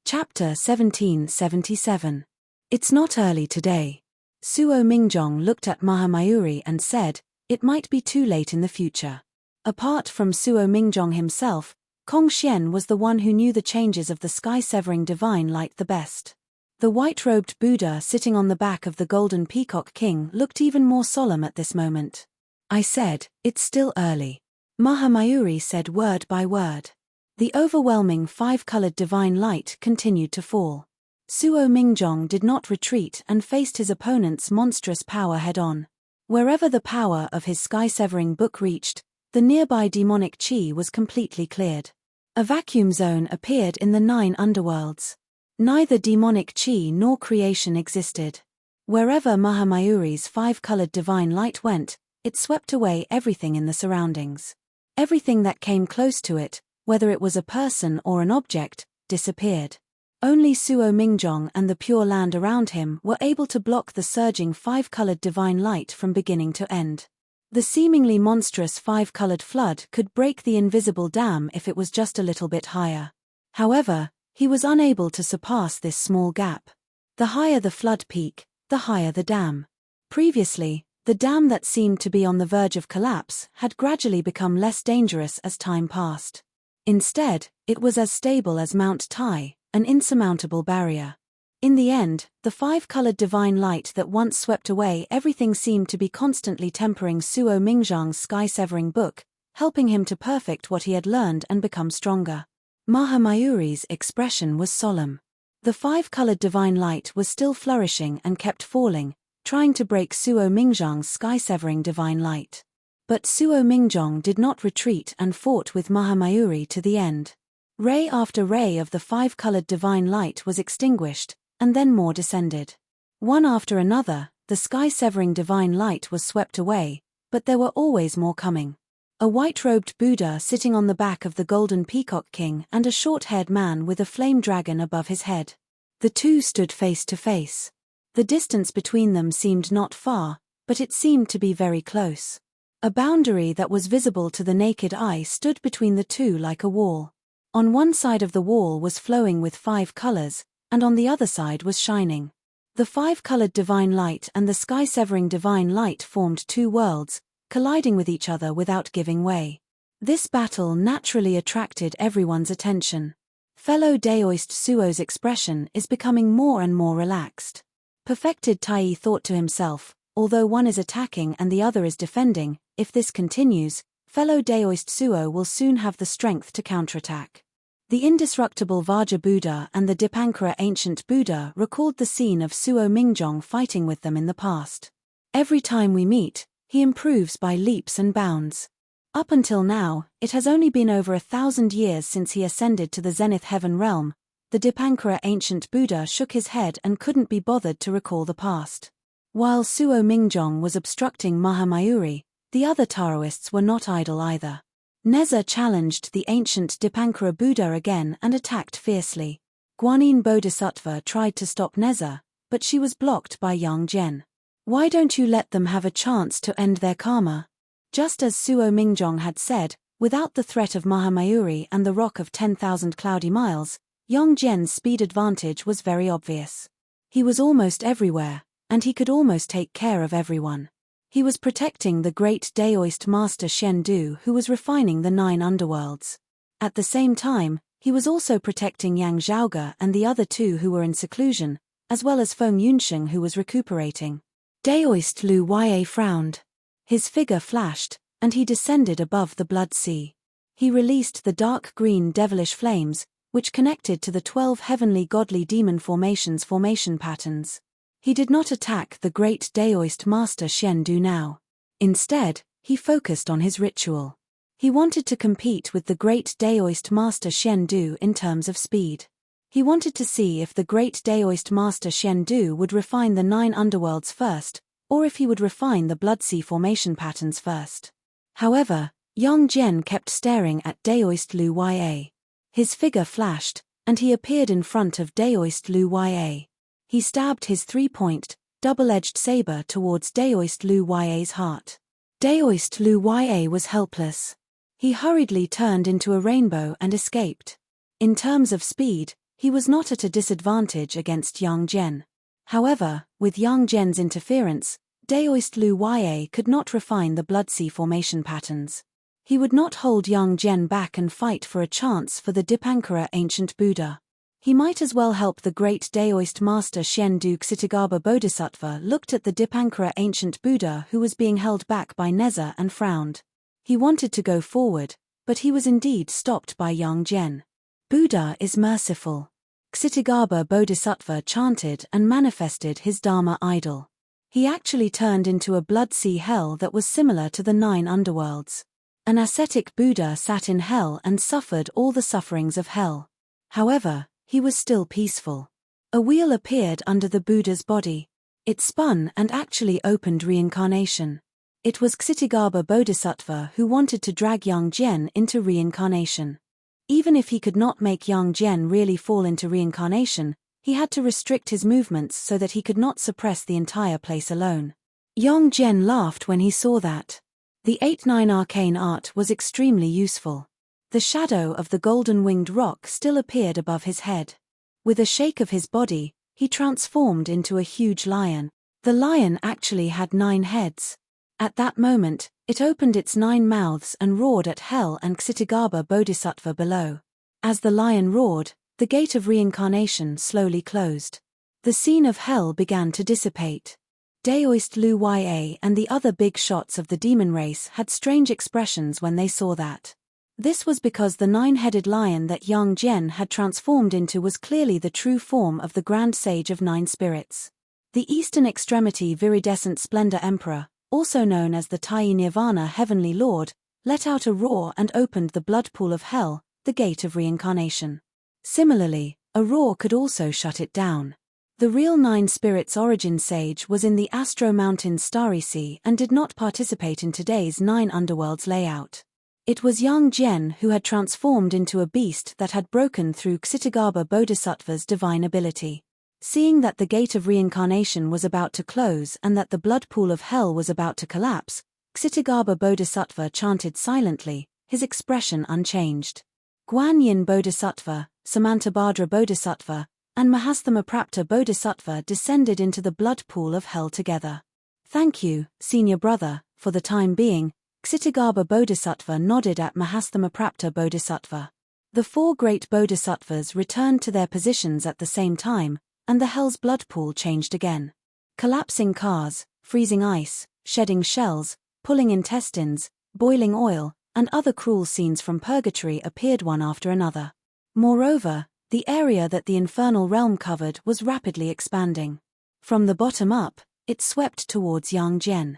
Chapter 1777. It's not early today. Suo Mingjong looked at Mahamayuri and said, it might be too late in the future. Apart from Suo Mingjong himself, Kong Xian was the one who knew the changes of the sky-severing divine light the best. The white-robed Buddha sitting on the back of the golden peacock king looked even more solemn at this moment. I said, it's still early. Mahamayuri said word by word. The overwhelming five-colored divine light continued to fall. Suo Mingjong did not retreat and faced his opponent's monstrous power head-on. Wherever the power of his sky-severing book reached, the nearby demonic chi was completely cleared. A vacuum zone appeared in the 9 underworlds. Neither demonic chi nor creation existed. Wherever Mahamayuri's five-colored divine light went, it swept away everything in the surroundings. Everything that came close to it, whether it was a person or an object, disappeared. Only Suo Mingjong and the pure land around him were able to block the surging five-colored divine light from beginning to end. The seemingly monstrous five-colored flood could break the invisible dam if it was just a little bit higher. However, he was unable to surpass this small gap. The higher the flood peak, the higher the dam. Previously, the dam that seemed to be on the verge of collapse had gradually become less dangerous as time passed. Instead, it was as stable as Mount Tai, an insurmountable barrier. In the end, the five-colored divine light that once swept away everything seemed to be constantly tempering Suo Mingjong's sky-severing book, helping him to perfect what he had learned and become stronger. Mahamayuri's expression was solemn. The five-colored divine light was still flourishing and kept falling, trying to break Suo Mingjong's sky-severing divine light. But Suo Mingjong did not retreat and fought with Mahamayuri to the end. Ray after ray of the five-colored divine light was extinguished, and then more descended. One after another, the sky-severing divine light was swept away, but there were always more coming. A white-robed Buddha sitting on the back of the golden peacock king and a short-haired man with a flame dragon above his head. The two stood face to face. The distance between them seemed not far, but it seemed to be very close. A boundary that was visible to the naked eye stood between the two like a wall. On one side of the wall was flowing with 5 colors, and on the other side was shining. The five-colored divine light and the sky-severing divine light formed 2 worlds, colliding with each other without giving way. This battle naturally attracted everyone's attention. Fellow Daoist Suo's expression is becoming more and more relaxed. Perfected Tai thought to himself, although one is attacking and the other is defending, if this continues, fellow Daoist Suo will soon have the strength to counterattack. The indestructible Vajra Buddha and the Dipankara ancient Buddha recalled the scene of Suo Mingjong fighting with them in the past. Every time we meet, he improves by leaps and bounds. Up until now, it has only been over 1,000 years since he ascended to the Zenith Heaven realm. The Dipankara ancient Buddha shook his head and couldn't be bothered to recall the past. While Suo Mingjong was obstructing Mahamayuri, the other Taoists were not idle either. Neza challenged the ancient Dipankara Buddha again and attacked fiercely. Guanyin Bodhisattva tried to stop Neza, but she was blocked by Yang Jian. Why don't you let them have a chance to end their karma? Just as Suo Mingjong had said, without the threat of Mahamayuri and the rock of 10,000 cloudy miles, Yang Jian's speed advantage was very obvious. He was almost everywhere, and he could almost take care of everyone. He was protecting the great Daoist master Shen Du, who was refining the 9 underworlds. At the same time, he was also protecting Yang Zhaoge and the other 2 who were in seclusion, as well as Feng Yunsheng who was recuperating. Daoist Lu Yue frowned. His figure flashed, and he descended above the blood sea. He released the dark green devilish flames, which connected to the 12 heavenly godly demon formation patterns. He did not attack the great Daoist master Shen Du now. Instead, he focused on his ritual. He wanted to compete with the great Daoist master Shen Du in terms of speed. He wanted to see if the great Daoist master Shen Du would refine the 9 underworlds first, or if he would refine the blood sea formation patterns first. However, Yang Jian kept staring at Daoist Lu Yue. His figure flashed, and he appeared in front of Daoist Lu Yue. He stabbed his 3-point, double-edged saber towards Daoist Lu Yue's heart. Daoist Lu Yue was helpless. He hurriedly turned into a rainbow and escaped. In terms of speed, He was not at a disadvantage against Yang Zhen. However, with Yang Zhen's interference, Daoist Lu Yue could not refine the blood sea formation patterns. He would not hold Yang Zhen back and fight for a chance for the Dipankara ancient Buddha. He might as well help the great Daoist master Shen Du. Ksitigarbha Bodhisattva looked at the Dipankara ancient Buddha who was being held back by Neza and frowned. He wanted to go forward, but he was indeed stopped by Yang Zhen. Buddha is merciful. Ksitigarbha Bodhisattva chanted and manifested his Dharma idol. He actually turned into a blood sea hell that was similar to the 9 underworlds. An ascetic Buddha sat in hell and suffered all the sufferings of hell. However, he was still peaceful. A wheel appeared under the Buddha's body. It spun and actually opened reincarnation. It was Ksitigarbha Bodhisattva who wanted to drag Yang Zhen into reincarnation. Even if he could not make Yang Zhen really fall into reincarnation, he had to restrict his movements so that he could not suppress the entire place alone. Yang Zhen laughed when he saw that. The 8-9 arcane art was extremely useful. The shadow of the golden-winged rock still appeared above his head. With a shake of his body, he transformed into a huge lion. The lion actually had 9 heads. At that moment, it opened its 9 mouths and roared at hell and Ksitigarbha Bodhisattva below. As the lion roared, the gate of reincarnation slowly closed. The scene of hell began to dissipate. Daoist Lu Yue and the other big shots of the demon race had strange expressions when they saw that. This was because the 9-headed lion that Yang Zhen had transformed into was clearly the true form of the Grand Sage of 9 Spirits. The Eastern Extremity Viridescent Splendor Emperor, also known as the Tai Nirvana Heavenly Lord, let out a roar and opened the blood pool of hell, the gate of reincarnation. Similarly, a roar could also shut it down. The real 9 Spirits origin sage was in the Astro Mountains Starry Sea and did not participate in today's 9 underworlds layout. It was Yang Zhen who had transformed into a beast that had broken through Ksitigarbha Bodhisattva's divine ability. Seeing that the gate of reincarnation was about to close and that the blood pool of hell was about to collapse, Ksitigarbha Bodhisattva chanted silently, his expression unchanged. Guan Yin Bodhisattva, Samantabhadra Bodhisattva, and Mahasthamaprapta Bodhisattva descended into the blood pool of hell together. Thank you, senior brother, for the time being. Ksitigarbha Bodhisattva nodded at Mahasthamaprapta Bodhisattva. The 4 great bodhisattvas returned to their positions at the same time, and the hell's blood pool changed again. Collapsing cars, freezing ice, shedding shells, pulling intestines, boiling oil, and other cruel scenes from purgatory appeared one after another. Moreover, the area that the infernal realm covered was rapidly expanding. From the bottom up, it swept towards Yang Zhen.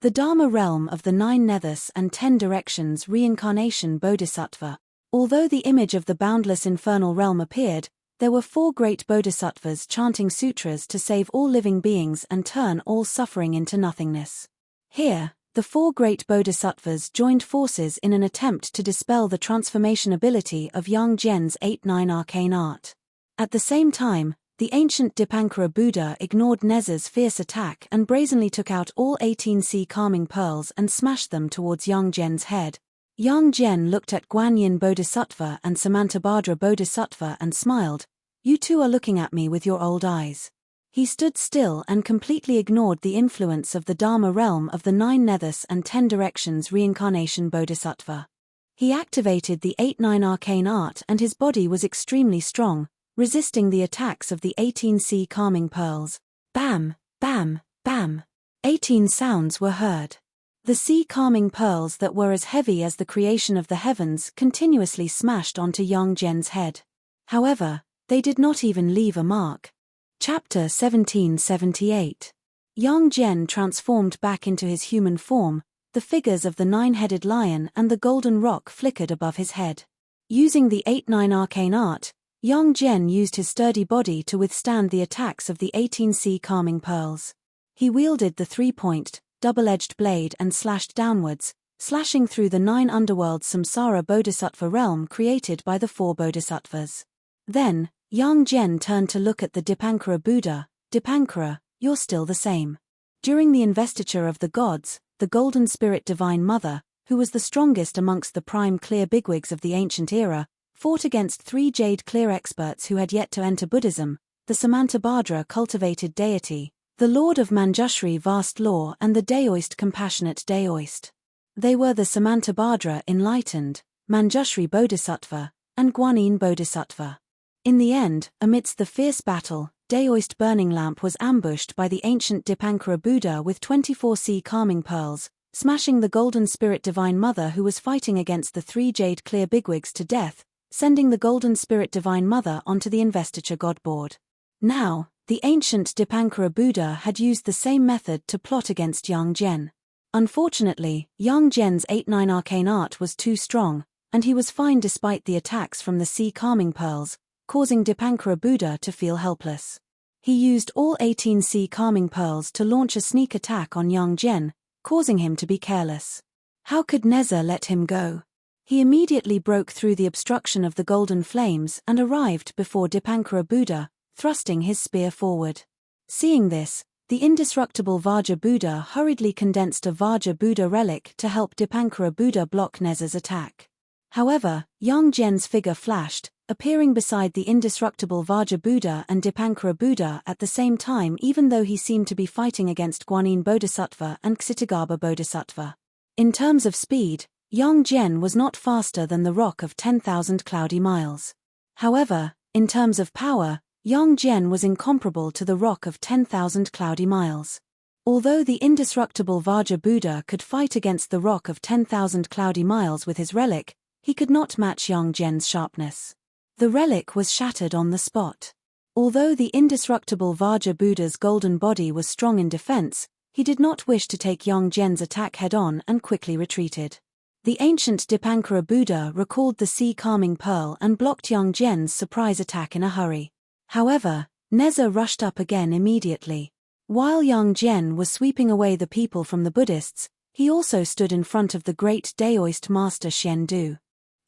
The Dharma realm of the 9 nethers and 10 directions reincarnation bodhisattva. Although the image of the boundless infernal realm appeared, there were 4 great bodhisattvas chanting sutras to save all living beings and turn all suffering into nothingness. Here, the 4 great bodhisattvas joined forces in an attempt to dispel the transformation ability of Yang Zhen's 8-9 arcane art. At the same time, the ancient Dipankara Buddha ignored Neza's fierce attack and brazenly took out all 18 sea calming pearls and smashed them towards Yang Zhen's head. Yang Zhen looked at Guan Yin Bodhisattva and Samantabhadra Bodhisattva and smiled. You two are looking at me with your old eyes. He stood still and completely ignored the influence of the Dharma realm of the 9 nethers and 10 directions reincarnation bodhisattva. He activated the 8-9 arcane art and his body was extremely strong, resisting the attacks of the 18 sea calming pearls. Bam, bam, bam. 18 sounds were heard. The sea calming pearls that were as heavy as the creation of the heavens continuously smashed onto Yang Zhen's head. However, they did not even leave a mark. Chapter 1778. Yang Zhen transformed back into his human form, the figures of the 9-headed lion and the golden rock flickered above his head. Using the 8-9 arcane art, Yang Zhen used his sturdy body to withstand the attacks of the 18 sea calming pearls. He wielded the 3-point, double-edged blade and slashed downwards, slashing through the 9 underworld samsara bodhisattva realm created by the 4 bodhisattvas. Then, Yang Zhen turned to look at the Dipankara Buddha. Dipankara, you're still the same. During the investiture of the gods, the Golden Spirit Divine Mother, who was the strongest amongst the prime clear bigwigs of the ancient era, fought against 3 jade clear experts who had yet to enter Buddhism, the Samantabhadra cultivated deity, the Lord of Manjushri vast law and the Daoist compassionate Daoist. They were the Samantabhadra enlightened, Manjushri Bodhisattva, and Guanyin Bodhisattva. In the end, amidst the fierce battle, Daoist Burning Lamp was ambushed by the ancient Dipankara Buddha with 24 sea calming pearls, smashing the Golden Spirit Divine Mother who was fighting against the 3 jade clear bigwigs to death, sending the Golden Spirit Divine Mother onto the investiture god board. Now, the ancient Dipankara Buddha had used the same method to plot against Yang Zhen. Unfortunately, Yang Zhen's 8-9 arcane art was too strong, and he was fine despite the attacks from the sea calming pearls, causing Dipankara Buddha to feel helpless. He used all 18 sea calming pearls to launch a sneak attack on Yang Zhen, causing him to be careless. How could Neza let him go? He immediately broke through the obstruction of the golden flames and arrived before Dipankara Buddha, thrusting his spear forward. Seeing this, the indestructible Vajra Buddha hurriedly condensed a Vajra Buddha relic to help Dipankara Buddha block Neza's attack. However, Yang Zhen's figure flashed, appearing beside the indestructible Vajra Buddha and Dipankara Buddha at the same time even though he seemed to be fighting against Guanyin Bodhisattva and Ksitagarbha Bodhisattva. In terms of speed, Yang Zhen was not faster than the rock of 10,000 cloudy miles. However, in terms of power, Yang Zhen was incomparable to the rock of 10,000 cloudy miles. Although the indestructible Vajra Buddha could fight against the rock of 10,000 cloudy miles with his relic, he could not match Yang Zhen's sharpness. The relic was shattered on the spot. Although the indestructible Vajra Buddha's golden body was strong in defense, he did not wish to take Yang Zhen's attack head-on and quickly retreated. The ancient Dipankara Buddha recalled the sea calming pearl and blocked Yang Zhen's surprise attack in a hurry. However, Neza rushed up again immediately. While Yang Zhen was sweeping away the people from the Buddhists, he also stood in front of the great Daoist master Shen Du.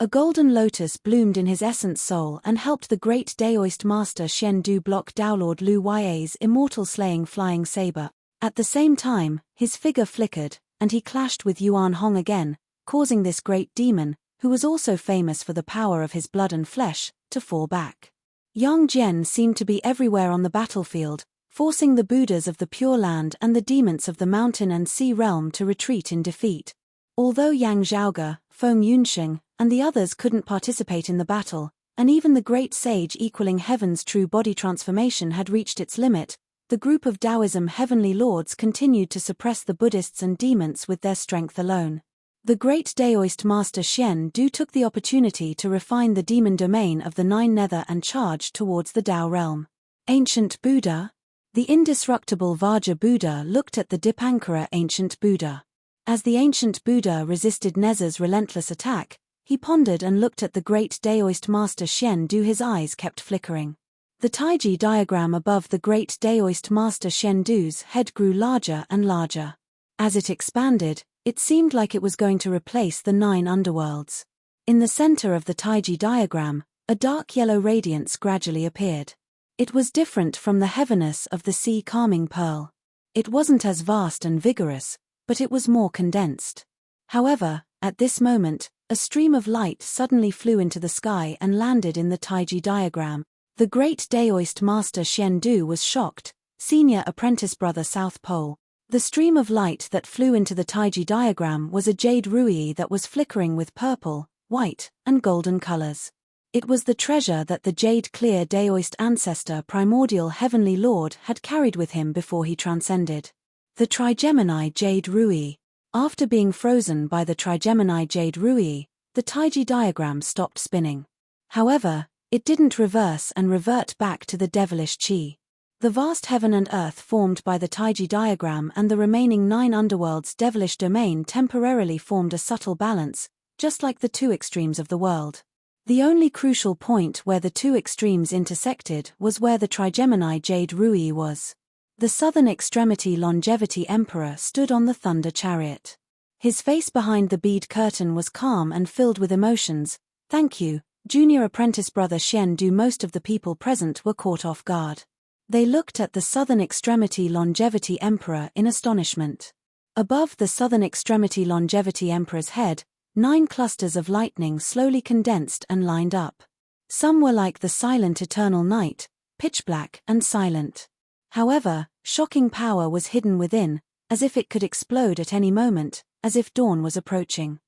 A golden lotus bloomed in his essence soul and helped the great Daoist master Shen Du block Daolord Lu Ya's immortal slaying flying saber. At the same time, his figure flickered, and he clashed with Yuan Hong again, causing this great demon, who was also famous for the power of his blood and flesh, to fall back. Yang Zhen seemed to be everywhere on the battlefield, forcing the Buddhas of the Pure Land and the demons of the mountain and sea realm to retreat in defeat. Although Yang Zhaoge, Feng Yunsheng, and the others couldn't participate in the battle, and even the great sage equaling heaven's true body transformation had reached its limit, the group of Taoism heavenly lords continued to suppress the Buddhists and demons with their strength alone. The great Daoist master Shen Du took the opportunity to refine the demon domain of the 9 nether and charge towards the Tao realm. Ancient Buddha? The indestructible Vajra Buddha looked at the Dipankara ancient Buddha. As the ancient Buddha resisted Neza's relentless attack, he pondered and looked at the great Daoist master Shen Du. His eyes kept flickering. The Taiji diagram above the great Daoist master Shen Du's head grew larger and larger. As it expanded, it seemed like it was going to replace the 9 underworlds. In the center of the Taiji diagram, a dark yellow radiance gradually appeared. It was different from the heaviness of the sea calming pearl. It wasn't as vast and vigorous, but it was more condensed. However, at this moment, a stream of light suddenly flew into the sky and landed in the Taiji diagram. The great Daoist master Shen Du was shocked, senior apprentice brother South Pole. The stream of light that flew into the Taiji diagram was a jade ruyi that was flickering with purple, white, and golden colors. It was the treasure that the jade-clear Daoist ancestor primordial heavenly lord had carried with him before he transcended. The Trigemini Jade Ruyi. After being frozen by the Trigemini Jade Ruyi, the Taiji diagram stopped spinning. However, it didn't reverse and revert back to the devilish chi. The vast heaven and earth formed by the Taiji diagram and the remaining 9 underworlds' devilish domain temporarily formed a subtle balance, just like the 2 extremes of the world. The only crucial point where the 2 extremes intersected was where the Trigemini Jade Ruyi was. The southern extremity Longevity Emperor stood on the thunder chariot. His face behind the bead curtain was calm and filled with emotions. "Thank you, junior apprentice brother Shen Du." Most of the people present were caught off guard. They looked at the southern extremity Longevity Emperor in astonishment. Above the southern extremity Longevity Emperor's head, 9 clusters of lightning slowly condensed and lined up. Some were like the silent eternal night, pitch black and silent. However, shocking power was hidden within, as if it could explode at any moment, as if dawn was approaching.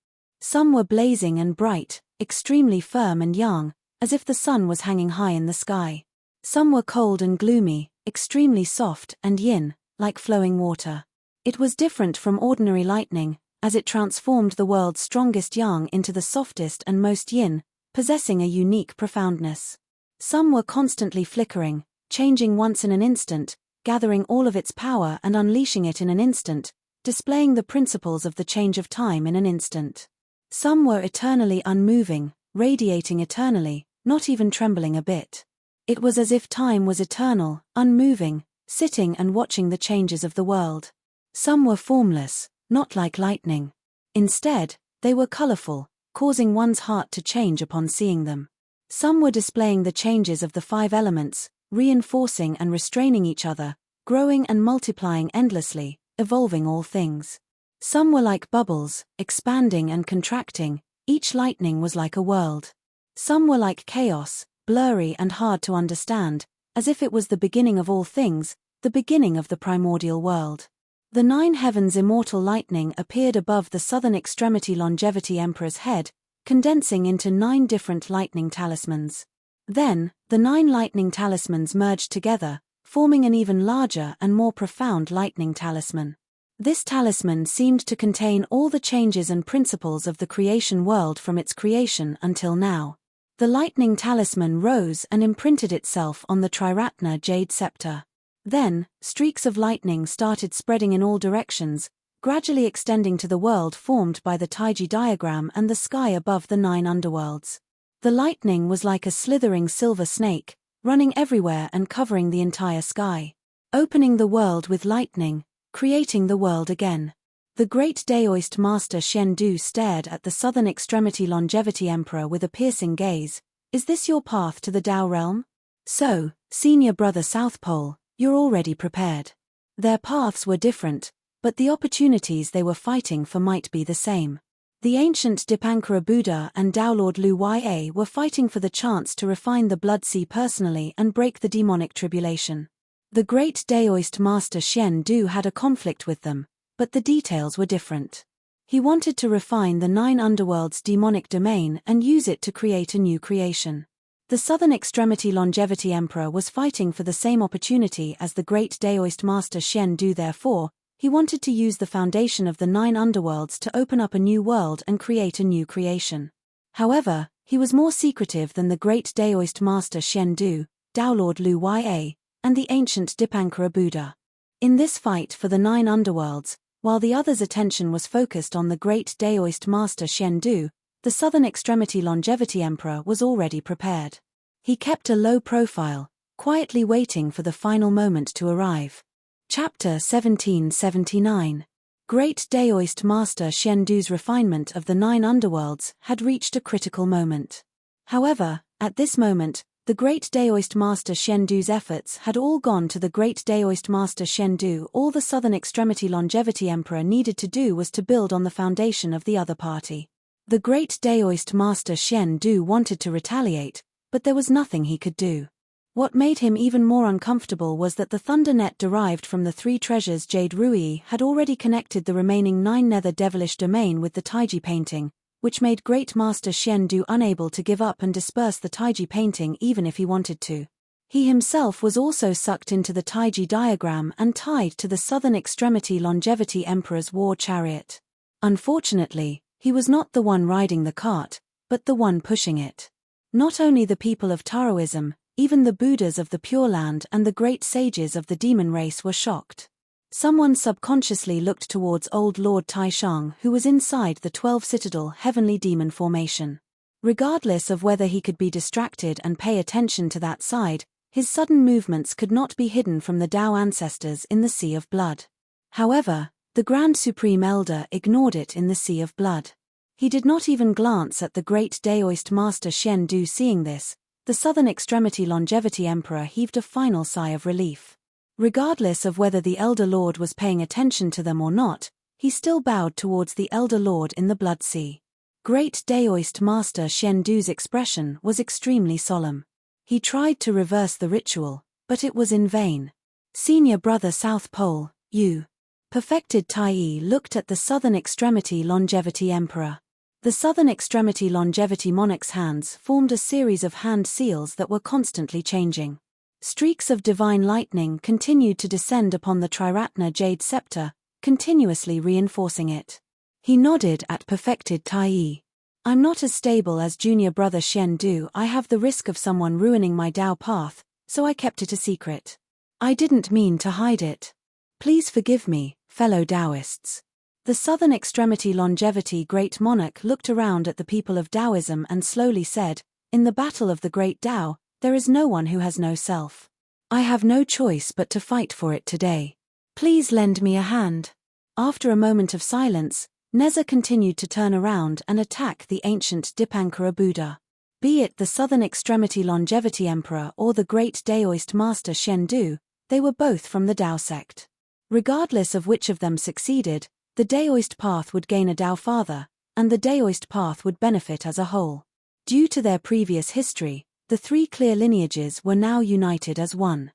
Some were blazing and bright, extremely firm and young, as if the sun was hanging high in the sky. Some were cold and gloomy, extremely soft and yin, like flowing water. It was different from ordinary lightning, as it transformed the world's strongest yang into the softest and most yin, possessing a unique profoundness. Some were constantly flickering, changing once in an instant, gathering all of its power and unleashing it in an instant, displaying the principles of the change of time in an instant. Some were eternally unmoving, radiating eternally, not even trembling a bit. It was as if time was eternal, unmoving, sitting and watching the changes of the world. Some were formless, not like lightning. Instead, they were colorful, causing one's heart to change upon seeing them. Some were displaying the changes of the 5 elements, reinforcing and restraining each other, growing and multiplying endlessly, evolving all things. Some were like bubbles, expanding and contracting, each lightning was like a world. Some were like chaos, blurry and hard to understand, as if it was the beginning of all things, the beginning of the primordial world. The 9 heavens immortal lightning appeared above the southern extremity longevity emperor's head, condensing into 9 different lightning talismans. Then, the 9 lightning talismans merged together, forming an even larger and more profound lightning talisman. This talisman seemed to contain all the changes and principles of the creation world from its creation until now. The lightning talisman rose and imprinted itself on the Triratna jade scepter. Then, streaks of lightning started spreading in all directions, gradually extending to the world formed by the Taiji diagram and the sky above the 9 underworlds. The lightning was like a slithering silver snake, running everywhere and covering the entire sky. Opening the world with lightning, creating the world again. The great Daoist master Xian Du stared at the southern extremity longevity emperor with a piercing gaze. Is this your path to the Tao realm? So, senior brother South Pole, you're already prepared. Their paths were different, but the opportunities they were fighting for might be the same. The ancient Dipankara Buddha and Tao Lord Lu Ya were fighting for the chance to refine the blood sea personally and break the demonic tribulation. The great Daoist master Xian Du had a conflict with them, but the details were different. He wanted to refine the 9 underworlds' demonic domain and use it to create a new creation. The southern extremity longevity emperor was fighting for the same opportunity as the great Daoist master Xian Du. Therefore, he wanted to use the foundation of the 9 underworlds to open up a new world and create a new creation. However, he was more secretive than the great Daoist master Xian Du, Tao Lord Lu Ya, and the ancient Dipankara Buddha. In this fight for the 9 underworlds, while the others' attention was focused on the great Daoist master Xian Du, the southern extremity longevity emperor was already prepared. He kept a low profile, quietly waiting for the final moment to arrive. Chapter 1779. Great Daoist master Xian Du's refinement of the 9 underworlds had reached a critical moment. However, at this moment, the great Daoist master Xian Du's efforts had all gone to the great Daoist master Xian Du. All the southern extremity longevity emperor needed to do was to build on the foundation of the other party. The great Daoist master Xian Du wanted to retaliate, but there was nothing he could do. What made him even more uncomfortable was that the thunder net derived from the 3 treasures Jade Rui had already connected the remaining 9 nether devilish domain with the Taiji painting, which made Great Master Xian Du unable to give up and disperse the Taiji painting even if he wanted to. He himself was also sucked into the Taiji diagram and tied to the southern extremity longevity emperor's war chariot. Unfortunately, he was not the one riding the cart, but the one pushing it. Not only the people of Taoism, even the Buddhas of the Pure Land and the great sages of the demon race were shocked. Someone subconsciously looked towards old Lord Taishang, who was inside the 12 citadel heavenly demon formation. Regardless of whether he could be distracted and pay attention to that side, his sudden movements could not be hidden from the Tao ancestors in the Sea of Blood. However, the Grand Supreme Elder ignored it in the Sea of Blood. He did not even glance at the great Daoist master Xian Du. Seeing this, the southern extremity longevity emperor heaved a final sigh of relief. Regardless of whether the Elder Lord was paying attention to them or not, he still bowed towards the Elder Lord in the Blood Sea. Great Daoist Master Shen Du's expression was extremely solemn. He tried to reverse the ritual, but it was in vain. Senior Brother South Pole, you. Perfected Tai looked at the Southern Extremity Longevity Emperor. The Southern Extremity Longevity Monarch's hands formed a series of hand seals that were constantly changing. Streaks of divine lightning continued to descend upon the Triratna Jade Scepter, continuously reinforcing it. He nodded at Perfected Tai. I'm not as stable as Junior Brother Shen Du. I have the risk of someone ruining my Dao path, so I kept it a secret. I didn't mean to hide it. Please forgive me, fellow Taoists. The Southern Extremity Longevity Great Monarch looked around at the people of Taoism and slowly said, in the battle of the Great Tao, there is no one who has no self. I have no choice but to fight for it today. Please lend me a hand. After a moment of silence, Neza continued to turn around and attack the ancient Dipankara Buddha. Be it the Southern Extremity Longevity Emperor or the Great Daoist Master Shen Du, they were both from the Dao sect. Regardless of which of them succeeded, the Daoist path would gain a Dao father, and the Daoist path would benefit as a whole. Due to their previous history, the three clear lineages were now united as one.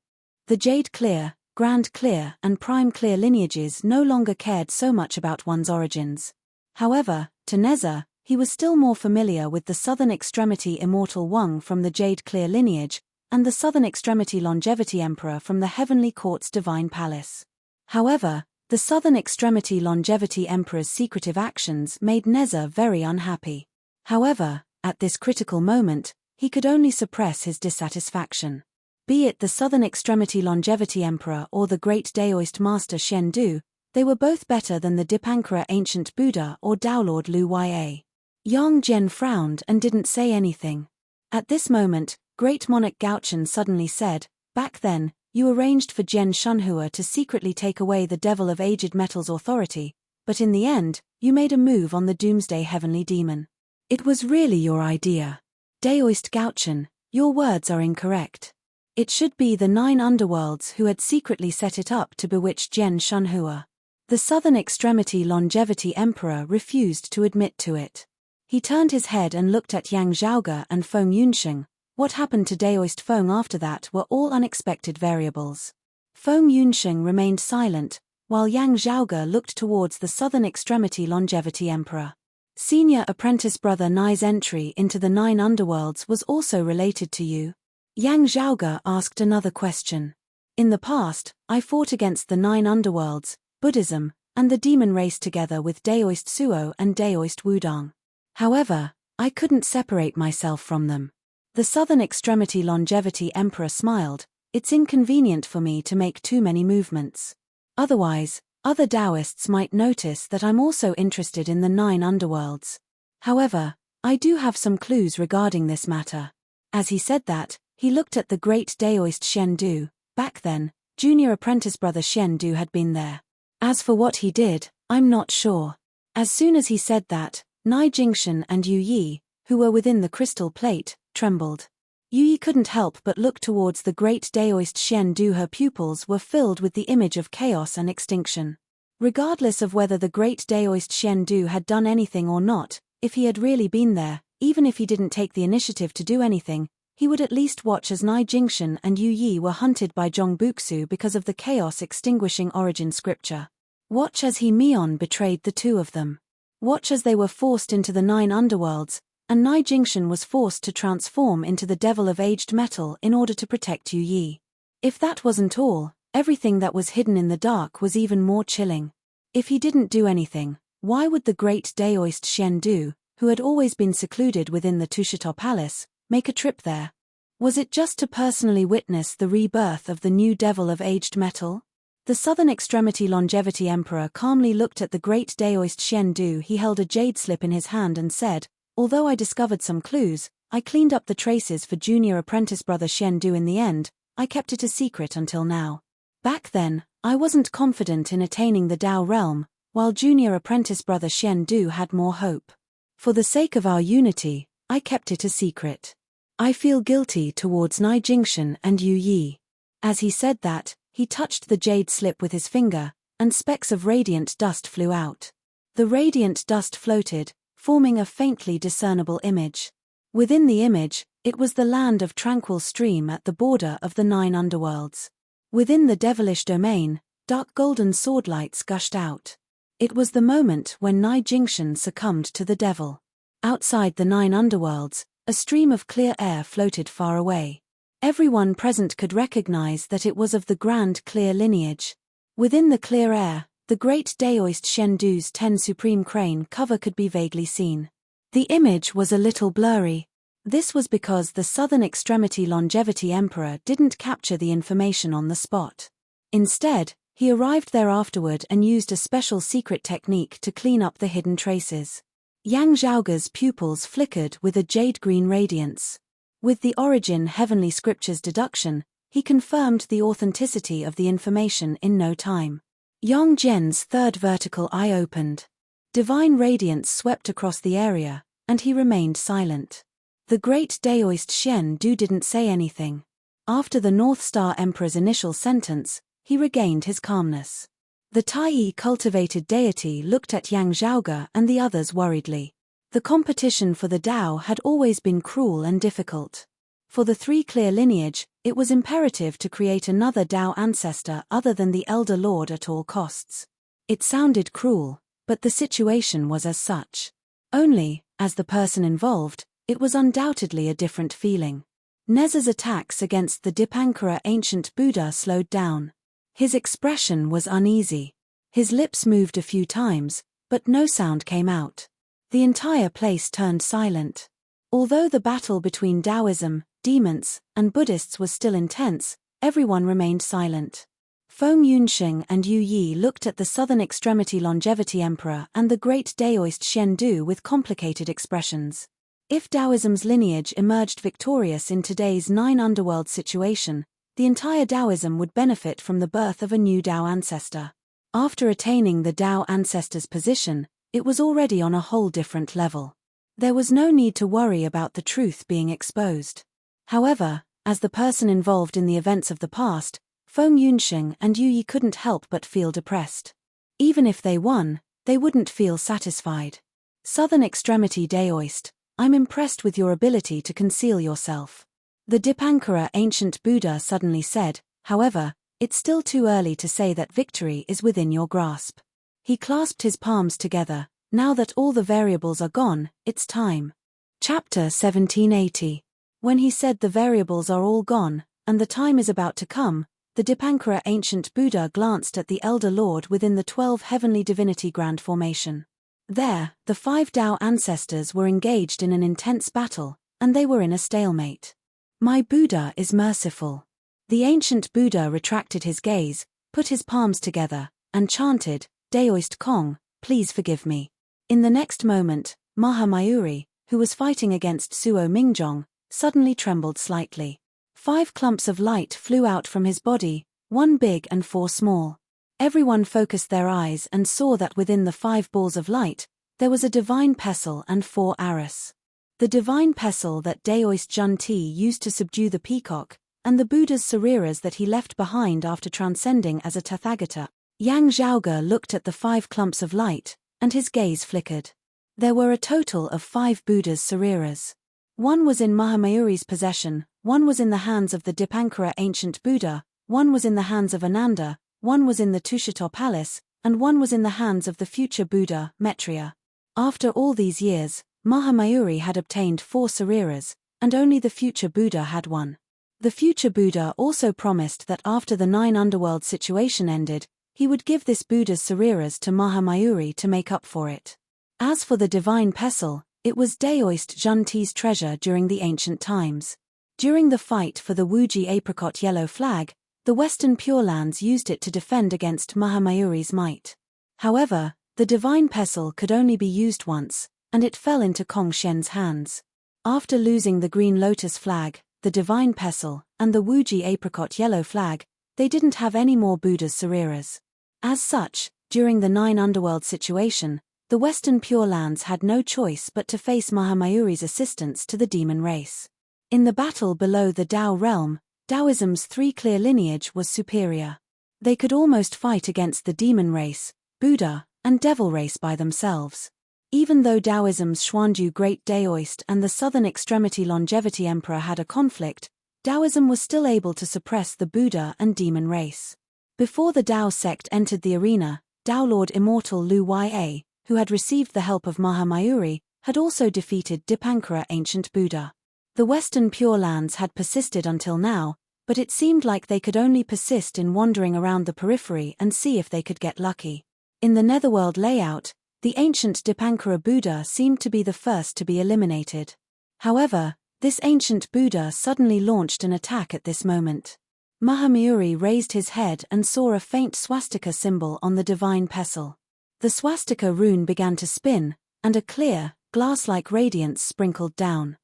The Jade Clear, Grand Clear and Prime Clear lineages no longer cared so much about one's origins. However, to Neza, he was still more familiar with the Southern Extremity Immortal Wang from the Jade Clear lineage, and the Southern Extremity Longevity Emperor from the Heavenly Court's Divine Palace. However, the Southern Extremity Longevity Emperor's secretive actions made Neza very unhappy. However, at this critical moment, he could only suppress his dissatisfaction. Be it the Southern Extremity Longevity Emperor or the Great Daoist Master Shen Du, they were both better than the Dipankara Ancient Buddha or Tao Lord Lu Ya. Yang Jian frowned and didn't say anything. At this moment, Great Monarch Gaochen suddenly said, back then, you arranged for Jian Shunhua to secretly take away the Devil of Aged Metal's authority, but in the end, you made a move on the Doomsday Heavenly Demon. It was really your idea. Daoist Gaochen, your words are incorrect. It should be the 9 underworlds who had secretly set it up to bewitch Jian Shunhua. The Southern Extremity Longevity Emperor refused to admit to it. He turned his head and looked at Yang Zhaoge and Feng Yunsheng. What happened to Daoist Feng after that were all unexpected variables. Feng Yunsheng remained silent, while Yang Zhaoge looked towards the Southern Extremity Longevity Emperor. Senior Apprentice Brother Nai's entry into the 9 underworlds was also related to you. Yang Zhaoge asked another question. In the past, I fought against the 9 underworlds, Buddhism, and the demon race together with Daoist Suo and Daoist Wudang. However, I couldn't separate myself from them. The Southern Extremity Longevity Emperor smiled. It's inconvenient for me to make too many movements. Otherwise, other Taoists might notice that I'm also interested in the 9 underworlds. However, I do have some clues regarding this matter. As he said that, he looked at the Great Daoist Shen Du. Back then, Junior Apprentice Brother Shen Du had been there. As for what he did, I'm not sure. As soon as he said that, Nai Jingshan and Yu Yi, who were within the crystal plate, trembled. Yu Yi couldn't help but look towards the Great Daoist Shen Du. Her pupils were filled with the image of chaos and extinction. Regardless of whether the Great Daoist Shen Du had done anything or not, if he had really been there, even if he didn't take the initiative to do anything, he would at least watch as Nai Jingshan and Yu Yi were hunted by Zhongbuksu because of the chaos-extinguishing origin scripture. Watch as he Mion betrayed the two of them. Watch as they were forced into the 9 underworlds, and Nai Jingshan was forced to transform into the Devil of Aged Metal in order to protect Yu Yi. If that wasn't all, everything that was hidden in the dark was even more chilling. If he didn't do anything, why would the Great Daoist Shen Du, who had always been secluded within the Tushato Palace, make a trip there? Was it just to personally witness the rebirth of the new Devil of Aged Metal? The Southern Extremity Longevity Emperor calmly looked at the Great Daoist Shen Du. He held a jade slip in his hand and said, although I discovered some clues, I cleaned up the traces for Junior Apprentice Brother Shen Du in the end. I kept it a secret until now. Back then, I wasn't confident in attaining the Dao realm, while Junior Apprentice Brother Shen Du had more hope. For the sake of our unity, I kept it a secret. I feel guilty towards Nai Jingshan and Yu Yi. As he said that, he touched the jade slip with his finger, and specks of radiant dust flew out. The radiant dust floated, forming a faintly discernible image. Within the image, it was the land of tranquil stream at the border of the 9 underworlds. Within the devilish domain, dark golden swordlights gushed out. It was the moment when Nai Jingshan succumbed to the devil. Outside the 9 underworlds, a stream of clear air floated far away. Everyone present could recognize that it was of the grand clear lineage. Within the clear air, the great Daoist Shendu's 10 supreme crane cover could be vaguely seen. The image was a little blurry. This was because the southern extremity longevity emperor didn't capture the information on the spot. Instead, he arrived there afterward and used a special secret technique to clean up the hidden traces. Yang Zhaoge's pupils flickered with a jade-green radiance. With the origin heavenly scriptures deduction, he confirmed the authenticity of the information in no time. Yang Zhen's third vertical eye opened. Divine radiance swept across the area, and he remained silent. The great Daoist Shendu didn't say anything. After the North Star Emperor's initial sentence, he regained his calmness. The Tai cultivated deity looked at Yang Zhaoge and the others worriedly. The competition for the Dao had always been cruel and difficult. For the 3 clear lineage, it was imperative to create another Dao ancestor other than the Elder Lord at all costs. It sounded cruel, but the situation was as such. Only, as the person involved, it was undoubtedly a different feeling. Nez's attacks against the Dipankara ancient Buddha slowed down. His expression was uneasy. His lips moved a few times, but no sound came out. The entire place turned silent. Although the battle between Taoism, demons, and Buddhists was still intense, everyone remained silent. Feng Yunxing and Yu Yi looked at the southern extremity longevity emperor and the great Daoist Shendu with complicated expressions. If Taoism's lineage emerged victorious in today's 9 underworld situation, the entire Taoism would benefit from the birth of a new Tao ancestor. After attaining the Tao ancestor's position, it was already on a whole different level. There was no need to worry about the truth being exposed. However, as the person involved in the events of the past, Feng Yunxing and Yu Yi couldn't help but feel depressed. Even if they won, they wouldn't feel satisfied. Southern Extremity Daoist, I'm impressed with your ability to conceal yourself. The Dipankara ancient Buddha suddenly said, however, it's still too early to say that victory is within your grasp. He clasped his palms together. Now that all the variables are gone, it's time. Chapter 1780. When he said the variables are all gone, and the time is about to come, the Dipankara ancient Buddha glanced at the Elder Lord within the 12 heavenly divinity grand formation. There, the 5 Tao ancestors were engaged in an intense battle, and they were in a stalemate. My Buddha is merciful. The ancient Buddha retracted his gaze, put his palms together, and chanted, Daoist Kong, please forgive me. In the next moment, Maha Mayuri, who was fighting against Suo Mingjong, suddenly trembled slightly. 5 clumps of light flew out from his body, 1 big and 4 small. Everyone focused their eyes and saw that within the 5 balls of light, there was a divine pestle and 4 arrows. The divine pestle that Daoist Junti used to subdue the peacock, and the Buddha's sariras that he left behind after transcending as a Tathagata. Yang Zhaoge looked at the 5 clumps of light, and his gaze flickered. There were a total of 5 Buddha's sariras. 1 was in Mahamayuri's possession, 1 was in the hands of the Dipankara ancient Buddha, 1 was in the hands of Ananda, 1 was in the Tushato palace, and 1 was in the hands of the future Buddha, Maitreya. After all these years, Mahamayuri had obtained 4 sariras, and only the future Buddha had 1. The future Buddha also promised that after the 9 underworld situation ended, he would give this Buddha's sariras to Mahamayuri to make up for it. As for the divine pestle, it was Daoist Junti's treasure during the ancient times. During the fight for the Wuji apricot yellow flag, the Western Pure Lands used it to defend against Mahamayuri's might. However, the divine pestle could only be used once, and it fell into Kong Shen's hands. After losing the green lotus flag, the divine pestle, and the Wuji apricot yellow flag, they didn't have any more Buddha's sariras. As such, during the 9 underworld situation, the Western Pure Lands had no choice but to face Mahamayuri's assistance to the demon race. In the battle below the Tao realm, Taoism's 3 clear lineage was superior. They could almost fight against the demon race, Buddha, and devil race by themselves. Even though Taoism's Xuanju Great Daoist and the Southern Extremity Longevity Emperor had a conflict, Taoism was still able to suppress the Buddha and demon race. Before the Tao sect entered the arena, Tao Lord Immortal Lu Ya, who had received the help of Maha Mayuri, had also defeated Dipankara ancient Buddha. The Western Pure Lands had persisted until now, but it seemed like they could only persist in wandering around the periphery and see if they could get lucky. In the Netherworld layout, the ancient Dipankara Buddha seemed to be the first to be eliminated. However, this ancient Buddha suddenly launched an attack at this moment. Mahamayuri raised his head and saw a faint swastika symbol on the divine pestle. The swastika rune began to spin, and a clear, glass-like radiance sprinkled down.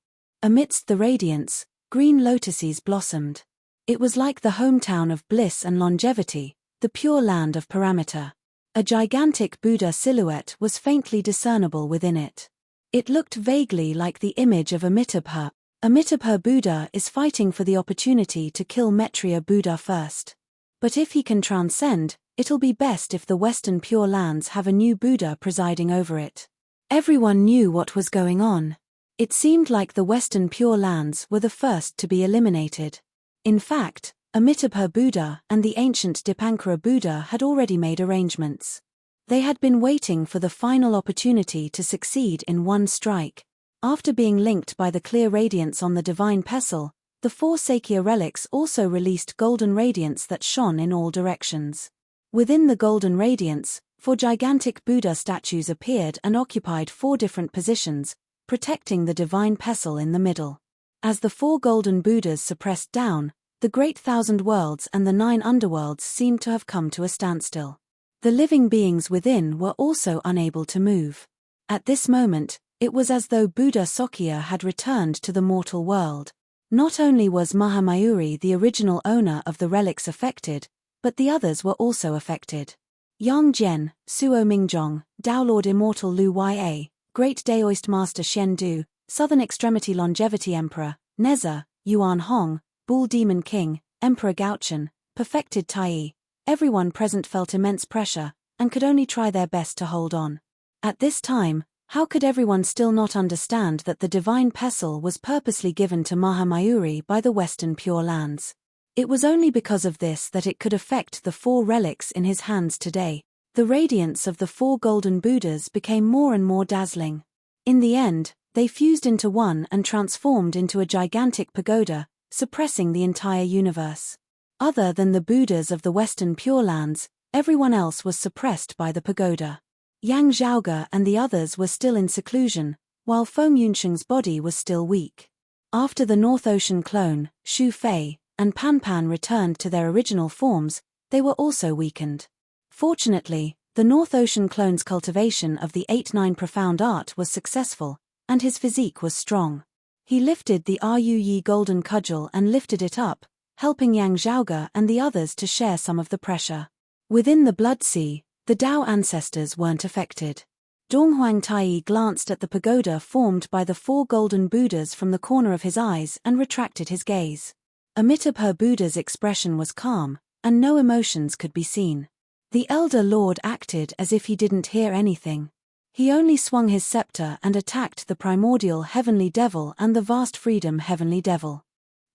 Amidst the radiance, green lotuses blossomed. It was like the hometown of bliss and longevity, the pure land of Paramita. A gigantic Buddha silhouette was faintly discernible within it. It looked vaguely like the image of Amitabha. Amitabha Buddha is fighting for the opportunity to kill Maitreya Buddha first. But if he can transcend, it'll be best if the Western Pure Lands have a new Buddha presiding over it. Everyone knew what was going on. It seemed like the Western Pure Lands were the first to be eliminated. In fact, Amitabha Buddha and the ancient Dipankara Buddha had already made arrangements. They had been waiting for the final opportunity to succeed in one strike. After being linked by the clear radiance on the divine pestle, the four Sakya relics also released golden radiance that shone in all directions. Within the golden radiance, four gigantic Buddha statues appeared and occupied four different positions, protecting the divine pestle in the middle. As the four golden Buddhas suppressed down, the great thousand worlds and the 9 underworlds seemed to have come to a standstill. The living beings within were also unable to move. At this moment, it was as though Buddha Sakya had returned to the mortal world. Not only was Mahamayuri the original owner of the relics affected, but the others were also affected. Yang Jian, Suo Mingjong, Tao Lord Immortal Lu Ya, Great Daoist Master Shen Du, Southern Extremity Longevity Emperor, Neza, Yuan Hong, Bull Demon King, Emperor Gaochen, Perfected Tai. Everyone present felt immense pressure, and could only try their best to hold on. At this time, how could everyone still not understand that the divine pestle was purposely given to Mahamayuri by the Western Pure Lands? It was only because of this that it could affect the four relics in his hands today. The radiance of the four golden Buddhas became more and more dazzling. In the end, they fused into one and transformed into a gigantic pagoda, suppressing the entire universe. Other than the Buddhas of the Western Pure Lands, everyone else was suppressed by the pagoda. Yang Zhaoge and the others were still in seclusion, while Feng Yunsheng's body was still weak. After the North Ocean clone, Xu Fei, and Pan Pan returned to their original forms, they were also weakened. Fortunately, the North Ocean clone's cultivation of the 8-9 profound art was successful, and his physique was strong. He lifted the Ruyi golden cudgel and lifted it up, helping Yang Zhaoge and the others to share some of the pressure. Within the Blood Sea, the Tao ancestors weren't affected. Donghuang Tai glanced at the pagoda formed by the four golden Buddhas from the corner of his eyes and retracted his gaze. Amitabha Buddha's expression was calm, and no emotions could be seen. The Elder Lord acted as if he didn't hear anything. He only swung his scepter and attacked the primordial Heavenly Devil and the vast freedom Heavenly Devil.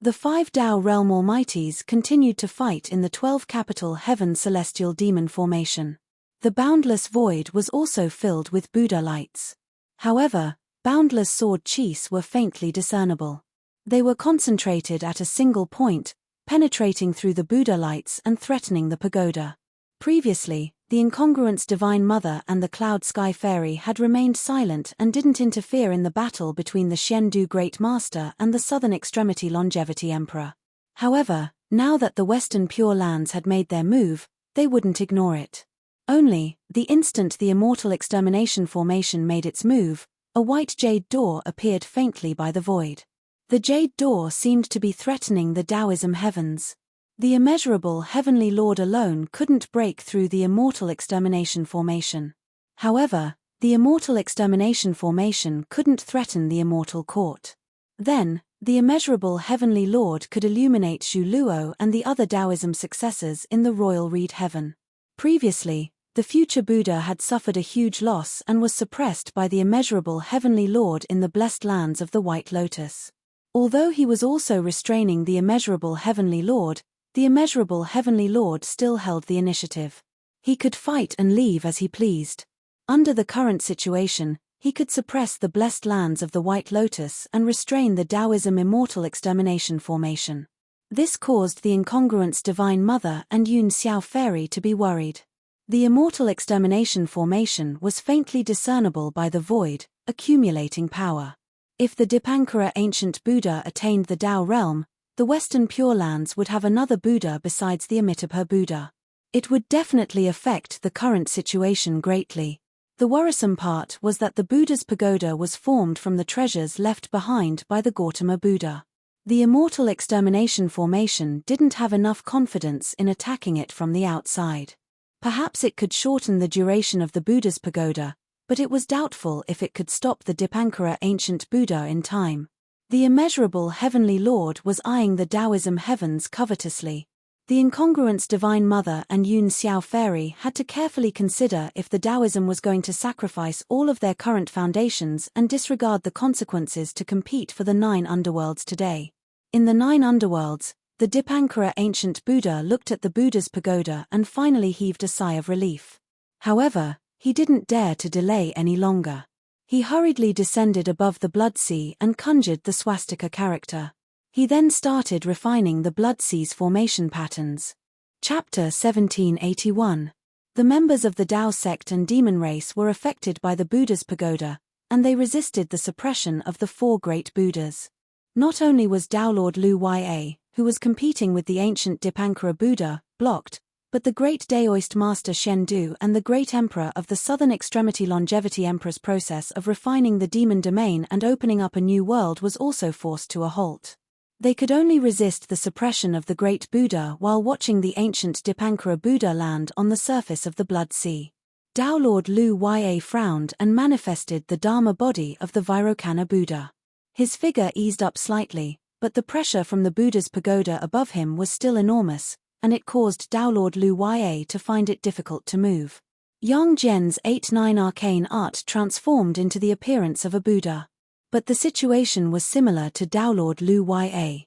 The 5 Tao Realm Almighties continued to fight in the 12 capital Heaven Celestial Demon formation. The boundless void was also filled with Buddha lights. However, boundless sword chis were faintly discernible. They were concentrated at a single point, penetrating through the Buddha lights and threatening the pagoda. Previously, the incongruence Divine Mother and the Cloud Sky Fairy had remained silent and didn't interfere in the battle between the Shendu Great Master and the Southern Extremity Longevity Emperor. However, now that the Western Pure Lands had made their move, they wouldn't ignore it. Only, the instant the Immortal Extermination Formation made its move, a white jade door appeared faintly by the void. The jade door seemed to be threatening the Taoism heavens. The immeasurable Heavenly Lord alone couldn't break through the Immortal Extermination Formation. However, the Immortal Extermination Formation couldn't threaten the Immortal Court. Then, the immeasurable Heavenly Lord could illuminate Zhu Luo and the other Taoism successors in the Royal Reed Heaven. Previously, The future Buddha had suffered a huge loss and was suppressed by the immeasurable Heavenly Lord in the blessed lands of the White Lotus. Although he was also restraining the immeasurable Heavenly Lord, the immeasurable Heavenly Lord still held the initiative. He could fight and leave as he pleased. Under the current situation, he could suppress the blessed lands of the White Lotus and restrain the Taoism immortal extermination formation. This caused the incongruence Divine Mother and Yun Xiao Fairy to be worried. The immortal extermination formation was faintly discernible by the void, accumulating power. If the Dipankara ancient Buddha attained the Tao realm, the Western Pure Lands would have another Buddha besides the Amitabha Buddha. It would definitely affect the current situation greatly. The worrisome part was that the Buddha's pagoda was formed from the treasures left behind by the Gautama Buddha. The immortal extermination formation didn't have enough confidence in attacking it from the outside. Perhaps it could shorten the duration of the Buddha's pagoda, but it was doubtful if it could stop the Dipankara ancient Buddha in time. The immeasurable Heavenly Lord was eyeing the Taoism heavens covetously. The incongruence Divine Mother and Yun Xiao Fairy had to carefully consider if the Taoism was going to sacrifice all of their current foundations and disregard the consequences to compete for the 9 underworlds today. In the 9 underworlds, the Dipankara ancient Buddha looked at the Buddha's pagoda and finally heaved a sigh of relief. However, he didn't dare to delay any longer. He hurriedly descended above the Blood Sea and conjured the swastika character. He then started refining the Blood Sea's formation patterns. Chapter 1781. The members of the Tao sect and demon race were affected by the Buddha's pagoda, and they resisted the suppression of the 4 great Buddhas. Not only was Tao Lord Lu Ya, who was competing with the ancient Dipankara Buddha, blocked, but the great Daoist master Shen Du and the great emperor of the Southern Extremity Longevity Emperor's process of refining the demon domain and opening up a new world was also forced to a halt. They could only resist the suppression of the great Buddha while watching the ancient Dipankara Buddha land on the surface of the Blood Sea. Tao Lord Lu Ya frowned and manifested the Dharma body of the Vairocana Buddha. His figure eased up slightly, but the pressure from the Buddha's pagoda above him was still enormous, and it caused Tao Lord Lu Ya to find it difficult to move. Yang Jian's 8-9 arcane art transformed into the appearance of a Buddha. But the situation was similar to Tao Lord Lu Ya.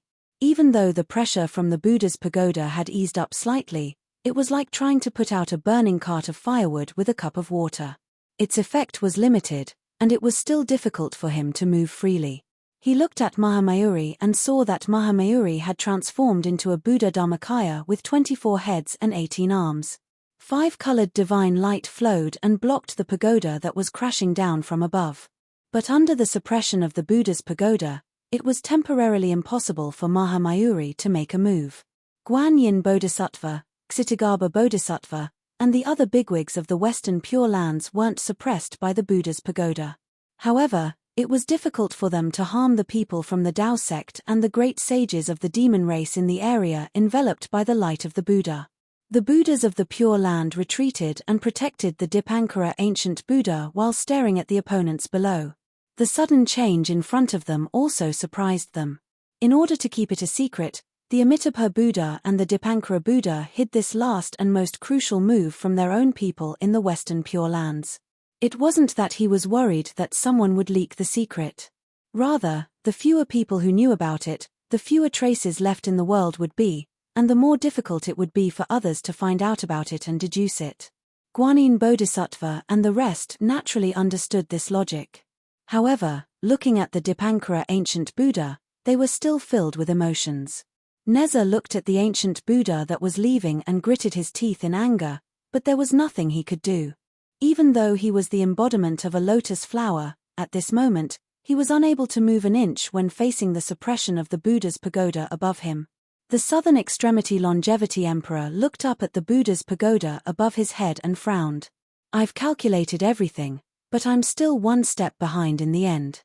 Even though the pressure from the Buddha's pagoda had eased up slightly, it was like trying to put out a burning cart of firewood with a cup of water. Its effect was limited, and it was still difficult for him to move freely. He looked at Mahamayuri and saw that Mahamayuri had transformed into a Buddha Dharmakaya with 24 heads and 18 arms. 5-colored divine light flowed and blocked the pagoda that was crashing down from above. But under the suppression of the Buddha's pagoda, it was temporarily impossible for Mahamayuri to make a move. Guanyin Bodhisattva, Ksitagarbha Bodhisattva, and the other bigwigs of the Western Pure Lands weren't suppressed by the Buddha's pagoda. However, it was difficult for them to harm the people from the Tao sect and the great sages of the demon race in the area enveloped by the light of the Buddha. The Buddhas of the Pure Land retreated and protected the Dipankara ancient Buddha while staring at the opponents below. The sudden change in front of them also surprised them. In order to keep it a secret, the Amitabha Buddha and the Dipankara Buddha hid this last and most crucial move from their own people in the Western Pure Lands. It wasn't that he was worried that someone would leak the secret. Rather, the fewer people who knew about it, the fewer traces left in the world would be, and the more difficult it would be for others to find out about it and deduce it. Guanyin Bodhisattva and the rest naturally understood this logic. However, looking at the Dipankara ancient Buddha, they were still filled with emotions. Neza looked at the ancient Buddha that was leaving and gritted his teeth in anger, but there was nothing he could do. Even though he was the embodiment of a lotus flower, at this moment, he was unable to move an inch when facing the suppression of the Buddha's pagoda above him. The Southern Extremity Longevity Emperor looked up at the Buddha's pagoda above his head and frowned. I've calculated everything, but I'm still one step behind in the end.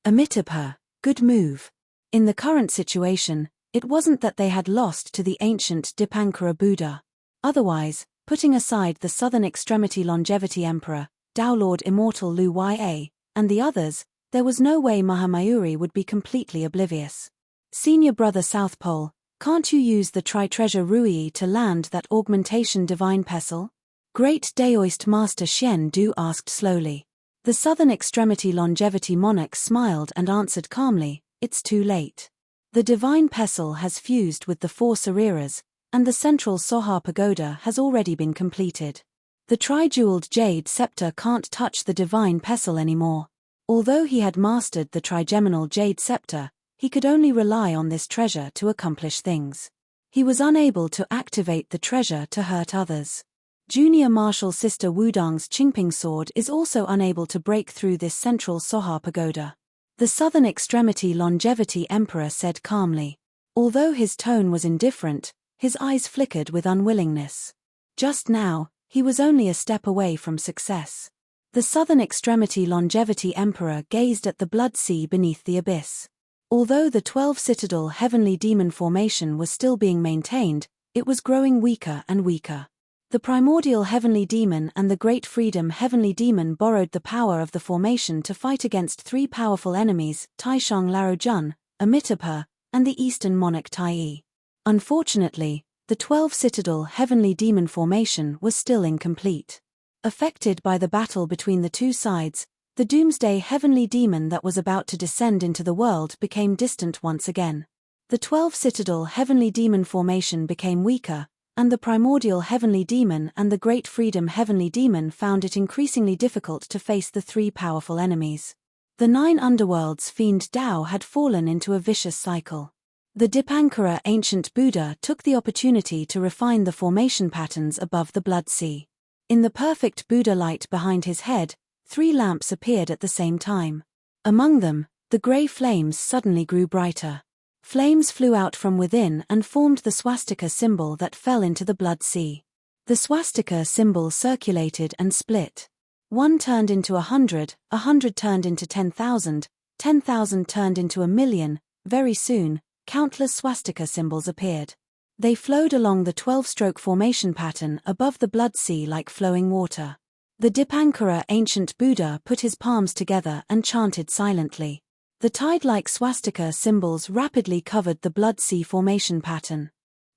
Amitabha, good move. In the current situation, it wasn't that they had lost to the ancient Dipankara Buddha. Otherwise, putting aside the Southern Extremity Longevity Emperor, Tao Lord Immortal Lu Ya, and the others, there was no way Mahamayuri would be completely oblivious. Senior Brother South Pole, can't you use the Tri-Treasure Rui to land that augmentation divine pestle? Great Daoist Master Xian Du asked slowly. The southern extremity longevity monarch smiled and answered calmly, "It's too late. The divine pestle has fused with the four Sareras, and the central Sohar pagoda has already been completed. The tri-jeweled jade scepter can't touch the divine pestle anymore." Although he had mastered the trigeminal jade scepter, he could only rely on this treasure to accomplish things. He was unable to activate the treasure to hurt others. Junior Martial Sister Wudang's Qingping sword is also unable to break through this central Sohar pagoda. The southern extremity longevity emperor said calmly. Although his tone was indifferent, his eyes flickered with unwillingness. Just now, he was only a step away from success. The southern extremity longevity emperor gazed at the blood sea beneath the abyss. Although the 12 citadel heavenly demon formation was still being maintained, it was growing weaker and weaker. The primordial heavenly demon and the great freedom heavenly demon borrowed the power of the formation to fight against three powerful enemies, Taishang Laojun, Amitabha, and the eastern monarch Tai. Unfortunately, the 12 citadel heavenly demon formation was still incomplete. Affected by the battle between the two sides, the doomsday heavenly demon that was about to descend into the world became distant once again. The 12 citadel heavenly demon formation became weaker, and the primordial heavenly demon and the great freedom heavenly demon found it increasingly difficult to face the three powerful enemies. The 9 underworlds fiend Tao had fallen into a vicious cycle. The Dipankara ancient Buddha took the opportunity to refine the formation patterns above the blood sea. In the perfect Buddha light behind his head, 3 lamps appeared at the same time. Among them, the grey flames suddenly grew brighter. Flames flew out from within and formed the swastika symbol that fell into the blood sea. The swastika symbol circulated and split. 1 turned into 100, 100 turned into 10,000, 10,000 turned into 1,000,000. Very soon, countless swastika symbols appeared. They flowed along the 12-stroke formation pattern above the blood sea like flowing water. The Dipankara ancient Buddha put his palms together and chanted silently. The tide-like swastika symbols rapidly covered the blood sea formation pattern.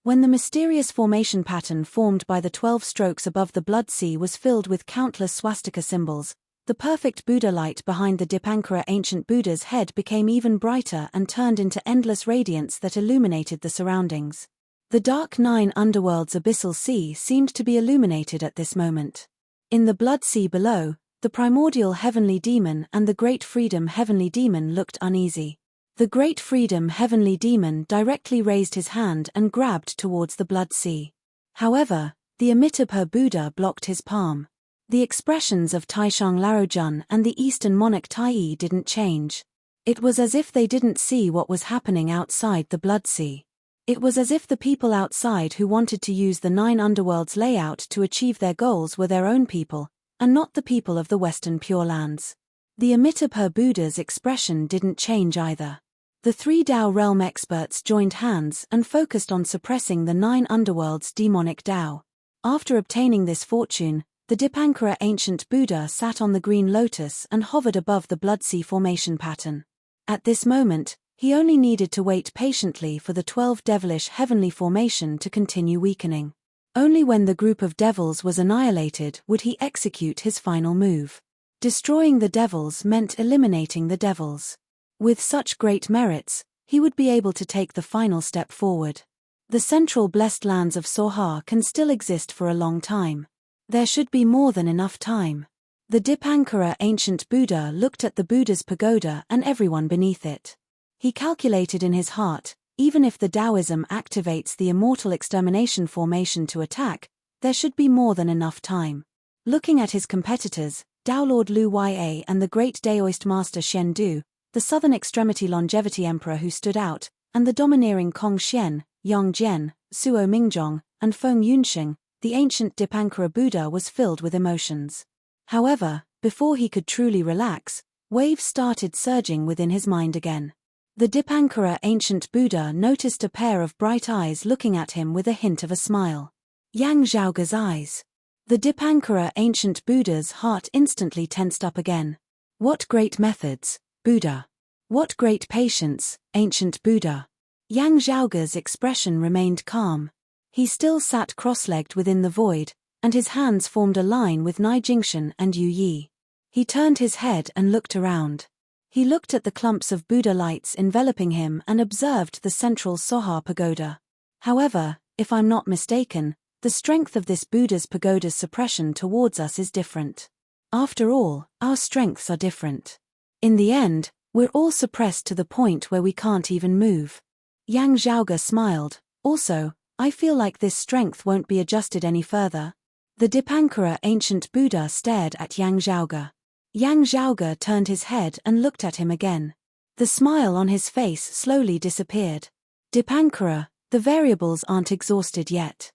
When the mysterious formation pattern formed by the 12 strokes above the blood sea was filled with countless swastika symbols, the perfect Buddha light behind the Dipankara ancient Buddha's head became even brighter and turned into endless radiance that illuminated the surroundings. The dark 9 underworld's abyssal sea seemed to be illuminated at this moment. In the blood sea below, the primordial heavenly demon and the great freedom heavenly demon looked uneasy. The great freedom heavenly demon directly raised his hand and grabbed towards the blood sea. However, the Amitabha Buddha blocked his palm. The expressions of Taishang Laojun and the eastern monarch Tai didn't change. It was as if they didn't see what was happening outside the blood sea. It was as if the people outside who wanted to use the 9 underworlds layout to achieve their goals were their own people, and not the people of the Western Pure Lands. The Amitabha Buddha's expression didn't change either. The 3 Tao realm experts joined hands and focused on suppressing the 9 underworld's demonic Tao. After obtaining this fortune, the Dipankara ancient Buddha sat on the green lotus and hovered above the blood sea formation pattern. At this moment, he only needed to wait patiently for the 12 devilish heavenly formation to continue weakening. Only when the group of devils was annihilated would he execute his final move. Destroying the devils meant eliminating the devils. With such great merits, he would be able to take the final step forward. The central blessed lands of Sohar can still exist for a long time. There should be more than enough time. The Dipankara ancient Buddha looked at the Buddha's pagoda and everyone beneath it. He calculated in his heart, even if the Taoism activates the immortal extermination formation to attack, there should be more than enough time. Looking at his competitors, Tao Lord Lu Ya and the great Daoist Master Xian Du, the southern extremity longevity emperor who stood out, and the domineering Kong Xian, Yang Jian, Suo Mingjong, and Feng Yunxing, the ancient Dipankara Buddha was filled with emotions. However, before he could truly relax, waves started surging within his mind again. The Dipankara ancient Buddha noticed a pair of bright eyes looking at him with a hint of a smile. Yang Zhaoge's eyes. The Dipankara ancient Buddha's heart instantly tensed up again. What great methods, Buddha! What great patience, ancient Buddha! Yang Zhaoge's expression remained calm. He still sat cross-legged within the void, and his hands formed a line with Nai Jingshan and Yu Yi. He turned his head and looked around. He looked at the clumps of Buddha lights enveloping him and observed the central Sohar pagoda. However, if I'm not mistaken, the strength of this Buddha's pagoda's suppression towards us is different. After all, our strengths are different. In the end, we're all suppressed to the point where we can't even move. Yang Zhaoge smiled. Also, I feel like this strength won't be adjusted any further. The Dipankara ancient Buddha stared at Yang Zhaoge. Yang Zhaoge turned his head and looked at him again. The smile on his face slowly disappeared. Dipankara, the variables aren't exhausted yet.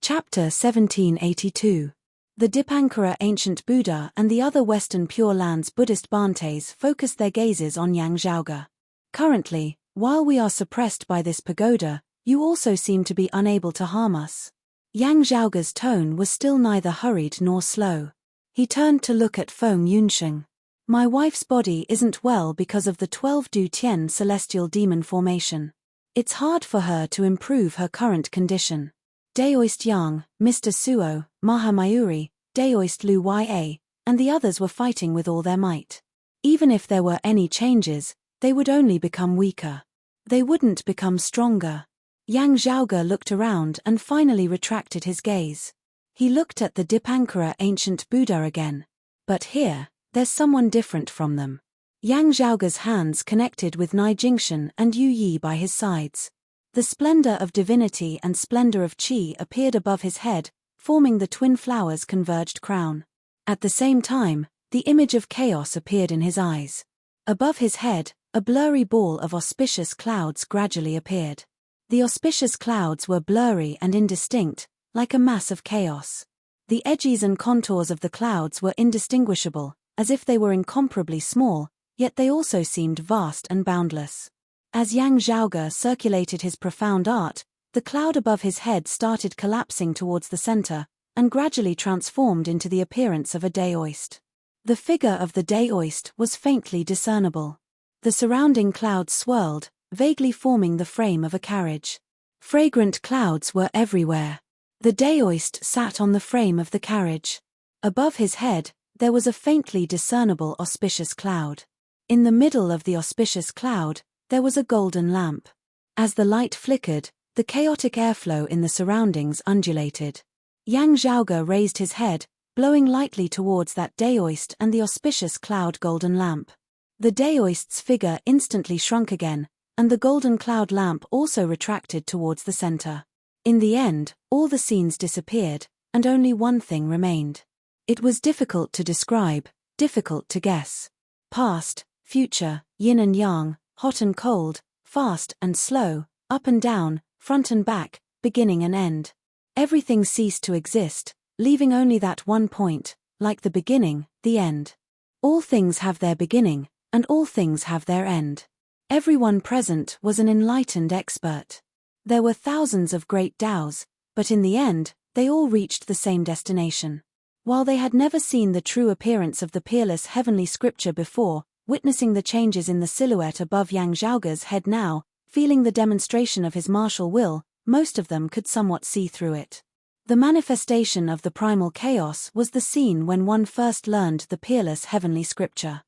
Chapter 1782. The Dipankara ancient Buddha and the other Western Pure Lands Buddhist Bhantes focused their gazes on Yang Zhaoge. Currently, while we are suppressed by this pagoda, you also seem to be unable to harm us. Yang Zhaoge's tone was still neither hurried nor slow. He turned to look at Feng Yunsheng. My wife's body isn't well because of the 12 Du Tian celestial demon formation. It's hard for her to improve her current condition. Daoist Yang, Mr. Suo, Maha Mayuri, Daoist Lu Ya, and the others were fighting with all their might. Even if there were any changes, they would only become weaker. They wouldn't become stronger. Yang Zhaoge looked around and finally retracted his gaze. He looked at the Dipankara ancient Buddha again. But here, there's someone different from them. Yang Zhaoge's hands connected with Nai Jingshan and Yu Yi by his sides. The splendor of divinity and splendor of qi appeared above his head, forming the twin flowers' converged crown. At the same time, the image of chaos appeared in his eyes. Above his head, a blurry ball of auspicious clouds gradually appeared. The auspicious clouds were blurry and indistinct, like a mass of chaos. The edges and contours of the clouds were indistinguishable, as if they were incomparably small, yet they also seemed vast and boundless. As Yang Zhaoge circulated his profound art, the cloud above his head started collapsing towards the center, and gradually transformed into the appearance of a Daoist. The figure of the Daoist was faintly discernible. The surrounding clouds swirled, vaguely forming the frame of a carriage. Fragrant clouds were everywhere. The Daoist sat on the frame of the carriage. Above his head, there was a faintly discernible auspicious cloud. In the middle of the auspicious cloud, there was a golden lamp. As the light flickered, the chaotic airflow in the surroundings undulated. Yang Zhaoge raised his head, blowing lightly towards that Daoist and the auspicious cloud golden lamp. The Daoist's figure instantly shrunk again, and the golden cloud lamp also retracted towards the center. In the end, all the scenes disappeared, and only one thing remained. It was difficult to describe, difficult to guess. Past, future, yin and yang, hot and cold, fast and slow, up and down, front and back, beginning and end. Everything ceased to exist, leaving only that one point, like the beginning, the end. All things have their beginning, and all things have their end. Everyone present was an enlightened expert. There were thousands of great Taos, but in the end, they all reached the same destination. While they had never seen the true appearance of the peerless heavenly scripture before, witnessing the changes in the silhouette above Yang Zhaoge's head now, feeling the demonstration of his martial will, most of them could somewhat see through it. The manifestation of the primal chaos was the scene when one first learned the peerless heavenly scripture.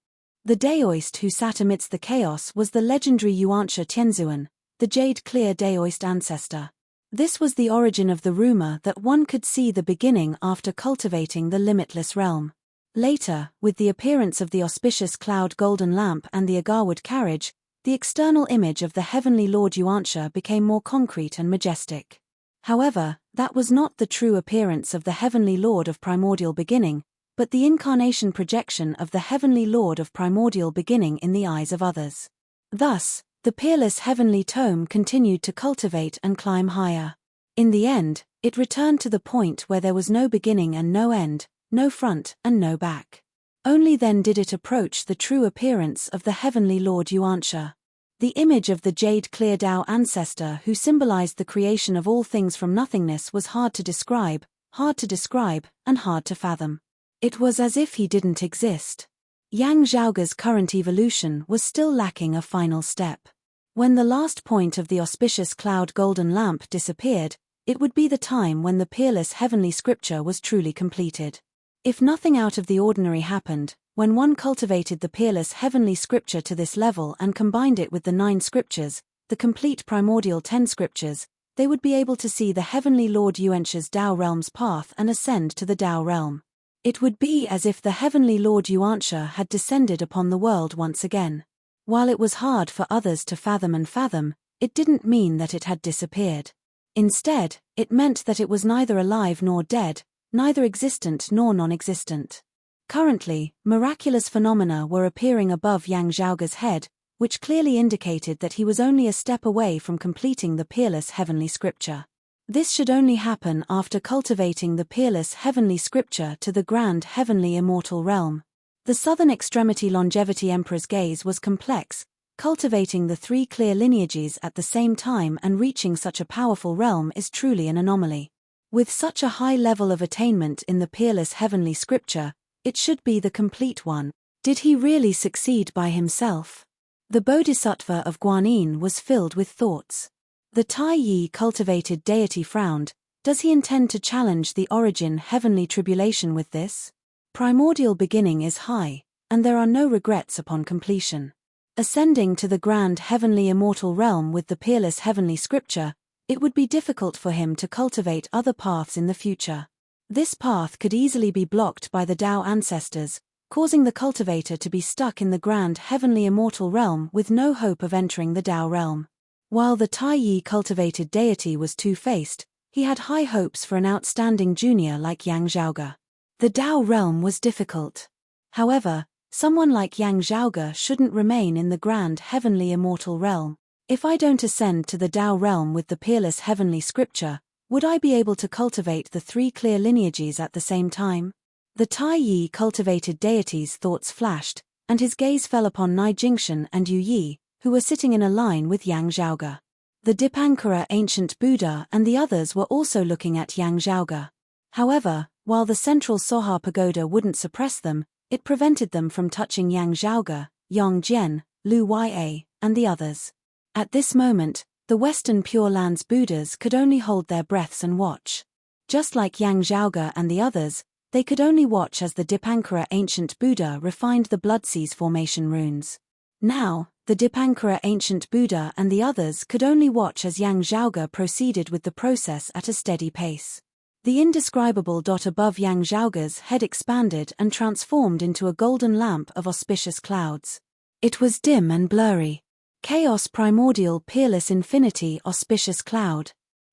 The Daoist who sat amidst the chaos was the legendary Yuanxia Tianzuan, the jade-clear Daoist ancestor. This was the origin of the rumor that one could see the beginning after cultivating the limitless realm. Later, with the appearance of the auspicious cloud golden lamp and the agarwood carriage, the external image of the heavenly Lord Yuanxia became more concrete and majestic. However, that was not the true appearance of the heavenly Lord of primordial beginning, but the incarnation projection of the heavenly Lord of primordial beginning in the eyes of others. Thus, the peerless heavenly tome continued to cultivate and climb higher. In the end, it returned to the point where there was no beginning and no end, no front and no back. Only then did it approach the true appearance of the heavenly Lord Yuanxia. The image of the jade-clear Tao ancestor who symbolized the creation of all things from nothingness was hard to describe, and hard to fathom. It was as if he didn't exist. Yang Zhaoge's current evolution was still lacking a final step. When the last point of the auspicious cloud golden lamp disappeared, it would be the time when the peerless heavenly scripture was truly completed. If nothing out of the ordinary happened, when one cultivated the peerless heavenly scripture to this level and combined it with the 9 scriptures, the complete primordial 10 scriptures, they would be able to see the heavenly Lord Yuantia's Tao realm's path and ascend to the Tao realm. It would be as if the heavenly Lord Yuantia had descended upon the world once again. While it was hard for others to fathom, it didn't mean that it had disappeared. Instead, it meant that it was neither alive nor dead, neither existent nor non-existent. Currently, miraculous phenomena were appearing above Yang Zhaoge's head, which clearly indicated that he was only a step away from completing the peerless heavenly scripture. This should only happen after cultivating the peerless heavenly scripture to the grand heavenly immortal realm. The southern extremity longevity emperor's gaze was complex, cultivating the 3 clear lineages at the same time and reaching such a powerful realm is truly an anomaly. With such a high level of attainment in the peerless heavenly scripture, it should be the complete one. Did he really succeed by himself? The Bodhisattva of Guanyin was filled with thoughts. The Tai Yi cultivated deity frowned. Does he intend to challenge the origin heavenly tribulation with this? Primordial beginning is high, and there are no regrets upon completion. Ascending to the grand heavenly immortal realm with the peerless heavenly scripture, it would be difficult for him to cultivate other paths in the future. This path could easily be blocked by the Tao ancestors, causing the cultivator to be stuck in the grand heavenly immortal realm with no hope of entering the Tao realm. While the Tai Yi cultivated deity was two-faced, he had high hopes for an outstanding junior like Yang Zhaoge. The Tao realm was difficult. However, someone like Yang Zhaoge shouldn't remain in the grand heavenly immortal realm. If I don't ascend to the Tao realm with the peerless heavenly scripture, would I be able to cultivate the 3 clear lineages at the same time? The Tai Yi cultivated deity's thoughts flashed, and his gaze fell upon Nai Jingshan and Yu Yi, who were sitting in a line with Yang Zhaoge. The Dipankara ancient Buddha and the others were also looking at Yang Zhaoge. However, while the central Soha pagoda wouldn't suppress them, it prevented them from touching Yang Zhaoge, Yang Jian, Lu Ya, and the others. At this moment, the Western Pure Lands Buddhas could only hold their breaths and watch. Just like Yang Zhaoge and the others, they could only watch as the Dipankara ancient Buddha refined the Blood Seas formation runes. Now, the Dipankara ancient Buddha and the others could only watch as Yang Zhaoge proceeded with the process at a steady pace. The indescribable dot above Yang Zhaoge's head expanded and transformed into a golden lamp of auspicious clouds. It was dim and blurry. Chaos primordial peerless infinity auspicious cloud.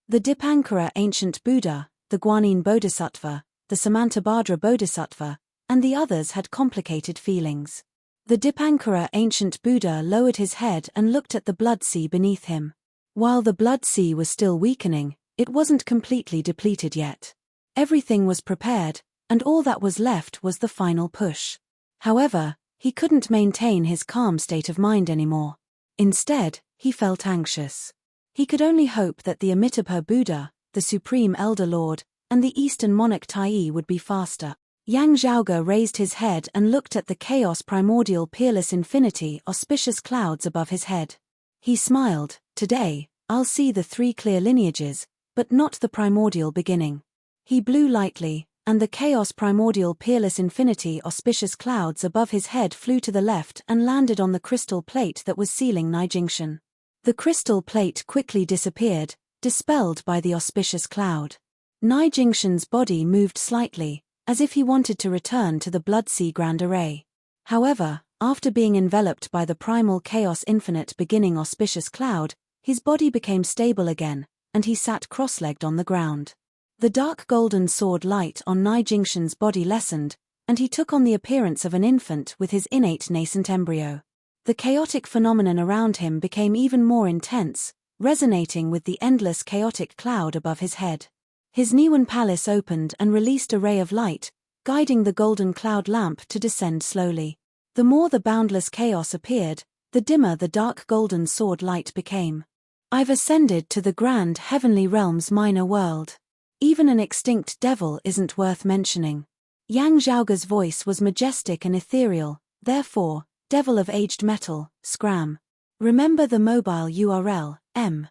The Dipankara ancient Buddha, the Guanyin Bodhisattva, the Samantabhadra Bodhisattva, and the others had complicated feelings. The Dipankara ancient Buddha lowered his head and looked at the blood sea beneath him. While the blood sea was still weakening, it wasn't completely depleted yet. Everything was prepared, and all that was left was the final push. However, he couldn't maintain his calm state of mind anymore. Instead, he felt anxious. He could only hope that the Amitabha Buddha, the Supreme Elder Lord, and the Eastern Monarch Tai would be faster. Yang Zhaoge raised his head and looked at the chaos primordial peerless infinity auspicious clouds above his head. He smiled. Today, I'll see the 3 clear lineages, but not the primordial beginning. He blew lightly, and the chaos primordial peerless infinity auspicious clouds above his head flew to the left and landed on the crystal plate that was sealing Nai Jingshan. The crystal plate quickly disappeared, dispelled by the auspicious cloud. Nai Jingshan's body moved slightly, as if he wanted to return to the Blood Sea Grand Array. However, after being enveloped by the primal chaos infinite beginning auspicious cloud, his body became stable again, and he sat cross-legged on the ground. The dark golden sword light on Nai Jingshan's body lessened, and he took on the appearance of an infant with his innate nascent embryo. The chaotic phenomenon around him became even more intense, resonating with the endless chaotic cloud above his head. His Niwen palace opened and released a ray of light, guiding the golden cloud lamp to descend slowly. The more the boundless chaos appeared, the dimmer the dark golden sword light became. I've ascended to the grand heavenly realm's minor world. Even an extinct devil isn't worth mentioning. Yang Zhaoge's voice was majestic and ethereal, therefore, devil of aged metal, scram. Remember the mobile URL, M.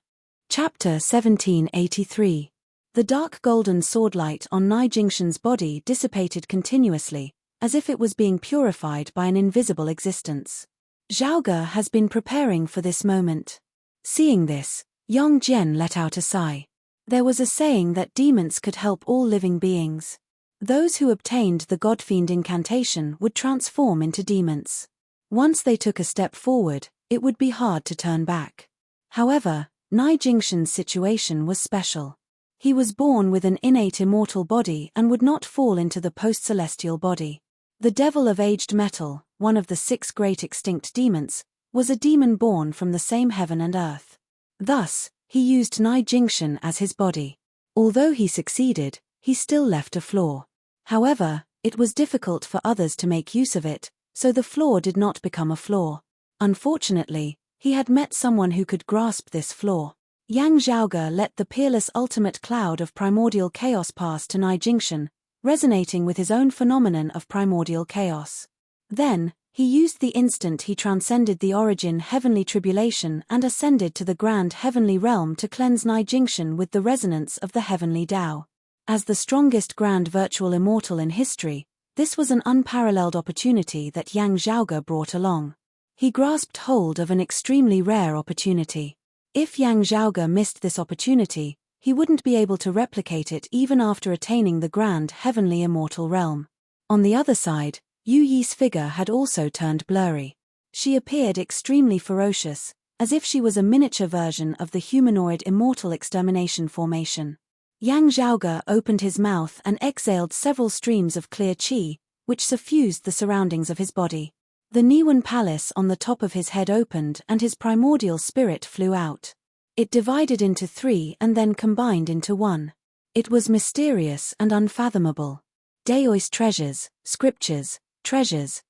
Chapter 1783. The dark golden swordlight on Nai Jingshan's body dissipated continuously, as if it was being purified by an invisible existence. Zhaoge has been preparing for this moment. Seeing this, Yang Jian let out a sigh. There was a saying that demons could help all living beings. Those who obtained the Godfiend incantation would transform into demons. Once they took a step forward, it would be hard to turn back. However, Nai Jingshan's situation was special. He was born with an innate immortal body and would not fall into the post-celestial body. The devil of aged metal, one of the 6 great extinct demons, was a demon born from the same heaven and earth. Thus, he used Nai Jingshan as his body. Although he succeeded, he still left a flaw. However, it was difficult for others to make use of it, so the flaw did not become a flaw. Unfortunately, he had met someone who could grasp this flaw. Yang Zhaoge let the peerless ultimate cloud of primordial chaos pass to Nai Jingshan, resonating with his own phenomenon of primordial chaos. Then, he used the instant he transcended the origin heavenly tribulation and ascended to the grand heavenly realm to cleanse Nai Jingshan with the resonance of the heavenly Tao. As the strongest grand virtual immortal in history, this was an unparalleled opportunity that Yang Zhaoge brought along. He grasped hold of an extremely rare opportunity. If Yang Zhaoge missed this opportunity, he wouldn't be able to replicate it even after attaining the grand heavenly immortal realm. On the other side, Yu Yi's figure had also turned blurry. She appeared extremely ferocious, as if she was a miniature version of the humanoid immortal extermination formation. Yang Zhaoge opened his mouth and exhaled several streams of clear qi, which suffused the surroundings of his body. The Niwen palace on the top of his head opened and his primordial spirit flew out. It divided into 3 and then combined into 1. It was mysterious and unfathomable. Daoist treasures, scriptures, treasures,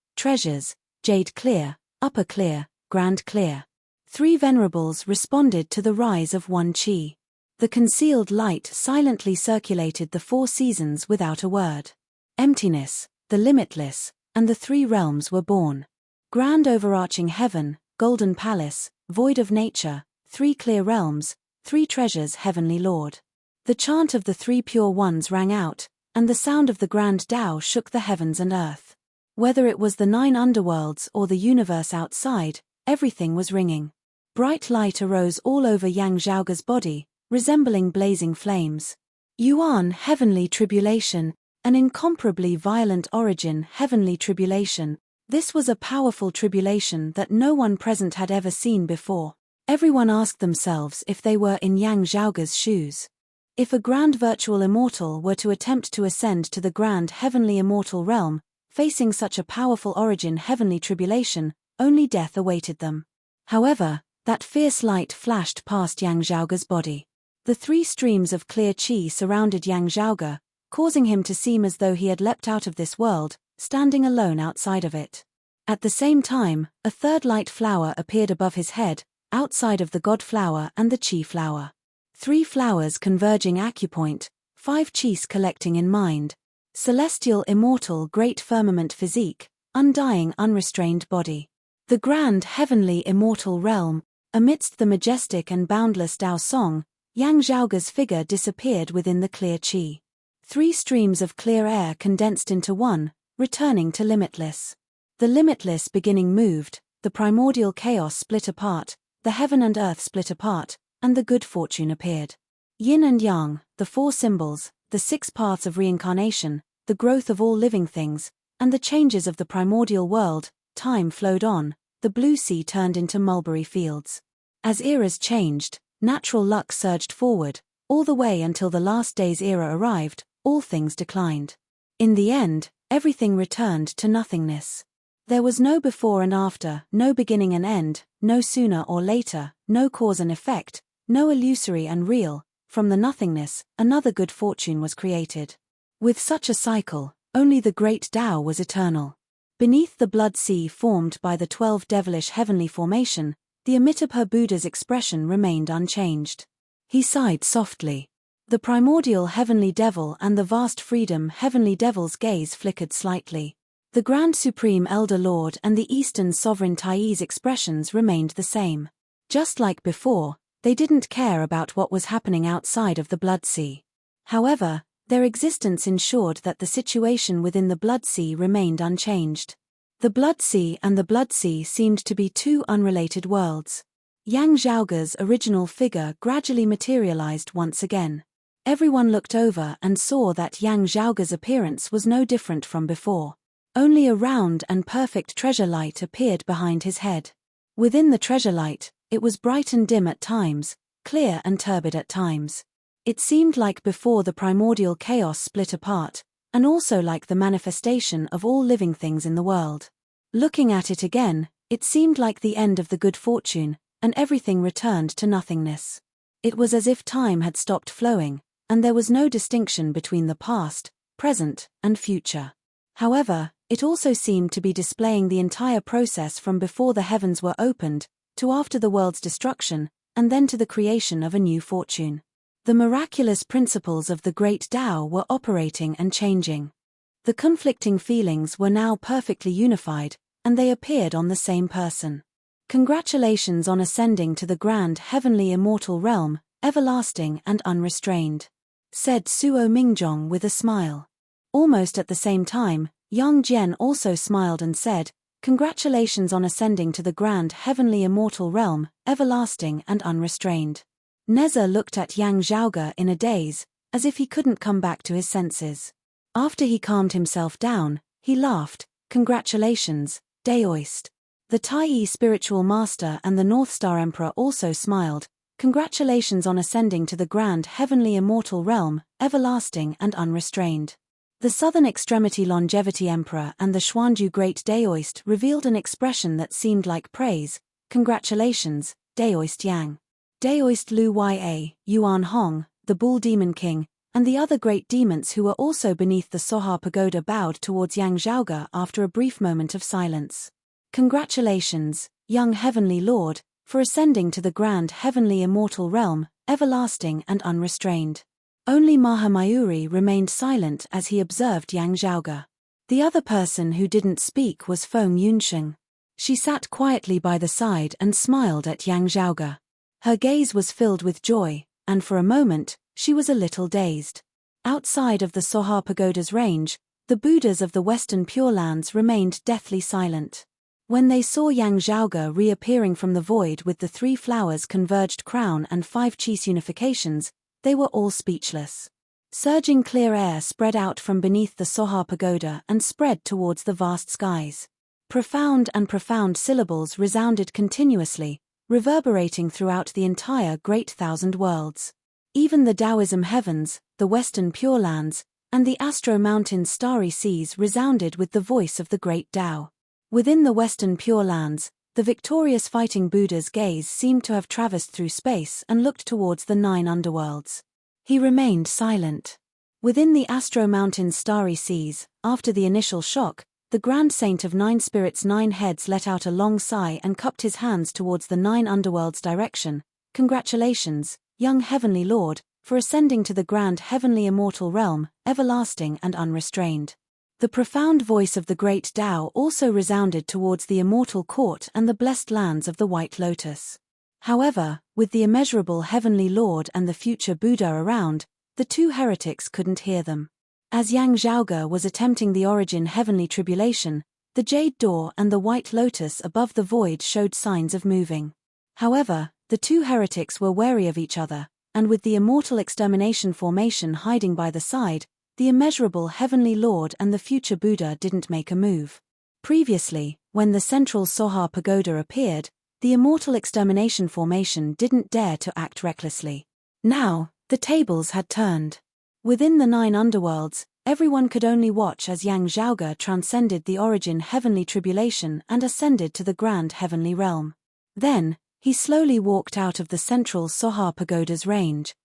jade clear, upper clear, grand clear. 3 venerables responded to the rise of 1 qi. The concealed light silently circulated the 4 seasons without a word. Emptiness, the limitless, and the 3 realms were born. Grand overarching heaven, golden palace, void of nature, 3 clear realms, 3 treasures heavenly lord. The chant of the 3 pure ones rang out, and the sound of the grand Tao shook the heavens and earth. Whether it was the 9 underworlds or the universe outside, everything was ringing. Bright light arose all over Yang Zhaoge's body, resembling blazing flames. Yuan heavenly tribulation, an incomparably violent origin heavenly tribulation. This was a powerful tribulation that no one present had ever seen before. Everyone asked themselves if they were in Yang Zhaoge's shoes. If a grand virtual immortal were to attempt to ascend to the grand heavenly immortal realm, facing such a powerful origin heavenly tribulation, only death awaited them. However, that fierce light flashed past Yang Zhaoge's body. The 3 streams of clear qi surrounded Yang Zhaoge, causing him to seem as though he had leapt out of this world, standing alone outside of it. At the same time, a 3rd light flower appeared above his head, outside of the God flower and the Qi flower. 3 flowers converging acupoint, 5 qis collecting in mind. Celestial immortal great firmament physique, undying unrestrained body. The grand heavenly immortal realm, amidst the majestic and boundless Tao song, Yang Zhaoge's figure disappeared within the clear qi. 3 streams of clear air condensed into 1, returning to limitless. The limitless beginning moved, the primordial chaos split apart, the heaven and earth split apart, and the good fortune appeared. Yin and Yang, the 4 symbols, the 6 paths of reincarnation, the growth of all living things, and the changes of the primordial world, time flowed on, the blue sea turned into mulberry fields. As eras changed, natural luck surged forward, all the way until the last day's era arrived, all things declined. In the end, everything returned to nothingness. There was no before and after, no beginning and end, no sooner or later, no cause and effect, no illusory and real. From the nothingness, another good fortune was created. With such a cycle, only the great Tao was eternal. Beneath the blood sea formed by the 12 devilish heavenly formation, the Amitabha Buddha's expression remained unchanged. He sighed softly. The primordial heavenly devil and the vast freedom heavenly devil's gaze flickered slightly. The Grand Supreme Elder Lord and the Eastern Sovereign Tai's expressions remained the same. Just like before, they didn't care about what was happening outside of the blood sea. However, their existence ensured that the situation within the Blood Sea remained unchanged. The Blood Sea and the Blood Sea seemed to be two unrelated worlds. Yang Zhaoge's original figure gradually materialized once again. Everyone looked over and saw that Yang Zhaoge's appearance was no different from before. Only a round and perfect treasure light appeared behind his head. Within the treasure light, it was bright and dim at times, clear and turbid at times. It seemed like before the primordial chaos split apart, and also like the manifestation of all living things in the world. Looking at it again, it seemed like the end of the good fortune, and everything returned to nothingness. It was as if time had stopped flowing, and there was no distinction between the past, present, and future. However, it also seemed to be displaying the entire process from before the heavens were opened, to after the world's destruction, and then to the creation of a new fortune. The miraculous principles of the great Tao were operating and changing. The conflicting feelings were now perfectly unified, and they appeared on the same person. Congratulations on ascending to the grand heavenly immortal realm, everlasting and unrestrained, said Suo Mingjong with a smile. Almost at the same time, Yang Jian also smiled and said, "Congratulations on ascending to the grand heavenly immortal realm, everlasting and unrestrained." Neza looked at Yang Zhaoge in a daze, as if he couldn't come back to his senses. After he calmed himself down, he laughed, "Congratulations, Daoist." The Tai spiritual master and the North Star Emperor also smiled, "Congratulations on ascending to the grand heavenly immortal realm, everlasting and unrestrained." The Southern Extremity Longevity Emperor and the Xuanju Great Daoist revealed an expression that seemed like praise, "Congratulations, Daoist Yang." Daoist Lu Ya, Yuan Hong, the Bull Demon King, and the other great demons who were also beneath the Sohar Pagoda bowed towards Yang Zhaoge after a brief moment of silence. "Congratulations, young heavenly lord, for ascending to the grand heavenly immortal realm, everlasting and unrestrained." Only Mahamayuri remained silent as he observed Yang Zhaoge. The other person who didn't speak was Feng Yunsheng. She sat quietly by the side and smiled at Yang Zhaoge. Her gaze was filled with joy, and for a moment, she was a little dazed. Outside of the Sohar Pagoda's range, the Buddhas of the Western Pure Lands remained deathly silent. When they saw Yang Zhaoge reappearing from the void with the 3 flowers converged crown and 5 cheese unifications, they were all speechless. Surging clear air spread out from beneath the Sohar Pagoda and spread towards the vast skies. Profound and profound syllables resounded continuously, reverberating throughout the entire Great Thousand Worlds. Even the Taoism heavens, the Western Pure Lands, and the Astro Mountains' starry seas resounded with the voice of the Great Tao. Within the Western Pure Lands, the victorious fighting Buddha's gaze seemed to have traversed through space and looked towards the 9 underworlds. He remained silent. Within the Astro Mountains' starry seas, after the initial shock, the Grand Saint of 9 Spirits' 9 Heads let out a long sigh and cupped his hands towards the 9 underworlds' direction. "Congratulations, young heavenly lord, for ascending to the grand heavenly immortal realm, everlasting and unrestrained." The profound voice of the great Tao also resounded towards the immortal court and the blessed lands of the White Lotus. However, with the immeasurable heavenly lord and the future Buddha around, the 2 heretics couldn't hear them. As Yang Zhaoge was attempting the origin heavenly tribulation, the Jade Door and the White Lotus above the void showed signs of moving. However, the 2 heretics were wary of each other, and with the immortal extermination formation hiding by the side, the immeasurable heavenly lord and the future Buddha didn't make a move. Previously, when the central Sohar Pagoda appeared, the immortal extermination formation didn't dare to act recklessly. Now, the tables had turned. Within the 9 underworlds, everyone could only watch as Yang Zhaoge transcended the origin heavenly tribulation and ascended to the grand heavenly realm. Then, he slowly walked out of the central Sohar Pagoda's range.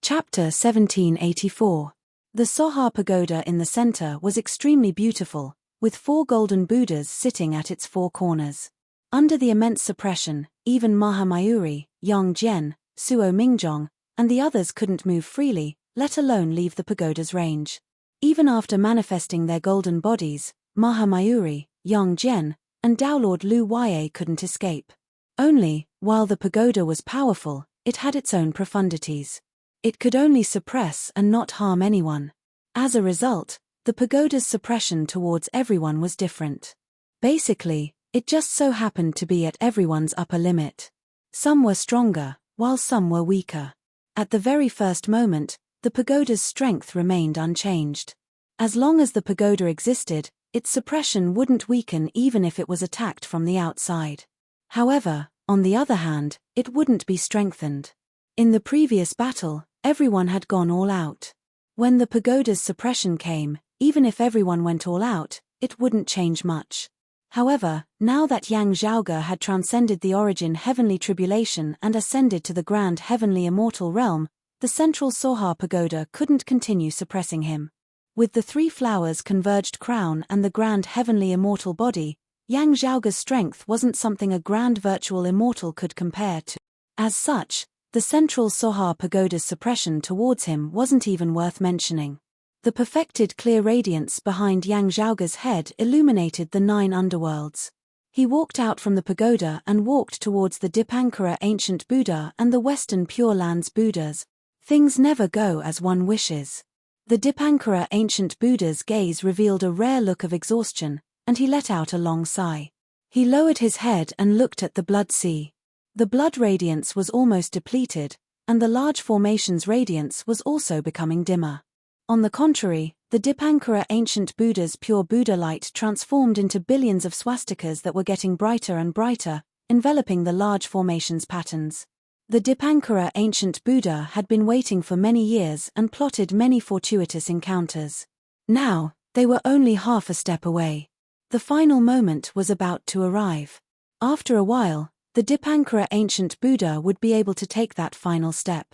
Chapter 1784. The Sohar Pagoda in the center was extremely beautiful, with 4 golden Buddhas sitting at its 4 corners. Under the immense suppression, even Mahamayuri, Yang Jian, Suo Mingjong, and the others couldn't move freely, let alone leave the pagoda's range. Even after manifesting their golden bodies, Mahamayuri, Yang Jian, and Tao Lord Lu Ya couldn't escape. Only, while the pagoda was powerful, it had its own profundities. It could only suppress and not harm anyone. As a result, the pagoda's suppression towards everyone was different. Basically, it just so happened to be at everyone's upper limit. Some were stronger, while some were weaker. At the very first moment, the pagoda's strength remained unchanged. As long as the pagoda existed, its suppression wouldn't weaken even if it was attacked from the outside. However, on the other hand, it wouldn't be strengthened. In the previous battle, everyone had gone all out. When the pagoda's suppression came, even if everyone went all out, it wouldn't change much. However, now that Yang Zhaoge had transcended the origin heavenly tribulation and ascended to the grand heavenly immortal realm, the central Soha pagoda couldn't continue suppressing him. With the three flowers converged crown and the grand heavenly immortal body, Yang Zhaoge's strength wasn't something a grand virtual immortal could compare to. As such, the central Soha pagoda's suppression towards him wasn't even worth mentioning. The perfected clear radiance behind Yang Zhaoge's head illuminated the 9 underworlds. He walked out from the pagoda and walked towards the Dipankara ancient Buddha and the Western Pure Lands Buddhas. Things never go as one wishes. The Dipankara ancient Buddha's gaze revealed a rare look of exhaustion, and he let out a long sigh. He lowered his head and looked at the blood sea. The blood radiance was almost depleted, and the large formation's radiance was also becoming dimmer. On the contrary, the Dipankara ancient Buddha's pure Buddha light transformed into billions of swastikas that were getting brighter and brighter, enveloping the large formation's patterns. The Dipankara ancient Buddha had been waiting for many years and plotted many fortuitous encounters. Now, they were only half a step away. The final moment was about to arrive. After a while, the Dipankara ancient Buddha would be able to take that final step.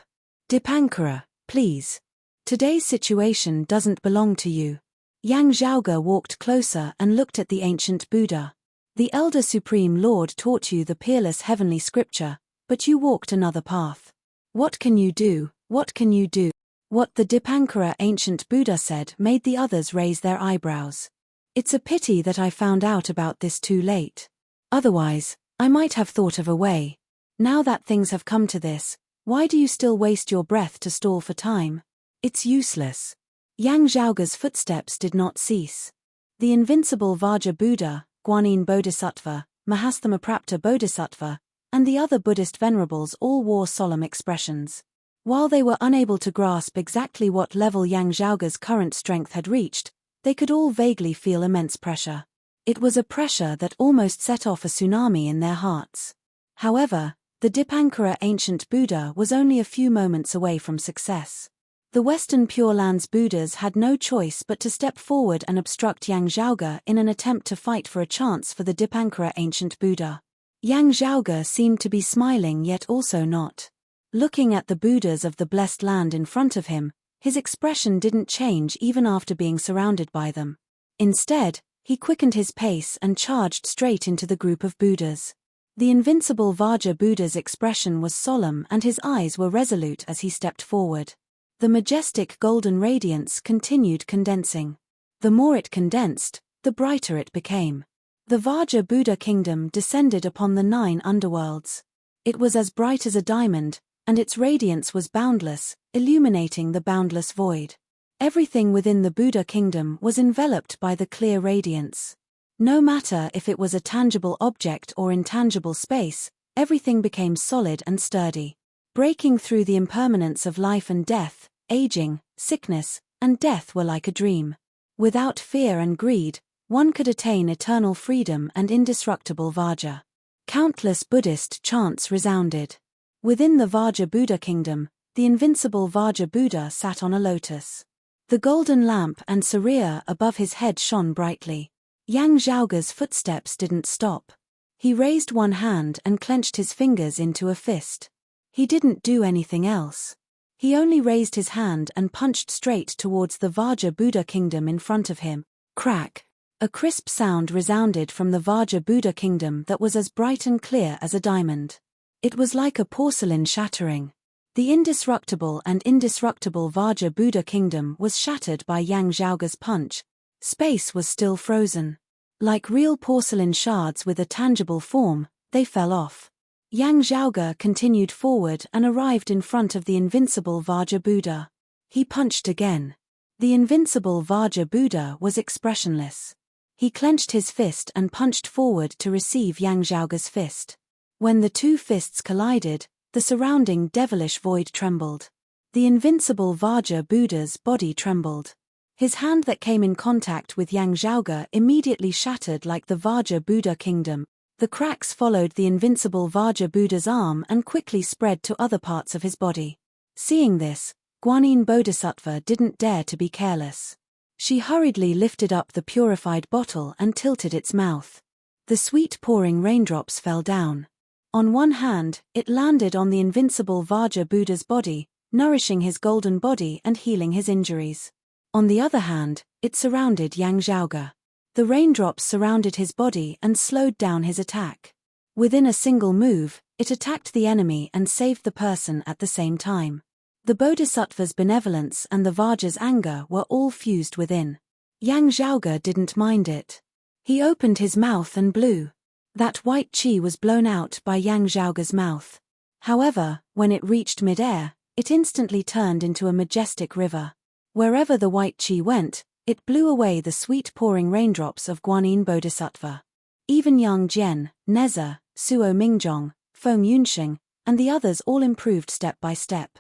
Dipankara, please. Today's situation doesn't belong to you. Yang Zhaoge walked closer and looked at the ancient Buddha. The Elder Supreme Lord taught you the peerless heavenly scripture, but you walked another path. What can you do? What can you do? What the Dipankara ancient Buddha said made the others raise their eyebrows. It's a pity that I found out about this too late. Otherwise, I might have thought of a way. Now that things have come to this, why do you still waste your breath to stall for time? It's useless. Yang Zhaoge's footsteps did not cease. The invincible Vajra Buddha, Guanyin Bodhisattva, Mahastamaprapta Bodhisattva, and the other Buddhist venerables all wore solemn expressions. While they were unable to grasp exactly what level Yang Zhaoge's current strength had reached, they could all vaguely feel immense pressure. It was a pressure that almost set off a tsunami in their hearts. However, the Dipankara ancient Buddha was only a few moments away from success. The Western Pure Lands Buddhas had no choice but to step forward and obstruct Yang Zhaoge in an attempt to fight for a chance for the Dipankara ancient Buddha. Yang Zhaoge seemed to be smiling yet also not. Looking at the Buddhas of the blessed land in front of him, his expression didn't change even after being surrounded by them. Instead, he quickened his pace and charged straight into the group of Buddhas. The invincible Vajra Buddha's expression was solemn and his eyes were resolute as he stepped forward. The majestic golden radiance continued condensing. The more it condensed, the brighter it became. The Vajra Buddha kingdom descended upon the 9 underworlds. It was as bright as a diamond, and its radiance was boundless, illuminating the boundless void. Everything within the Buddha kingdom was enveloped by the clear radiance. No matter if it was a tangible object or intangible space, everything became solid and sturdy. Breaking through the impermanence of life and death, aging, sickness, and death were like a dream. Without fear and greed, one could attain eternal freedom and indestructible Vajra. Countless Buddhist chants resounded. Within the Vajra Buddha kingdom, the invincible Vajra Buddha sat on a lotus. The golden lamp and Surya above his head shone brightly. Yang Zhaoge's footsteps didn't stop. He raised one hand and clenched his fingers into a fist. He didn't do anything else. He only raised his hand and punched straight towards the Vajra Buddha kingdom in front of him. Crack! A crisp sound resounded from the Vajra Buddha kingdom that was as bright and clear as a diamond. It was like a porcelain shattering. The indestructible and indestructible Vajra Buddha kingdom was shattered by Yang Zhaoge's punch. Space was still frozen. Like real porcelain shards with a tangible form, they fell off. Yang Zhaoge continued forward and arrived in front of the invincible Vajra Buddha. He punched again. The invincible Vajra Buddha was expressionless. He clenched his fist and punched forward to receive Yang Zhaoge's fist. When the two fists collided, the surrounding devilish void trembled. The invincible Vajra Buddha's body trembled. His hand that came in contact with Yang Zhaoge immediately shattered like the Vajra Buddha kingdom. The cracks followed the invincible Vajra Buddha's arm and quickly spread to other parts of his body. Seeing this, Guanyin Bodhisattva didn't dare to be careless. She hurriedly lifted up the purified bottle and tilted its mouth. The sweet pouring raindrops fell down. On one hand, it landed on the invincible Vajra Buddha's body, nourishing his golden body and healing his injuries. On the other hand, it surrounded Yang Zhaoge. The raindrops surrounded his body and slowed down his attack. Within a single move, it attacked the enemy and saved the person at the same time. The Bodhisattva's benevolence and the Vajra's anger were all fused within. Yang Zhaoge didn't mind it. He opened his mouth and blew. That white qi was blown out by Yang Zhaoge's mouth. However, when it reached mid-air, it instantly turned into a majestic river. Wherever the white qi went, it blew away the sweet pouring raindrops of Guanyin Bodhisattva. Even Yang Jian, Neza, Suo Mingjong, Feng Yunxing, and the others all improved step by step.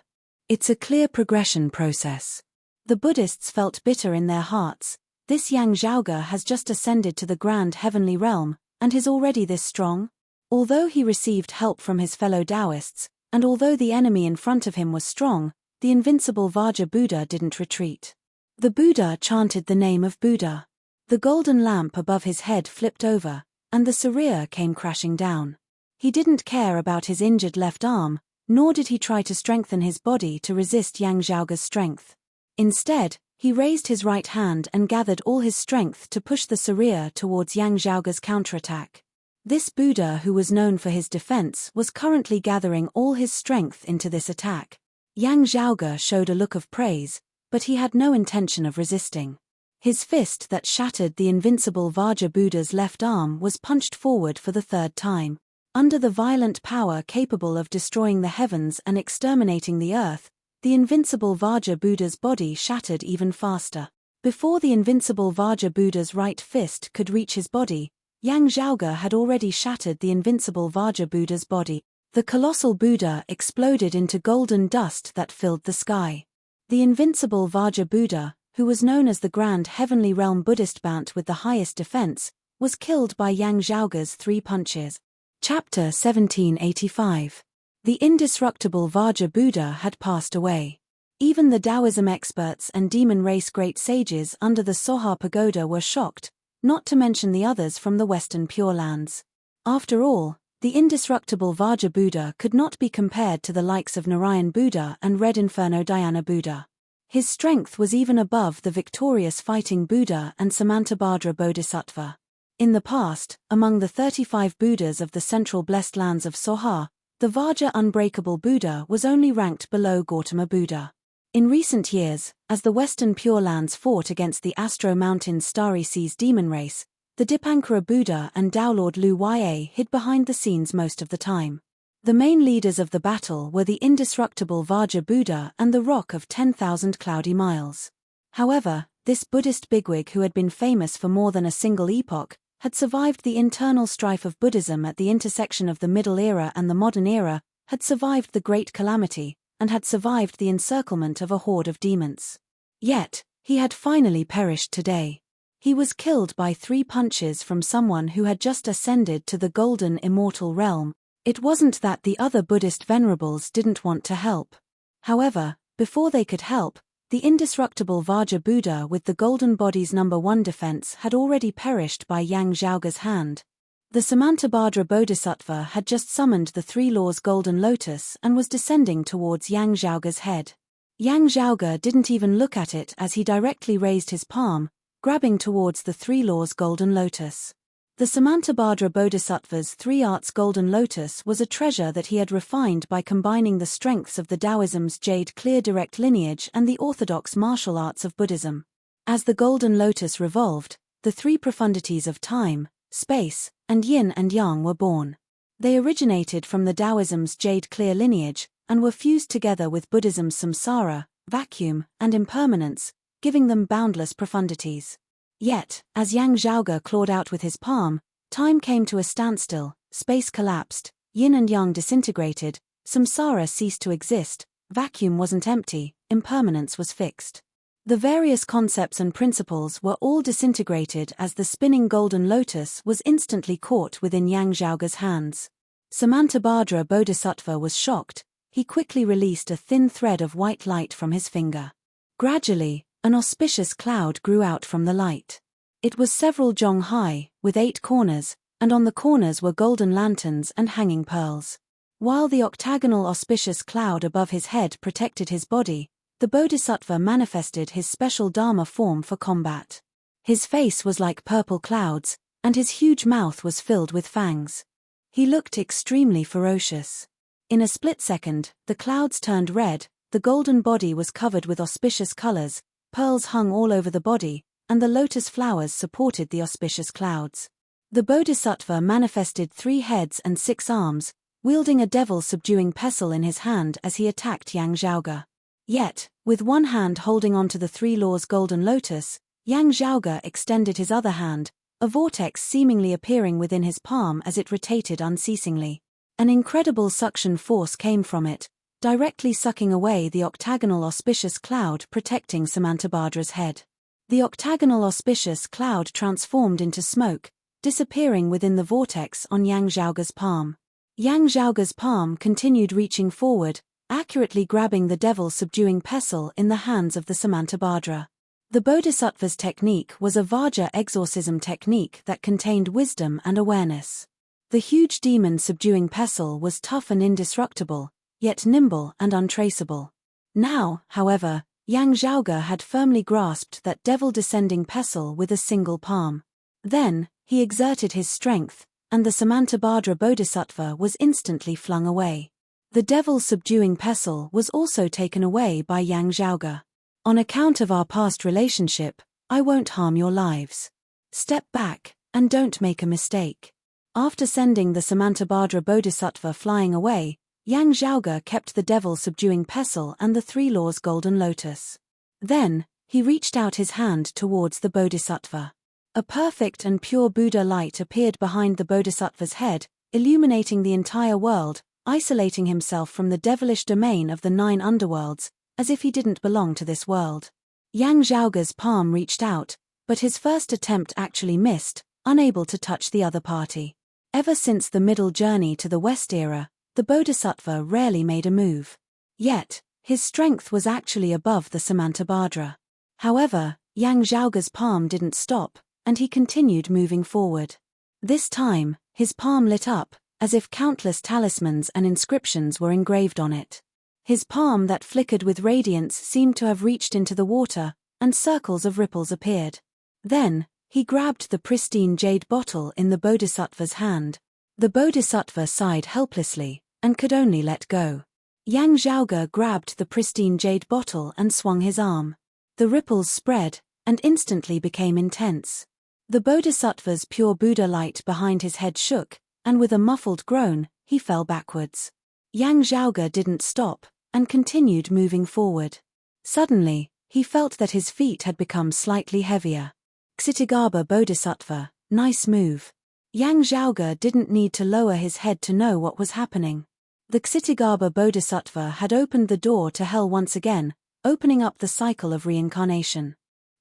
It's a clear progression process. The Buddhists felt bitter in their hearts. This Yang Zhaoge has just ascended to the grand heavenly realm, and is already this strong? Although he received help from his fellow Taoists, and although the enemy in front of him was strong, the invincible Vajra Buddha didn't retreat. The Buddha chanted the name of Buddha. The golden lamp above his head flipped over, and the Surya came crashing down. He didn't care about his injured left arm, nor did he try to strengthen his body to resist Yang Zhaoge's strength. Instead, he raised his right hand and gathered all his strength to push the Surya towards Yang Zhaoge's counterattack. This Buddha, who was known for his defense, was currently gathering all his strength into this attack. Yang Zhaoge showed a look of praise, but he had no intention of resisting. His fist that shattered the invincible Vajra Buddha's left arm was punched forward for the third time. Under the violent power capable of destroying the heavens and exterminating the earth, the invincible Vajra Buddha's body shattered even faster. Before the invincible Vajra Buddha's right fist could reach his body, Yang Zhaoge had already shattered the invincible Vajra Buddha's body. The colossal Buddha exploded into golden dust that filled the sky. The invincible Vajra Buddha, who was known as the Grand Heavenly Realm Buddhist Bant with the highest defense, was killed by Yang Zhaoge's 3 punches. Chapter 1785. The indestructible Vajra Buddha had passed away. Even the Taoism experts and demon race great sages under the Soha Pagoda were shocked, not to mention the others from the Western Pure Lands. After all, the indestructible Vajra Buddha could not be compared to the likes of Narayan Buddha and Red Inferno Dhyana Buddha. His strength was even above the victorious Fighting Buddha and Samantabhadra Bodhisattva. In the past, among the 35 Buddhas of the central blessed lands of Soha, the Vajra Unbreakable Buddha was only ranked below Gautama Buddha. In recent years, as the Western Pure Lands fought against the Astro Mountains Starry Seas demon race, the Dipankara Buddha and Tao Lord Lu Ya hid behind the scenes most of the time. The main leaders of the battle were the indestructible Vajra Buddha and the Rock of 10,000 Cloudy Miles. However, this Buddhist bigwig who had been famous for more than a single epoch, had survived the internal strife of Buddhism at the intersection of the Middle Era and the Modern Era, had survived the Great Calamity, and had survived the encirclement of a horde of demons. Yet, he had finally perished today. He was killed by 3 punches from someone who had just ascended to the golden immortal realm. It wasn't that the other Buddhist venerables didn't want to help. However, before they could help, the indestructible Vajra Buddha with the golden body's number 1 defense had already perished by Yang Zhaoge's hand. The Samantabhadra Bodhisattva had just summoned the 3 Laws Golden Lotus and was descending towards Yang Zhaoge's head. Yang Zhaoge didn't even look at it as he directly raised his palm, grabbing towards the 3 Laws Golden Lotus. The Samantabhadra Bodhisattva's 3 Arts Golden Lotus was a treasure that he had refined by combining the strengths of the Taoism's Jade Clear direct lineage and the orthodox martial arts of Buddhism. As the Golden Lotus revolved, the 3 profundities of time, space, and yin and yang were born. They originated from the Taoism's jade clear lineage, and were fused together with Buddhism's samsara, vacuum, and impermanence, giving them boundless profundities. Yet, as Yang Zhaoge clawed out with his palm, time came to a standstill, space collapsed, yin and yang disintegrated, samsara ceased to exist, vacuum wasn't empty, impermanence was fixed. The various concepts and principles were all disintegrated as the spinning golden lotus was instantly caught within Yang Zhaoge's hands. Samantabhadra Bodhisattva was shocked. He quickly released a thin thread of white light from his finger. Gradually, an auspicious cloud grew out from the light. It was several jong high, with 8 corners, and on the corners were golden lanterns and hanging pearls. While the octagonal auspicious cloud above his head protected his body, the Bodhisattva manifested his special Dharma form for combat. His face was like purple clouds, and his huge mouth was filled with fangs. He looked extremely ferocious. In a split second, the clouds turned red, the golden body was covered with auspicious colors, pearls hung all over the body, and the lotus flowers supported the auspicious clouds. The Bodhisattva manifested 3 heads and 6 arms, wielding a devil-subduing pestle in his hand as he attacked Yang Zhaoge. Yet, with one hand holding onto the 3 laws golden lotus, Yang Zhaoge extended his other hand, a vortex seemingly appearing within his palm as it rotated unceasingly. An incredible suction force came from it, directly sucking away the octagonal auspicious cloud protecting Samantabhadra's head. The octagonal auspicious cloud transformed into smoke, disappearing within the vortex on Yang Zhaoge's palm. Yang Zhaoge's palm continued reaching forward, accurately grabbing the devil-subduing pestle in the hands of the Samantabhadra. The Bodhisattva's technique was a Vajra exorcism technique that contained wisdom and awareness. The huge demon-subduing pestle was tough and indestructible, yet nimble and untraceable. Now, however, Yang Zhaoge had firmly grasped that devil-descending pestle with a single palm. Then, he exerted his strength, and the Samantabhadra Bodhisattva was instantly flung away. The devil-subduing pestle was also taken away by Yang Zhaoge. On account of our past relationship, I won't harm your lives. Step back, and don't make a mistake. After sending the Samantabhadra Bodhisattva flying away, Yang Zhaoge kept the devil-subduing pestle and the 3 laws golden lotus. Then, he reached out his hand towards the Bodhisattva. A perfect and pure Buddha light appeared behind the Bodhisattva's head, illuminating the entire world, isolating himself from the devilish domain of the 9 underworlds, as if he didn't belong to this world. Yang Zhaoge's palm reached out, but his first attempt actually missed, unable to touch the other party. Ever since the middle journey to the West era, the Bodhisattva rarely made a move. Yet, his strength was actually above the Samantabhadra. However, Yang Zhaoge's palm didn't stop, and he continued moving forward. This time, his palm lit up, as if countless talismans and inscriptions were engraved on it. His palm that flickered with radiance seemed to have reached into the water, and circles of ripples appeared. Then, he grabbed the pristine jade bottle in the Bodhisattva's hand. The Bodhisattva sighed helplessly, and could only let go. Yang Zhaoge grabbed the pristine jade bottle and swung his arm. The ripples spread, and instantly became intense. The Bodhisattva's pure Buddha light behind his head shook, and with a muffled groan, he fell backwards. Yang Zhaoge didn't stop, and continued moving forward. Suddenly, he felt that his feet had become slightly heavier. Ksitigarbha Bodhisattva, nice move. Yang Zhaoge didn't need to lower his head to know what was happening. The Ksitigarbha Bodhisattva had opened the door to hell once again, opening up the cycle of reincarnation.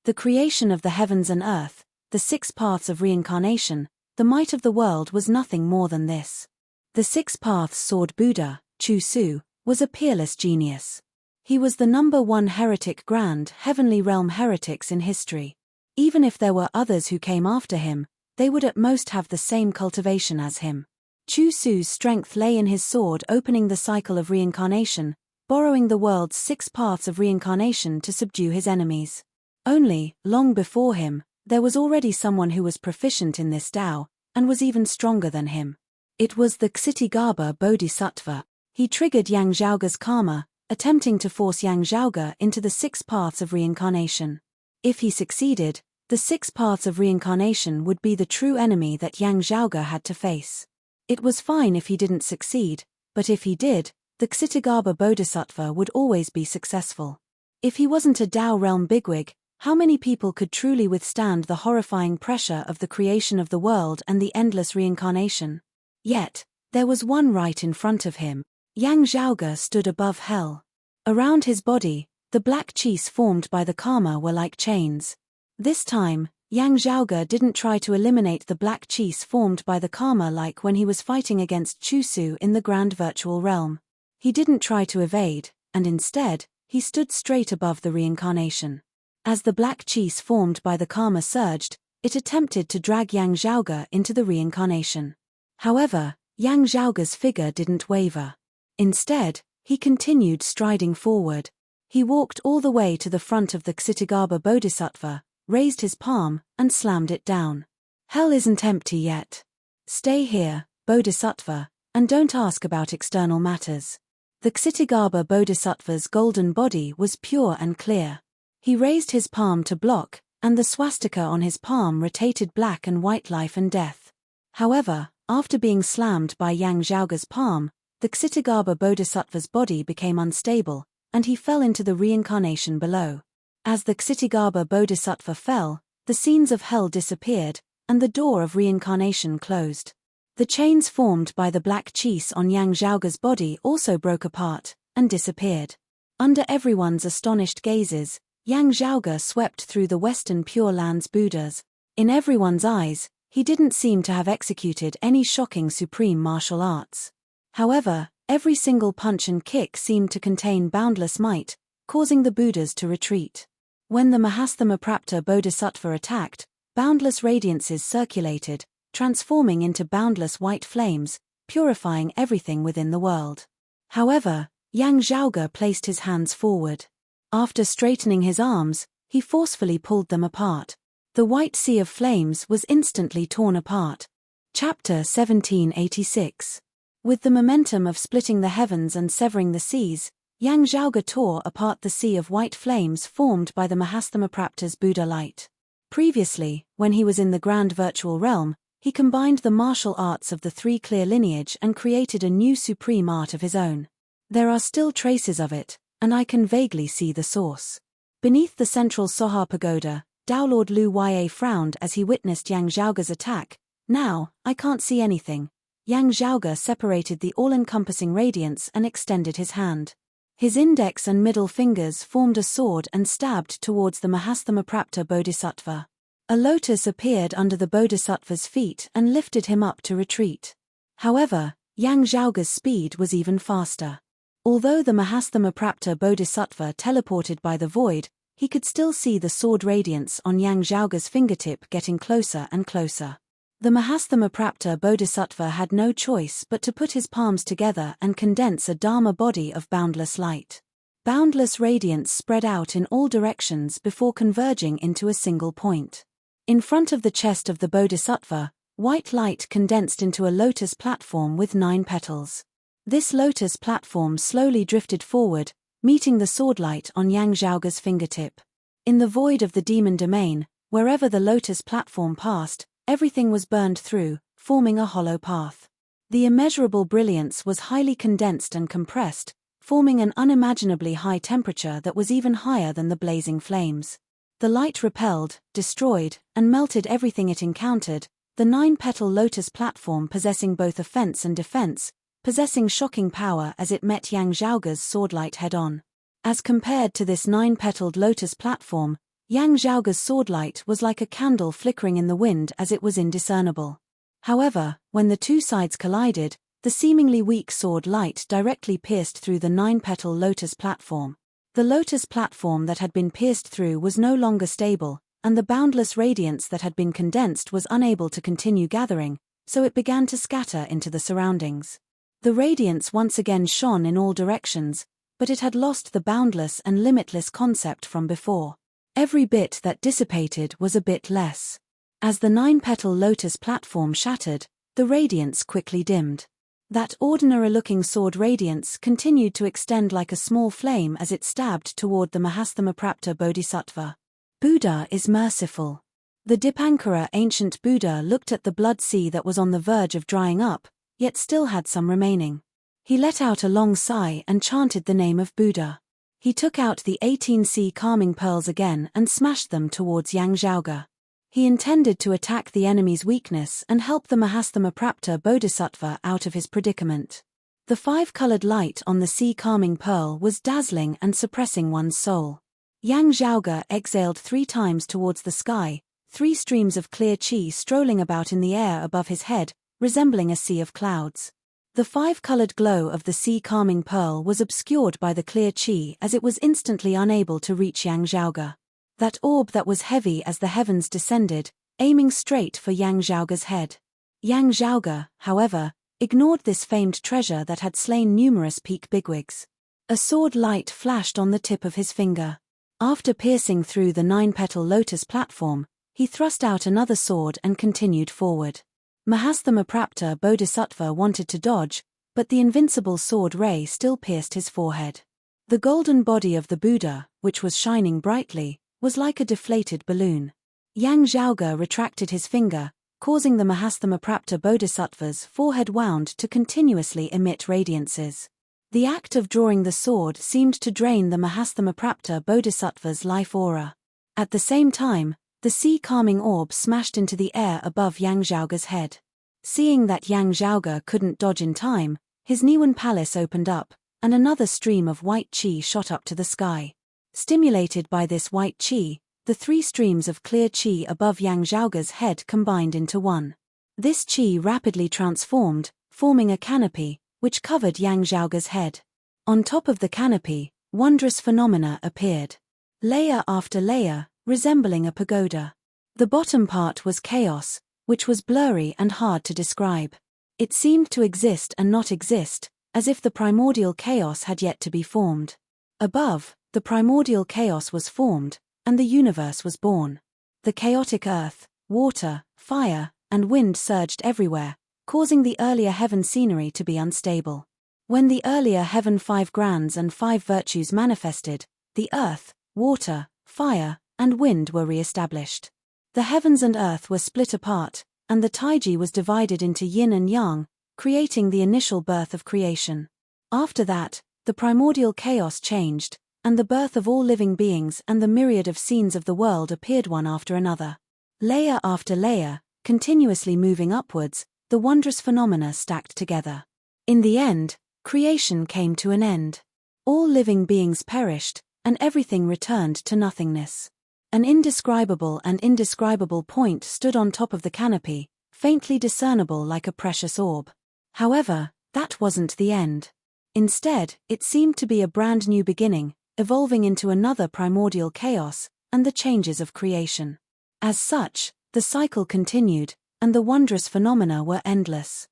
The creation of the heavens and earth, the 6 paths of reincarnation, the might of the world was nothing more than this. The 6 paths Sword Buddha, Chu Su, was a peerless genius. He was the #1 heretic grand heavenly realm heretics in history. Even if there were others who came after him, they would at most have the same cultivation as him. Chu Su's strength lay in his sword opening the cycle of reincarnation, borrowing the world's 6 paths of reincarnation to subdue his enemies. Only, long before him, there was already someone who was proficient in this Tao, and was even stronger than him. It was the Ksitigarbha Bodhisattva. He triggered Yang Zhaoge's karma, attempting to force Yang Zhaoge into the 6 paths of reincarnation. If he succeeded, the 6 paths of reincarnation would be the true enemy that Yang Zhaoge had to face. It was fine if he didn't succeed, but if he did, the Kshitigarbha Bodhisattva would always be successful. If he wasn't a Tao realm bigwig, how many people could truly withstand the horrifying pressure of the creation of the world and the endless reincarnation? Yet, there was one right in front of him. Yang Zhaoge stood above hell. Around his body, the black qis formed by the karma were like chains. This time, Yang Zhaoge didn't try to eliminate the black qis formed by the karma like when he was fighting against Chusu in the grand virtual realm. He didn't try to evade, and instead, he stood straight above the reincarnation. As the black qis formed by the karma surged, it attempted to drag Yang Zhaoge into the reincarnation. However, Yang Zhaoge's figure didn't waver. Instead, he continued striding forward. He walked all the way to the front of the Kshitigarbha Bodhisattva, raised his palm, and slammed it down. Hell isn't empty yet. Stay here, Bodhisattva, and don't ask about external matters. The Kshitigarbha Bodhisattva's golden body was pure and clear. He raised his palm to block, and the swastika on his palm rotated black and white life and death. However, after being slammed by Yang Zhaoge's palm, the Kshitigarbha Bodhisattva's body became unstable, and he fell into the reincarnation below. As the Kshitigarbha Bodhisattva fell, the scenes of hell disappeared, and the door of reincarnation closed. The chains formed by the black qis on Yang Zhaoge's body also broke apart, and disappeared. Under everyone's astonished gazes, Yang Zhaoge swept through the Western Pure Lands Buddhas. In everyone's eyes, he didn't seem to have executed any shocking supreme martial arts. However, every single punch and kick seemed to contain boundless might, causing the Buddhas to retreat. When the Mahastamaprapta Bodhisattva attacked, boundless radiances circulated, transforming into boundless white flames, purifying everything within the world. However, Yang Zhaoge placed his hands forward. After straightening his arms, he forcefully pulled them apart. The white sea of flames was instantly torn apart. Chapter 1786. With the momentum of splitting the heavens and severing the seas, Yang Zhaoge tore apart the sea of white flames formed by the Mahastamaprapta's Buddha light. Previously, when he was in the grand virtual realm, he combined the martial arts of the three clear lineage and created a new supreme art of his own. There are still traces of it, and I can vaguely see the source. Beneath the central Sohar pagoda, Tao Lord Lu Ya frowned as he witnessed Yang Zhaoge's attack. Now, I can't see anything. Yang Zhaoge separated the all-encompassing radiance and extended his hand. His index and middle fingers formed a sword and stabbed towards the Mahastamaprapta Bodhisattva. A lotus appeared under the Bodhisattva's feet and lifted him up to retreat. However, Yang Zhaoge's speed was even faster. Although the Mahastamaprapta Bodhisattva teleported by the void, he could still see the sword radiance on Yang Zhaoge's fingertip getting closer and closer. The Mahastamaprapta Bodhisattva had no choice but to put his palms together and condense a Dharma body of boundless light. Boundless radiance spread out in all directions before converging into a single point. In front of the chest of the Bodhisattva, white light condensed into a lotus platform with 9 petals. This lotus platform slowly drifted forward, meeting the sword light on Yang Zhaoge's fingertip. In the void of the demon domain, wherever the lotus platform passed, everything was burned through, forming a hollow path. The immeasurable brilliance was highly condensed and compressed, forming an unimaginably high temperature that was even higher than the blazing flames. The light repelled, destroyed, and melted everything it encountered, the 9-petal lotus platform possessing both offense and defense, possessing shocking power as it met Yang Zhaoge's swordlight head-on. As compared to this 9-petaled lotus platform, Yang Zhaoge's swordlight was like a candle flickering in the wind as it was indiscernible. However, when the two sides collided, the seemingly weak sword light directly pierced through the 9-petal lotus platform. The lotus platform that had been pierced through was no longer stable, and the boundless radiance that had been condensed was unable to continue gathering, so it began to scatter into the surroundings. The radiance once again shone in all directions, but it had lost the boundless and limitless concept from before. Every bit that dissipated was a bit less. As the 9-petal lotus platform shattered, the radiance quickly dimmed. That ordinary-looking sword radiance continued to extend like a small flame as it stabbed toward the Mahastamaprapta Bodhisattva. Buddha is merciful. The Dipankara ancient Buddha looked at the blood sea that was on the verge of drying up, yet still had some remaining. He let out a long sigh and chanted the name of Buddha. He took out the 18 sea calming pearls again and smashed them towards Yang Zhaoge. He intended to attack the enemy's weakness and help the Mahastamaprapta Bodhisattva out of his predicament. The 5-colored light on the sea calming pearl was dazzling and suppressing one's soul. Yang Zhaoge exhaled 3 times towards the sky, 3 streams of clear qi strolling about in the air above his head, resembling a sea of clouds. The 5-colored glow of the sea calming pearl was obscured by the clear qi as it was instantly unable to reach Yang Zhaoge. That orb that was heavy as the heavens descended, aiming straight for Yang Zhaoge's head. Yang Zhaoge, however, ignored this famed treasure that had slain numerous peak bigwigs. A sword light flashed on the tip of his finger. After piercing through the 9-petal lotus platform, he thrust out another sword and continued forward. Mahastamaprapta Bodhisattva wanted to dodge, but the invincible sword ray still pierced his forehead. The golden body of the Buddha, which was shining brightly, was like a deflated balloon. Yang Zhaoge retracted his finger, causing the Mahastamaprapta Bodhisattva's forehead wound to continuously emit radiances. The act of drawing the sword seemed to drain the Mahastamaprapta Bodhisattva's life aura. At the same time, the sea calming orb smashed into the air above Yang Zhaoge's head. Seeing that Yang Zhaoge couldn't dodge in time, his Niwen palace opened up, and another stream of white qi shot up to the sky. Stimulated by this white qi, the 3 streams of clear qi above Yang Zhaoge's head combined into one. This qi rapidly transformed, forming a canopy, which covered Yang Zhaoge's head. On top of the canopy, wondrous phenomena appeared. Layer after layer, resembling a pagoda. The bottom part was chaos, which was blurry and hard to describe. It seemed to exist and not exist, as if the primordial chaos had yet to be formed. Above, the primordial chaos was formed, and the universe was born. The chaotic earth, water, fire, and wind surged everywhere, causing the earlier heaven scenery to be unstable. When the earlier heaven 5 grands and 5 virtues manifested, the earth, water, fire, and wind were re-established. The heavens and earth were split apart, and the Taiji was divided into yin and yang, creating the initial birth of creation. After that, the primordial chaos changed, and the birth of all living beings and the myriad of scenes of the world appeared one after another. Layer after layer, continuously moving upwards, the wondrous phenomena stacked together. In the end, creation came to an end. All living beings perished, and everything returned to nothingness. An indescribable point stood on top of the canopy, faintly discernible like a precious orb. However, that wasn't the end. Instead, it seemed to be a brand new beginning, evolving into another primordial chaos, and the changes of creation. As such, the cycle continued, and the wondrous phenomena were endless.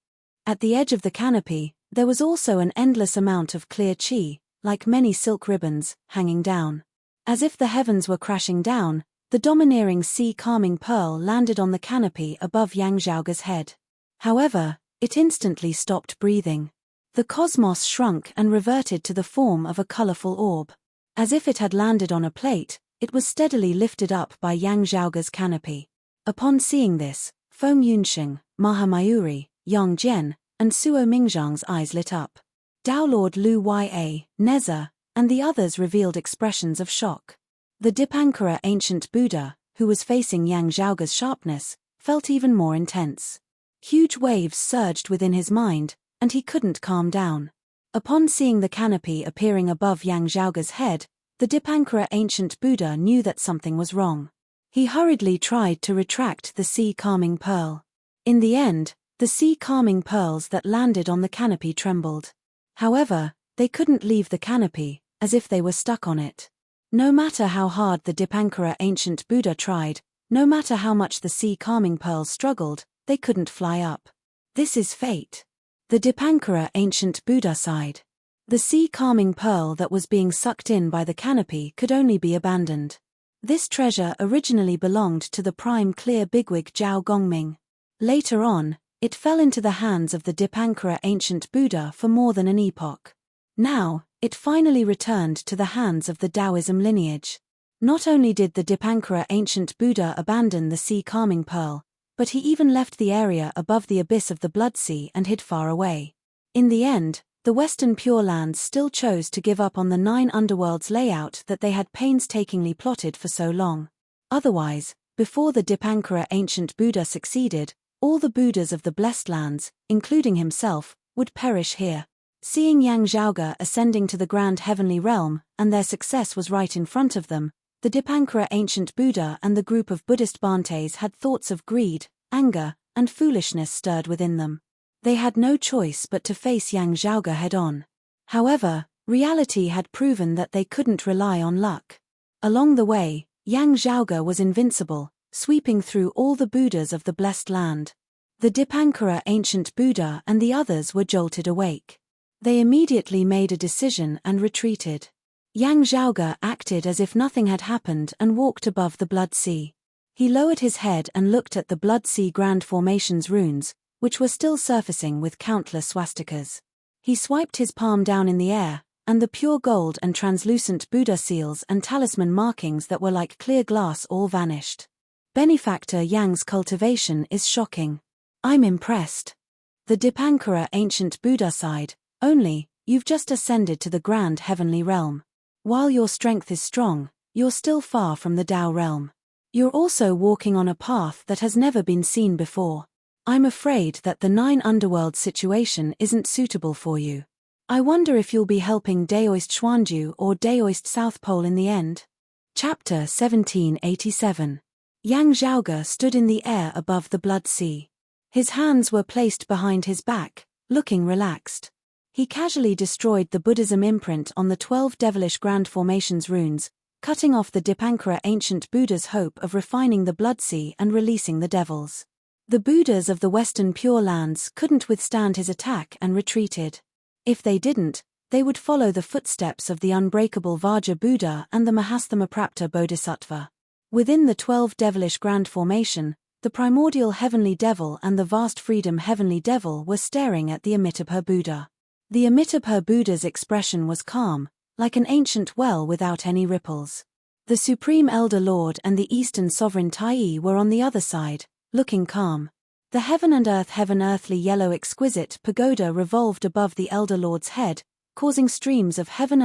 At the edge of the canopy, there was also an endless amount of clear qi, like many silk ribbons, hanging down. As if the heavens were crashing down, the domineering sea calming pearl landed on the canopy above Yang Zhaoge's head. However, it instantly stopped breathing. The cosmos shrunk and reverted to the form of a colorful orb. As if it had landed on a plate, it was steadily lifted up by Yang Zhaoge's canopy. Upon seeing this, Feng Yunxing, Mahamayuri, Yang Jian, and Suo Mingzhang's eyes lit up. Tao Lord Lu Ya, Neza, and the others revealed expressions of shock. The Dipankara ancient Buddha, who was facing Yang Zhaoge's sharpness, felt even more intense. Huge waves surged within his mind, and he couldn't calm down. Upon seeing the canopy appearing above Yang Zhaoge's head, the Dipankara ancient Buddha knew that something was wrong. He hurriedly tried to retract the sea calming pearl. In the end, the sea calming pearls that landed on the canopy trembled. However, they couldn't leave the canopy, as if they were stuck on it. No matter how hard the Dipankara ancient Buddha tried, no matter how much the sea calming pearls struggled, they couldn't fly up. This is fate. The Dipankara ancient Buddha sighed. The sea calming pearl that was being sucked in by the canopy could only be abandoned. This treasure originally belonged to the prime clear bigwig Zhao Gongming. Later on, it fell into the hands of the Dipankara ancient Buddha for more than an epoch. Now, it finally returned to the hands of the Taoism lineage. Not only did the Dipankara ancient Buddha abandon the sea calming pearl, but he even left the area above the abyss of the Blood Sea and hid far away. In the end, the Western Pure Lands still chose to give up on the 9 underworlds layout that they had painstakingly plotted for so long. Otherwise, before the Dipankara ancient Buddha succeeded, all the Buddhas of the Blessed Lands, including himself, would perish here. Seeing Yang Zhaoge ascending to the grand heavenly realm, and their success was right in front of them, the Dipankara ancient Buddha and the group of Buddhist Bhantes had thoughts of greed, anger, and foolishness stirred within them. They had no choice but to face Yang Zhaoge head-on. However, reality had proven that they couldn't rely on luck. Along the way, Yang Zhaoge was invincible, sweeping through all the Buddhas of the Blessed Land. The Dipankara ancient Buddha and the others were jolted awake. They immediately made a decision and retreated. Yang Zhaoge acted as if nothing had happened and walked above the Blood Sea. He lowered his head and looked at the Blood Sea Grand Formation's runes, which were still surfacing with countless swastikas. He swiped his palm down in the air, and the pure gold and translucent Buddha seals and talisman markings that were like clear glass all vanished. Benefactor Yang's cultivation is shocking. I'm impressed. The Dipankara ancient Buddha sighed, only, you've just ascended to the grand heavenly realm. While your strength is strong, you're still far from the Tao realm. You're also walking on a path that has never been seen before. I'm afraid that the 9 underworld situation isn't suitable for you. I wonder if you'll be helping Daoist Xuanju or Daoist South Pole in the end. Chapter 1787. Yang Zhaoge stood in the air above the Blood Sea. His hands were placed behind his back, looking relaxed. He casually destroyed the Buddhism imprint on the 12 devilish grand formations runes, cutting off the Dipankara ancient Buddha's hope of refining the Blood Sea and releasing the devils. The Buddhas of the Western Pure Lands couldn't withstand his attack and retreated. If they didn't, they would follow the footsteps of the unbreakable Vajra Buddha and the Mahastamaprapta Bodhisattva. Within the 12 devilish grand formation, the primordial heavenly devil and the vast freedom heavenly devil were staring at the Amitabha Buddha. The Amitabha Buddha's expression was calm, like an ancient well without any ripples. The Supreme Elder Lord and the Eastern Sovereign Tai were on the other side, looking calm. The heaven earthly yellow exquisite pagoda revolved above the Elder Lord's head, causing streams of heaven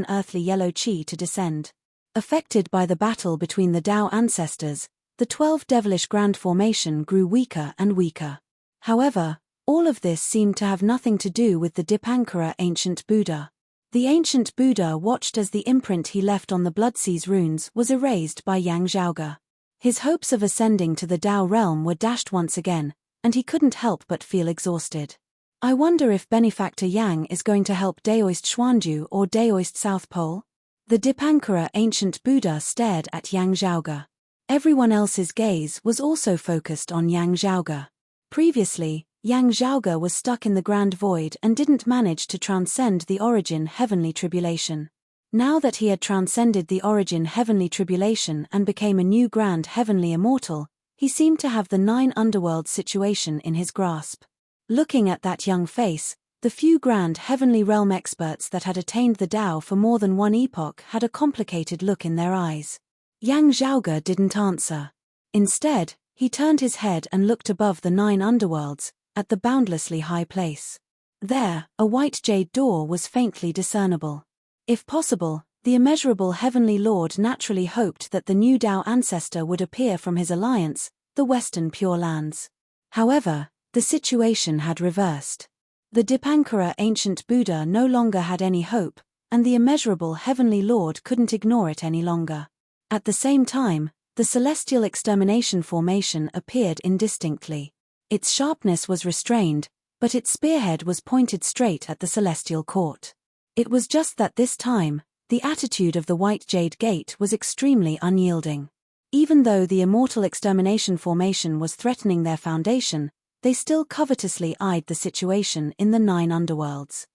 earthly yellow chi to descend. Affected by the battle between the Tao ancestors, the 12 devilish grand formation grew weaker and weaker. However, all of this seemed to have nothing to do with the Dipankara ancient Buddha. The ancient Buddha watched as the imprint he left on the Blood Sea's runes was erased by Yang Zhaoge. His hopes of ascending to the Tao realm were dashed once again, and he couldn't help but feel exhausted. I wonder if Benefactor Yang is going to help Daoist Xuanju or Daoist South Pole? The Dipankara ancient Buddha stared at Yang Zhaoge. Everyone else's gaze was also focused on Yang Zhaoge. Previously, Yang Zhaoge was stuck in the grand void and didn't manage to transcend the origin heavenly tribulation. Now that he had transcended the origin heavenly tribulation and became a new grand heavenly immortal, he seemed to have the 9 underworld situation in his grasp. Looking at that young face, the few grand heavenly realm experts that had attained the Tao for more than one epoch had a complicated look in their eyes. Yang Zhaoge didn't answer. Instead, he turned his head and looked above the 9 underworlds, at the boundlessly high place. There, a white jade door was faintly discernible. If possible, the immeasurable heavenly lord naturally hoped that the new Tao ancestor would appear from his alliance, the Western Pure Lands. However, the situation had reversed. The Dipankara ancient Buddha no longer had any hope, and the immeasurable heavenly lord couldn't ignore it any longer. At the same time, the celestial extermination formation appeared indistinctly. Its sharpness was restrained, but its spearhead was pointed straight at the celestial court. It was just that this time, the attitude of the White Jade Gate was extremely unyielding. Even though the immortal extermination formation was threatening their foundation, they still covetously eyed the situation in the 9 underworlds.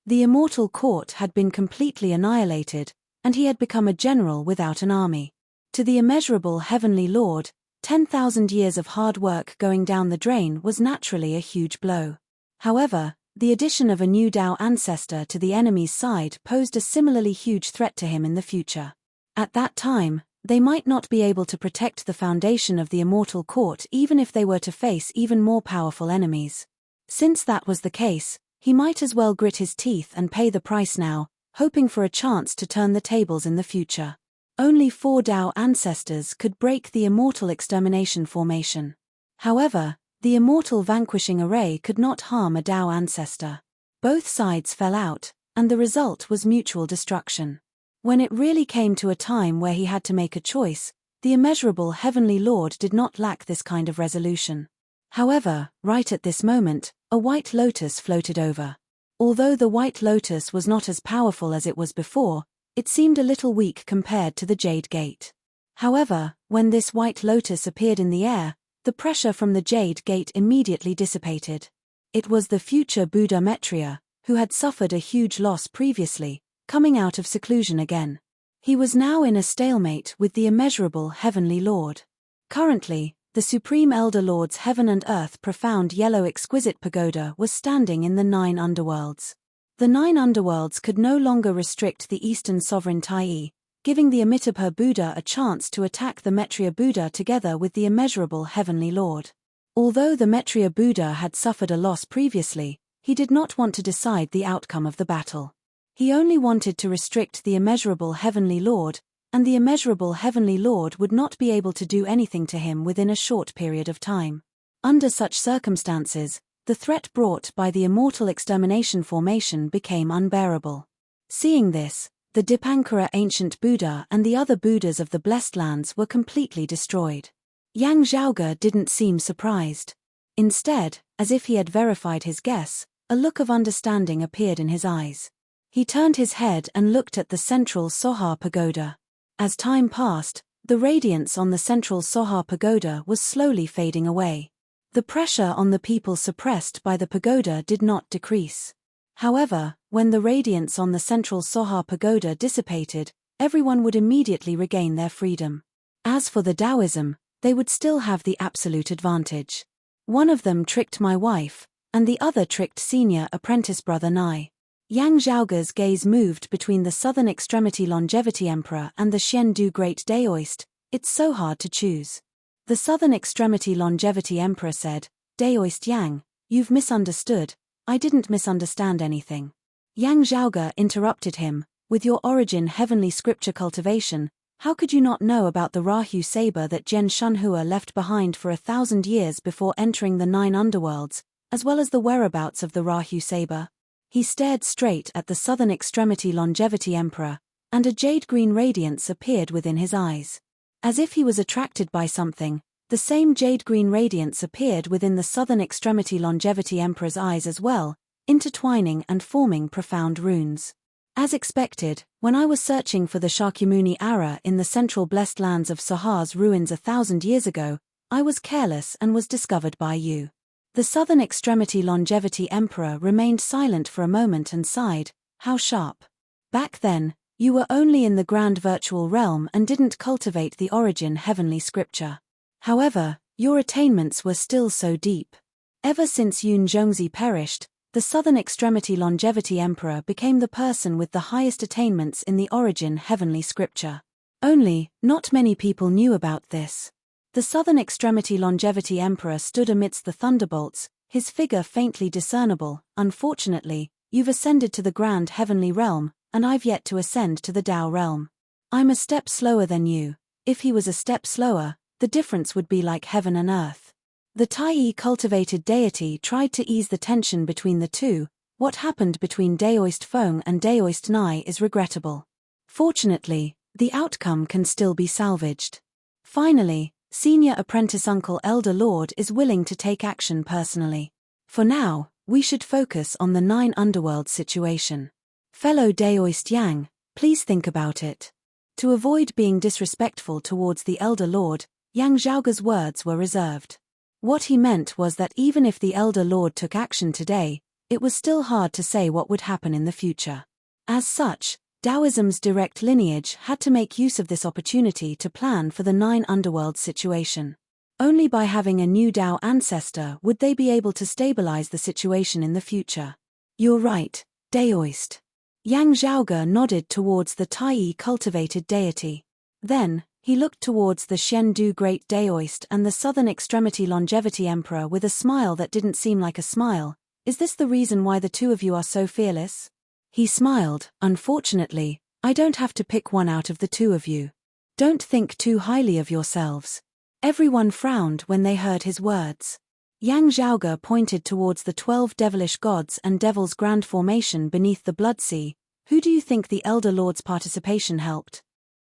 The immortal court had been completely annihilated, and he had become a general without an army. To the immeasurable heavenly lord, 10,000 years of hard work going down the drain was naturally a huge blow. However, the addition of a new Tao ancestor to the enemy's side posed a similarly huge threat to him in the future. At that time, They might not be able to protect the foundation of the immortal court even if they were to face even more powerful enemies. Since that was the case, he might as well grit his teeth and pay the price now, hoping for a chance to turn the tables in the future. Only 4 Tao ancestors could break the immortal extermination formation. However, the immortal vanquishing array could not harm a Tao ancestor. Both sides fell out, and the result was mutual destruction. When it really came to a time where he had to make a choice, the immeasurable Heavenly Lord did not lack this kind of resolution. However, right at this moment, a white lotus floated over. Although the white lotus was not as powerful as it was before, it seemed a little weak compared to the Jade Gate. However, when this white lotus appeared in the air, the pressure from the Jade Gate immediately dissipated. It was the future Buddha Maitreya, who had suffered a huge loss previously, coming out of seclusion again. He was now in a stalemate with the immeasurable Heavenly Lord. Currently, the Supreme Elder Lord's heaven and earth profound yellow exquisite pagoda was standing in the 9 underworlds. The 9 underworlds could no longer restrict the Eastern sovereign Tai, giving the Amitabha Buddha a chance to attack the Maitreya Buddha together with the immeasurable Heavenly Lord. Although the Maitreya Buddha had suffered a loss previously, he did not want to decide the outcome of the battle. He only wanted to restrict the immeasurable Heavenly Lord, and the immeasurable Heavenly Lord would not be able to do anything to him within a short period of time. Under such circumstances, the threat brought by the immortal extermination formation became unbearable. Seeing this, the Dipankara ancient Buddha and the other Buddhas of the Blessed Lands were completely destroyed. Yang Zhaoge didn't seem surprised. Instead, as if he had verified his guess, a look of understanding appeared in his eyes. He turned his head and looked at the central Sohar pagoda. As time passed, the radiance on the central Sohar pagoda was slowly fading away. The pressure on the people suppressed by the pagoda did not decrease. However, when the radiance on the central Sohar pagoda dissipated, everyone would immediately regain their freedom. As for the Taoism, they would still have the absolute advantage. One of them tricked my wife, and the other tricked senior apprentice brother Nai. Yang Zhaoge's gaze moved between the southern extremity longevity emperor and the Xiandu great Daoist. It's so hard to choose. The southern extremity longevity emperor said, Daoist Yang, you've misunderstood. I didn't misunderstand anything. Yang Zhaoge interrupted him, with your origin heavenly scripture cultivation, how could you not know about the Rahu saber that Jian Shunhua left behind for 1,000 years before entering the 9 underworlds, as well as the whereabouts of the Rahu saber? He stared straight at the southern extremity longevity emperor, and a jade-green radiance appeared within his eyes. As if he was attracted by something, the same jade-green radiance appeared within the southern extremity longevity emperor's eyes as well, intertwining and forming profound runes. As expected, when I was searching for the Shakyamuni Ara in the central blessed lands of Sahar's ruins 1,000 years ago, I was careless and was discovered by you. The southern extremity longevity emperor remained silent for a moment and sighed, how sharp. Back then, you were only in the grand virtual realm and didn't cultivate the origin heavenly scripture. However, your attainments were still so deep. Ever since Yun Zhongzi perished, the southern extremity longevity emperor became the person with the highest attainments in the origin heavenly scripture. Only, not many people knew about this. The southern extremity longevity emperor stood amidst the thunderbolts, his figure faintly discernible. Unfortunately, you've ascended to the grand heavenly realm, and I've yet to ascend to the Tao realm. I'm a step slower than you. If he was a step slower, the difference would be like heaven and earth. The Tai cultivated deity tried to ease the tension between the two. What happened between Daoist Feng and Daoist Nai is regrettable. Fortunately, the outcome can still be salvaged. Finally, Senior Apprentice Uncle Elder Lord is willing to take action personally. For now, we should focus on the 9 underworld situation. Fellow Daoist Yang, please think about it. To avoid being disrespectful towards the Elder Lord, Yang Zhaoge's words were reserved. What he meant was that even if the Elder Lord took action today, it was still hard to say what would happen in the future. As such, Taoism's direct lineage had to make use of this opportunity to plan for the 9 underworld situation. Only by having a new Tao ancestor would they be able to stabilize the situation in the future. You're right, Daoist. Yang Zhaoge nodded towards the Tai cultivated deity. Then, He looked towards the Shendu Great Daoist and the Southern Extremity Longevity Emperor with a smile that didn't seem like a smile. Is this the reason why the two of you are so fearless? He smiled. Unfortunately, I don't have to pick one out of the two of you. Don't think too highly of yourselves. Everyone frowned when they heard his words. Yang Zhaoge pointed towards the 12 devilish gods and devil's grand formation beneath the Blood Sea. Who do you think the Elder Lord's participation helped?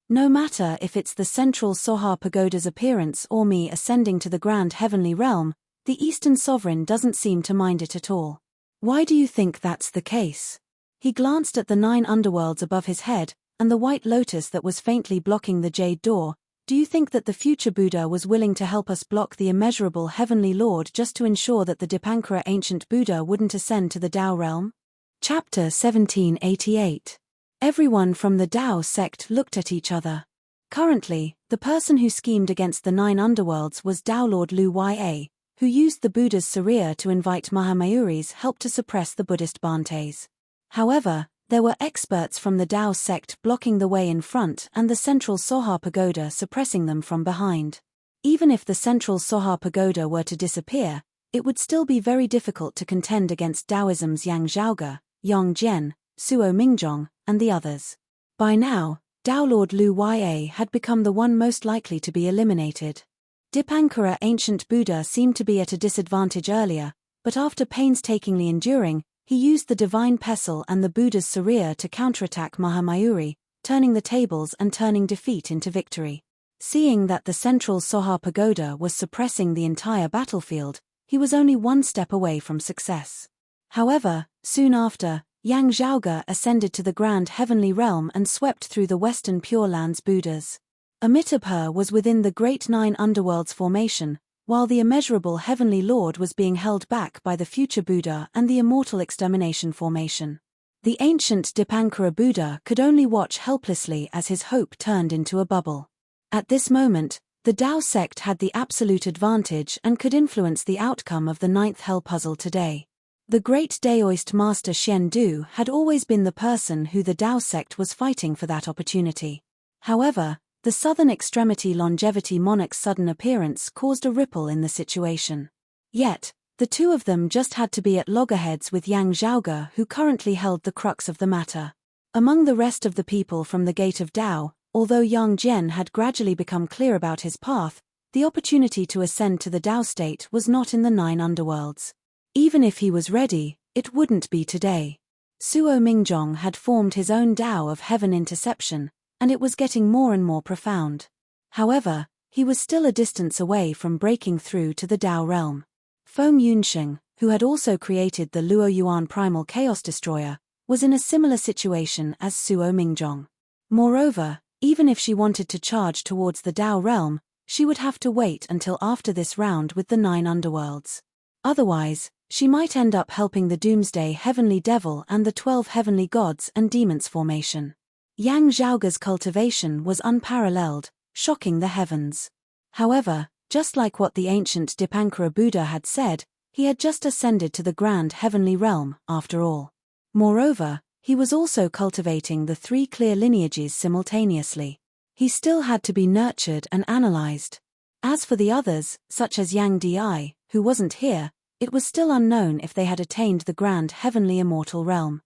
No matter if it's the central Soha Pagoda's appearance or me ascending to the grand heavenly realm, the Eastern Sovereign doesn't seem to mind it at all. Why do you think that's the case? He glanced at the 9 underworlds above his head, and the white lotus that was faintly blocking the jade door. Do you think that the future Buddha was willing to help us block the immeasurable heavenly Lord just to ensure that the Dipankara ancient Buddha wouldn't ascend to the Tao realm? Chapter 1788. Everyone from the Tao sect looked at each other. Currently, the person who schemed against the 9 underworlds was Tao Lord Lu Ya, who used the Buddha's Sariya to invite Mahamayuri's help to suppress the Buddhist Bantes. However, there were experts from the Tao sect blocking the way in front and the central Soha Pagoda suppressing them from behind. Even if the central Soha Pagoda were to disappear, it would still be very difficult to contend against Taoism's Yang Zhaoge, Yang Jian, Suo Mingjong, and the others. By now, Tao Lord Lu Ya had become the one most likely to be eliminated. Dipankara ancient Buddha seemed to be at a disadvantage earlier, but after painstakingly enduring, he used the divine pestle and the Buddha's Sariya to counterattack Mahamayuri, turning the tables and turning defeat into victory. Seeing that the central Soha Pagoda was suppressing the entire battlefield, he was only one step away from success. However, soon after, Yang Zhaoge ascended to the grand heavenly realm and swept through the western Pure Lands Buddhas. Amitabha was within the great 9 underworlds formation, while the immeasurable heavenly Lord was being held back by the future Buddha and the immortal extermination formation. The ancient Dipankara Buddha could only watch helplessly as his hope turned into a bubble. At this moment, the Tao sect had the absolute advantage and could influence the outcome of the 9th Hell puzzle today. The great Daoist master Shendu had always been the person who the Tao sect was fighting for that opportunity. However, the Southern Extremity Longevity Monarch's sudden appearance caused a ripple in the situation. Yet, the two of them just had to be at loggerheads with Yang Zhaoge, who currently held the crux of the matter. Among the rest of the people from the Gate of Tao, although Yang Jian had gradually become clear about his path, the opportunity to ascend to the Tao state was not in the 9 underworlds. Even if he was ready, it wouldn't be today. Suo Mingjong had formed his own Tao of heaven interception, and it was getting more and more profound. However, he was still a distance away from breaking through to the Tao realm. Feng Yunsheng, who had also created the Luo Yuan Primal Chaos Destroyer, was in a similar situation as Suo Mingjong. Moreover, even if she wanted to charge towards the Tao realm, she would have to wait until after this round with the 9 underworlds. Otherwise, she might end up helping the Doomsday Heavenly Devil and the 12 Heavenly Gods and Demons formation. Yang Zhaoge's cultivation was unparalleled, shocking the heavens. However, just like what the ancient Dipankara Buddha had said, he had just ascended to the grand heavenly realm, after all. Moreover, he was also cultivating the 3 clear lineages simultaneously. He still had to be nurtured and analyzed. As for the others, such as Yang Di, who wasn't here, it was still unknown if they had attained the grand heavenly immortal realm.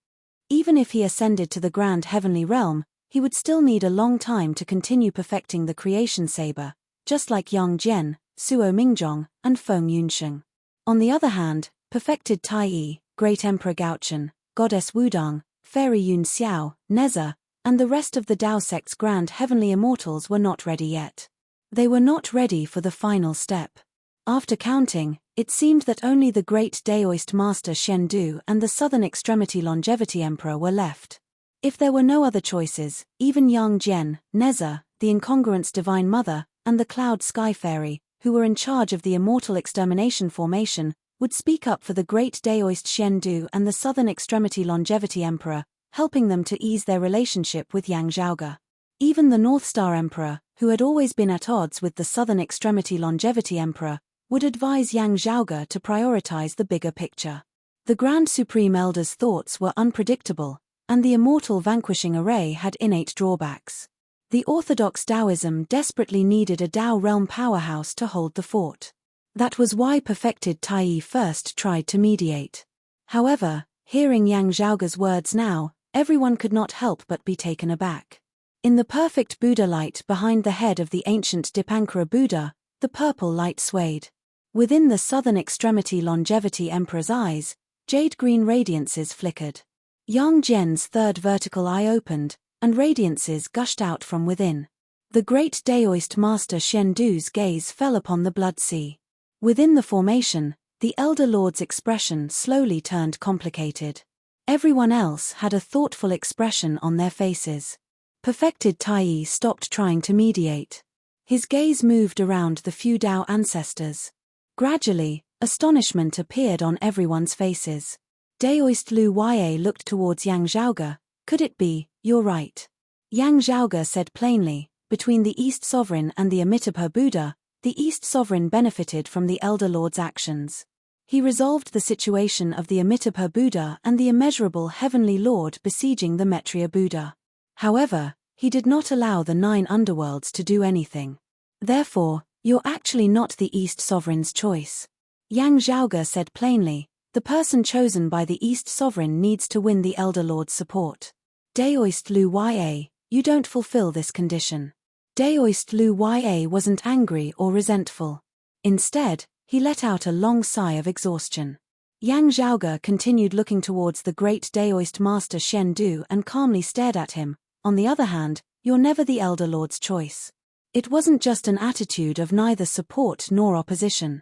Even if he ascended to the grand heavenly realm, he would still need a long time to continue perfecting the creation saber, just like Yang Jian, Suo Mingjong, and Feng Yunsheng. On the other hand, perfected Tai Yi, Great Emperor Gaochen, Goddess Wudang, Fairy Yun Xiao, Neza, and the rest of the Tao sect's grand heavenly immortals were not ready yet. They were not ready for the final step. After counting, it seemed that only the great Daoist master Shendu and the Southern Extremity Longevity Emperor were left. If there were no other choices, even Yang Jian, Neza, the Incongruence Divine Mother, and the Cloud Sky Fairy, who were in charge of the Immortal Extermination Formation, would speak up for the great Daoist Shendu and the Southern Extremity Longevity Emperor, helping them to ease their relationship with Yang Zhaoge. Even the North Star Emperor, who had always been at odds with the Southern Extremity Longevity Emperor, would advise Yang Zhaoge to prioritize the bigger picture. The Grand Supreme Elder's thoughts were unpredictable, and the Immortal Vanquishing Array had innate drawbacks. The orthodox Taoism desperately needed a Tao realm powerhouse to hold the fort. That was why perfected Taiyi first tried to mediate. However, hearing Yang Zhaoge's words now, everyone could not help but be taken aback. In the perfect Buddha light behind the head of the ancient Dipankara Buddha, the purple light swayed. Within the southern extremity Longevity Emperor's eyes, jade-green radiances flickered. Yang Jian's third vertical eye opened, and radiances gushed out from within. The great Daoist master Shen Du's gaze fell upon the blood sea. Within the formation, the Elder Lord's expression slowly turned complicated. Everyone else had a thoughtful expression on their faces. Perfected Taiyi stopped trying to mediate. His gaze moved around the few Tao ancestors. Gradually, astonishment appeared on everyone's faces. Daoist Lu Yue looked towards Yang Zhaoge. Could it be, you're right? Yang Zhaoge said plainly, between the East Sovereign and the Amitabha Buddha, the East Sovereign benefited from the Elder Lord's actions. He resolved the situation of the Amitabha Buddha and the immeasurable Heavenly Lord besieging the Maitreya Buddha. However, he did not allow the 9 underworlds to do anything. Therefore, you're actually not the East Sovereign's choice. Yang Zhaoge said plainly, the person chosen by the East Sovereign needs to win the Elder Lord's support. Daoist Lu Yue, you don't fulfill this condition. Daoist Lu Yue wasn't angry or resentful. Instead, he let out a long sigh of exhaustion. Yang Zhaoge continued looking towards the great Daoist master Shen Du and calmly stared at him. On the other hand, you're never the Elder Lord's choice. It wasn't just an attitude of neither support nor opposition.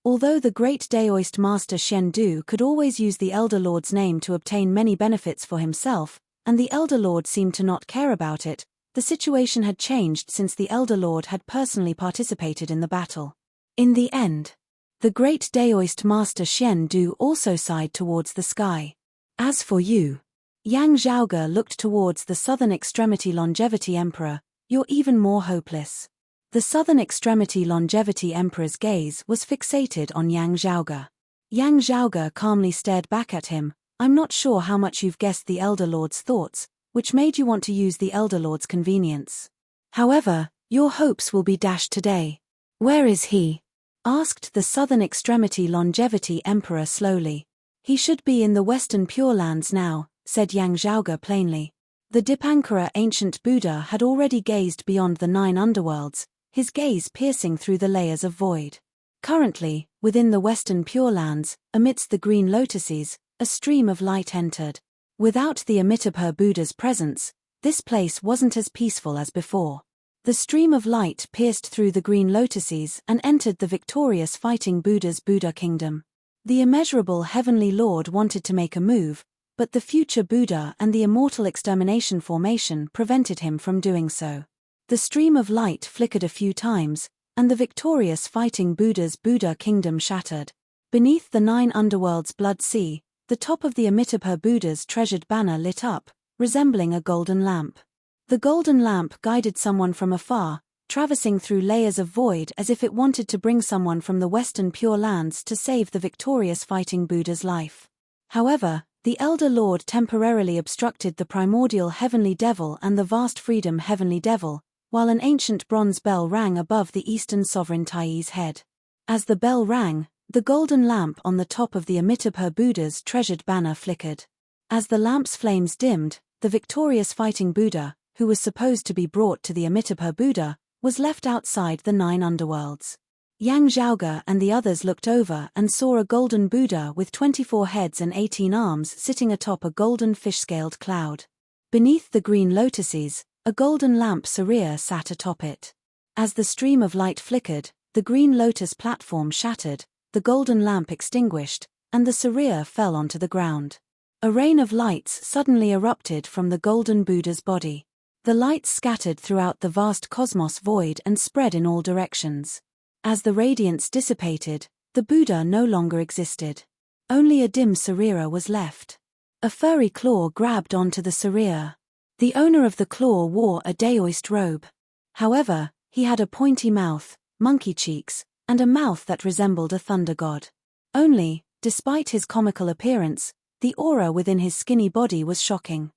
Although the great Daoist master Shen Du could always use the Elder Lord's name to obtain many benefits for himself, and the Elder Lord seemed to not care about it, the situation had changed since the Elder Lord had personally participated in the battle. In the end, the great Daoist master Shen Du also sighed towards the sky. As for you, Yang Zhaoge looked towards the southern extremity Longevity Emperor, you're even more hopeless. The southern extremity Longevity Emperor's gaze was fixated on Yang Zhaoge. Yang Zhaoge calmly stared back at him. I'm not sure how much you've guessed the Elder Lord's thoughts, which made you want to use the Elder Lord's convenience. However, your hopes will be dashed today. Where is he? Asked the southern extremity Longevity Emperor slowly. He should be in the western Pure Lands now, said Yang Zhaoge plainly. The Dipankara ancient Buddha had already gazed beyond the 9 underworlds, his gaze piercing through the layers of void. Currently, within the western Pure Lands, amidst the green lotuses, a stream of light entered. Without the Amitabha Buddha's presence, this place wasn't as peaceful as before. The stream of light pierced through the green lotuses and entered the victorious fighting Buddha's Buddha kingdom. The immeasurable Heavenly Lord wanted to make a move, but the future Buddha and the immortal extermination formation prevented him from doing so. The stream of light flickered a few times, and the victorious fighting Buddha's Buddha kingdom shattered. Beneath the 9 underworlds' blood sea, the top of the Amitabha Buddha's treasured banner lit up, resembling a golden lamp. The golden lamp guided someone from afar, traversing through layers of void as if it wanted to bring someone from the western Pure Lands to save the victorious fighting Buddha's life. However, the Elder Lord temporarily obstructed the primordial Heavenly Devil and the vast freedom Heavenly Devil, while an ancient bronze bell rang above the Eastern Sovereign Taiyi's head. As the bell rang, the golden lamp on the top of the Amitabha Buddha's treasured banner flickered. As the lamp's flames dimmed, the victorious fighting Buddha, who was supposed to be brought to the Amitabha Buddha, was left outside the 9 underworlds. Yang Zhaoge and the others looked over and saw a golden Buddha with 24 heads and 18 arms sitting atop a golden fish-scaled cloud. Beneath the green lotuses, a golden lamp Surya sat atop it. As the stream of light flickered, the green lotus platform shattered, the golden lamp extinguished, and the Surya fell onto the ground. A rain of lights suddenly erupted from the golden Buddha's body. The lights scattered throughout the vast cosmos void and spread in all directions. As the radiance dissipated, the Buddha no longer existed. Only a dim Surya was left. A furry claw grabbed onto the Surya. The owner of the claw wore a Daoist robe. However, he had a pointy mouth, monkey cheeks, and a mouth that resembled a thunder god. Only, despite his comical appearance, the aura within his skinny body was shocking.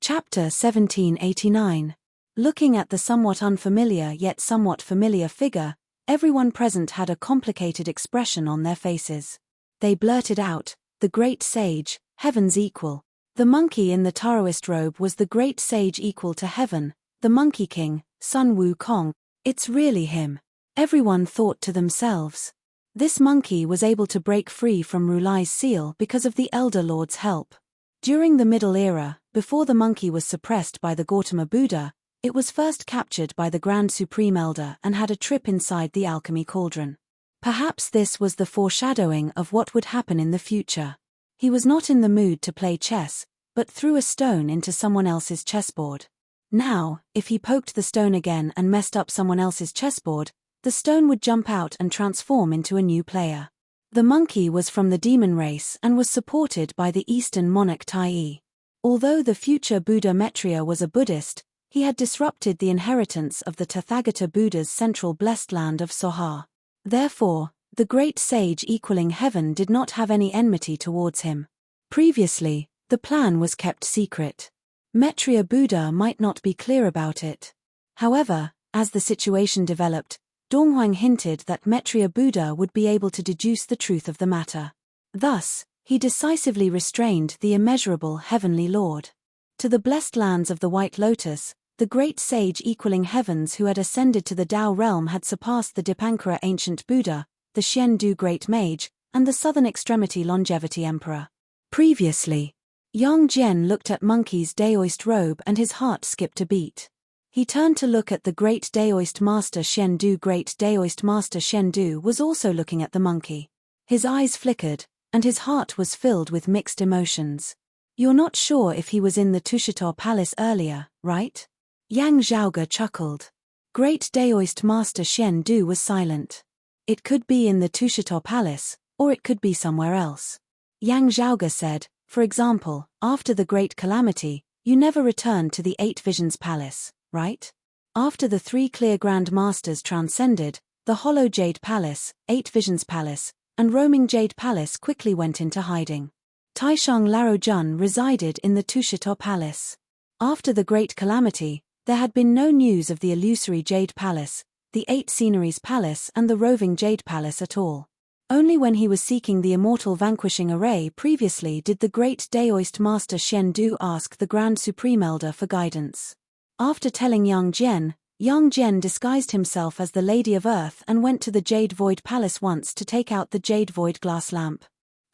Chapter 1789. Looking at the somewhat unfamiliar yet somewhat familiar figure, everyone present had a complicated expression on their faces. They blurted out, "The great sage, heaven's equal." The monkey in the Taoist robe was the great sage equal to heaven, the Monkey King, Sun Wukong. It's really him. Everyone thought to themselves. This monkey was able to break free from Rulai's seal because of the Elder Lord's help. During the Middle Era, before the monkey was suppressed by the Gautama Buddha, it was first captured by the Grand Supreme Elder and had a trip inside the alchemy cauldron. Perhaps this was the foreshadowing of what would happen in the future. He was not in the mood to play chess, but threw a stone into someone else's chessboard. Now, if he poked the stone again and messed up someone else's chessboard, the stone would jump out and transform into a new player. The monkey was from the demon race and was supported by the Eastern monarch Tai. Although the future Buddha Maitreya was a Buddhist, he had disrupted the inheritance of the Tathagata Buddha's central blessed land of Soha. Therefore, the great sage equaling heaven did not have any enmity towards him. Previously, the plan was kept secret. Maitreya Buddha might not be clear about it. However, as the situation developed, Donghuang hinted that Maitreya Buddha would be able to deduce the truth of the matter. Thus, he decisively restrained the immeasurable heavenly Lord. To the blessed lands of the White Lotus, the great sage equaling heavens who had ascended to the Tao realm had surpassed the Dipankara ancient Buddha, the Xian Du great mage, and the southern extremity longevity emperor. Previously, Yang Jian looked at Monkey's Daoist robe and his heart skipped a beat. He turned to look at the great Daoist master Xian Du. Great Daoist master Xian Du was also looking at the monkey. His eyes flickered, and his heart was filled with mixed emotions. "You're not sure if he was in the Tushito Palace earlier, right?" Yang Zhaoge chuckled. Great Daoist master Xian Du was silent. "It could be in the Tushito Palace, or it could be somewhere else." Yang Zhaoge said, "For example, after the Great Calamity, you never returned to the Eight Visions Palace, right? After the three clear Grand Masters transcended, the Hollow Jade Palace, Eight Visions Palace, and Roaming Jade Palace quickly went into hiding. Taishang Larojun resided in the Tushito Palace. After the Great Calamity, there had been no news of the illusory Jade Palace, the Eight Sceneries Palace and the Roving Jade Palace at all. Only when he was seeking the immortal vanquishing array previously did the great Daoist master Xian Du ask the Grand Supreme Elder for guidance. After telling Yang Jian disguised himself as the Lady of Earth and went to the Jade Void Palace once to take out the Jade Void glass lamp.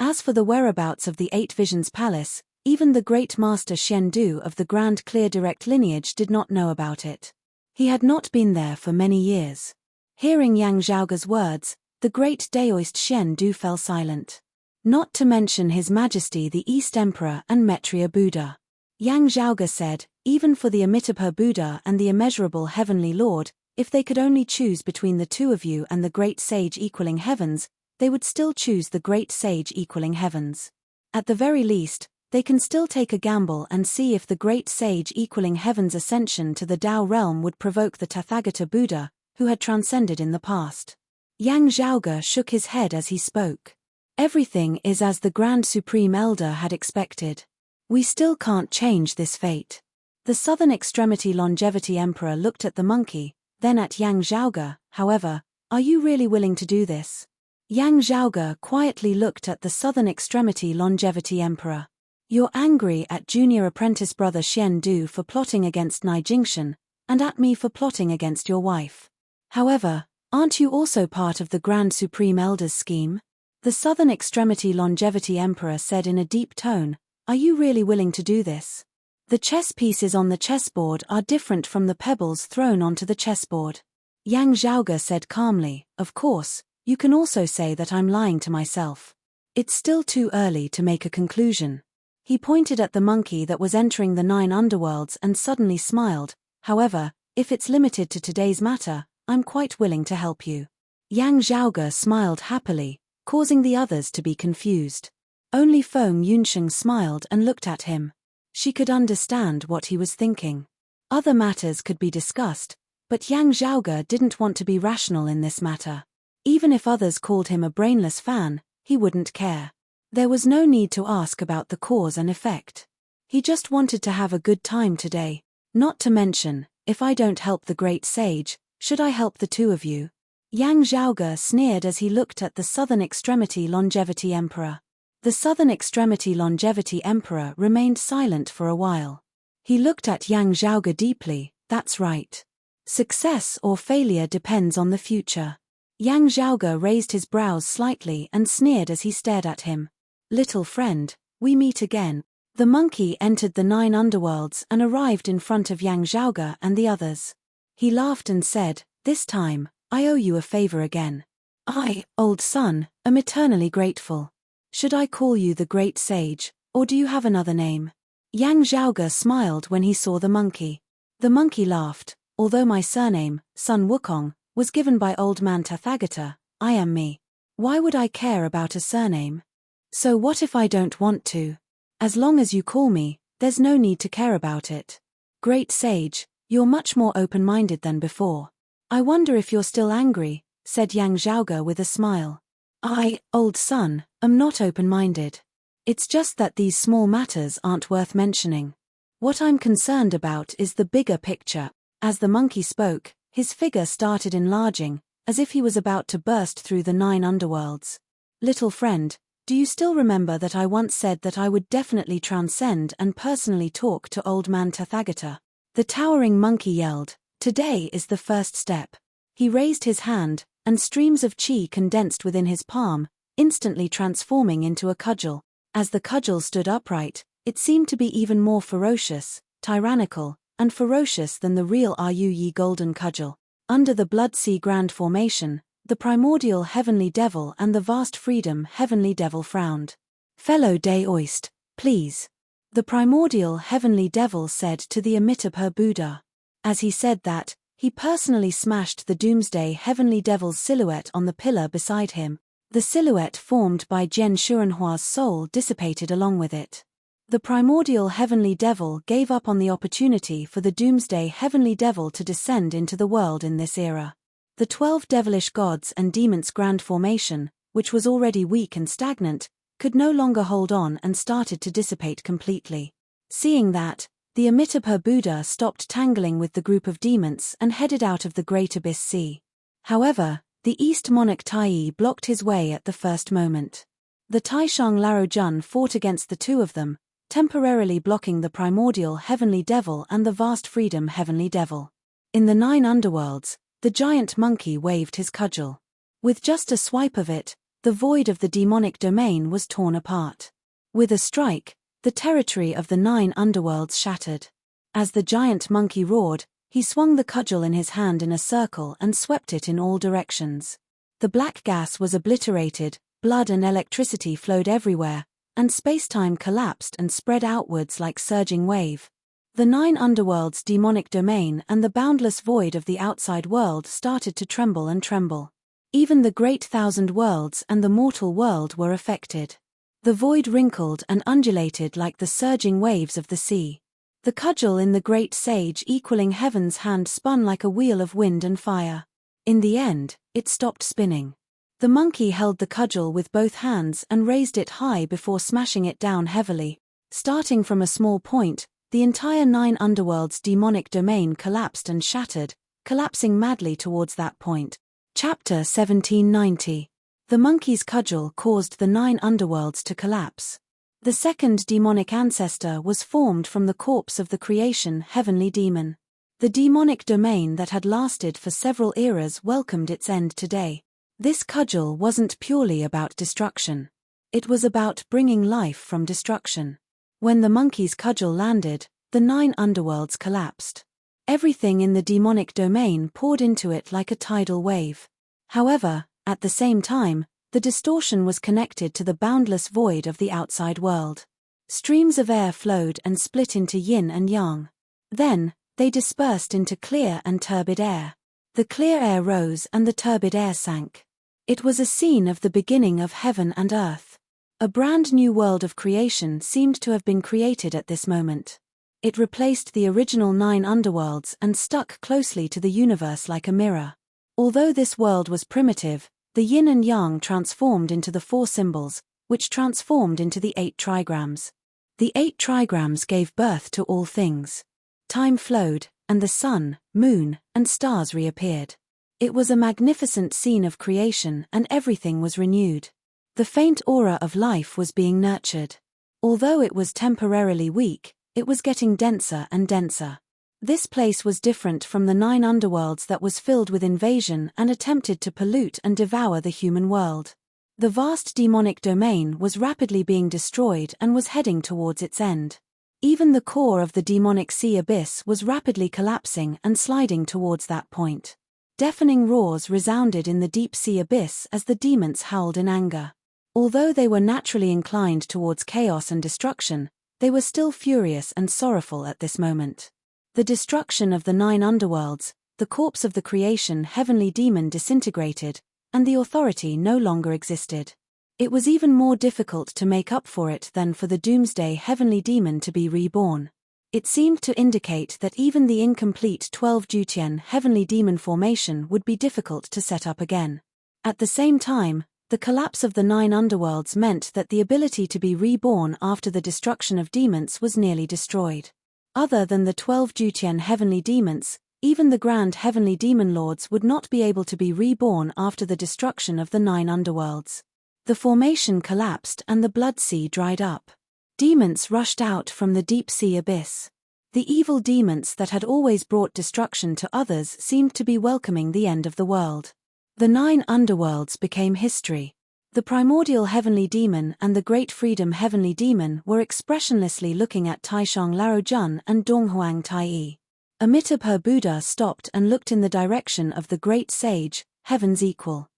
As for the whereabouts of the Eight Visions Palace, even the great master Xian Du of the Grand Clear Direct lineage did not know about it. He had not been there for many years. Hearing Yang Zhaoge's words, the great Daoist Xian Du fell silent. Not to mention His Majesty the East Emperor and Maitreya Buddha. Yang Zhaoge said, even for the Amitabha Buddha and the immeasurable Heavenly Lord, if they could only choose between the two of you and the great sage equaling heavens, they would still choose the great sage equaling heavens. At the very least, they can still take a gamble and see if the great sage equaling heaven's ascension to the Tao realm would provoke the Tathagata Buddha, who had transcended in the past. Yang Zhaoge shook his head as he spoke. Everything is as the Grand Supreme Elder had expected. We still can't change this fate. The Southern Extremity Longevity Emperor looked at the monkey, then at Yang Zhaoge. However, are you really willing to do this? Yang Zhaoge quietly looked at the Southern Extremity Longevity Emperor. You're angry at junior apprentice brother Xian Du for plotting against Nai Jingshan, and at me for plotting against your wife. However, aren't you also part of the Grand Supreme Elder's scheme? The Southern Extremity Longevity Emperor said in a deep tone, are you really willing to do this? The chess pieces on the chessboard are different from the pebbles thrown onto the chessboard. Yang Zhaoge said calmly, of course, you can also say that I'm lying to myself. It's still too early to make a conclusion. He pointed at the monkey that was entering the 9 underworlds and suddenly smiled. However, if it's limited to today's matter, I'm quite willing to help you. Yang Zhaoge smiled happily, causing the others to be confused. Only Feng Yunsheng smiled and looked at him. She could understand what he was thinking. Other matters could be discussed, but Yang Zhaoge didn't want to be rational in this matter. Even if others called him a brainless fan, he wouldn't care. There was no need to ask about the cause and effect. He just wanted to have a good time today. Not to mention, If I don't help the great sage, should I help the two of you? Yang Zhaoge sneered as he looked at the Southern Extremity Longevity Emperor. The Southern Extremity Longevity Emperor remained silent for a while. He looked at Yang Zhaoge deeply. That's right. Success or failure depends on the future. Yang Zhaoge raised his brows slightly and sneered as he stared at him. Little friend, we meet again. The monkey entered the 9 underworlds and arrived in front of Yang Zhaoge and the others. He laughed and said, this time, I owe you a favor again. I, old son, am eternally grateful. Should I call you the Great Sage, or do you have another name? Yang Zhaoge smiled when he saw the monkey. The monkey laughed, although my surname, Sun Wukong, was given by old man Tathagata, I am me. Why would I care about a surname? So what if I don't want to? As long as you call me, there's no need to care about it. Great Sage, you're much more open-minded than before. I wonder if you're still angry, said Yang Zhaoge with a smile. I, old son, am not open-minded. It's just that these small matters aren't worth mentioning. What I'm concerned about is the bigger picture. As the monkey spoke, his figure started enlarging, as if he was about to burst through the 9 underworlds. Little friend, do you still remember that I once said that I would definitely transcend and personally talk to old man Tathagata? The towering monkey yelled, today is the first step. He raised his hand, and streams of chi condensed within his palm, instantly transforming into a cudgel. As the cudgel stood upright, it seemed to be even more ferocious, tyrannical, and ferocious than the real Yi golden cudgel. Under the Blood Sea Grand Formation, the primordial heavenly devil and the vast freedom heavenly devil frowned. Fellow Daoist, please. The primordial heavenly devil said to the Amitabha Buddha. As he said that, he personally smashed the doomsday heavenly devil's silhouette on the pillar beside him. The silhouette formed by Jian Shurenhua's soul dissipated along with it. The primordial heavenly devil gave up on the opportunity for the doomsday heavenly devil to descend into the world in this era. The 12 devilish gods and demons grand formation, which was already weak and stagnant, could no longer hold on and started to dissipate completely. Seeing that, the Amitabha Buddha stopped tangling with the group of demons and headed out of the Great Abyss Sea. However, the East Monarch Tai blocked his way at the first moment. The Taishang Laro Jun fought against the two of them, temporarily blocking the primordial heavenly devil and the vast freedom heavenly devil. In the 9 underworlds, the giant monkey waved his cudgel. With just a swipe of it, the void of the demonic domain was torn apart. With a strike, the territory of the 9 underworlds shattered. As the giant monkey roared, he swung the cudgel in his hand in a circle and swept it in all directions. The black gas was obliterated, blood and electricity flowed everywhere, and space-time collapsed and spread outwards like surging wave. The 9 underworlds' demonic domain and the boundless void of the outside world started to tremble and tremble. Even the great 1,000 worlds and the mortal world were affected. The void wrinkled and undulated like the surging waves of the sea. The cudgel in the great sage equaling heaven's hand spun like a wheel of wind and fire. In the end, it stopped spinning. The monkey held the cudgel with both hands and raised it high before smashing it down heavily. Starting from a small point, the entire 9 underworlds' demonic domain collapsed and shattered, collapsing madly towards that point. Chapter 1790. The monkey's cudgel caused the 9 underworlds to collapse. The second demonic ancestor was formed from the corpse of the creation heavenly demon. The demonic domain that had lasted for several eras welcomed its end today. This cudgel wasn't purely about destruction. It was about bringing life from destruction. When the monkey's cudgel landed, the 9 underworlds collapsed. Everything in the demonic domain poured into it like a tidal wave. However, at the same time, the distortion was connected to the boundless void of the outside world. Streams of air flowed and split into yin and yang. Then, they dispersed into clear and turbid air. The clear air rose and the turbid air sank. It was a scene of the beginning of heaven and earth. A brand new world of creation seemed to have been created at this moment. It replaced the original 9 underworlds and stuck closely to the universe like a mirror. Although this world was primitive, the yin and yang transformed into the 4 symbols, which transformed into the 8 trigrams. The 8 trigrams gave birth to all things. Time flowed, and the sun, moon, and stars reappeared. It was a magnificent scene of creation and everything was renewed. The faint aura of life was being nurtured. Although it was temporarily weak, it was getting denser and denser. This place was different from the 9 underworlds that was filled with invasion and attempted to pollute and devour the human world. The vast demonic domain was rapidly being destroyed and was heading towards its end. Even the core of the demonic sea abyss was rapidly collapsing and sliding towards that point. Deafening roars resounded in the deep sea abyss as the demons howled in anger. Although they were naturally inclined towards chaos and destruction, they were still furious and sorrowful at this moment. The destruction of the 9 underworlds, the corpse of the creation heavenly demon disintegrated, and the authority no longer existed. It was even more difficult to make up for it than for the doomsday heavenly demon to be reborn. It seemed to indicate that even the incomplete 12 Jutian heavenly demon formation would be difficult to set up again. At the same time, the collapse of the 9 underworlds meant that the ability to be reborn after the destruction of demons was nearly destroyed. Other than the 12 Jutian heavenly demons, even the grand heavenly demon lords would not be able to be reborn after the destruction of the 9 underworlds. The formation collapsed and the blood sea dried up. Demons rushed out from the deep sea abyss. The evil demons that had always brought destruction to others seemed to be welcoming the end of the world. The 9 underworlds became history. The primordial heavenly demon and the great freedom heavenly demon were expressionlessly looking at Taishang Laojun and Donghuang Taiyi. Amitabha Buddha stopped and looked in the direction of the great sage, heaven's equal.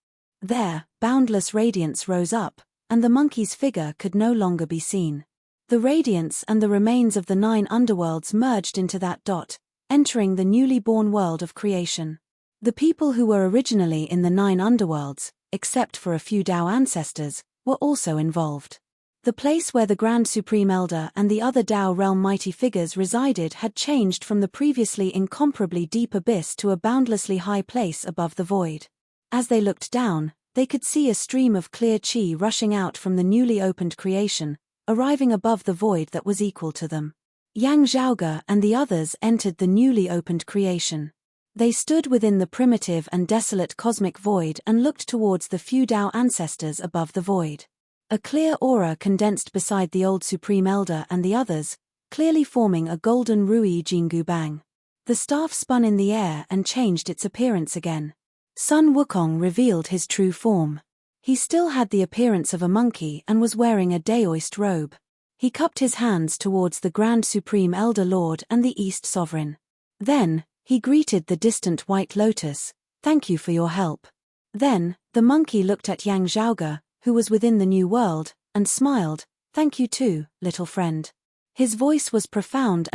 There, boundless radiance rose up, and the monkey's figure could no longer be seen. The radiance and the remains of the 9 underworlds merged into that dot, entering the newly born world of creation. The people who were originally in the 9 underworlds, except for a few Tao ancestors, were also involved. The place where the Grand Supreme Elder and the other Tao realm mighty figures resided had changed from the previously incomparably deep abyss to a boundlessly high place above the void. As they looked down, they could see a stream of clear chi rushing out from the newly opened creation, arriving above the void that was equal to them. Yang Zhaoge and the others entered the newly opened creation. They stood within the primitive and desolate cosmic void and looked towards the few Tao ancestors above the void. A clear aura condensed beside the old Supreme Elder and the others, clearly forming a golden Rui Jingu Bang. The staff spun in the air and changed its appearance again. Sun Wukong revealed his true form. He still had the appearance of a monkey and was wearing a Daoist robe. He cupped his hands towards the Grand Supreme Elder Lord and the East Sovereign. Then, he greeted the distant White Lotus, "Thank you for your help." Then, the monkey looked at Yang Zhaoge, who was within the new world, and smiled, "Thank you too, little friend." His voice was profound,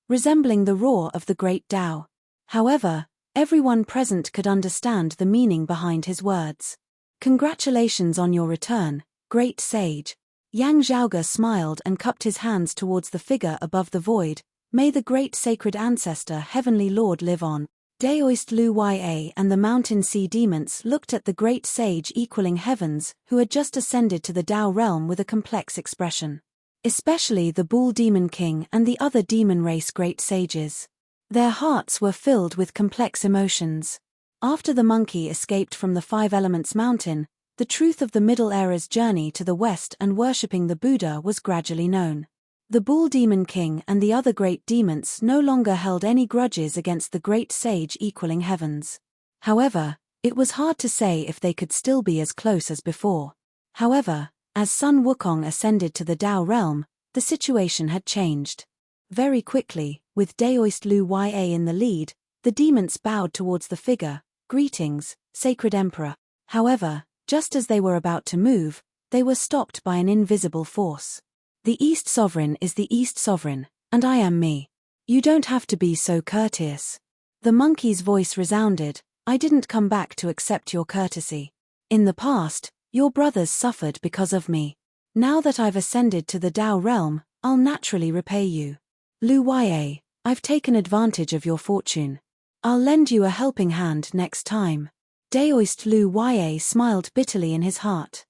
resembling the roar of the great Tao. However, everyone present could understand the meaning behind his words. "Congratulations on your return, great sage." Yang Zhaoge smiled and cupped his hands towards the figure above the void. "May the great sacred ancestor Heavenly Lord live on." Daoist Lu Ya and the mountain sea demons looked at the great sage equaling heavens who had just ascended to the Tao realm with a complex expression. Especially the Bull Demon King and the other demon race great sages. Their hearts were filled with complex emotions. After the monkey escaped from the 5 Elements mountain, the truth of the Middle Era's journey to the west and worshipping the Buddha was gradually known. The Bull Demon King and the other great demons no longer held any grudges against the great sage equaling heavens. However, it was hard to say if they could still be as close as before. However, as Sun Wukong ascended to the Tao realm, the situation had changed. Very quickly, with Daoist Lu Ya in the lead, the demons bowed towards the figure, "Greetings, Sacred Emperor." However, just as they were about to move, they were stopped by an invisible force. "The East Sovereign is the East Sovereign, and I am me. You don't have to be so courteous." The monkey's voice resounded, "I didn't come back to accept your courtesy. In the past, your brothers suffered because of me. Now that I've ascended to the Tao realm, I'll naturally repay you. Lu Ya, I've taken advantage of your fortune. I'll lend you a helping hand next time." Daoist Lu Ya smiled bitterly in his heart.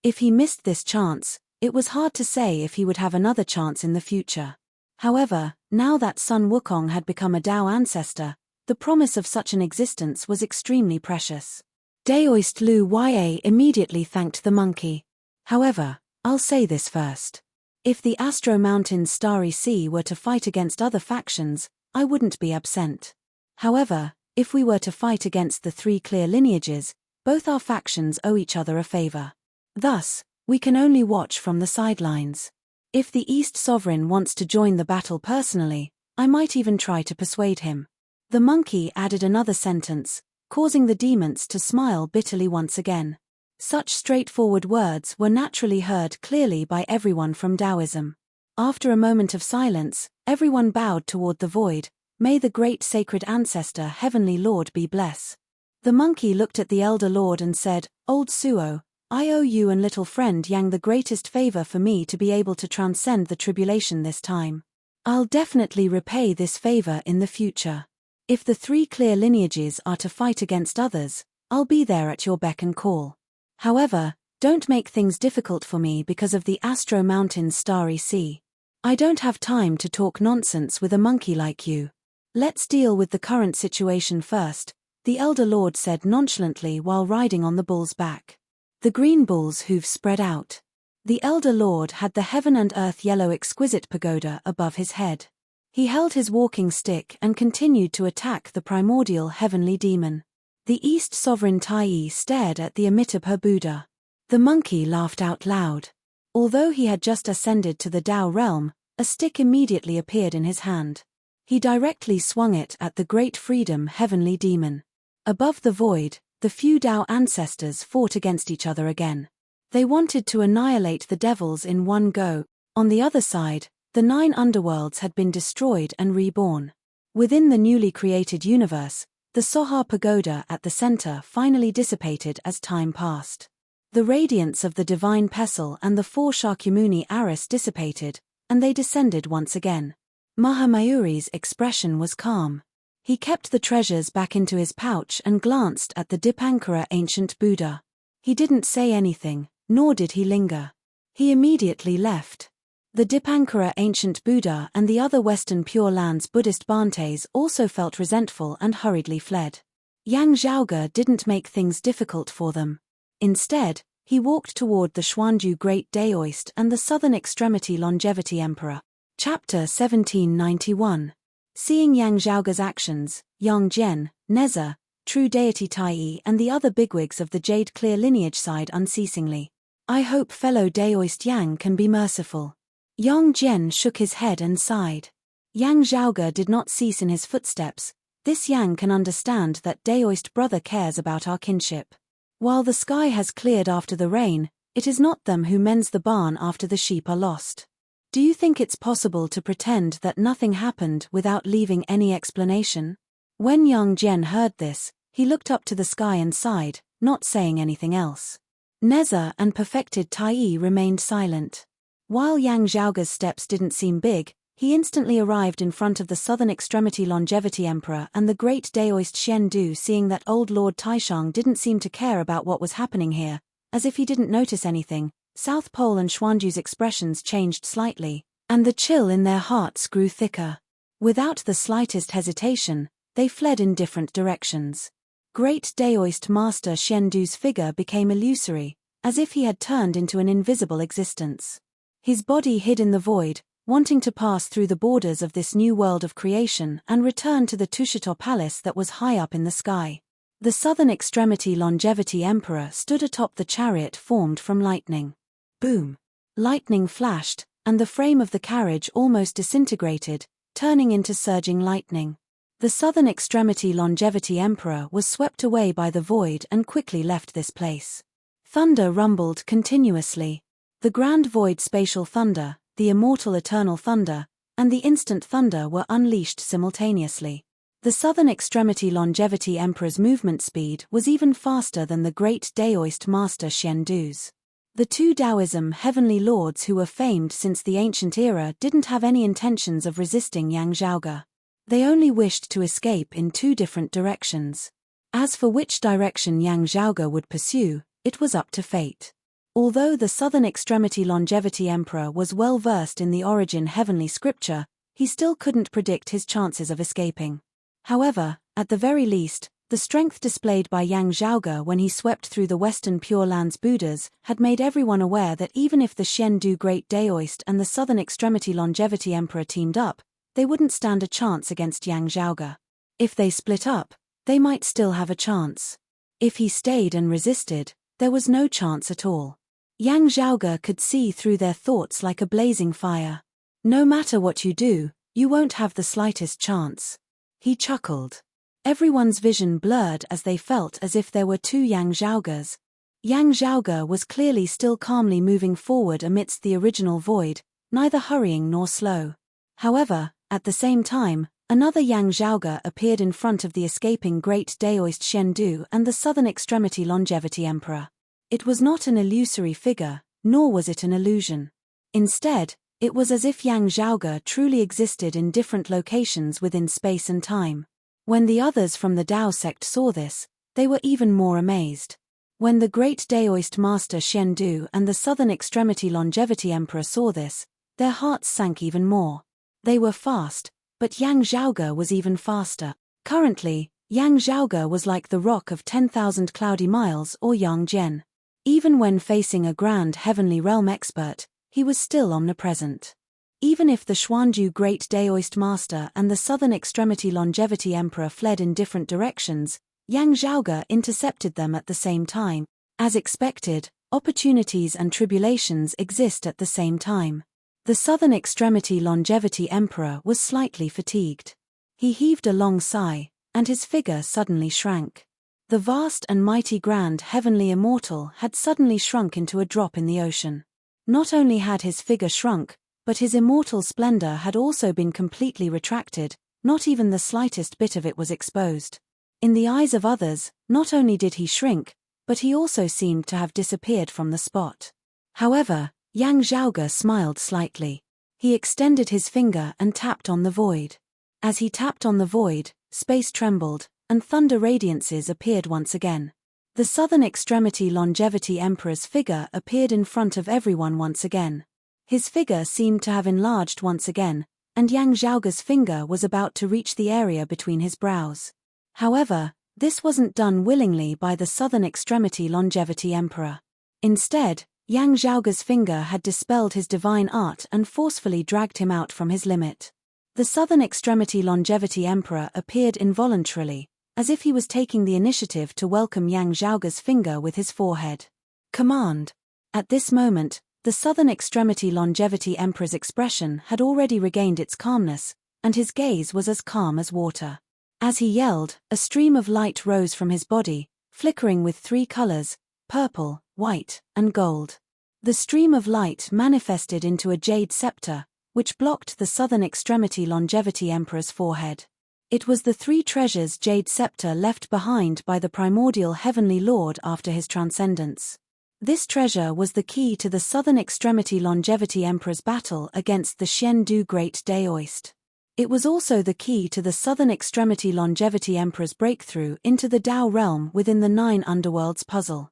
If he missed this chance, it was hard to say if he would have another chance in the future. However, now that Sun Wukong had become a Tao ancestor, the promise of such an existence was extremely precious. Daoist Lu Ya immediately thanked the monkey. However, I'll say this first. If the Astro Mountain's Starry Sea were to fight against other factions, I wouldn't be absent. However, if we were to fight against the three clear lineages, both our factions owe each other a favor. Thus, we can only watch from the sidelines. If the East Sovereign wants to join the battle personally, I might even try to persuade him. The monkey added another sentence, causing the demons to smile bitterly once again. Such straightforward words were naturally heard clearly by everyone from Taoism. After a moment of silence, everyone bowed toward the void. May the great sacred ancestor Heavenly Lord be blessed. The monkey looked at the elder lord and said, Old Suo, I owe you and little friend Yang the greatest favor for me to be able to transcend the tribulation this time. I'll definitely repay this favor in the future. If the three clear lineages are to fight against others, I'll be there at your beck and call. However, don't make things difficult for me because of the Astro Mountain's Starry Sea. I don't have time to talk nonsense with a monkey like you. Let's deal with the current situation first, the elder lord said nonchalantly while riding on the bull's back. The green bull's hooves spread out. The elder lord had the heaven and earth yellow exquisite pagoda above his head. He held his walking stick and continued to attack the primordial heavenly demon. The East Sovereign Tai stared at the Amitabha Buddha. The monkey laughed out loud. Although he had just ascended to the Tao realm, a stick immediately appeared in his hand. He directly swung it at the great freedom heavenly demon. Above the void, the few Tao ancestors fought against each other again. They wanted to annihilate the devils in one go. On the other side, the 9 underworlds had been destroyed and reborn. Within the newly created universe, the Sohar Pagoda at the center finally dissipated as time passed. The radiance of the divine Pestle and the 4 Shakyamuni Aris dissipated, and they descended once again. Mahamayuri's expression was calm. He kept the treasures back into his pouch and glanced at the Dipankara ancient Buddha. He didn't say anything, nor did he linger. He immediately left. The Dipankara ancient Buddha and the other Western Pure Lands Buddhist Bhantes also felt resentful and hurriedly fled. Yang Zhaoge didn't make things difficult for them. Instead, he walked toward the Xuanju Great Daoist and the Southern Extremity Longevity Emperor. Chapter 1791. Seeing Yang Zhaoge's actions, Yang Jian, Neza, True Deity Tai and the other bigwigs of the Jade Clear lineage sighed unceasingly. I hope fellow Daoist Yang can be merciful. Yang Jian shook his head and sighed. Yang Zhaoge did not cease in his footsteps. This Yang can understand that Daoist brother cares about our kinship. While the sky has cleared after the rain, it is not them who mends the barn after the sheep are lost. Do you think it's possible to pretend that nothing happened without leaving any explanation? When Yang Jian heard this, he looked up to the sky and sighed, not saying anything else. Neza and perfected Tai remained silent. While Yang Zhaoge's steps didn't seem big, he instantly arrived in front of the Southern Extremity Longevity Emperor and the great Daoist Xian Du. Seeing that old Lord Taishang didn't seem to care about what was happening here, as if he didn't notice anything, South Pole and Xuanju's expressions changed slightly, and the chill in their hearts grew thicker. Without the slightest hesitation, they fled in different directions. Great Daoist Master Xian Du's figure became illusory, as if he had turned into an invisible existence. His body hid in the void, wanting to pass through the borders of this new world of creation and return to the Tushito Palace that was high up in the sky. The Southern Extremity Longevity Emperor stood atop the chariot formed from lightning. Boom! Lightning flashed, and the frame of the carriage almost disintegrated, turning into surging lightning. The Southern Extremity Longevity Emperor was swept away by the void and quickly left this place. Thunder rumbled continuously. The Grand Void Spatial Thunder, the Immortal Eternal Thunder, and the Instant Thunder were unleashed simultaneously. The Southern Extremity Longevity Emperor's movement speed was even faster than the great Daoist Master Xian Du's. The 2 Taoism heavenly lords who were famed since the ancient era didn't have any intentions of resisting Yang Zhaoge. They only wished to escape in 2 different directions. As for which direction Yang Zhaoge would pursue, it was up to fate. Although the Southern Extremity Longevity Emperor was well versed in the origin heavenly scripture, he still couldn't predict his chances of escaping. However, at the very least, the strength displayed by Yang Zhaoge when he swept through the Western Pure Lands Buddhas had made everyone aware that even if the Xiandu Great Daoist and the Southern Extremity Longevity Emperor teamed up, they wouldn't stand a chance against Yang Zhaoge. If they split up, they might still have a chance. If he stayed and resisted, there was no chance at all. Yang Zhaoge could see through their thoughts like a blazing fire. No matter what you do, you won't have the slightest chance. He chuckled. Everyone's vision blurred as they felt as if there were two Yang Zhaoges. Yang Zhaoge was clearly still calmly moving forward amidst the original void, neither hurrying nor slow. However, at the same time, another Yang Zhaoge appeared in front of the escaping Great Daoist Xiandu and the Southern Extremity Longevity Emperor. It was not an illusory figure, nor was it an illusion. Instead, it was as if Yang Zhaoge truly existed in different locations within space and time. When the others from the Dao sect saw this, they were even more amazed. When the Great Daoist Master Xiandu and the Southern Extremity Longevity Emperor saw this, their hearts sank even more. They were fast, but Yang Zhaoge was even faster. Currently, Yang Zhaoge was like the rock of 10,000 cloudy miles or Yang Jian. Even when facing a grand heavenly realm expert, he was still omnipresent. Even if the Xuanju Great Daoist Master and the Southern Extremity Longevity Emperor fled in different directions, Yang Zhaoge intercepted them at the same time. As expected, opportunities and tribulations exist at the same time. The Southern Extremity Longevity Emperor was slightly fatigued. He heaved a long sigh, and his figure suddenly shrank. The vast and mighty grand heavenly immortal had suddenly shrunk into a drop in the ocean. Not only had his figure shrunk, but his immortal splendor had also been completely retracted, not even the slightest bit of it was exposed. In the eyes of others, not only did he shrink, but he also seemed to have disappeared from the spot. However, Yang Zhaoge smiled slightly. He extended his finger and tapped on the void. As he tapped on the void, space trembled, and thunder radiances appeared once again. The Southern Extremity Longevity Emperor's figure appeared in front of everyone once again. His figure seemed to have enlarged once again, and Yang Zhaoge's finger was about to reach the area between his brows. However, this wasn't done willingly by the Southern Extremity Longevity Emperor. Instead, Yang Zhaoge's finger had dispelled his divine art and forcefully dragged him out from his limit. The Southern Extremity Longevity Emperor appeared involuntarily, as if he was taking the initiative to welcome Yang Zhaoge's finger with his forehead. Command! At this moment, the Southern Extremity Longevity Emperor's expression had already regained its calmness, and his gaze was as calm as water. As he yelled, a stream of light rose from his body, flickering with three colors: purple, white, and gold. The stream of light manifested into a jade scepter, which blocked the Southern Extremity Longevity Emperor's forehead. It was the three treasures jade scepter left behind by the primordial Heavenly Lord after his transcendence. This treasure was the key to the Southern Extremity Longevity Emperor's battle against the Xiandu Great Daoist. It was also the key to the Southern Extremity Longevity Emperor's breakthrough into the Dao realm within the 9 underworlds puzzle.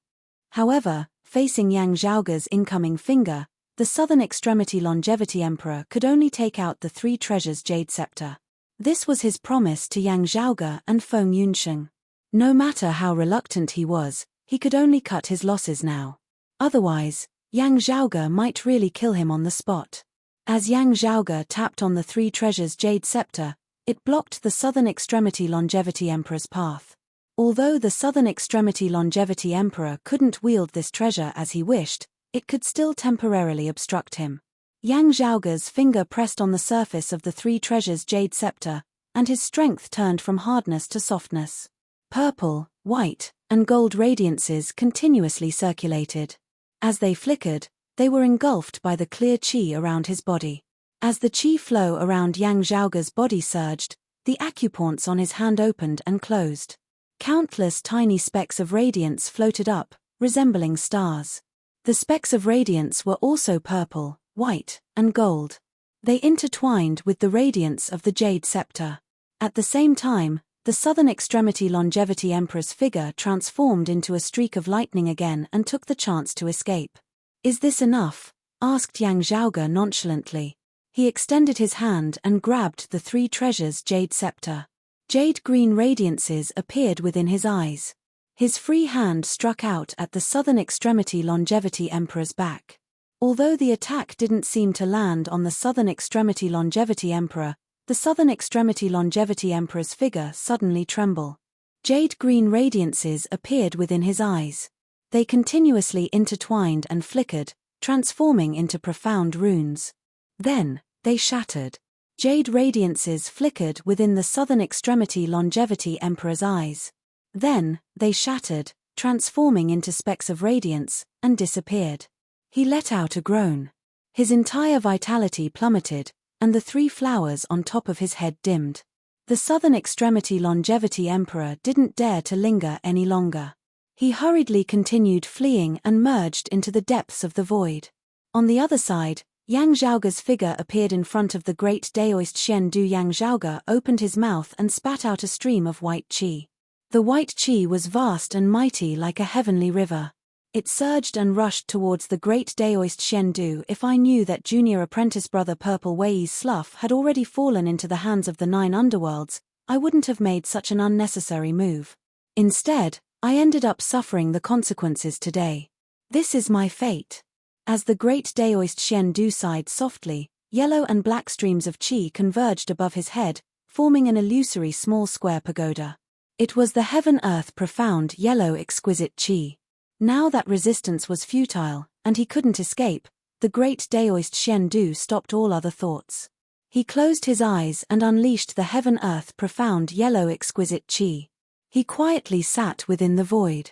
However, facing Yang Zhaoge's incoming finger, the Southern Extremity Longevity Emperor could only take out the three treasures jade scepter. This was his promise to Yang Zhaoge and Feng Yunsheng. No matter how reluctant he was, he could only cut his losses now. Otherwise, Yang Zhaoge might really kill him on the spot. As Yang Zhaoge tapped on the three treasures jade scepter, it blocked the Southern Extremity Longevity Emperor's path. Although the Southern Extremity Longevity Emperor couldn't wield this treasure as he wished, it could still temporarily obstruct him. Yang Zhaoge's finger pressed on the surface of the three treasures jade scepter, and his strength turned from hardness to softness. Purple, white, and gold radiances continuously circulated. As they flickered, they were engulfed by the clear qi around his body. As the qi flow around Yang Zhaoge's body surged, the acupoints on his hand opened and closed. Countless tiny specks of radiance floated up, resembling stars. The specks of radiance were also purple, white, and gold. They intertwined with the radiance of the jade scepter. At the same time, the Southern Extremity Longevity Emperor's figure transformed into a streak of lightning again and took the chance to escape. "Is this enough?" asked Yang Zhaoge nonchalantly. He extended his hand and grabbed the three treasures' jade scepter. Jade-green radiances appeared within his eyes. His free hand struck out at the southern extremity longevity emperor's back. Although the attack didn't seem to land on the southern extremity longevity emperor, the southern extremity longevity emperor's figure suddenly trembled. Jade-green radiances appeared within his eyes. They continuously intertwined and flickered, transforming into profound runes. Then, they shattered. Jade radiances flickered within the southern extremity longevity emperor's eyes. Then, they shattered, transforming into specks of radiance, and disappeared. He let out a groan. His entire vitality plummeted, and the three flowers on top of his head dimmed. The southern extremity longevity emperor didn't dare to linger any longer. He hurriedly continued fleeing and merged into the depths of the void. On the other side, Yang Zhaoge's figure appeared in front of the great Daoist Shen Du. Yang Zhaoge opened his mouth and spat out a stream of white qi. The white qi was vast and mighty like a heavenly river. It surged and rushed towards the great Daoist Shen Du. If I knew that junior apprentice brother Purple Wei's slough had already fallen into the hands of the 9 underworlds, I wouldn't have made such an unnecessary move. Instead, I ended up suffering the consequences today. This is my fate. As the great Daoist Shen Du sighed softly, yellow and black streams of qi converged above his head, forming an illusory small square pagoda. It was the heaven-earth profound yellow exquisite qi. Now that resistance was futile, and he couldn't escape, the great Daoist Shen Du stopped all other thoughts. He closed his eyes and unleashed the heaven-earth profound yellow exquisite qi. He quietly sat within the void.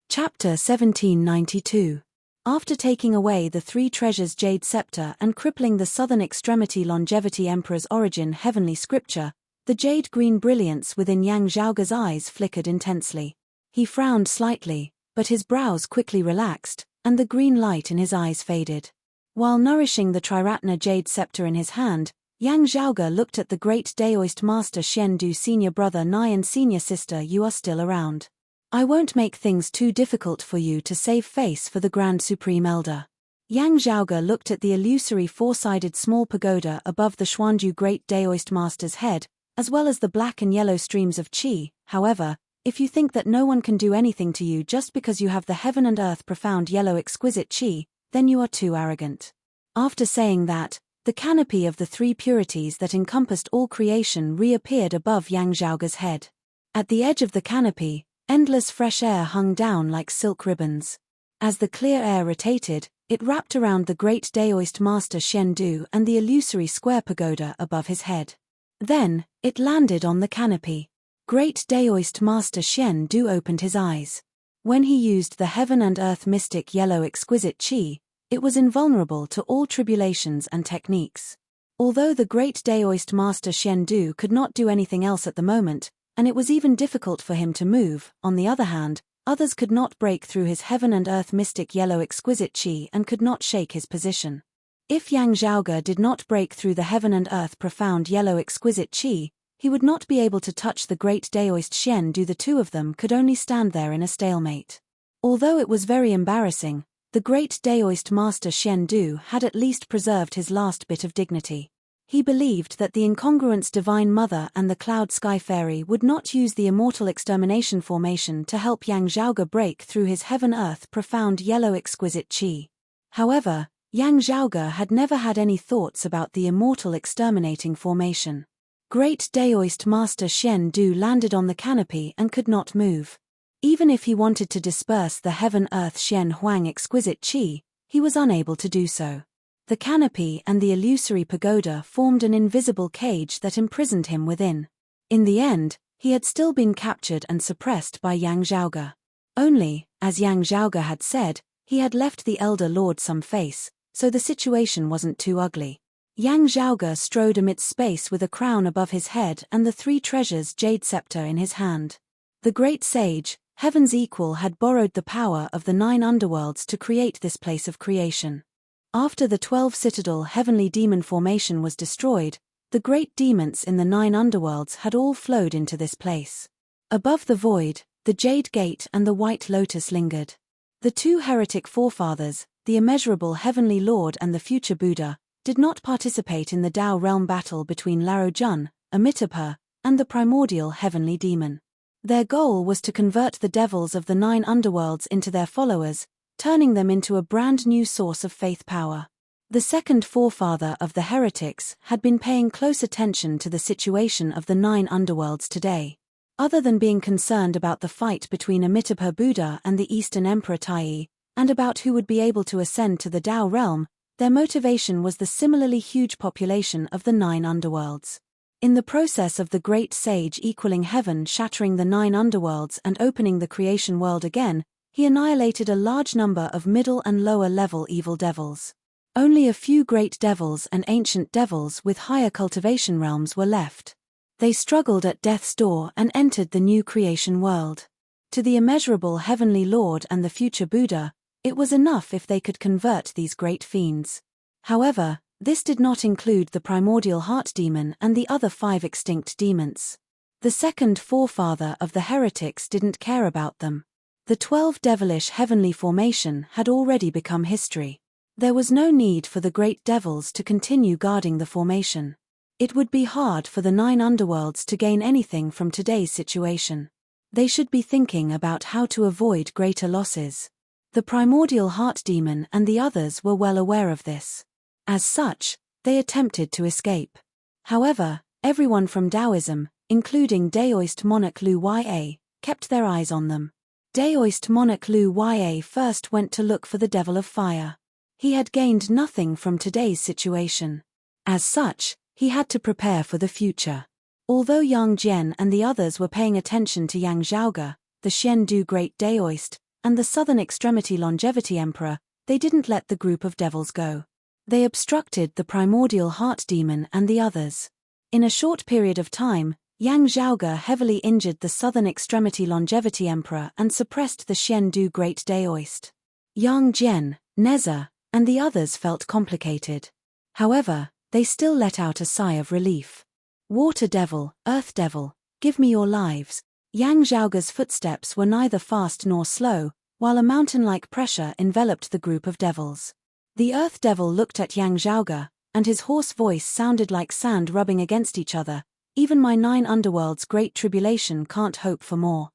Chapter 1792. After taking away the three treasures' jade scepter and crippling the southern extremity longevity emperor's origin heavenly scripture, the jade-green brilliance within Yang Zhaoge's eyes flickered intensely. He frowned slightly, but his brows quickly relaxed, and the green light in his eyes faded. While nourishing the Triratna jade scepter in his hand, Yang Zhaoge looked at the great Daoist master Shen Du. Senior brother Nai and senior sister, you are still around. I won't make things too difficult for you to save face for the Grand Supreme Elder. Yang Zhaoge looked at the illusory four-sided small pagoda above the Xuanju great Daoist master's head, as well as the black and yellow streams of qi. However, if you think that no one can do anything to you just because you have the heaven and earth profound yellow exquisite qi, then you are too arrogant. After saying that, the canopy of the three purities that encompassed all creation reappeared above Yang Zhaoge's head. At the edge of the canopy, endless fresh air hung down like silk ribbons. As the clear air rotated, it wrapped around the great Daoist master Shen Du and the illusory square pagoda above his head. Then, it landed on the canopy. Great Daoist master Shen Du opened his eyes. When he used the heaven and earth mystic yellow exquisite qi, it was invulnerable to all tribulations and techniques. Although the great Daoist master Shen Du could not do anything else at the moment, and it was even difficult for him to move, on the other hand, others could not break through his heaven and earth mystic yellow exquisite qi and could not shake his position. If Yang Zhaoge did not break through the heaven and earth profound yellow exquisite qi, he would not be able to touch the great Daoist Shen Du. The two of them could only stand there in a stalemate. Although it was very embarrassing, the great Daoist master Shen Du had at least preserved his last bit of dignity. He believed that the incongruence Divine Mother and the Cloud Sky Fairy would not use the immortal extermination formation to help Yang Zhaoge break through his heaven-earth profound yellow exquisite qi. However, Yang Zhaoge had never had any thoughts about the immortal exterminating formation. Great Daoist master Shen Du landed on the canopy and could not move. Even if he wanted to disperse the heaven-earth Shen Huang exquisite qi, he was unable to do so. The canopy and the illusory pagoda formed an invisible cage that imprisoned him within. In the end, he had still been captured and suppressed by Yang Zhaoge. Only, as Yang Zhaoge had said, he had left the Elder Lord some face, so the situation wasn't too ugly. Yang Zhaoge strode amidst space with a crown above his head and the three treasures jade scepter in his hand. The great sage, Heaven's equal, had borrowed the power of the 9 underworlds to create this place of creation. After the 12 citadel heavenly demon formation was destroyed, the great demons in the 9 underworlds had all flowed into this place. Above the void, the jade gate and the white lotus lingered. The two heretic forefathers, the immeasurable heavenly Lord and the future Buddha, did not participate in the Tao realm battle between Laro Jun, Amitabha, and the primordial heavenly demon. Their goal was to convert the devils of the 9 underworlds into their followers, turning them into a brand new source of faith power. The second forefather of the heretics had been paying close attention to the situation of the 9 underworlds today. Other than being concerned about the fight between Amitabha Buddha and the Eastern Emperor Tai, and about who would be able to ascend to the Tao realm, their motivation was the similarly huge population of the 9 underworlds. In the process of the great sage equaling heaven shattering the 9 underworlds and opening the creation world again, he annihilated a large number of middle and lower level evil devils. Only a few great devils and ancient devils with higher cultivation realms were left. They struggled at death's door and entered the new creation world. To the immeasurable heavenly Lord and the future Buddha, it was enough if they could convert these great fiends. However, this did not include the primordial heart demon and the other 5 extinct demons. The second forefather of the heretics didn't care about them. The 12 devilish heavenly formation had already become history. There was no need for the great devils to continue guarding the formation. It would be hard for the 9 underworlds to gain anything from today's situation. They should be thinking about how to avoid greater losses. The primordial heart demon and the others were well aware of this. As such, they attempted to escape. However, everyone from Taoism, including Daoist monarch Lu Ya, kept their eyes on them. Daoist monarch Lu Ya first went to look for the devil of fire. He had gained nothing from today's situation. As such, he had to prepare for the future. Although Yang Jian and the others were paying attention to Yang Zhaoge, the Xiandu Great Daoist, and the Southern Extremity Longevity Emperor, they didn't let the group of devils go. They obstructed the primordial heart demon and the others. In a short period of time, Yang Zhaoge heavily injured the Southern Extremity Longevity Emperor and suppressed the Xiandu Great Daoist. Yang Jian, Neza, and the others felt complicated. However, they still let out a sigh of relief. Water devil, earth devil, give me your lives. Yang Zhaoge's footsteps were neither fast nor slow, while a mountain-like pressure enveloped the group of devils. The earth devil looked at Yang Zhaoge, and his hoarse voice sounded like sand rubbing against each other. Even my 9 underworlds' great tribulation can't hope for more.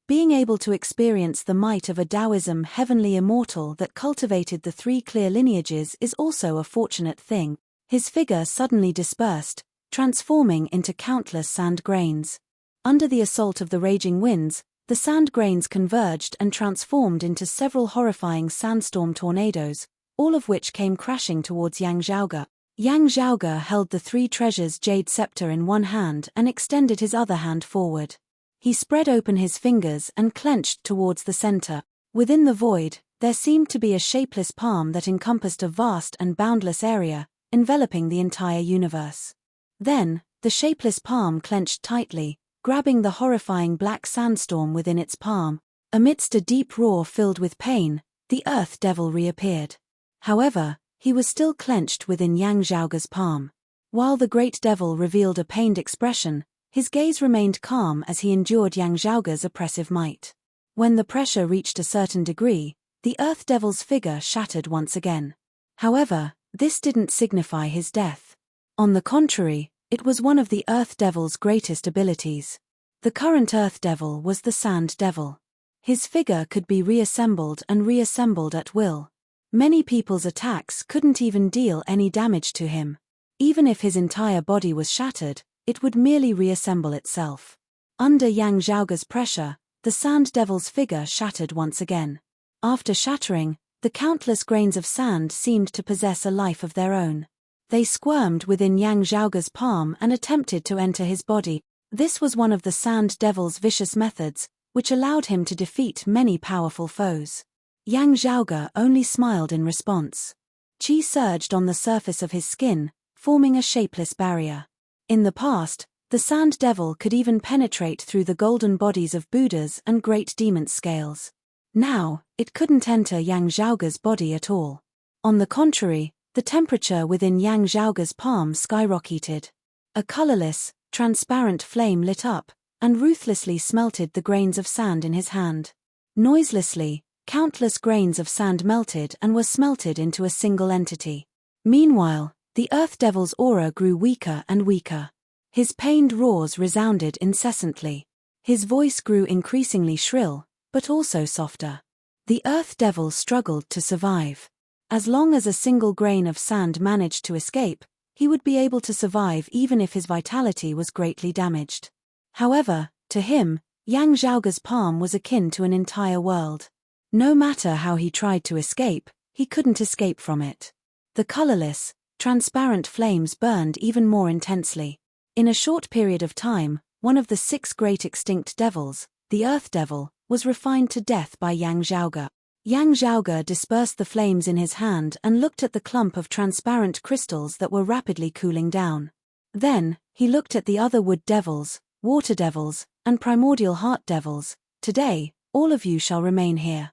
Being able to experience the might of a Taoism heavenly immortal that cultivated the 3 clear lineages is also a fortunate thing. His figure suddenly dispersed, transforming into countless sand grains. Under the assault of the raging winds, the sand grains converged and transformed into several horrifying sandstorm tornadoes, all of which came crashing towards Yang Zhaoge. Yang Zhaoge held the 3 treasures jade scepter in one hand and extended his other hand forward. He spread open his fingers and clenched towards the center. Within the void, there seemed to be a shapeless palm that encompassed a vast and boundless area, enveloping the entire universe. Then, the shapeless palm clenched tightly, grabbing the horrifying black sandstorm within its palm. Amidst a deep roar filled with pain, the earth devil reappeared. However, he was still clenched within Yang Zhaoge's palm. While the great devil revealed a pained expression, his gaze remained calm as he endured Yang Zhaoge's oppressive might. When the pressure reached a certain degree, the earth devil's figure shattered once again. However, this didn't signify his death. On the contrary, it was one of the earth devil's greatest abilities. The current earth devil was the sand devil. His figure could be reassembled and reassembled at will. Many people's attacks couldn't even deal any damage to him. Even if his entire body was shattered, it would merely reassemble itself. Under Yang Zhaoge's pressure, the sand devil's figure shattered once again. After shattering, the countless grains of sand seemed to possess a life of their own. They squirmed within Yang Zhaoge's palm and attempted to enter his body. This was one of the sand devil's vicious methods, which allowed him to defeat many powerful foes. Yang Zhaoge only smiled in response. Qi surged on the surface of his skin, forming a shapeless barrier. In the past, the sand devil could even penetrate through the golden bodies of Buddhas and great demon scales. Now, it couldn't enter Yang Zhaoge's body at all. On the contrary, the temperature within Yang Zhaoge's palm skyrocketed. A colorless, transparent flame lit up, and ruthlessly smelted the grains of sand in his hand. Noiselessly, countless grains of sand melted and were smelted into a single entity. Meanwhile, The Earth Devil's aura grew weaker and weaker. His pained roars resounded incessantly. His voice grew increasingly shrill, but also softer. The Earth Devil struggled to survive. As long as a single grain of sand managed to escape, he would be able to survive even if his vitality was greatly damaged. However, to him, Yang Zhaoge's palm was akin to an entire world. No matter how he tried to escape, he couldn't escape from it. The colorless, transparent flames burned even more intensely. In a short period of time, one of the 6 great extinct devils, the Earth Devil, was refined to death by Yang Zhaoge. Yang Zhaoge dispersed the flames in his hand and looked at the clump of transparent crystals that were rapidly cooling down. Then, he looked at the other wood devils, water devils, and primordial heart devils. Today, all of you shall remain here.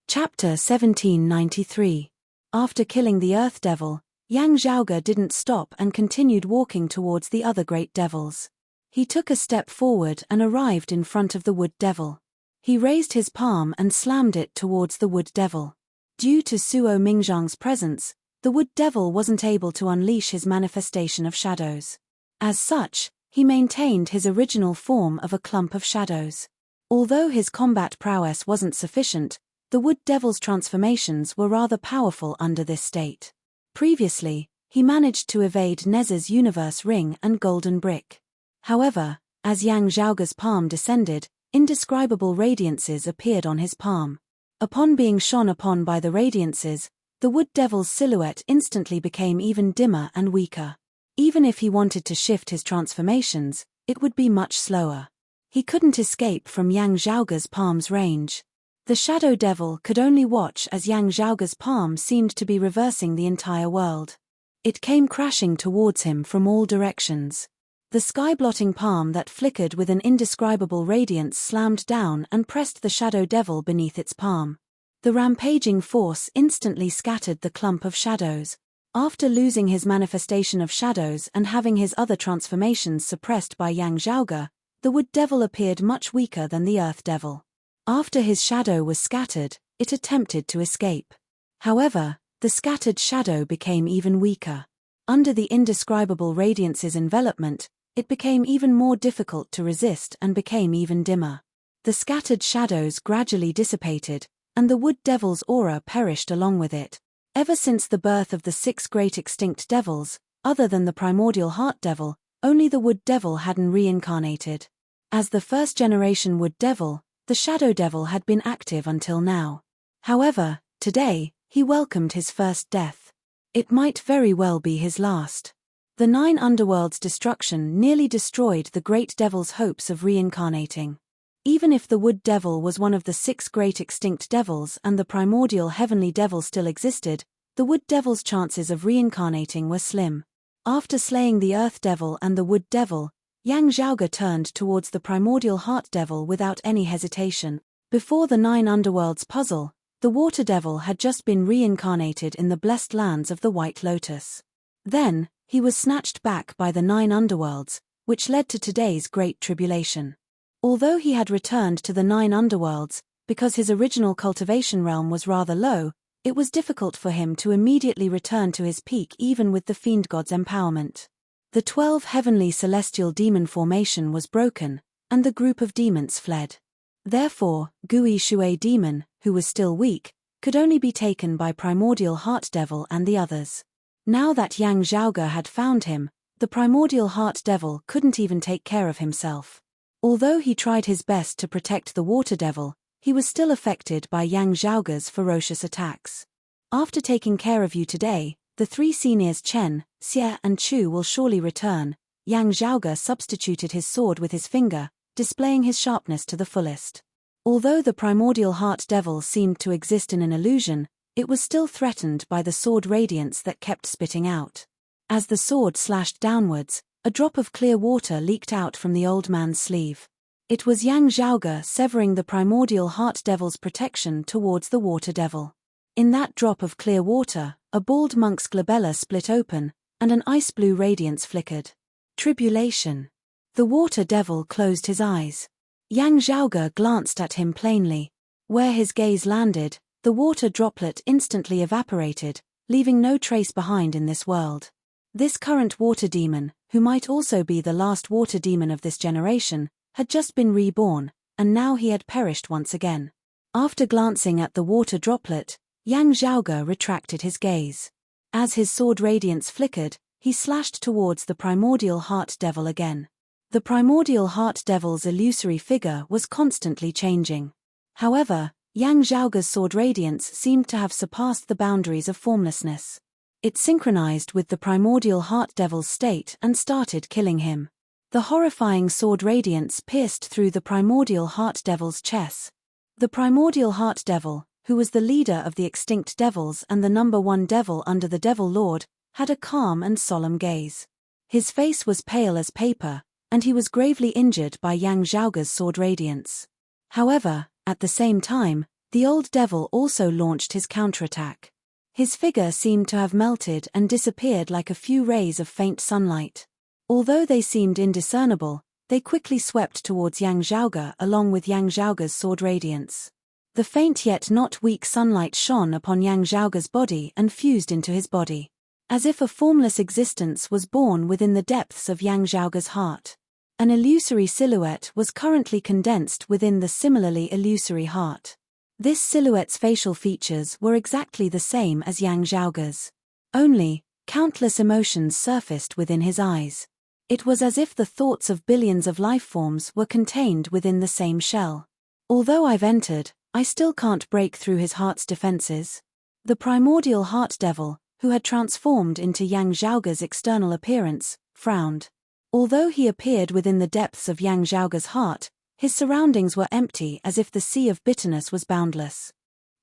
Chapter 1793. After killing the Earth Devil, Yang Zhaoge didn't stop and continued walking towards the other great devils. He took a step forward and arrived in front of the Wood Devil. He raised his palm and slammed it towards the Wood Devil. Due to Suo Mingzhang's presence, the Wood Devil wasn't able to unleash his manifestation of shadows. As such, he maintained his original form of a clump of shadows. Although his combat prowess wasn't sufficient, the Wood Devil's transformations were rather powerful under this state. Previously, he managed to evade Nez's universe ring and golden brick. However, as Yang Zhaoge's palm descended, indescribable radiances appeared on his palm. Upon being shone upon by the radiances, the Wood Devil's silhouette instantly became even dimmer and weaker. Even if he wanted to shift his transformations, it would be much slower. He couldn't escape from Yang Zhaoge's palm's range. The Shadow Devil could only watch as Yang Zhaoge's palm seemed to be reversing the entire world. It came crashing towards him from all directions. The sky-blotting palm that flickered with an indescribable radiance slammed down and pressed the Shadow Devil beneath its palm. The rampaging force instantly scattered the clump of shadows. After losing his manifestation of shadows and having his other transformations suppressed by Yang Zhaoge, the Wood Devil appeared much weaker than the Earth Devil. After his shadow was scattered, it attempted to escape. However, the scattered shadow became even weaker. Under the indescribable radiance's envelopment, it became even more difficult to resist and became even dimmer. The scattered shadows gradually dissipated, and the Wood Devil's aura perished along with it. Ever since the birth of the 6 great extinct devils, other than the primordial Heart Devil, only the Wood Devil hadn't reincarnated. As the first-generation Wood Devil, the Shadow Devil had been active until now. However, today, he welcomed his first death. It might very well be his last. The 9 underworlds' destruction nearly destroyed the Great Devil's hopes of reincarnating. Even if the Wood Devil was one of the 6 great extinct devils and the primordial Heavenly Devil still existed, the Wood Devil's chances of reincarnating were slim. After slaying the Earth Devil and the Wood Devil, Yang Zhaoge turned towards the primordial Heart Devil without any hesitation. Before the 9 underworlds puzzle, the Water Devil had just been reincarnated in the blessed lands of the White Lotus. Then, he was snatched back by the 9 underworlds, which led to today's great tribulation. Although he had returned to the 9 underworlds, because his original cultivation realm was rather low, it was difficult for him to immediately return to his peak even with the Fiend God's empowerment. The 12 heavenly celestial demon formation was broken, and the group of demons fled. Therefore, Gui Shui demon, who was still weak, could only be taken by primordial Heart Devil and the others. Now that Yang Zhaoge had found him, the primordial Heart Devil couldn't even take care of himself. Although he tried his best to protect the Water Devil, he was still affected by Yang Zhaoge's ferocious attacks. After taking care of you today, the 3 seniors Chen, Xie and Chu will surely return. Yang Zhaoge substituted his sword with his finger, displaying his sharpness to the fullest. Although the primordial Heart Devil seemed to exist in an illusion, it was still threatened by the sword radiance that kept spitting out. As the sword slashed downwards, a drop of clear water leaked out from the old man's sleeve. It was Yang Zhaoge severing the primordial Heart Devil's protection towards the Water Devil. In that drop of clear water, a bald monk's glabella split open, and an ice-blue radiance flickered. Tribulation. The Water Devil closed his eyes. Yang Zhaoge glanced at him plainly. Where his gaze landed, the water droplet instantly evaporated, leaving no trace behind in this world. This current water demon, who might also be the last water demon of this generation, had just been reborn, and now he had perished once again. After glancing at the water droplet, Yang Zhaoge retracted his gaze. As his sword radiance flickered, he slashed towards the primordial heart devil again. The primordial heart devil's illusory figure was constantly changing. However, Yang Zhaoge's sword radiance seemed to have surpassed the boundaries of formlessness. It synchronized with the primordial heart devil's state and started killing him. The horrifying sword radiance pierced through the primordial heart devil's chest. The primordial heart devil, who was the leader of the extinct devils and the number one devil under the Devil Lord, had a calm and solemn gaze. His face was pale as paper, and he was gravely injured by Yang Zhaoge's sword radiance. However, at the same time, the old devil also launched his counterattack. His figure seemed to have melted and disappeared like a few rays of faint sunlight. Although they seemed indiscernible, they quickly swept towards Yang Zhaoge along with Yang Zhaoge's sword radiance. The faint yet not weak sunlight shone upon Yang Zhaoge's body and fused into his body, as if a formless existence was born within the depths of Yang Zhaoge's heart. An illusory silhouette was currently condensed within the similarly illusory heart. This silhouette's facial features were exactly the same as Yang Zhaoge's. Only, countless emotions surfaced within his eyes. It was as if the thoughts of billions of life forms were contained within the same shell. Although I've entered, I still can't break through his heart's defenses. The primordial heart devil, who had transformed into Yang Zhaoge's external appearance, frowned. Although he appeared within the depths of Yang Zhaoge's heart, his surroundings were empty as if the sea of bitterness was boundless.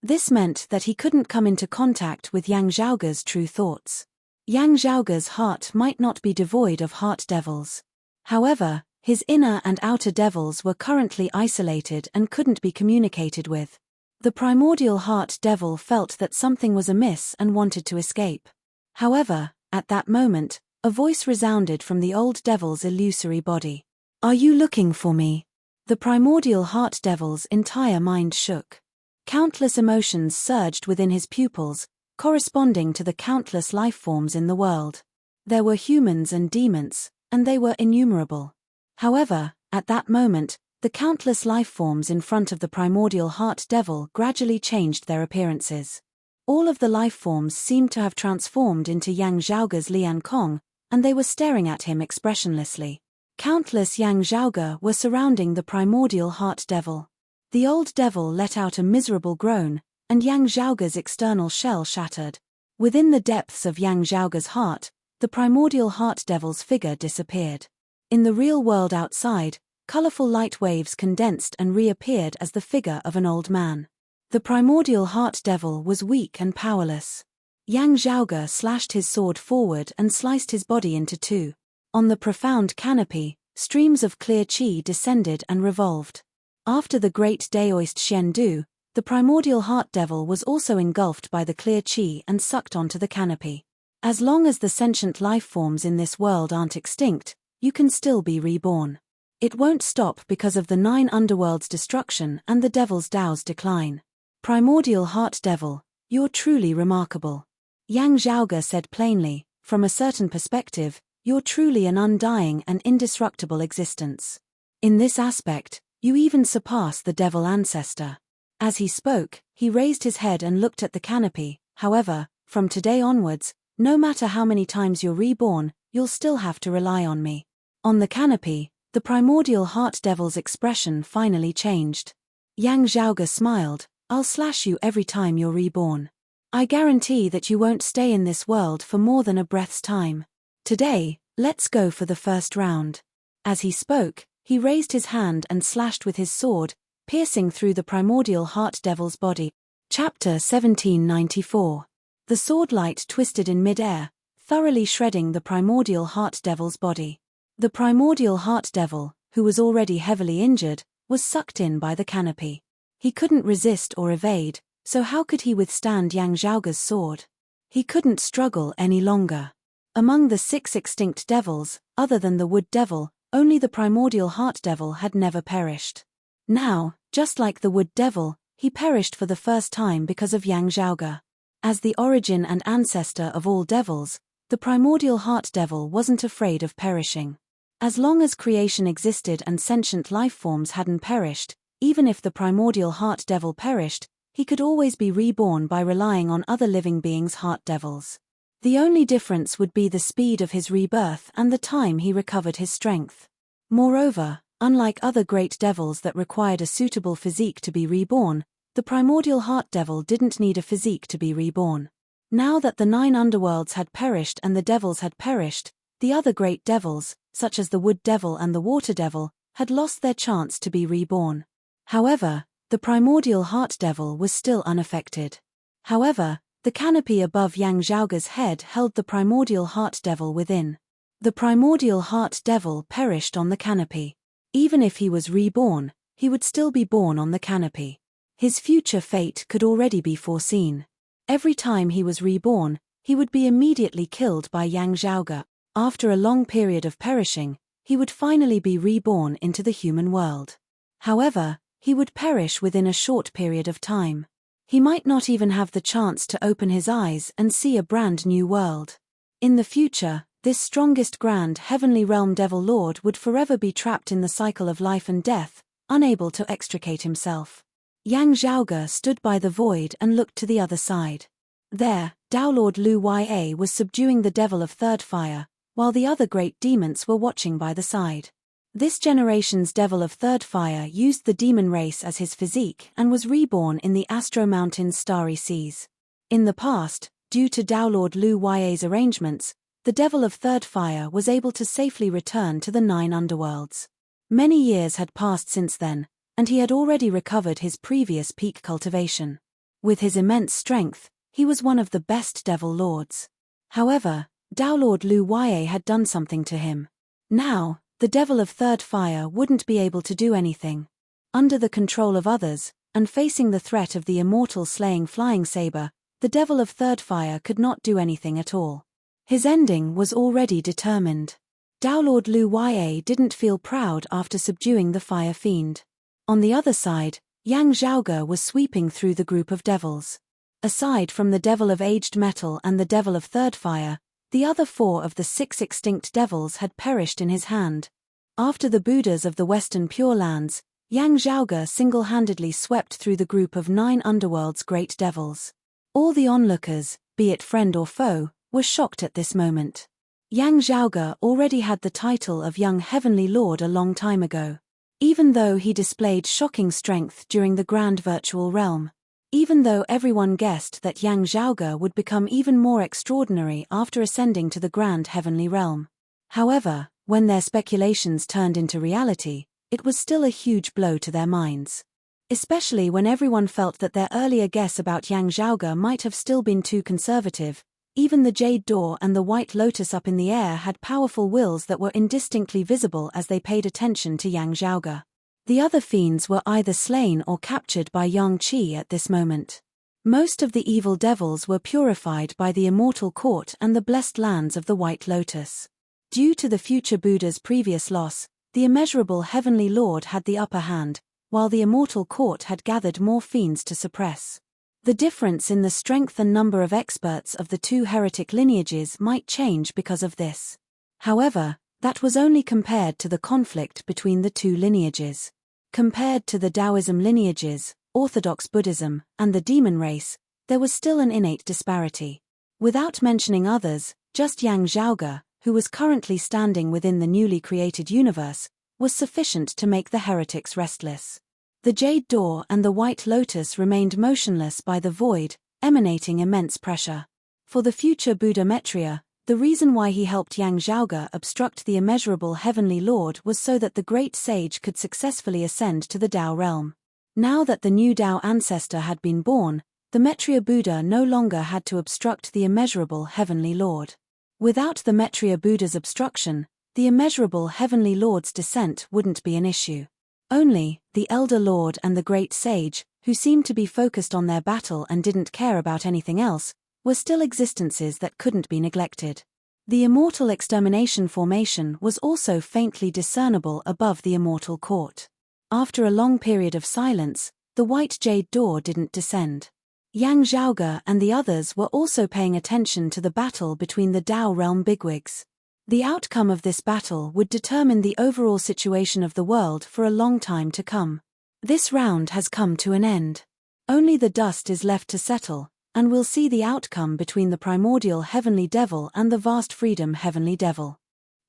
This meant that he couldn't come into contact with Yang Zhaoge's true thoughts. Yang Zhaoge's heart might not be devoid of heart devils. However, his inner and outer devils were currently isolated and couldn't be communicated with. The primordial heart devil felt that something was amiss and wanted to escape. However, at that moment, a voice resounded from the old devil's illusory body. "Are you looking for me?" The primordial heart devil's entire mind shook. Countless emotions surged within his pupils, corresponding to the countless life forms in the world. There were humans and demons, and they were innumerable. However, at that moment, the countless life forms in front of the primordial heart devil gradually changed their appearances. All of the life forms seemed to have transformed into Yang Zhaoge's Lian Kong, and they were staring at him expressionlessly. Countless Yang Zhaoge were surrounding the primordial heart devil. The old devil let out a miserable groan, and Yang Zhaoge's external shell shattered. Within the depths of Yang Zhaoge's heart, the primordial heart devil's figure disappeared. In the real world outside, colorful light waves condensed and reappeared as the figure of an old man. The primordial heart devil was weak and powerless. Yang Zhaoge slashed his sword forward and sliced his body into two. On the profound canopy, streams of clear qi descended and revolved. After the great Daoist Shendu, the primordial heart devil was also engulfed by the clear qi and sucked onto the canopy. As long as the sentient life forms in this world aren't extinct, you can still be reborn. It won't stop because of the 9 underworlds' destruction and the devil's Dao's decline. Primordial heart devil, you're truly remarkable. Yang Zhaoge said plainly, from a certain perspective, you're truly an undying and indestructible existence. In this aspect, you even surpass the devil ancestor. As he spoke, he raised his head and looked at the canopy. However, from today onwards, no matter how many times you're reborn, you'll still have to rely on me. On the canopy, the primordial heart devil's expression finally changed. Yang Zhaoge smiled, "I'll slash you every time you're reborn. I guarantee that you won't stay in this world for more than a breath's time. Today, let's go for the first round." As he spoke, he raised his hand and slashed with his sword, piercing through the primordial heart devil's body. Chapter 1794. The sword light twisted in mid-air, thoroughly shredding the primordial heart devil's body. The primordial heart devil, who was already heavily injured, was sucked in by the canopy. He couldn't resist or evade, so how could he withstand Yang Zhaoge's sword? He couldn't struggle any longer. Among the 6 extinct devils, other than the wood devil, only the primordial heart devil had never perished. Now, just like the wood devil, he perished for the first time because of Yang Zhaoge. As the origin and ancestor of all devils, The primordial heart devil wasn't afraid of perishing. As long as creation existed and sentient life forms hadn't perished, even if the primordial heart devil perished, he could always be reborn by relying on other living beings' heart devils. The only difference would be the speed of his rebirth and the time he recovered his strength. Moreover, unlike other great devils that required a suitable physique to be reborn, the primordial heart devil didn't need a physique to be reborn. Now that the 9 underworlds had perished and the devils had perished, the other great devils, such as the wood devil and the water devil, had lost their chance to be reborn. However, the primordial heart devil was still unaffected. However, the canopy above Yang Zhaoge's head held the primordial heart devil within. The primordial heart devil perished on the canopy. Even if he was reborn, he would still be born on the canopy. His future fate could already be foreseen. Every time he was reborn, he would be immediately killed by Yang Zhaoge. After a long period of perishing, he would finally be reborn into the human world. However, he would perish within a short period of time. He might not even have the chance to open his eyes and see a brand new world. In the future, this strongest grand heavenly realm devil lord would forever be trapped in the cycle of life and death, unable to extricate himself. Yang Zhaoge stood by the void and looked to the other side. There, Tao Lord Lu Ya was subduing the devil of third fire, while the other great demons were watching by the side. This generation's devil of third fire used the demon race as his physique and was reborn in the Astro Mountain's starry seas. In the past, due to Tao Lord Lu Ya's arrangements, the devil of third fire was able to safely return to the 9 underworlds. Many years had passed since then, and he had already recovered his previous peak cultivation. With his immense strength, he was one of the best devil lords. However, Tao Lord Lu Ya had done something to him. Now, the devil of third fire wouldn't be able to do anything. Under the control of others, and facing the threat of the immortal slaying flying saber, the devil of third fire could not do anything at all. His ending was already determined. Tao Lord Lu Ya didn't feel proud after subduing the fire fiend. On the other side, Yang Zhaoge was sweeping through the group of devils. Aside from the devil of aged metal and the devil of third fire, the other 4 of the 6 extinct devils had perished in his hand. After the Buddhas of the Western Pure Lands, Yang Zhaoge single-handedly swept through the group of 9 underworld's great devils. All the onlookers, be it friend or foe, were shocked at this moment. Yang Zhaoge already had the title of Young Heavenly Lord a long time ago. Even though he displayed shocking strength during the Grand Virtual Realm. Even though everyone guessed that Yang Zhaoge would become even more extraordinary after ascending to the Grand Heavenly Realm. However, when their speculations turned into reality, it was still a huge blow to their minds. Especially when everyone felt that their earlier guess about Yang Zhaoge might have still been too conservative. Even the Jade Door and the White Lotus up in the air had powerful wills that were indistinctly visible as they paid attention to Yang Zhaoge. The other fiends were either slain or captured by Yang Qi at this moment. Most of the evil devils were purified by the Immortal Court and the blessed lands of the White Lotus. Due to the future Buddha's previous loss, the immeasurable Heavenly Lord had the upper hand, while the Immortal Court had gathered more fiends to suppress. The difference in the strength and number of experts of the 2 heretic lineages might change because of this. However, that was only compared to the conflict between the 2 lineages. Compared to the Taoism lineages, Orthodox Buddhism, and the demon race, there was still an innate disparity. Without mentioning others, just Yang Zhaoge, who was currently standing within the newly created universe, was sufficient to make the heretics restless. The Jade Door and the White Lotus remained motionless by the void, emanating immense pressure. For the future Buddha Maitreya, the reason why he helped Yang Zhaoge obstruct the immeasurable Heavenly Lord was so that the great sage could successfully ascend to the Tao realm. Now that the new Tao ancestor had been born, the Maitreya Buddha no longer had to obstruct the immeasurable Heavenly Lord. Without the Maitreya Buddha's obstruction, the immeasurable Heavenly Lord's descent wouldn't be an issue. Only, the Elder Lord and the Great Sage, who seemed to be focused on their battle and didn't care about anything else, were still existences that couldn't be neglected. The Immortal Extermination formation was also faintly discernible above the Immortal Court. After a long period of silence, the White Jade Door didn't descend. Yang Zhaoge and the others were also paying attention to the battle between the Tao realm bigwigs. The outcome of this battle would determine the overall situation of the world for a long time to come. This round has come to an end. Only the dust is left to settle, and we'll see the outcome between the primordial heavenly devil and the vast freedom heavenly devil.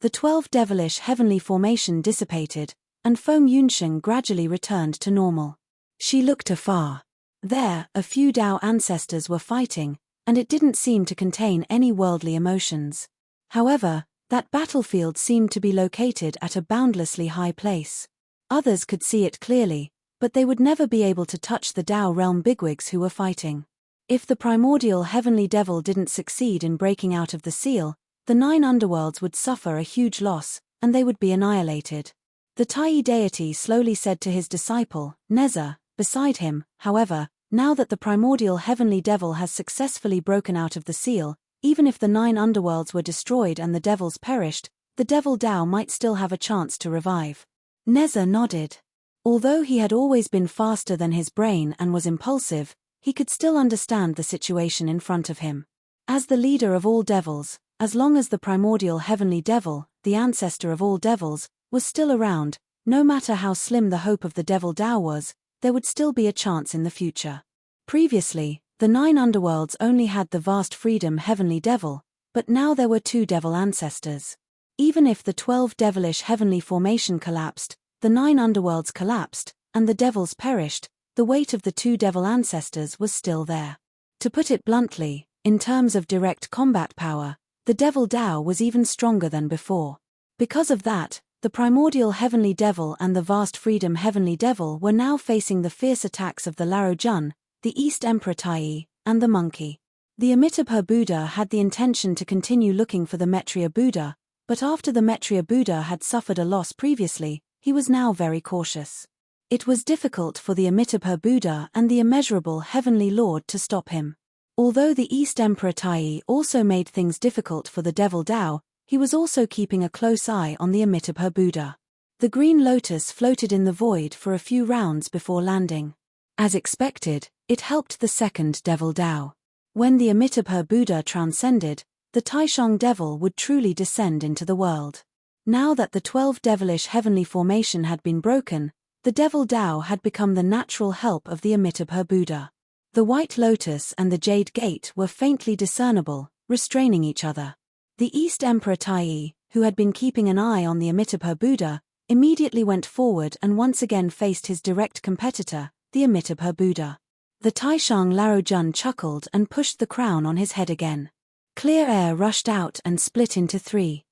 The 12 devilish heavenly formation dissipated, and Feng Yunsheng gradually returned to normal. She looked afar. There, a few Tao ancestors were fighting, and it didn't seem to contain any worldly emotions. However, that battlefield seemed to be located at a boundlessly high place. Others could see it clearly, but they would never be able to touch the Tao realm bigwigs who were fighting. If the primordial heavenly devil didn't succeed in breaking out of the seal, the 9 underworlds would suffer a huge loss, and they would be annihilated. The Tai deity slowly said to his disciple, Neza, beside him, however, now that the primordial heavenly devil has successfully broken out of the seal, even if the 9 underworlds were destroyed and the devils perished, the devil Tao might still have a chance to revive. Neza nodded. Although he had always been faster than his brain and was impulsive, he could still understand the situation in front of him. As the leader of all devils, as long as the primordial heavenly devil, the ancestor of all devils, was still around, no matter how slim the hope of the devil Tao was, there would still be a chance in the future. Previously, the 9 underworlds only had the vast freedom heavenly devil, but now there were 2 devil ancestors. Even if the 12 devilish heavenly formation collapsed, the 9 underworlds collapsed, and the devils perished, the weight of the 2 devil ancestors was still there. To put it bluntly, in terms of direct combat power, the devil Tao was even stronger than before. Because of that, the primordial heavenly devil and the vast freedom heavenly devil were now facing the fierce attacks of the Lao Jun, the East Emperor Tai, and the monkey. The Amitabha Buddha had the intention to continue looking for the Maitreya Buddha, but after the Maitreya Buddha had suffered a loss previously, he was now very cautious. It was difficult for the Amitabha Buddha and the immeasurable heavenly Lord to stop him. Although the East Emperor Tai also made things difficult for the devil Tao, he was also keeping a close eye on the Amitabha Buddha. The green lotus floated in the void for a few rounds before landing. As expected, it helped the second devil Tao. When the Amitabha Buddha transcended, the Taishang devil would truly descend into the world. Now that the 12 devilish heavenly formation had been broken, the devil Tao had become the natural help of the Amitabha Buddha. The white lotus and the jade gate were faintly discernible, restraining each other. The East Emperor Tai, who had been keeping an eye on the Amitabha Buddha, immediately went forward and once again faced his direct competitor, the Amitabha Buddha. The Taishang Lao Jun chuckled and pushed the crown on his head again. Clear air rushed out and split into 3.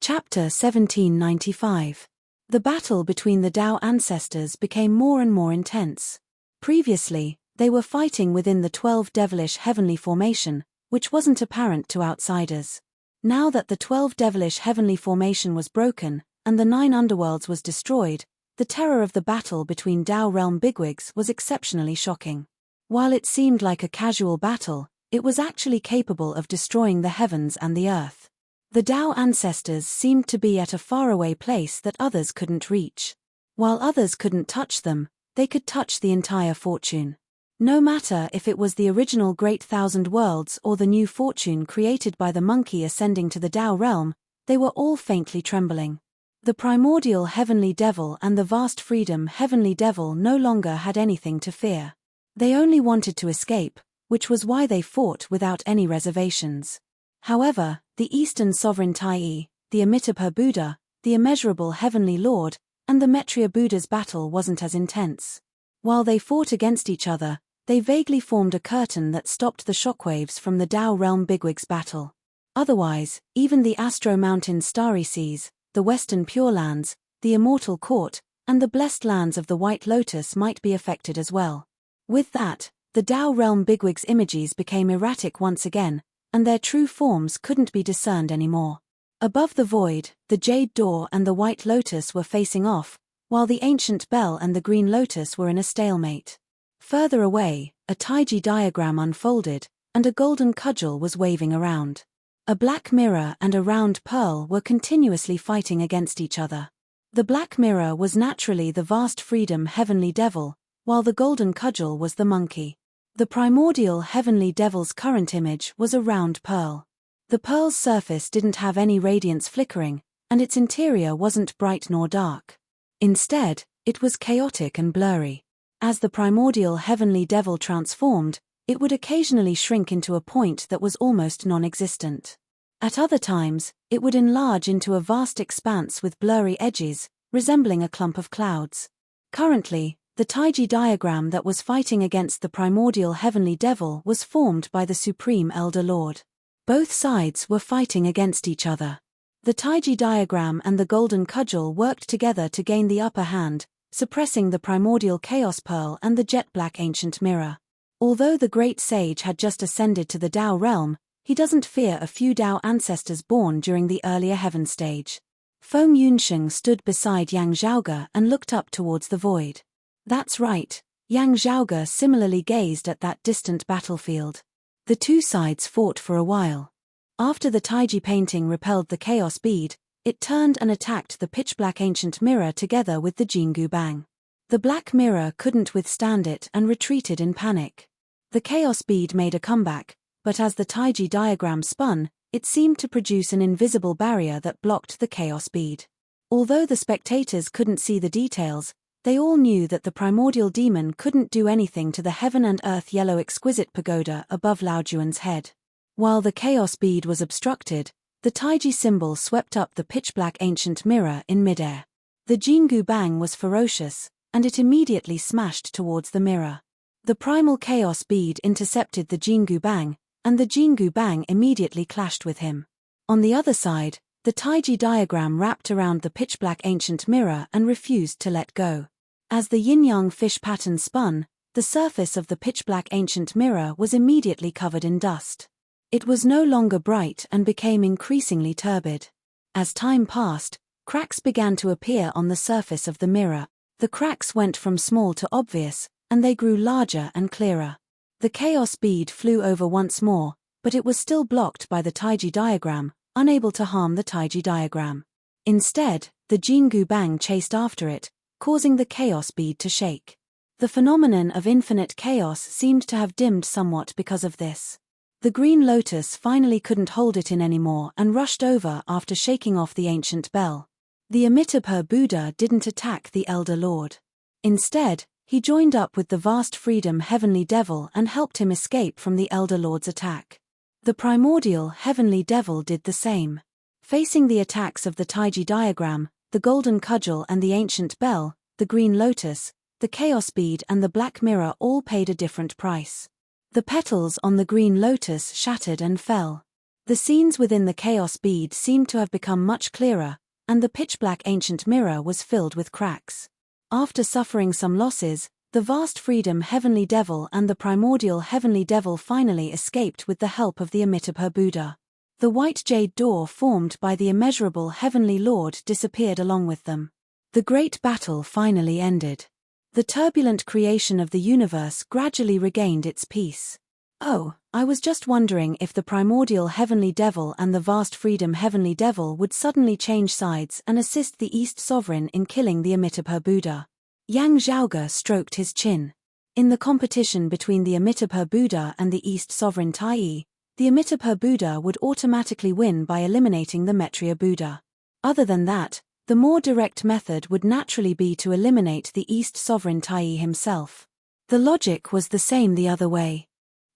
Chapter 1795. The battle between the Tao ancestors became more and more intense. Previously, they were fighting within the 12 devilish heavenly formation, which wasn't apparent to outsiders. Now that the 12 devilish heavenly formation was broken, and the 9 underworlds was destroyed, the terror of the battle between Tao realm bigwigs was exceptionally shocking. While it seemed like a casual battle, it was actually capable of destroying the heavens and the earth. The Tao ancestors seemed to be at a faraway place that others couldn't reach. While others couldn't touch them, they could touch the entire fortune. No matter if it was the original Great Thousand Worlds or the new fortune created by the monkey ascending to the Tao realm, they were all faintly trembling. The primordial heavenly devil and the vast freedom heavenly devil no longer had anything to fear. They only wanted to escape, which was why they fought without any reservations. However, the Eastern Sovereign Tai, the Amitabha Buddha, the immeasurable heavenly Lord, and the Maitreya Buddha's battle wasn't as intense. While they fought against each other, they vaguely formed a curtain that stopped the shockwaves from the Tao realm bigwigs battle. Otherwise, even the Astro Mountain starry seas, the Western Pure Lands, the Immortal Court, and the blessed lands of the White Lotus might be affected as well. With that, the Tao realm bigwigs' images became erratic once again, and their true forms couldn't be discerned anymore. Above the void, the Jade Door and the White Lotus were facing off, while the Ancient Bell and the Green Lotus were in a stalemate. Further away, a Taiji diagram unfolded, and a golden cudgel was waving around. A black mirror and a round pearl were continuously fighting against each other. The black mirror was naturally the vast freedom heavenly devil, while the golden cudgel was the monkey. The primordial heavenly devil's current image was a round pearl. The pearl's surface didn't have any radiance flickering, and its interior wasn't bright nor dark. Instead, it was chaotic and blurry. As the primordial heavenly devil transformed, it would occasionally shrink into a point that was almost non-existent. At other times, it would enlarge into a vast expanse with blurry edges, resembling a clump of clouds. Currently, the Taiji diagram that was fighting against the primordial heavenly devil was formed by the Supreme Elder Lord. Both sides were fighting against each other. The Taiji diagram and the golden cudgel worked together to gain the upper hand, suppressing the primordial chaos pearl and the jet-black ancient mirror. Although the great sage had just ascended to the Tao realm, he doesn't fear a few Tao ancestors born during the earlier heaven stage. Feng Yunsheng stood beside Yang Zhaoge and looked up towards the void. That's right, Yang Zhaoge similarly gazed at that distant battlefield. The two sides fought for a while. After the Taiji painting repelled the chaos bead, it turned and attacked the pitch-black ancient mirror together with the Jingu Bang. The black mirror couldn't withstand it and retreated in panic. The chaos bead made a comeback, but as the Taiji diagram spun, it seemed to produce an invisible barrier that blocked the chaos bead. Although the spectators couldn't see the details, they all knew that the primordial demon couldn't do anything to the heaven and earth yellow exquisite pagoda above Lao Juan's head. While the chaos bead was obstructed, the Taiji symbol swept up the pitch-black ancient mirror in midair. The Jingu Bang was ferocious, and it immediately smashed towards the mirror. The primal chaos bead intercepted the Jingu Bang, and the Jingu Bang immediately clashed with him. On the other side, the Taiji diagram wrapped around the pitch-black ancient mirror and refused to let go. As the yin-yang fish pattern spun, the surface of the pitch-black ancient mirror was immediately covered in dust. It was no longer bright and became increasingly turbid. As time passed, cracks began to appear on the surface of the mirror. The cracks went from small to obvious, and they grew larger and clearer. The chaos bead flew over once more, but it was still blocked by the Taiji diagram, unable to harm the Taiji diagram. Instead, the Jingu Bang chased after it, causing the chaos bead to shake. The phenomenon of infinite chaos seemed to have dimmed somewhat because of this. The green lotus finally couldn't hold it in anymore and rushed over after shaking off the ancient bell. The Amitabha Buddha didn't attack the Elder Lord. Instead, he joined up with the vast freedom heavenly devil and helped him escape from the Elder Lord's attack. The primordial heavenly devil did the same. Facing the attacks of the Taiji diagram, the golden cudgel and the ancient bell, the green lotus, the chaos bead and the black mirror all paid a different price. The petals on the green lotus shattered and fell. The scenes within the chaos bead seemed to have become much clearer, and the pitch-black ancient mirror was filled with cracks. After suffering some losses, the vast freedom heavenly devil and the primordial heavenly devil finally escaped with the help of the Amitabha Buddha. The white jade door formed by the immeasurable heavenly lord disappeared along with them. The great battle finally ended. The turbulent creation of the universe gradually regained its peace. Oh, I was just wondering if the primordial heavenly devil and the vast freedom heavenly devil would suddenly change sides and assist the East Sovereign in killing the Amitabha Buddha. Yang Zhaoge stroked his chin. In the competition between the Amitabha Buddha and the East Sovereign Tai, the Amitabha Buddha would automatically win by eliminating the Maitreya Buddha. Other than that, the more direct method would naturally be to eliminate the East Sovereign Tai himself. The logic was the same the other way.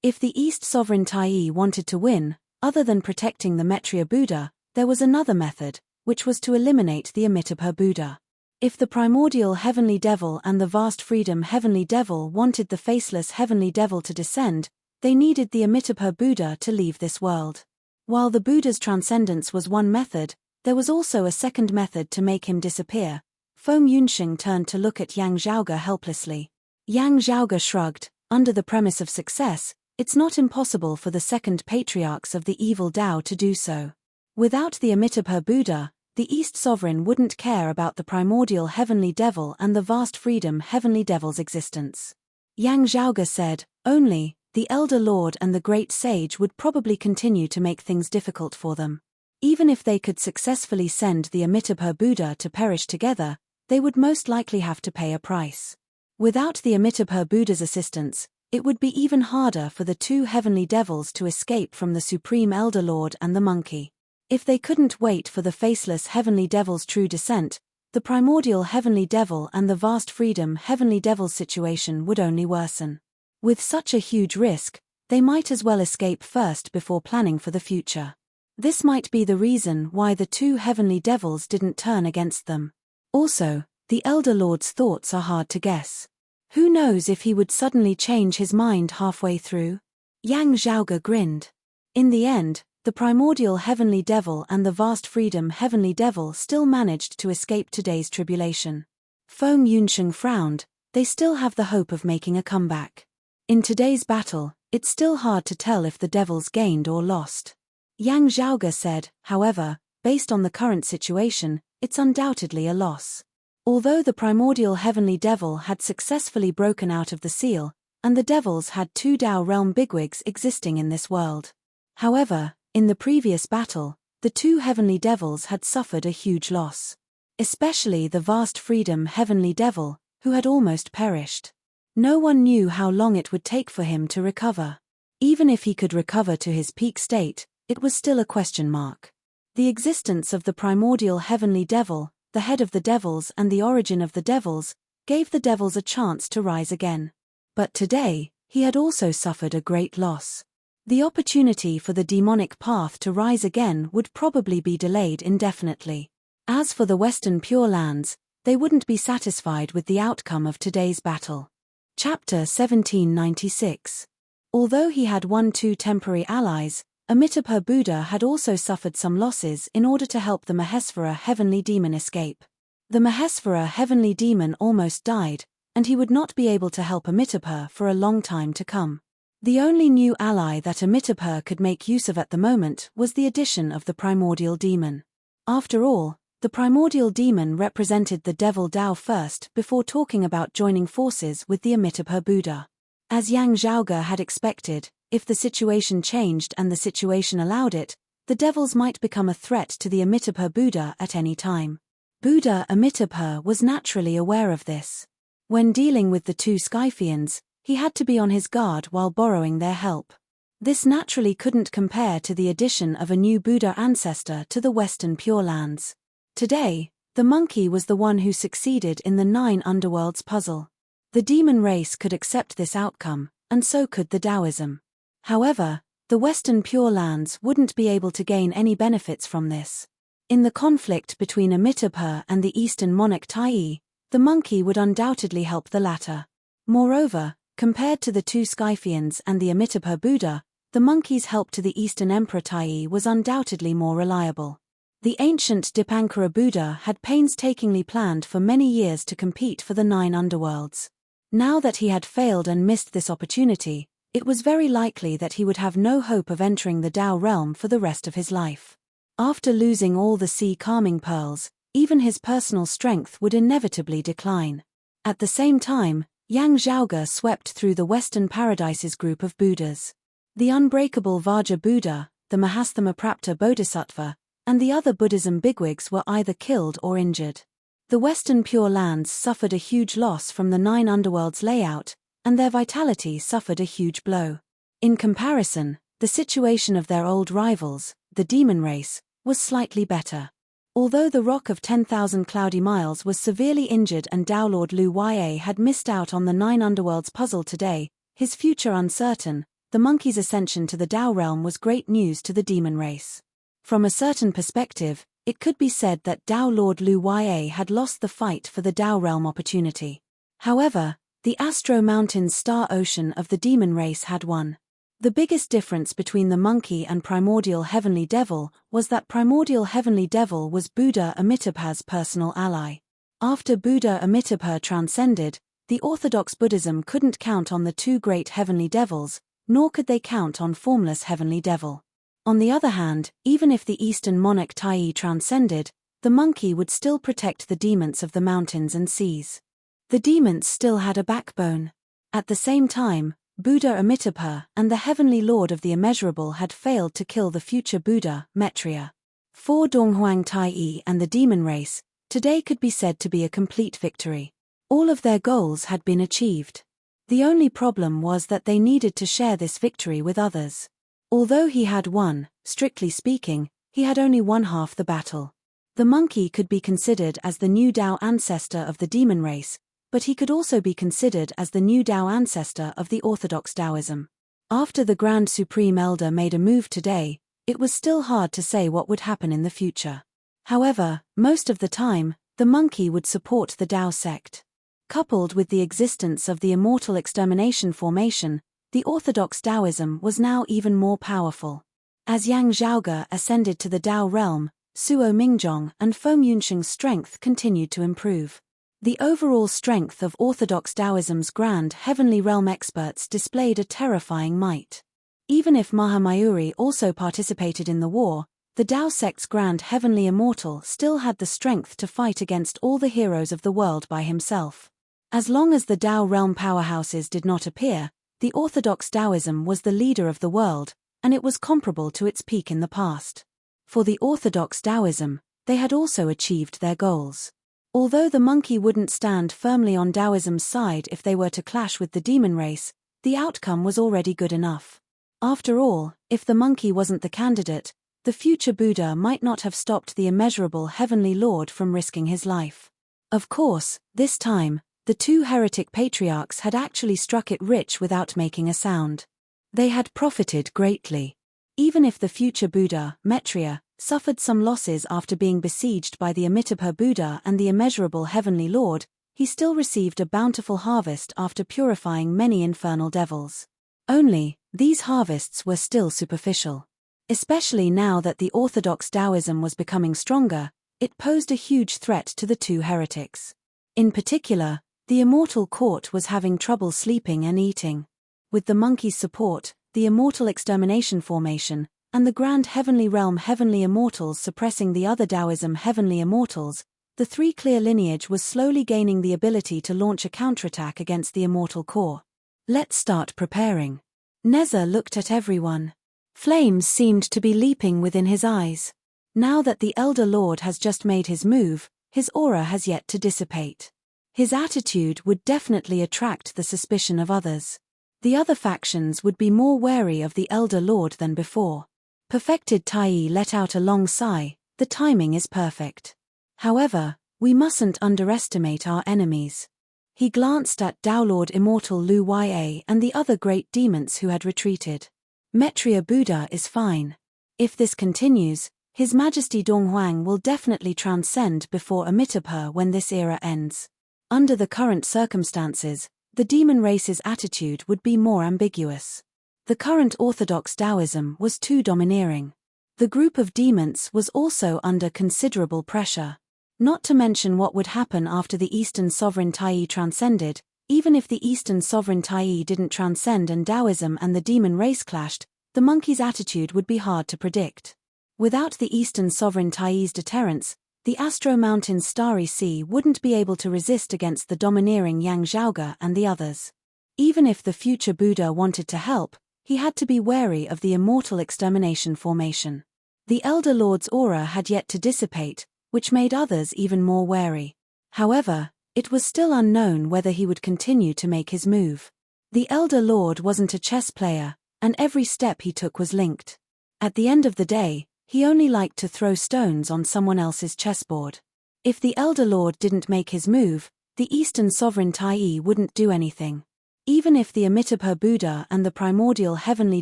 If the East Sovereign Tai wanted to win, other than protecting the Maitreya Buddha, there was another method, which was to eliminate the Amitabha Buddha. If the primordial heavenly devil and the vast freedom heavenly devil wanted the faceless heavenly devil to descend, they needed the Amitabha Buddha to leave this world. While the Buddha's transcendence was one method, there was also a second method to make him disappear. Feng Yunsheng turned to look at Yang Zhaoge helplessly. Yang Zhaoge shrugged. Under the premise of success, it's not impossible for the second patriarchs of the evil Tao to do so. Without the Amitabha Buddha, the East Sovereign wouldn't care about the primordial heavenly devil and the vast freedom heavenly devil's existence. Yang Zhaoge said, only, the Elder Lord and the Great Sage would probably continue to make things difficult for them. Even if they could successfully send the Amitabha Buddha to perish together, they would most likely have to pay a price. Without the Amitabha Buddha's assistance, It would be even harder for the two heavenly devils to escape from the Supreme Elder Lord and the monkey. If they couldn't wait for the faceless heavenly devil's true descent, the primordial heavenly devil and the vast freedom heavenly devil's situation would only worsen. With such a huge risk, they might as well escape first before planning for the future. This might be the reason why the two heavenly devils didn't turn against them. Also, the Elder Lord's thoughts are hard to guess. Who knows if he would suddenly change his mind halfway through? Yang Zhaoge grinned. In the end, the primordial heavenly devil and the vast freedom heavenly devil still managed to escape today's tribulation. Feng Yunsheng frowned. They still have the hope of making a comeback. In today's battle, it's still hard to tell if the devils gained or lost. Yang Zhaoge said, however, based on the current situation, it's undoubtedly a loss. Although the primordial heavenly devil had successfully broken out of the seal, and the devils had two Tao realm bigwigs existing in this world. However, in the previous battle, the two heavenly devils had suffered a huge loss. Especially the vast freedom heavenly devil, who had almost perished. No one knew how long it would take for him to recover. Even if he could recover to his peak state, it was still a question mark. The existence of the primordial heavenly devil, the head of the devils and the origin of the devils, gave the devils a chance to rise again. But today, he had also suffered a great loss. The opportunity for the demonic path to rise again would probably be delayed indefinitely. As for the Western Pure Lands, they wouldn't be satisfied with the outcome of today's battle. Chapter 1796. Although he had won two temporary allies, Amitabha Buddha had also suffered some losses in order to help the Mahesvara heavenly demon escape. The Mahesvara heavenly demon almost died, and he would not be able to help Amitabha for a long time to come. The only new ally that Amitabha could make use of at the moment was the addition of the primordial demon. After all, the primordial demon represented the devil Tao first before talking about joining forces with the Amitabha Buddha. As Yang Zhaoge had expected, if the situation changed and the situation allowed it, the devils might become a threat to the Amitabha Buddha at any time. Buddha Amitabha was naturally aware of this. When dealing with the two Scythians, he had to be on his guard while borrowing their help. This naturally couldn't compare to the addition of a new Buddha ancestor to the Western Pure Lands. Today, the monkey was the one who succeeded in the 9 underworlds puzzle. The demon race could accept this outcome, and so could the Taoism. However, the Western Pure Lands wouldn't be able to gain any benefits from this. In the conflict between Amitabha and the Eastern monarch Tai, the monkey would undoubtedly help the latter. Moreover, compared to the two Scythians and the Amitabha Buddha, the monkey's help to the Eastern Emperor Tai was undoubtedly more reliable. The ancient Dipankara Buddha had painstakingly planned for many years to compete for the 9 underworlds. Now that he had failed and missed this opportunity, it was very likely that he would have no hope of entering the Tao realm for the rest of his life. After losing all the sea calming pearls, even his personal strength would inevitably decline. At the same time, Yang Zhaoge swept through the Western Paradise's group of Buddhas. The unbreakable Vajra Buddha, the Mahasthamaprapta Bodhisattva, and the other Buddhism bigwigs were either killed or injured. The Western Pure Lands suffered a huge loss from the 9 underworlds layout, and their vitality suffered a huge blow. In comparison, the situation of their old rivals, the demon race, was slightly better. Although the Rock of 10,000 Cloudy Miles was severely injured and Tao Lord Lu Ya had missed out on the 9 underworlds puzzle today, his future uncertain, the monkey's ascension to the Tao realm was great news to the demon race. From a certain perspective, it could be said that Tao Lord Lu Ya had lost the fight for the Tao realm opportunity. However, the Astro Mountains Star Ocean of the demon race had won. The biggest difference between the monkey and primordial heavenly devil was that primordial heavenly devil was Buddha Amitabha's personal ally. After Buddha Amitabha transcended, the orthodox Buddhism couldn't count on the two great heavenly devils, nor could they count on formless heavenly devil. On the other hand, even if the Eastern monarch Tai transcended, the monkey would still protect the demons of the mountains and seas. The demons still had a backbone. At the same time, Buddha Amitabha and the Heavenly Lord of the Immeasurable had failed to kill the future Buddha, Maitreya. For Donghuang Tai and the demon race, today could be said to be a complete victory. All of their goals had been achieved. The only problem was that they needed to share this victory with others. Although he had won, strictly speaking, he had only won half the battle. The monkey could be considered as the new Tao ancestor of the demon race, but he could also be considered as the new Tao ancestor of the orthodox Taoism. After the Grand Supreme Elder made a move today, it was still hard to say what would happen in the future. However, most of the time, the monkey would support the Tao sect. Coupled with the existence of the immortal extermination formation, the orthodox Taoism was now even more powerful. As Yang Zhaoge ascended to the Tao realm, Suo Mingjong and Feng Yunsheng's strength continued to improve. The overall strength of orthodox Taoism's grand heavenly realm experts displayed a terrifying might. Even if Mahamayuri also participated in the war, the Tao sect's grand heavenly immortal still had the strength to fight against all the heroes of the world by himself. As long as the Tao realm powerhouses did not appear, the orthodox Taoism was the leader of the world, and it was comparable to its peak in the past. For the orthodox Taoism, they had also achieved their goals. Although the monkey wouldn't stand firmly on Taoism's side if they were to clash with the demon race, the outcome was already good enough. After all, if the monkey wasn't the candidate, the future Buddha might not have stopped the immeasurable heavenly Lord from risking his life. Of course, this time, the two heretic patriarchs had actually struck it rich without making a sound. They had profited greatly. Even if the future Buddha, Maitreya, suffered some losses after being besieged by the Amitabha Buddha and the immeasurable heavenly Lord, he still received a bountiful harvest after purifying many infernal devils. Only, these harvests were still superficial. Especially now that the orthodox Taoism was becoming stronger, it posed a huge threat to the two heretics. In particular, the immortal court was having trouble sleeping and eating. With the monkey's support, the immortal extermination formation, and the grand heavenly realm heavenly immortals suppressing the other Taoism heavenly immortals, the three clear lineage was slowly gaining the ability to launch a counterattack against the immortal core. Let's start preparing. Neza looked at everyone. Flames seemed to be leaping within his eyes. Now that the Elder Lord has just made his move, his aura has yet to dissipate. His attitude would definitely attract the suspicion of others. The other factions would be more wary of the Elder Lord than before. Perfected Tai let out a long sigh. The timing is perfect. However, we mustn't underestimate our enemies. He glanced at Tao Lord Immortal Lu Ya and the other great demons who had retreated. Maitreya Buddha is fine. If this continues, His Majesty Donghuang will definitely transcend before Amitabha when this era ends. Under the current circumstances, the demon race's attitude would be more ambiguous. The current orthodox Taoism was too domineering. The group of demons was also under considerable pressure. Not to mention what would happen after the Eastern Sovereign Tai transcended. Even if the Eastern Sovereign Tai didn't transcend and Taoism and the demon race clashed, the monkey's attitude would be hard to predict. Without the Eastern Sovereign Tai's deterrence, the Astro Mountain's starry sea wouldn't be able to resist against the domineering Yang Zhaoge and the others. Even if the future Buddha wanted to help, he had to be wary of the immortal extermination formation. The Elder Lord's aura had yet to dissipate, which made others even more wary. However, it was still unknown whether he would continue to make his move. The Elder Lord wasn't a chess player, and every step he took was linked. At the end of the day, he only liked to throw stones on someone else's chessboard. If the Elder Lord didn't make his move, the Eastern Sovereign Tai wouldn't do anything. Even if the Amitabha Buddha and the primordial heavenly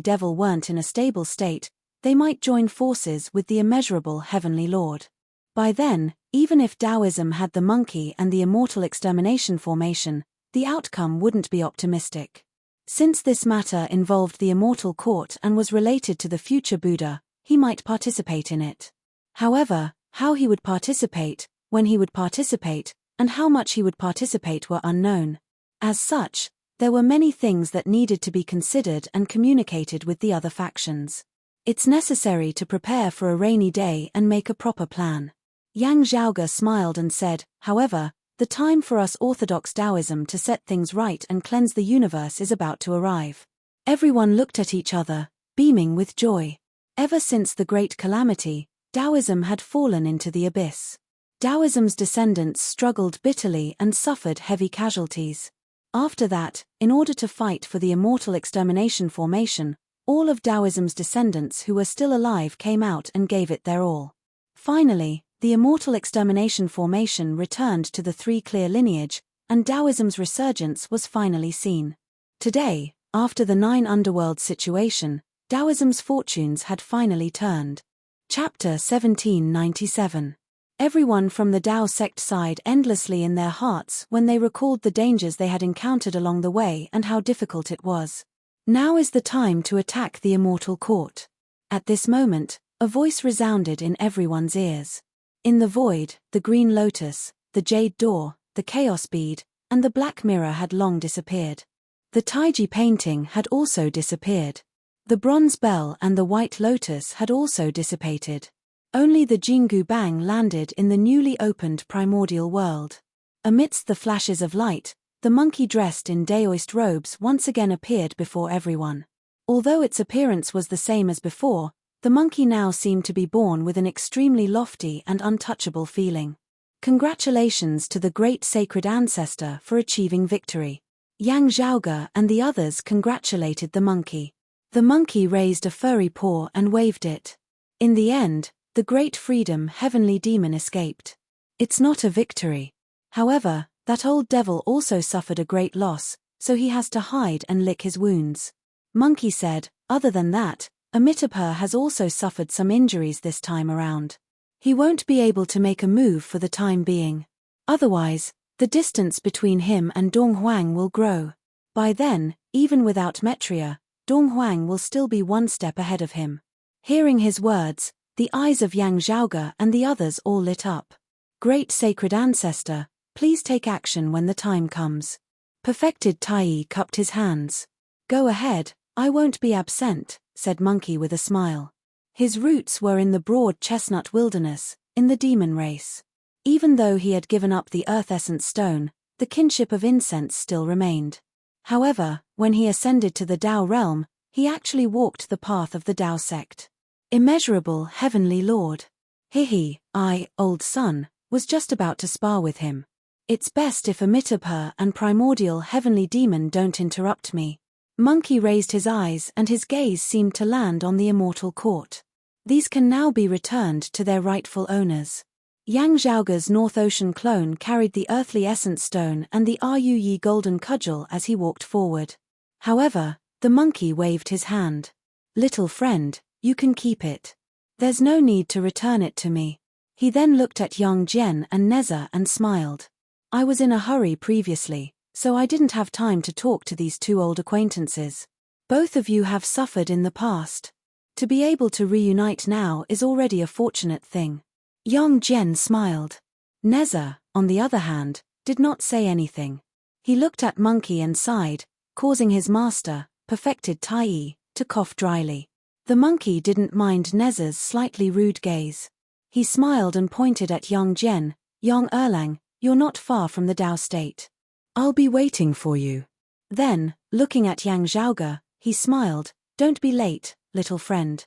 devil weren't in a stable state, they might join forces with the immeasurable heavenly Lord. By then, even if Taoism had the monkey and the immortal extermination formation, the outcome wouldn't be optimistic. Since this matter involved the immortal court and was related to the future Buddha, he might participate in it. However, how he would participate, when he would participate, and how much he would participate were unknown. As such, there were many things that needed to be considered and communicated with the other factions. It's necessary to prepare for a rainy day and make a proper plan. Yang Zhaoge smiled and said, however, the time for us Orthodox Taoism to set things right and cleanse the universe is about to arrive. Everyone looked at each other, beaming with joy. Ever since the Great Calamity, Taoism had fallen into the abyss. Taoism's descendants struggled bitterly and suffered heavy casualties. After that, in order to fight for the immortal extermination formation, all of Taoism's descendants who were still alive came out and gave it their all. Finally, the immortal extermination formation returned to the three clear lineage, and Taoism's resurgence was finally seen. Today, after the 9 underworld situation, Taoism's fortunes had finally turned. Chapter 1797. Everyone from the Tao sect sighed endlessly in their hearts when they recalled the dangers they had encountered along the way and how difficult it was. Now is the time to attack the immortal court. At this moment, a voice resounded in everyone's ears. In the void, the green lotus, the jade door, the chaos bead, and the black mirror had long disappeared. The Taiji painting had also disappeared. The bronze bell and the white lotus had also dissipated. Only the Jingu Bang landed in the newly opened primordial world. Amidst the flashes of light, the monkey dressed in Daoist robes once again appeared before everyone. Although its appearance was the same as before, the monkey now seemed to be born with an extremely lofty and untouchable feeling. Congratulations to the great sacred ancestor for achieving victory. Yang Zhaoge and the others congratulated the monkey. The monkey raised a furry paw and waved it. In the end, the great freedom heavenly demon escaped. It's not a victory. However, that old devil also suffered a great loss, so he has to hide and lick his wounds. Monkey said, other than that, Amitabha has also suffered some injuries this time around. He won't be able to make a move for the time being. Otherwise, the distance between him and Dong Huang will grow. By then, even without Metria, Dong Huang will still be one step ahead of him. Hearing his words, the eyes of Yang Zhaoge and the others all lit up. Great sacred ancestor, please take action when the time comes. Perfected Tai cupped his hands. Go ahead, I won't be absent, said Monkey with a smile. His roots were in the broad chestnut wilderness, in the demon race. Even though he had given up the earth essence stone, the kinship of incense still remained. However, when he ascended to the Tao realm, he actually walked the path of the Tao sect. Immeasurable heavenly lord. Hihi, I, old son, was just about to spar with him. It's best if Amitabha and primordial heavenly demon don't interrupt me. Monkey raised his eyes and his gaze seemed to land on the immortal court. These can now be returned to their rightful owners. Yang Zhaoge's North Ocean clone carried the earthly essence stone and the Ruyi golden cudgel as he walked forward. However, the monkey waved his hand. Little friend, you can keep it. There's no need to return it to me. He then looked at Yang Jian and Neza and smiled. I was in a hurry previously, so I didn't have time to talk to these two old acquaintances. Both of you have suffered in the past. To be able to reunite now is already a fortunate thing. Yang Jian smiled. Neza, on the other hand, did not say anything. He looked at Monkey and sighed, causing his master, Perfected Tai, to cough dryly. The monkey didn't mind Neza's slightly rude gaze. He smiled and pointed at Yang Jian. Yang Erlang, you're not far from the Tao state. I'll be waiting for you. Then, looking at Yang Zhaoge, he smiled. Don't be late, little friend.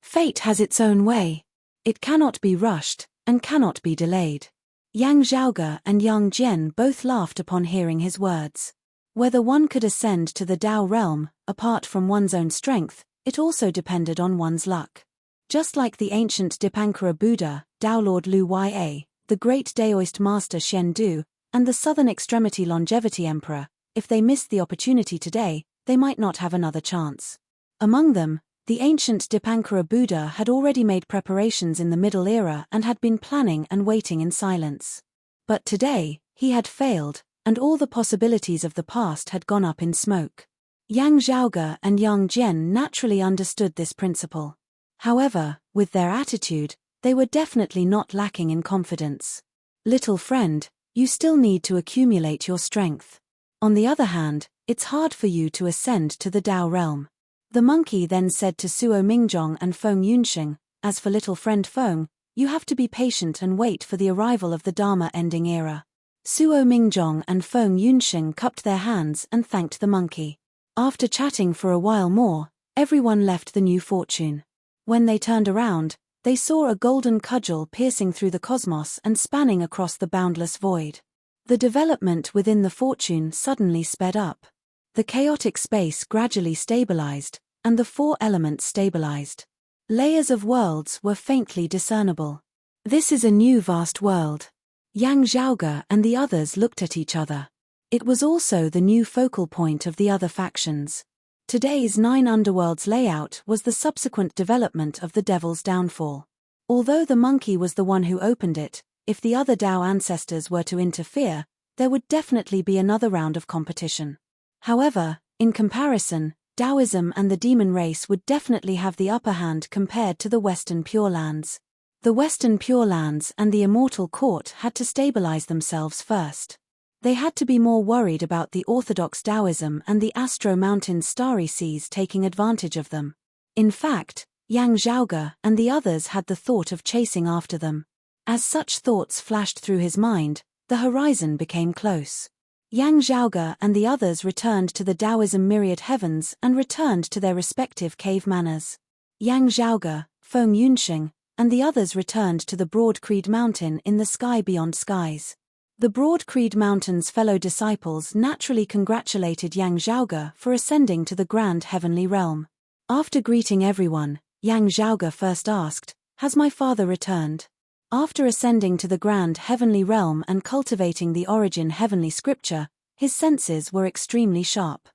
Fate has its own way. It cannot be rushed, and cannot be delayed. Yang Zhaoge and Yang Jian both laughed upon hearing his words. Whether one could ascend to the Tao realm, apart from one's own strength, it also depended on one's luck. Just like the ancient Dipankara Buddha, Tao Lord Lu Ya, the great Daoist master Shen Du, and the Southern Extremity Longevity Emperor, if they missed the opportunity today, they might not have another chance. Among them, the ancient Dipankara Buddha had already made preparations in the Middle Era and had been planning and waiting in silence. But today, he had failed, and all the possibilities of the past had gone up in smoke. Yang Zhaoge and Yang Jian naturally understood this principle. However, with their attitude, they were definitely not lacking in confidence. Little friend, you still need to accumulate your strength. On the other hand, it's hard for you to ascend to the Tao realm. The monkey then said to Suo Mingjong and Feng Yunsheng, as for little friend Feng, you have to be patient and wait for the arrival of the Dharma ending era. Suo Mingjong and Feng Yunsheng cupped their hands and thanked the monkey. After chatting for a while more, everyone left the new fortune. When they turned around, they saw a golden cudgel piercing through the cosmos and spanning across the boundless void. The development within the fortune suddenly sped up. The chaotic space gradually stabilized, and the four elements stabilized. Layers of worlds were faintly discernible. This is a new vast world. Yang Zhaoge and the others looked at each other. It was also the new focal point of the other factions. Today's 9 underworlds layout was the subsequent development of the Devil's downfall. Although the monkey was the one who opened it, if the other Dao ancestors were to interfere, there would definitely be another round of competition. However, in comparison, Taoism and the demon race would definitely have the upper hand compared to the Western Pure Lands. The Western Pure Lands and the Immortal Court had to stabilize themselves first. They had to be more worried about the orthodox Taoism and the Astro Mountain's starry seas taking advantage of them. In fact, Yang Zhaoge and the others had the thought of chasing after them. As such thoughts flashed through his mind, the horizon became close. Yang Zhaoge and the others returned to the Taoism myriad heavens and returned to their respective cave manners. Yang Zhaoge, Feng Yunxing, and the others returned to the Broad Creed Mountain in the sky beyond skies. The Broad Creed Mountain's fellow disciples naturally congratulated Yang Zhaoge for ascending to the grand heavenly realm. After greeting everyone, Yang Zhaoge first asked, "Has my father returned?" After ascending to the grand heavenly realm and cultivating the origin heavenly scripture, his senses were extremely sharp.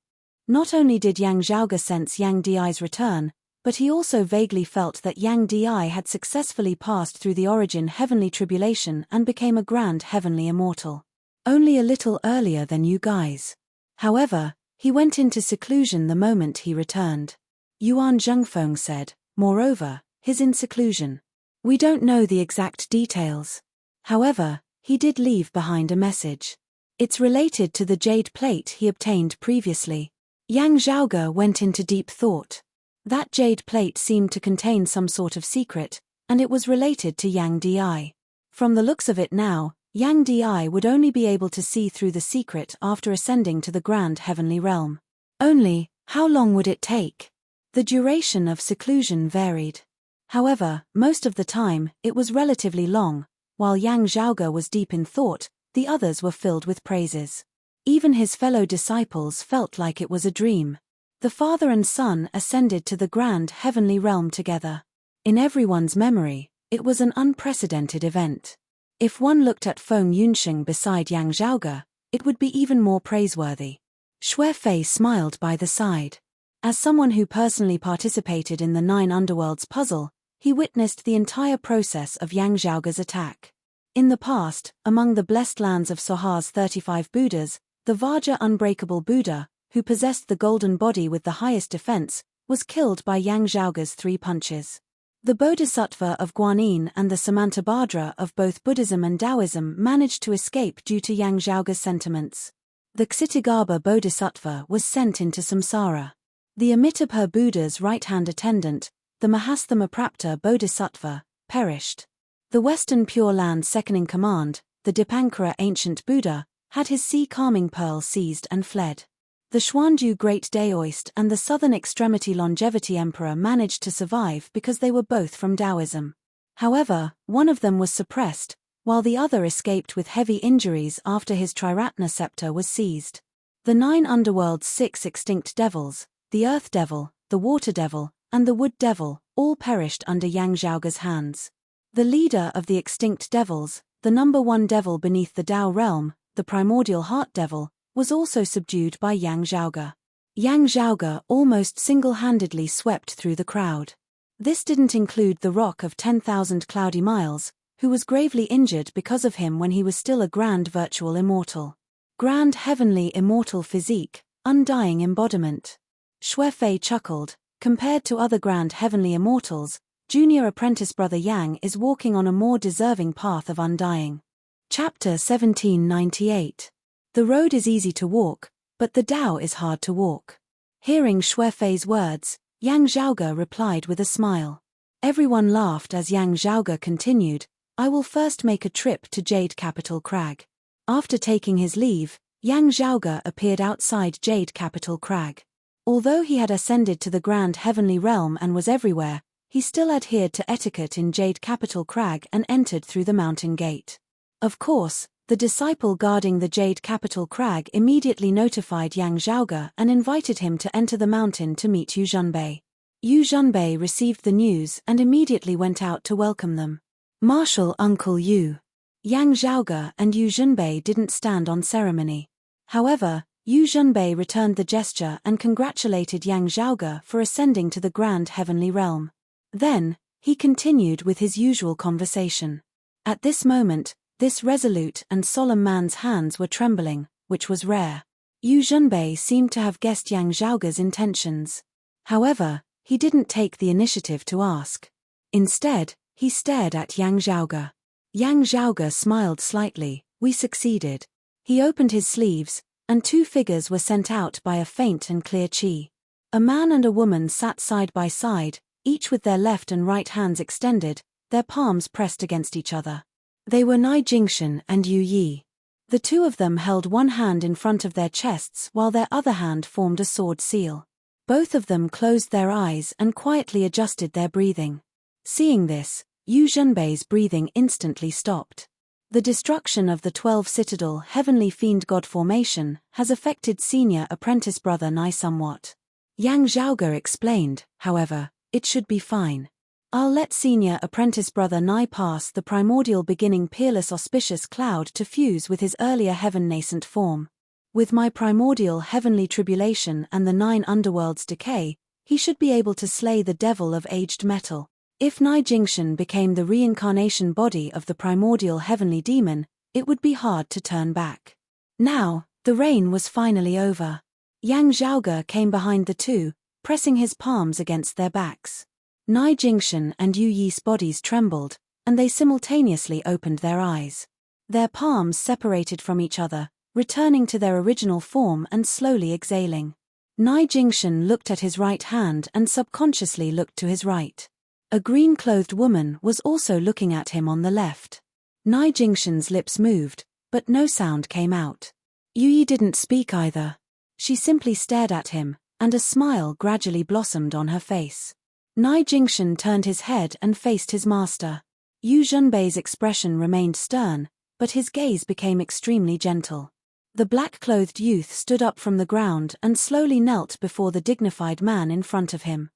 Not only did Yang Zhaoge sense Yang Di's return, but he also vaguely felt that Yang Di had successfully passed through the origin heavenly tribulation and became a grand heavenly immortal. Only a little earlier than you guys. However, he went into seclusion the moment he returned. Yuan Zhengfeng said, moreover, he's in seclusion. We don't know the exact details. However, he did leave behind a message. It's related to the jade plate he obtained previously. Yang Zhaoge went into deep thought. That jade plate seemed to contain some sort of secret, and it was related to Yang Di. From the looks of it now, Yang Di would only be able to see through the secret after ascending to the grand heavenly realm. Only, how long would it take? The duration of seclusion varied. However, most of the time, it was relatively long. While Yang Zhaoge was deep in thought, the others were filled with praises. Even his fellow disciples felt like it was a dream. The father and son ascended to the grand heavenly realm together. In everyone's memory, it was an unprecedented event. If one looked at Feng Yunxing beside Yang Zhaoge, it would be even more praiseworthy. Xue Fei smiled by the side. As someone who personally participated in the 9 Underworlds puzzle, he witnessed the entire process of Yang Zhaoge's attack. In the past, among the blessed lands of Soha's 35 Buddhas, the Vajra Unbreakable Buddha, who possessed the golden body with the highest defense, was killed by Yang Zhaoge's 3 punches. The Bodhisattva of Guanyin and the Samantabhadra of both Buddhism and Taoism managed to escape due to Yang Zhaoge's sentiments. The Ksitigarbha Bodhisattva was sent into samsara. The Amitabha Buddha's right-hand attendant, the Mahasthamaprapta Bodhisattva, perished. The Western Pure Land second-in-command, the Dipankara Ancient Buddha, had his sea-calming pearl seized and fled. The Xuanju Great Daoist and the Southern Extremity Longevity Emperor managed to survive because they were both from Taoism. However, one of them was suppressed, while the other escaped with heavy injuries after his Triratna scepter was seized. The 9 Underworld's 6 extinct devils, the Earth Devil, the Water Devil, and the Wood Devil, all perished under Yang Zhaoge's hands. The leader of the extinct devils, the number 1 devil beneath the Tao realm, the Primordial Heart Devil, was also subdued by Yang Zhaoge. Yang Zhaoge almost single-handedly swept through the crowd. This didn't include the Rock of 10,000 Cloudy Miles, who was gravely injured because of him when he was still a grand virtual immortal. Grand heavenly immortal physique, undying embodiment. Xue Fei chuckled. Compared to other grand heavenly immortals, junior apprentice brother Yang is walking on a more deserving path of undying. Chapter 1798. The road is easy to walk, but the Tao is hard to walk. Hearing Xue Fei's words, Yang Zhaoge replied with a smile. Everyone laughed as Yang Zhaoge continued, I will first make a trip to Jade Capital Crag. After taking his leave, Yang Zhaoge appeared outside Jade Capital Crag. Although he had ascended to the grand heavenly realm and was everywhere, he still adhered to etiquette in Jade Capital Crag and entered through the mountain gate. Of course, The disciple guarding the jade capital crag immediately notified Yang Zhaoge and invited him to enter the mountain to meet Yu Zhenbei. Yu Zhenbei received the news and immediately went out to welcome them. Marshal Uncle Yu. Yang Zhaoge and Yu Zhenbei didn't stand on ceremony. However, Yu Zhenbei returned the gesture and congratulated Yang Zhaoge for ascending to the grand heavenly realm. Then, he continued with his usual conversation. At this moment, this resolute and solemn man's hands were trembling, which was rare. Yu Zhenbei seemed to have guessed Yang Zhaoge's intentions. However, he didn't take the initiative to ask. Instead, he stared at Yang Zhaoge. Yang Zhaoge smiled slightly. We succeeded. He opened his sleeves, and two figures were sent out by a faint and clear qi. A man and a woman sat side by side, each with their left and right hands extended, their palms pressed against each other. They were Nai Jingshan and Yu Yi. The two of them held one hand in front of their chests while their other hand formed a sword seal. Both of them closed their eyes and quietly adjusted their breathing. Seeing this, Yu Zhenbei's breathing instantly stopped. The destruction of the 12 Citadel Heavenly Fiend God formation has affected senior apprentice brother Nai somewhat. Yang Zhaoge explained, however, it should be fine. I'll let senior apprentice brother Nai pass the primordial beginning peerless auspicious cloud to fuse with his earlier heaven nascent form. With my primordial heavenly tribulation and the 9 underworlds decay, he should be able to slay the devil of aged metal. If Nai Jingshan became the reincarnation body of the primordial heavenly demon, it would be hard to turn back. Now, the reign was finally over. Yang Zhaoge came behind the two, pressing his palms against their backs. Nai Jingshan and Yu Yi's bodies trembled, and they simultaneously opened their eyes. Their palms separated from each other, returning to their original form and slowly exhaling. Nai Jingshan looked at his right hand and subconsciously looked to his right. A green-clothed woman was also looking at him on the left. Nai Jingshan's lips moved, but no sound came out. Yu Yi didn't speak either. She simply stared at him, and a smile gradually blossomed on her face. Nai Jingshan turned his head and faced his master. Yu Zhenbei's expression remained stern, but his gaze became extremely gentle. The black-clothed youth stood up from the ground and slowly knelt before the dignified man in front of him.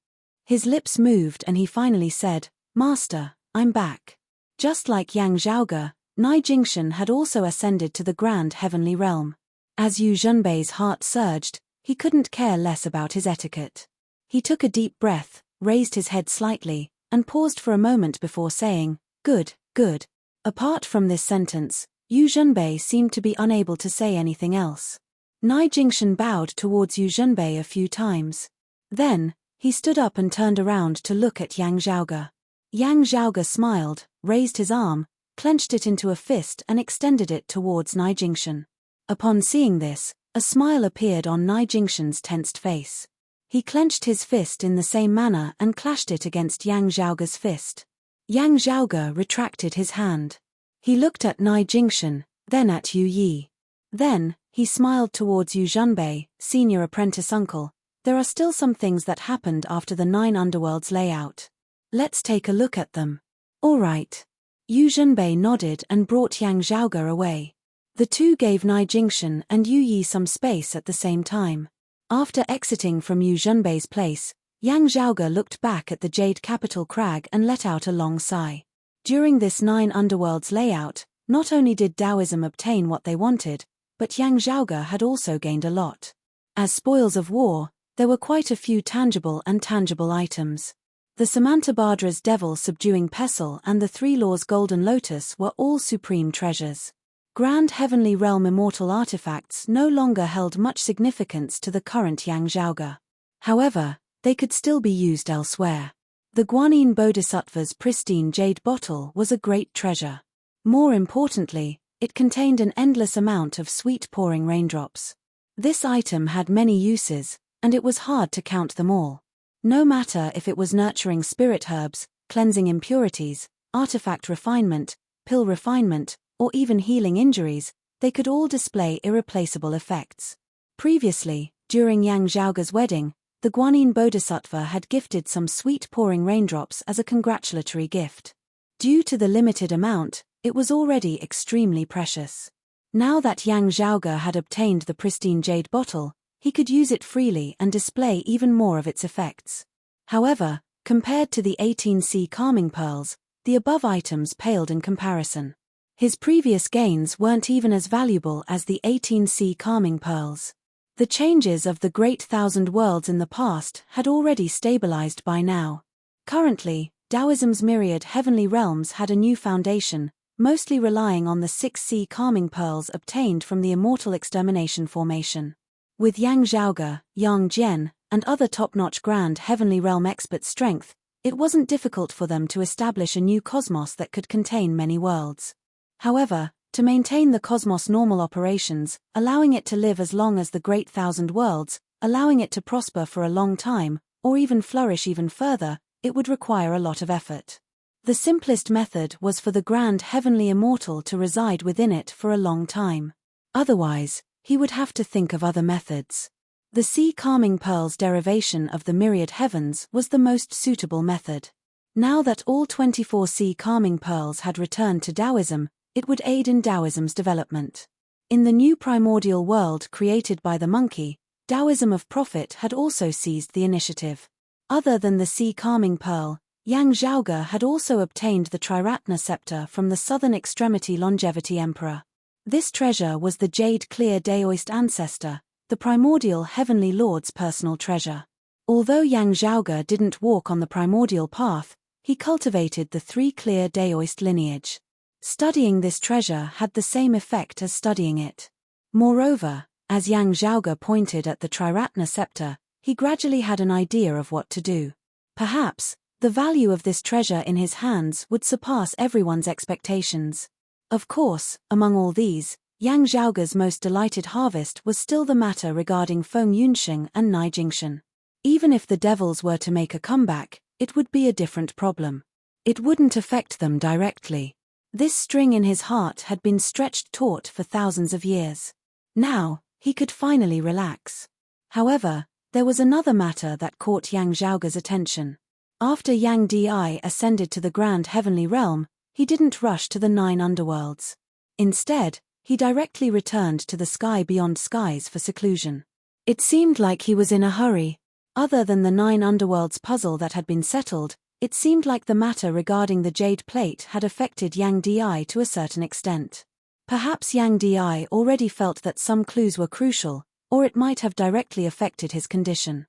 His lips moved and he finally said, "Master, I'm back." Just like Yang Zhaoge, Nai Jingshan had also ascended to the grand heavenly realm. As Yu Zhenbei's heart surged, he couldn't care less about his etiquette. He took a deep breath, raised his head slightly, and paused for a moment before saying, "Good, good." Apart from this sentence, Yu Zhenbei seemed to be unable to say anything else. Nai Jingshan bowed towards Yu Zhenbei a few times. Then, he stood up and turned around to look at Yang Zhaoge. Yang Zhaoge smiled, raised his arm, clenched it into a fist and extended it towards Nai Jingshan. Upon seeing this, a smile appeared on Nai Jingshan's tensed face. He clenched his fist in the same manner and clashed it against Yang Zhaoge's fist. Yang Zhaoge retracted his hand. He looked at Nai Jingshan, then at Yu Yi. Then, he smiled towards Yu Zhenbei, senior apprentice uncle. There are still some things that happened after the 9 underworlds layout. Let's take a look at them. All right. Yu Zhenbei nodded and brought Yang Zhaoge away. The two gave Nai Jingshan and Yu Yi some space at the same time. After exiting from Yu Zhenbei's place, Yang Zhaoge looked back at the jade capital crag and let out a long sigh. During this 9 underworlds layout, not only did Taoism obtain what they wanted, but Yang Zhaoge had also gained a lot. As spoils of war, there were quite a few tangible and intangible items. The Samantabhadra's devil subduing pestle and the 3 laws golden lotus were all supreme treasures. Grand heavenly realm immortal artifacts no longer held much significance to the current Yang Zhaoge. However, they could still be used elsewhere. The Guanyin Bodhisattva's pristine jade bottle was a great treasure. More importantly, it contained an endless amount of sweet pouring raindrops. This item had many uses, and it was hard to count them all. No matter if it was nurturing spirit herbs, cleansing impurities, artifact refinement, pill refinement, or even healing injuries, they could all display irreplaceable effects. Previously, during Yang Zhaoge's wedding, the Guanyin Bodhisattva had gifted some sweet pouring raindrops as a congratulatory gift. Due to the limited amount, it was already extremely precious. Now that Yang Zhaoge had obtained the pristine jade bottle, he could use it freely and display even more of its effects. However, compared to the 18C calming pearls, the above items paled in comparison. His previous gains weren't even as valuable as the 18C calming pearls. The changes of the Great Thousand Worlds in the past had already stabilized by now. Currently, Taoism's myriad heavenly realms had a new foundation, mostly relying on the 6C calming pearls obtained from the Immortal Extermination Formation. With Yang Zhaoge, Yang Jian, and other top-notch Grand Heavenly Realm experts' strength, it wasn't difficult for them to establish a new cosmos that could contain many worlds. However, to maintain the cosmos' normal operations, allowing it to live as long as the Great Thousand Worlds, allowing it to prosper for a long time, or even flourish even further, it would require a lot of effort. The simplest method was for the Grand Heavenly Immortal to reside within it for a long time. Otherwise, he would have to think of other methods. The Sea Calming Pearl's derivation of the Myriad Heavens was the most suitable method. Now that all 24 Sea Calming Pearls had returned to Taoism, it would aid in Taoism's development. In the new primordial world created by the monkey, Taoism of profit had also seized the initiative. Other than the Sea Calming Pearl, Yang Zhaoge had also obtained the Triratna scepter from the southern extremity longevity emperor. This treasure was the jade clear Daoist ancestor, the primordial heavenly lord's personal treasure. Although Yang Zhaoge didn't walk on the primordial path, he cultivated the three clear Daoist lineage. Studying this treasure had the same effect as studying it. Moreover, as Yang Zhaoge pointed at the Triratna scepter, he gradually had an idea of what to do. Perhaps, the value of this treasure in his hands would surpass everyone's expectations. Of course, among all these, Yang Zhaoge's most delighted harvest was still the matter regarding Feng Yunsheng and Nai Jingshan. Even if the devils were to make a comeback, it would be a different problem. It wouldn't affect them directly. This string in his heart had been stretched taut for thousands of years. Now, he could finally relax. However, there was another matter that caught Yang Zhaoge's attention. After Yang Di ascended to the Grand Heavenly Realm, he didn't rush to the 9 underworlds. Instead, he directly returned to the sky beyond skies for seclusion. It seemed like he was in a hurry. Other than the 9 underworlds puzzle that had been settled, it seemed like the matter regarding the jade plate had affected Yang Di to a certain extent. Perhaps Yang Di already felt that some clues were crucial, or it might have directly affected his condition.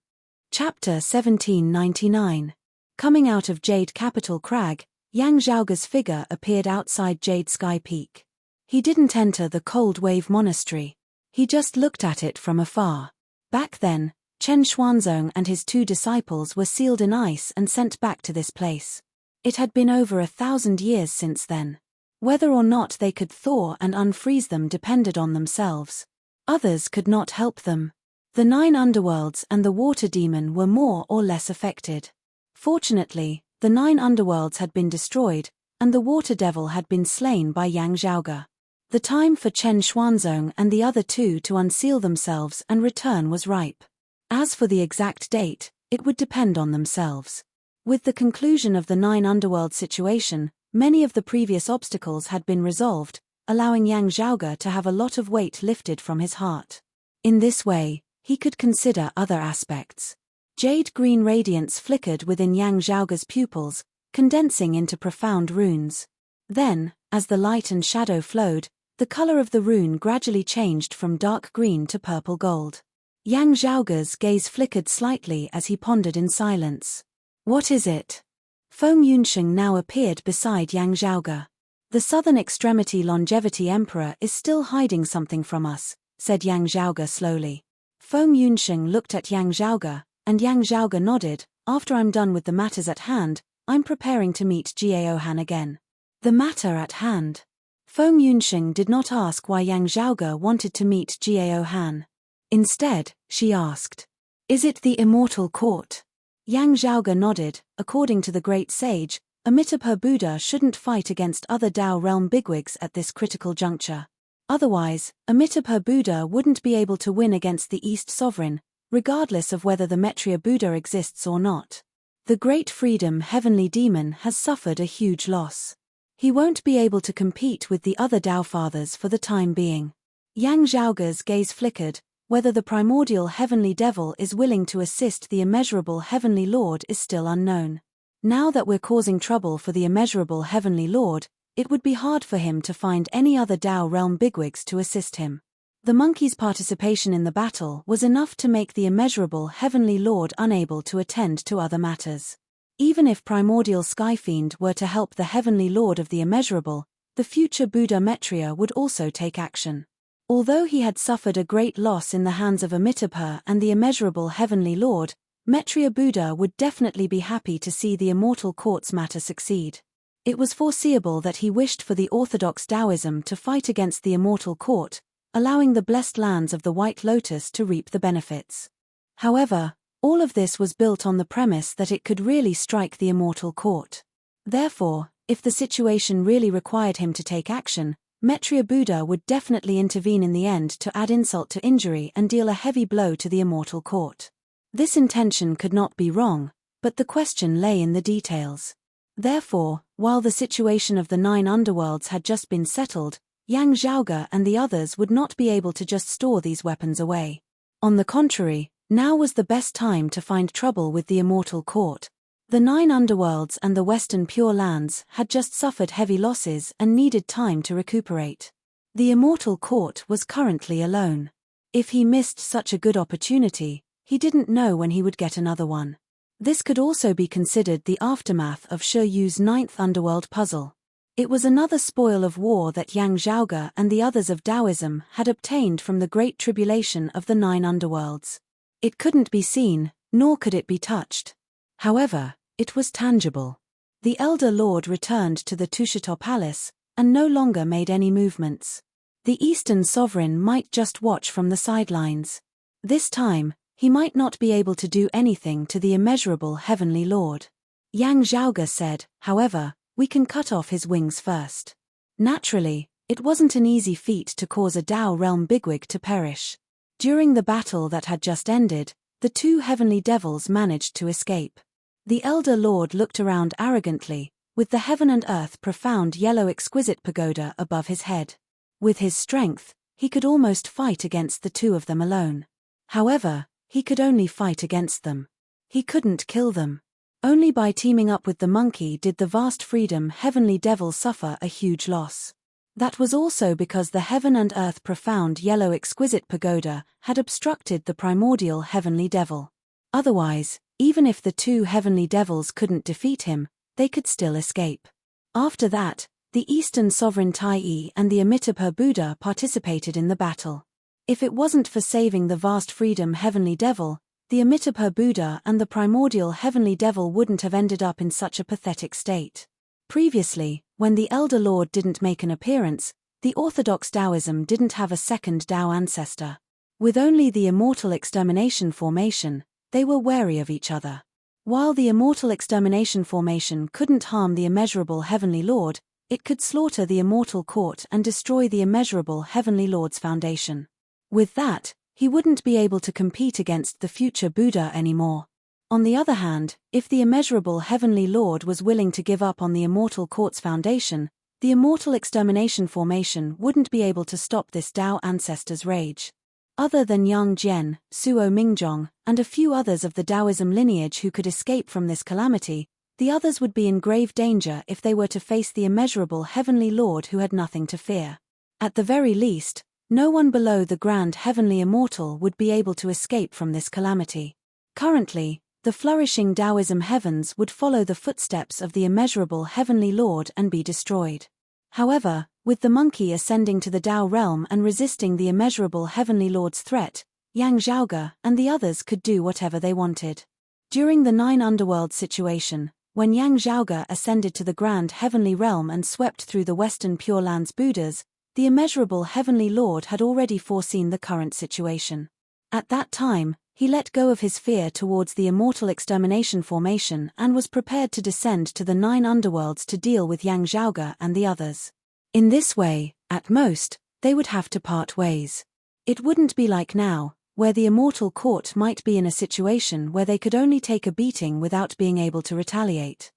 Chapter 1799. Coming out of Jade Capital Crag, Yang Zhaoge's figure appeared outside Jade Sky Peak. He didn't enter the Cold Wave Monastery. He just looked at it from afar. Back then, Chen Xuanzong and his 2 disciples were sealed in ice and sent back to this place. It had been over 1,000 years since then. Whether or not they could thaw and unfreeze them depended on themselves. Others could not help them. The 9 underworlds and the water demon were more or less affected. Fortunately, the 9 underworlds had been destroyed, and the water devil had been slain by Yang Zhaoge. The time for Chen Xuanzong and the other 2 to unseal themselves and return was ripe. As for the exact date, it would depend on themselves. With the conclusion of the 9 underworld situation, many of the previous obstacles had been resolved, allowing Yang Zhaoge to have a lot of weight lifted from his heart. In this way, he could consider other aspects. Jade green radiance flickered within Yang Zhaoge's pupils, condensing into profound runes. Then, as the light and shadow flowed, the color of the rune gradually changed from dark green to purple gold. Yang Zhaoge's gaze flickered slightly as he pondered in silence. What is it? Feng Yunsheng now appeared beside Yang Zhaoge. The southern extremity longevity emperor is still hiding something from us, said Yang Zhaoge slowly. Feng Yunsheng looked at Yang Zhaoge, and Yang Zhaoge nodded. After I'm done with the matters at hand, I'm preparing to meet Jiao Han again. The matter at hand. Feng Yunsheng did not ask why Yang Zhaoge wanted to meet Jiao Han. Instead, she asked, is it the immortal court? Yang Zhaoge nodded. According to the great sage, Amitabha Buddha shouldn't fight against other Tao realm bigwigs at this critical juncture. Otherwise, Amitabha Buddha wouldn't be able to win against the East Sovereign, regardless of whether the Maitreya Buddha exists or not. The great freedom heavenly demon has suffered a huge loss. He won't be able to compete with the other Tao Fathers for the time being. Yang Zhaoge's gaze flickered. Whether the primordial heavenly devil is willing to assist the immeasurable heavenly lord is still unknown. Now that we're causing trouble for the immeasurable heavenly lord, it would be hard for him to find any other Tao realm bigwigs to assist him. The monkey's participation in the battle was enough to make the immeasurable heavenly lord unable to attend to other matters. Even if primordial Skyfiend were to help the heavenly lord of the immeasurable, the future Buddha Maitreya would also take action. Although he had suffered a great loss in the hands of Amitabha and the immeasurable heavenly lord, Maitreya Buddha would definitely be happy to see the immortal court's matter succeed. It was foreseeable that he wished for the orthodox Taoism to fight against the immortal court, allowing the blessed lands of the White Lotus to reap the benefits. However, all of this was built on the premise that it could really strike the immortal court. Therefore, if the situation really required him to take action, Maitreya Buddha would definitely intervene in the end to add insult to injury and deal a heavy blow to the immortal court. This intention could not be wrong, but the question lay in the details. Therefore, while the situation of the 9 underworlds had just been settled, Yang Zhaoge and the others would not be able to just store these weapons away. On the contrary, now was the best time to find trouble with the immortal court. The 9 underworlds and the Western Pure Lands had just suffered heavy losses and needed time to recuperate. The immortal court was currently alone. If he missed such a good opportunity, he didn't know when he would get another one. This could also be considered the aftermath of Shi Yu's 9th underworld puzzle. It was another spoil of war that Yang Zhaoge and the others of Taoism had obtained from the great tribulation of the 9 underworlds. It couldn't be seen, nor could it be touched. However, it was tangible. The Elder Lord returned to the Tushato Palace, and no longer made any movements. The Eastern Sovereign might just watch from the sidelines. This time, he might not be able to do anything to the immeasurable Heavenly Lord. Yang Zhaoge said, however, we can cut off his wings first. Naturally, it wasn't an easy feat to cause a Tao realm bigwig to perish. During the battle that had just ended, the 2 heavenly devils managed to escape. The Elder Lord looked around arrogantly, with the heaven and earth profound yellow exquisite pagoda above his head. With his strength, he could almost fight against the 2 of them alone. However, he could only fight against them. He couldn't kill them. Only by teaming up with the monkey did the vast freedom heavenly devil suffer a huge loss. That was also because the heaven and earth profound yellow exquisite pagoda had obstructed the primordial heavenly devil. Otherwise, even if the 2 heavenly devils couldn't defeat him, they could still escape. After that, the Eastern Sovereign Tai and the Amitabha Buddha participated in the battle. If it wasn't for saving the vast freedom heavenly devil, the Amitabha Buddha and the primordial heavenly devil wouldn't have ended up in such a pathetic state. Previously, when the Elder Lord didn't make an appearance, the orthodox Taoism didn't have a second Tao ancestor. With only the immortal extermination formation, they were wary of each other. While the immortal extermination formation couldn't harm the immeasurable heavenly lord, it could slaughter the immortal court and destroy the immeasurable heavenly lord's foundation. With that, he wouldn't be able to compete against the future Buddha anymore. On the other hand, if the immeasurable heavenly lord was willing to give up on the immortal court's foundation, the immortal extermination formation wouldn't be able to stop this Tao ancestor's rage. Other than Yang Jian, Suo Mingjong, and a few others of the Taoism lineage who could escape from this calamity, the others would be in grave danger if they were to face the immeasurable heavenly lord who had nothing to fear. At the very least, no one below the grand heavenly immortal would be able to escape from this calamity. Currently, the flourishing Taoism heavens would follow the footsteps of the immeasurable heavenly lord and be destroyed. However, with the monkey ascending to the Tao realm and resisting the immeasurable heavenly lord's threat, Yang Zhaoge and the others could do whatever they wanted. During the 9 underworld situation, when Yang Zhaoge ascended to the grand heavenly realm and swept through the Western Pure Lands Buddhas, the immeasurable heavenly lord had already foreseen the current situation. At that time, he let go of his fear towards the immortal extermination formation and was prepared to descend to the 9 underworlds to deal with Yang Zhaoge and the others. In this way, at most, they would have to part ways. It wouldn't be like now, where the immortal court might be in a situation where they could only take a beating without being able to retaliate.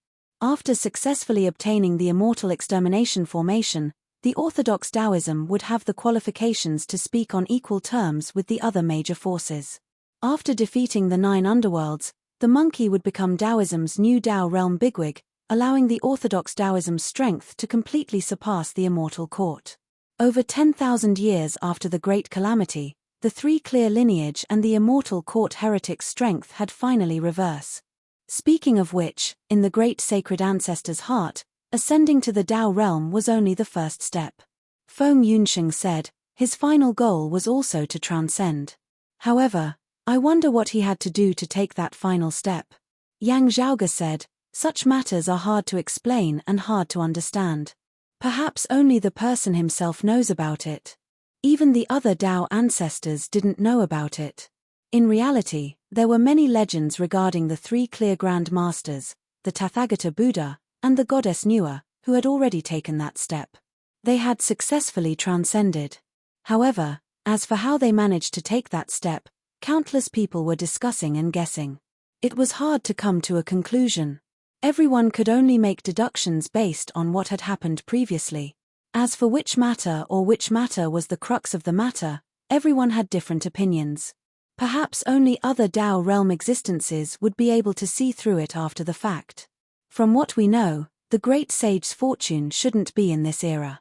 After successfully obtaining the immortal extermination formation, the orthodox Taoism would have the qualifications to speak on equal terms with the other major forces. After defeating the 9 underworlds, the monkey would become Taoism's new Tao realm bigwig, allowing the orthodox Taoism's strength to completely surpass the immortal court. Over 10,000 years after the Great Calamity, the 3 clear lineage and the immortal court heretics' strength had finally reversed. Speaking of which, in the great sacred ancestor's heart, ascending to the Tao realm was only the first step. Feng Yunsheng said, his final goal was also to transcend. However, I wonder what he had to do to take that final step. Yang Zhaoge said, such matters are hard to explain and hard to understand. Perhaps only the person himself knows about it. Even the other Tao ancestors didn't know about it. In reality, there were many legends regarding the 3 clear Grand Masters, the Tathagata Buddha, and the goddess Nua, who had already taken that step. They had successfully transcended. However, as for how they managed to take that step, countless people were discussing and guessing. It was hard to come to a conclusion. Everyone could only make deductions based on what had happened previously. As for which matter was the crux of the matter, everyone had different opinions. Perhaps only other Tao realm existences would be able to see through it after the fact. From what we know, the great sage's fortune shouldn't be in this era.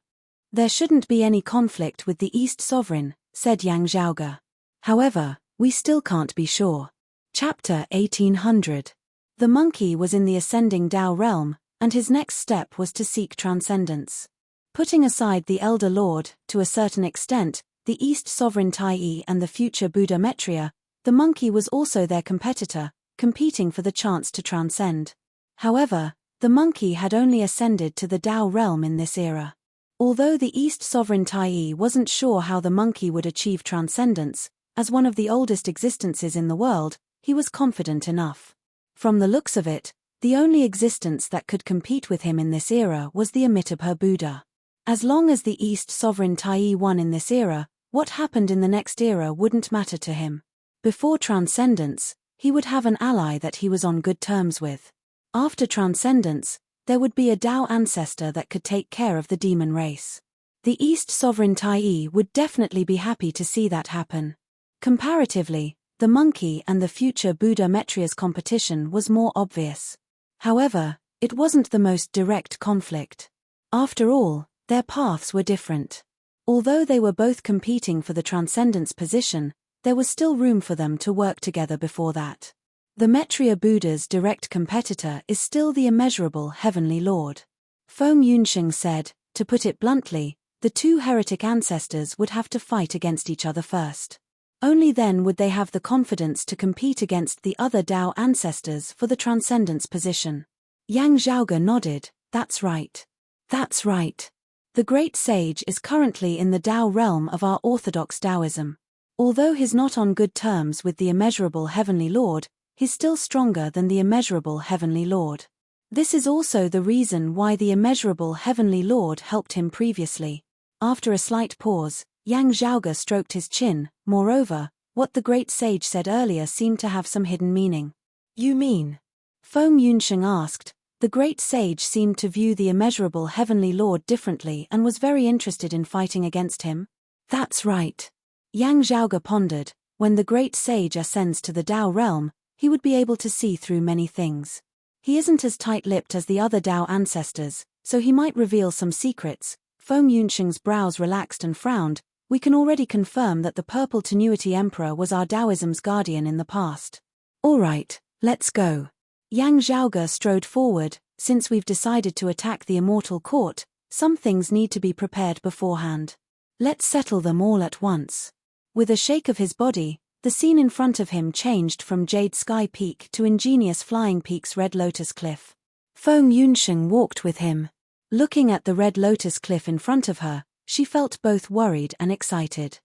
There shouldn't be any conflict with the East Sovereign, said Yang Zhaoge. However, we still can't be sure. Chapter 1800. The monkey was in the ascending Tao realm, and his next step was to seek transcendence. Putting aside the Elder Lord, to a certain extent, the East Sovereign Tai and the future Buddha Maitreya, the monkey was also their competitor, competing for the chance to transcend. However, the monkey had only ascended to the Tao realm in this era. Although the East Sovereign Tai wasn't sure how the monkey would achieve transcendence, as one of the oldest existences in the world, he was confident enough. From the looks of it, the only existence that could compete with him in this era was the Amitabha Buddha. As long as the East Sovereign Tai won in this era, what happened in the next era wouldn't matter to him. Before transcendence, he would have an ally that he was on good terms with. After transcendence, there would be a Tao ancestor that could take care of the demon race. The East Sovereign Tai would definitely be happy to see that happen. Comparatively, the monkey and the future Buddha Maitreya's competition was more obvious. However, it wasn't the most direct conflict. After all, their paths were different. Although they were both competing for the transcendence position, there was still room for them to work together before that. The Maitreya Buddha's direct competitor is still the immeasurable Heavenly Lord. Feng Yunsheng said, to put it bluntly, the 2 heretic ancestors would have to fight against each other first. Only then would they have the confidence to compete against the other Tao ancestors for the transcendence position. Yang Zhaoge nodded, that's right. That's right. The great sage is currently in the Tao realm of our orthodox Taoism. Although he's not on good terms with the immeasurable Heavenly Lord, he's still stronger than the immeasurable Heavenly Lord. This is also the reason why the immeasurable Heavenly Lord helped him previously. After a slight pause, Yang Zhaoge stroked his chin. Moreover, what the great sage said earlier seemed to have some hidden meaning. You mean? Feng Yunsheng asked. The great sage seemed to view the immeasurable Heavenly Lord differently and was very interested in fighting against him. That's right. Yang Zhaoge pondered. When the great sage ascends to the Tao realm, he would be able to see through many things. He isn't as tight-lipped as the other Tao ancestors, so he might reveal some secrets. Feng Yunsheng's brows relaxed and frowned. We can already confirm that the Purple Tenuity Emperor was our Taoism's guardian in the past. All right, let's go. Yang Zhaoge strode forward. Since we've decided to attack the immortal court, some things need to be prepared beforehand. Let's settle them all at once. With a shake of his body, the scene in front of him changed from Jade Sky Peak to Ingenious Flying Peak's Red Lotus Cliff. Feng Yunsheng walked with him. Looking at the Red Lotus Cliff in front of her, she felt both worried and excited.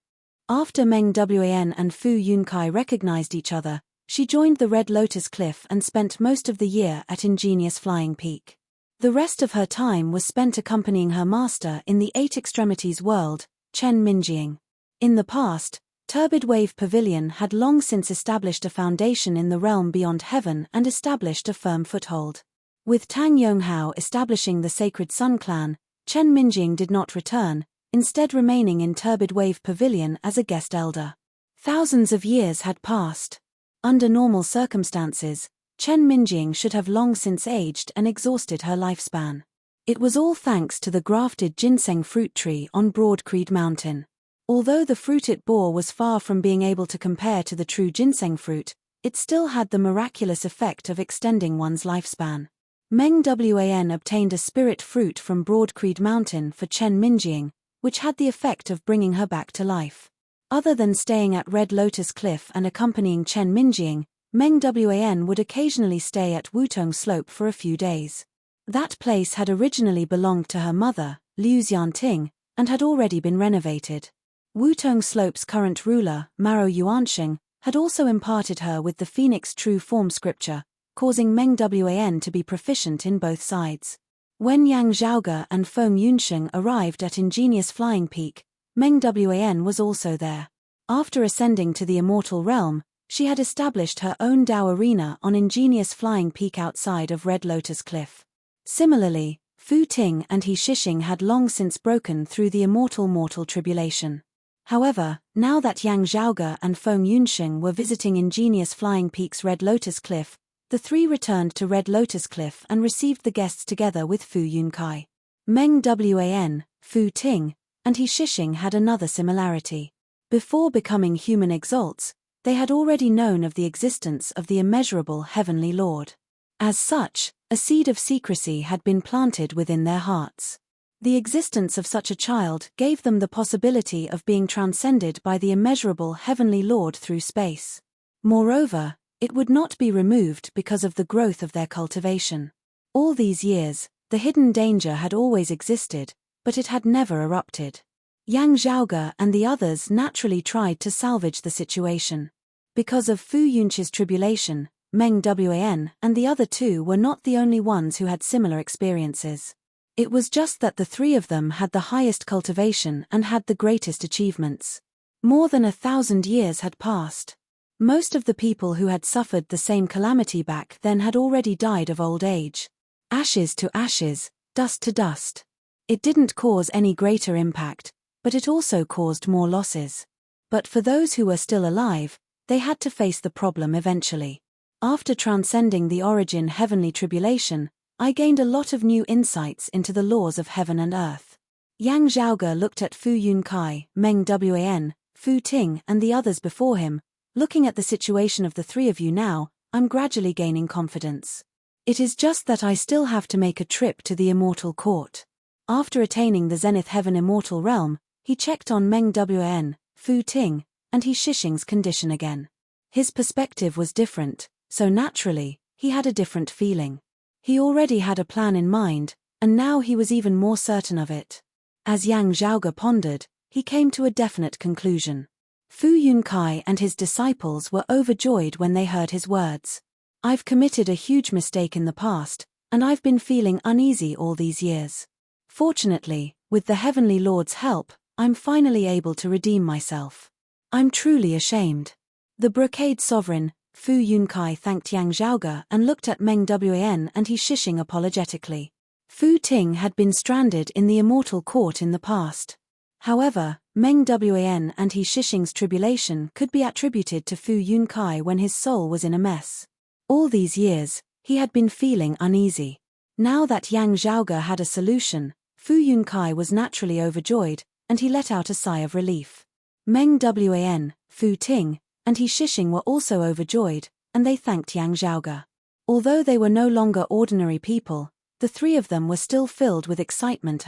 After Meng Wan and Fu Yunkai recognized each other, she joined the Red Lotus Cliff and spent most of the year at Ingenious Flying Peak. The rest of her time was spent accompanying her master in the Eight Extremities world, Chen Minjiang. In the past, Turbid Wave Pavilion had long since established a foundation in the realm beyond heaven and established a firm foothold. With Tang Yonghao establishing the Sacred Sun clan, Chen Minjing did not return, instead remaining in Turbid Wave Pavilion as a guest elder. Thousands of years had passed. Under normal circumstances, Chen Minjing should have long since aged and exhausted her lifespan. It was all thanks to the grafted ginseng fruit tree on Broad Creed Mountain. Although the fruit it bore was far from being able to compare to the true ginseng fruit, it still had the miraculous effect of extending one's lifespan. Meng Wan obtained a spirit fruit from Broad Creed Mountain for Chen Minjing, which had the effect of bringing her back to life. Other than staying at Red Lotus Cliff and accompanying Chen Minjing, Meng Wan would occasionally stay at Wutong Slope for a few days. That place had originally belonged to her mother, Liu Xianting, and had already been renovated. Wutong Slope's current ruler, Maro Yuansheng, had also imparted her with the Phoenix True Form scripture, causing Meng Wan to be proficient in both sides. When Yang Zhaoge and Feng Yunsheng arrived at Ingenious Flying Peak, Meng Wan was also there. After ascending to the immortal realm, she had established her own Dao arena on Ingenious Flying Peak outside of Red Lotus Cliff. Similarly, Fu Ting and He Shixing had long since broken through the immortal mortal tribulation. However, now that Yang Zhaoge and Feng Yunsheng were visiting Ingenious Flying Peak's Red Lotus Cliff, the three returned to Red Lotus Cliff and received the guests together with Fu Yunkai. Meng Wan, Fu Ting, and He Shixing had another similarity. Before becoming human exalts, they had already known of the existence of the immeasurable Heavenly Lord. As such, a seed of secrecy had been planted within their hearts. The existence of such a child gave them the possibility of being transcended by the immeasurable Heavenly Lord through space. Moreover, it would not be removed because of the growth of their cultivation. All these years, the hidden danger had always existed, but it had never erupted. Yang Zhaoge and the others naturally tried to salvage the situation. Because of Fu Yunqi's tribulation, Meng Wan and the other two were not the only ones who had similar experiences. It was just that the three of them had the highest cultivation and had the greatest achievements. More than 1,000 years had passed. Most of the people who had suffered the same calamity back then had already died of old age. Ashes to ashes, dust to dust. It didn't cause any greater impact, but it also caused more losses. But for those who were still alive, they had to face the problem eventually. After transcending the origin heavenly tribulation, I gained a lot of new insights into the laws of heaven and earth. Yang Zhaoge looked at Fu Yunkai, Meng Wan, Fu Ting and the others before him. Looking at the situation of the three of you now, I'm gradually gaining confidence. It is just that I still have to make a trip to the Immortal Court. After attaining the Zenith Heaven Immortal Realm, he checked on Meng Wan, Fu Ting, and He Shixing's condition again. His perspective was different, so naturally, he had a different feeling. He already had a plan in mind, and now he was even more certain of it. As Yang Zhaoge pondered, he came to a definite conclusion. Fu Yunkai and his disciples were overjoyed when they heard his words. I've committed a huge mistake in the past, and I've been feeling uneasy all these years. Fortunately, with the Heavenly Lord's help, I'm finally able to redeem myself. I'm truly ashamed. The Brocade Sovereign, Fu Yunkai thanked Yang Zhaoge and looked at Meng Wan and He Shixing apologetically. Fu Ting had been stranded in the Immortal Court in the past. However, Meng Wan and He Shixing's tribulation could be attributed to Fu Yunkai when his soul was in a mess. All these years, he had been feeling uneasy. Now that Yang Zhaoge had a solution, Fu Yunkai was naturally overjoyed, and he let out a sigh of relief. Meng Wan, Fu Ting, and He Shixing were also overjoyed, and they thanked Yang Zhaoge. Although they were no longer ordinary people, the three of them were still filled with excitement.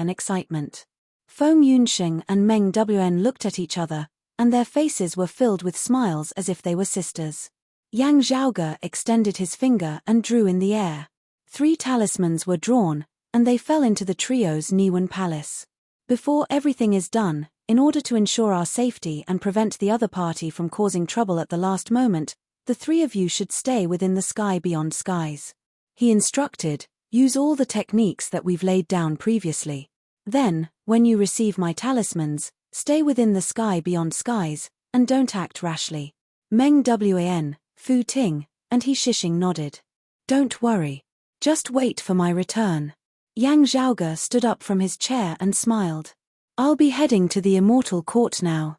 Feng Yunsheng and Meng Wan looked at each other, and their faces were filled with smiles as if they were sisters. Yang Zhaoge extended his finger and drew in the air. 3 talismans were drawn, and they fell into the trio's Niwen Palace. Before everything is done, in order to ensure our safety and prevent the other party from causing trouble at the last moment, the 3 of you should stay within the sky beyond skies. He instructed, use all the techniques that we've laid down previously. Then, when you receive my talismans, stay within the sky beyond skies, and don't act rashly. Meng Wan, Fu Ting, and He Shixing nodded. Don't worry. Just wait for my return. Yang Zhaoge stood up from his chair and smiled. I'll be heading to the Immortal Court now.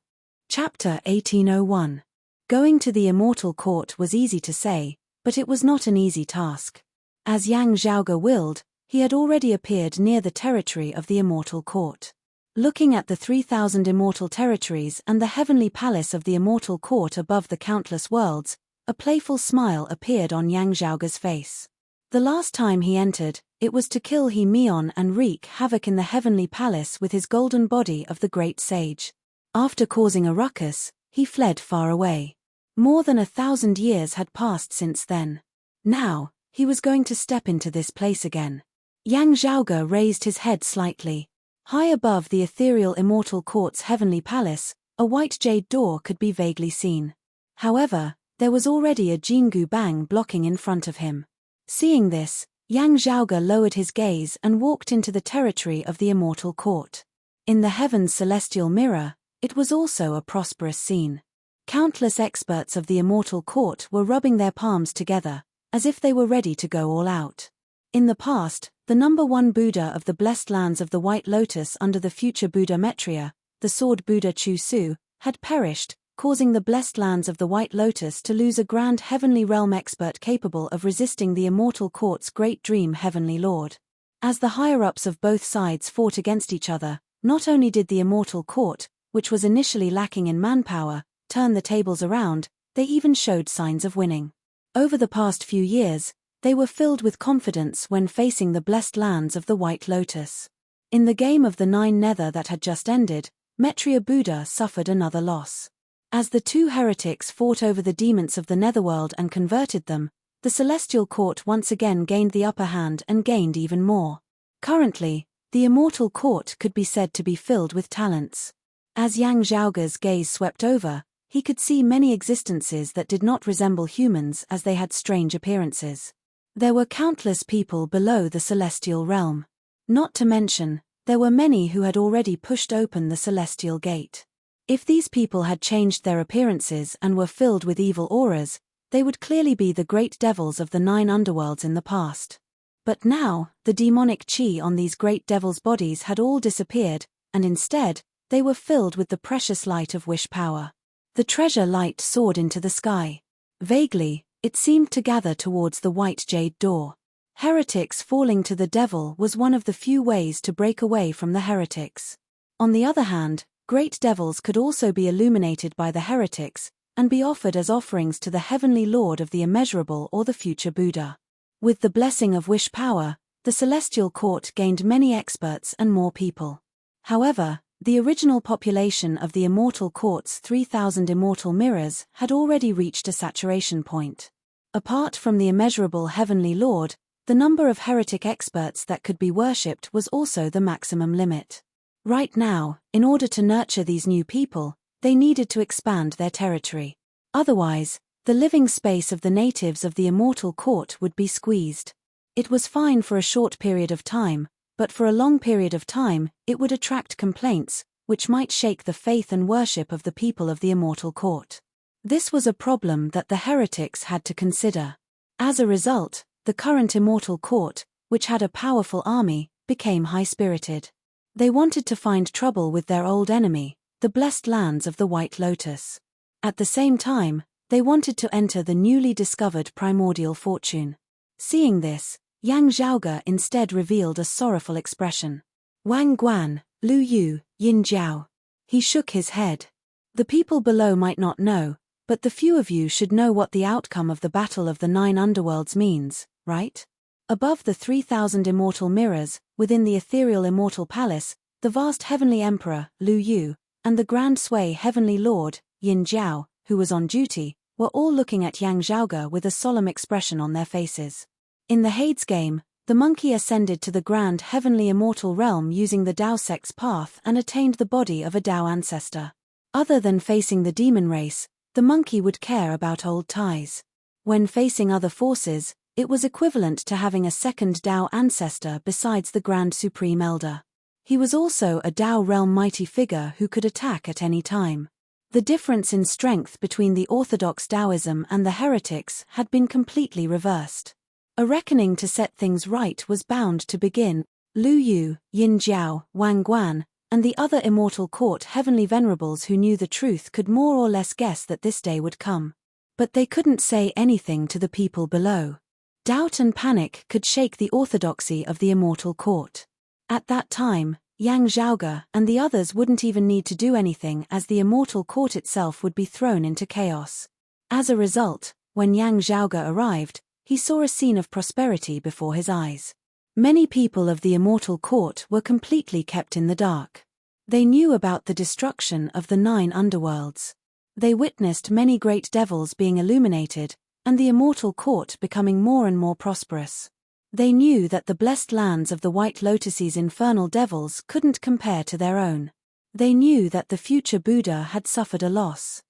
Chapter 1801. Going to the Immortal Court was easy to say, but it was not an easy task. As Yang Zhaoge willed, he had already appeared near the territory of the Immortal Court. Looking at the 3,000 immortal territories and the heavenly palace of the Immortal Court above the countless worlds, a playful smile appeared on Yang Zhaoge's face. The last time he entered, it was to kill He Mion and wreak havoc in the heavenly palace with his golden body of the great sage. After causing a ruckus, he fled far away. More than 1,000 years had passed since then. Now, he was going to step into this place again. Yang Zhaoge raised his head slightly. High above the ethereal Immortal Court's heavenly palace, a white jade door could be vaguely seen. However, there was already a Jingu Bang blocking in front of him. Seeing this, Yang Zhaoge lowered his gaze and walked into the territory of the Immortal Court. In the heaven's celestial mirror, it was also a prosperous scene. Countless experts of the Immortal Court were rubbing their palms together, as if they were ready to go all out. In the past, the number one Buddha of the blessed lands of the White Lotus under the future Buddha Maitreya, the sword Buddha Chu Su, had perished, causing the blessed lands of the White Lotus to lose a grand heavenly realm expert capable of resisting the Immortal Court's great dream heavenly lord. As the higher-ups of both sides fought against each other, not only did the Immortal Court, which was initially lacking in manpower, turn the tables around, they even showed signs of winning. Over the past few years, they were filled with confidence when facing the blessed lands of the White Lotus. In the game of the Nine Nether that had just ended, Maitreya Buddha suffered another loss. As the two heretics fought over the demons of the netherworld and converted them, the Celestial Court once again gained the upper hand and gained even more. Currently, the Immortal Court could be said to be filled with talents. As Yang Zhaoge's gaze swept over, he could see many existences that did not resemble humans as they had strange appearances. There were countless people below the celestial realm. Not to mention, there were many who had already pushed open the celestial gate. If these people had changed their appearances and were filled with evil auras, they would clearly be the great devils of the 9 underworlds in the past. But now, the demonic chi on these great devils' bodies had all disappeared, and instead, they were filled with the precious light of wish power. The treasure light soared into the sky. Vaguely, it seemed to gather towards the white jade door. Heretics falling to the devil was one of the few ways to break away from the heretics. On the other hand, great devils could also be illuminated by the heretics, and be offered as offerings to the heavenly lord of the immeasurable or the future Buddha. With the blessing of wish power, the Celestial Court gained many experts and more people. However, the original population of the Immortal Court's 3,000 immortal mirrors had already reached a saturation point. Apart from the immeasurable heavenly lord, the number of heretic experts that could be worshipped was also the maximum limit. Right now, in order to nurture these new people, they needed to expand their territory. Otherwise, the living space of the natives of the Immortal Court would be squeezed. It was fine for a short period of time, but for a long period of time, it would attract complaints, which might shake the faith and worship of the people of the Immortal Court. This was a problem that the heretics had to consider. As a result, the current Immortal Court, which had a powerful army, became high-spirited. They wanted to find trouble with their old enemy, the blessed lands of the White Lotus. At the same time, they wanted to enter the newly discovered primordial fortune. Seeing this, Yang Zhaoge instead revealed a sorrowful expression. Wang Guan, Lu Yu, Yin Jiao. He shook his head. The people below might not know, but the few of you should know what the outcome of the Battle of the 9 Underworlds means, right? Above the 3,000 immortal mirrors, within the ethereal immortal palace, the vast heavenly emperor, Lu Yu, and the grand sway heavenly lord, Yin Jiao, who was on duty, were all looking at Yang Zhaoge with a solemn expression on their faces. In the Hades game, the monkey ascended to the grand heavenly immortal realm using the Dao Sect's path and attained the body of a Dao ancestor. Other than facing the demon race, the monkey would care about old ties. When facing other forces, it was equivalent to having a second Dao ancestor besides the Grand Supreme Elder. He was also a Dao realm mighty figure who could attack at any time. The difference in strength between the orthodox Taoism and the heretics had been completely reversed. A reckoning to set things right was bound to begin. Lu Yu, Yin Jiao, Wang Guan, and the other immortal court heavenly venerables who knew the truth could more or less guess that this day would come. But they couldn't say anything to the people below. Doubt and panic could shake the orthodoxy of the immortal court. At that time, Yang Zhaoge and the others wouldn't even need to do anything, as the immortal court itself would be thrown into chaos. As a result, when Yang Zhaoge arrived, he saw a scene of prosperity before his eyes. Many people of the immortal court were completely kept in the dark. They knew about the destruction of the 9 underworlds. They witnessed many great devils being illuminated, and the immortal court becoming more and more prosperous. They knew that the blessed lands of the White Lotus's infernal devils couldn't compare to their own. They knew that the future Buddha had suffered a loss.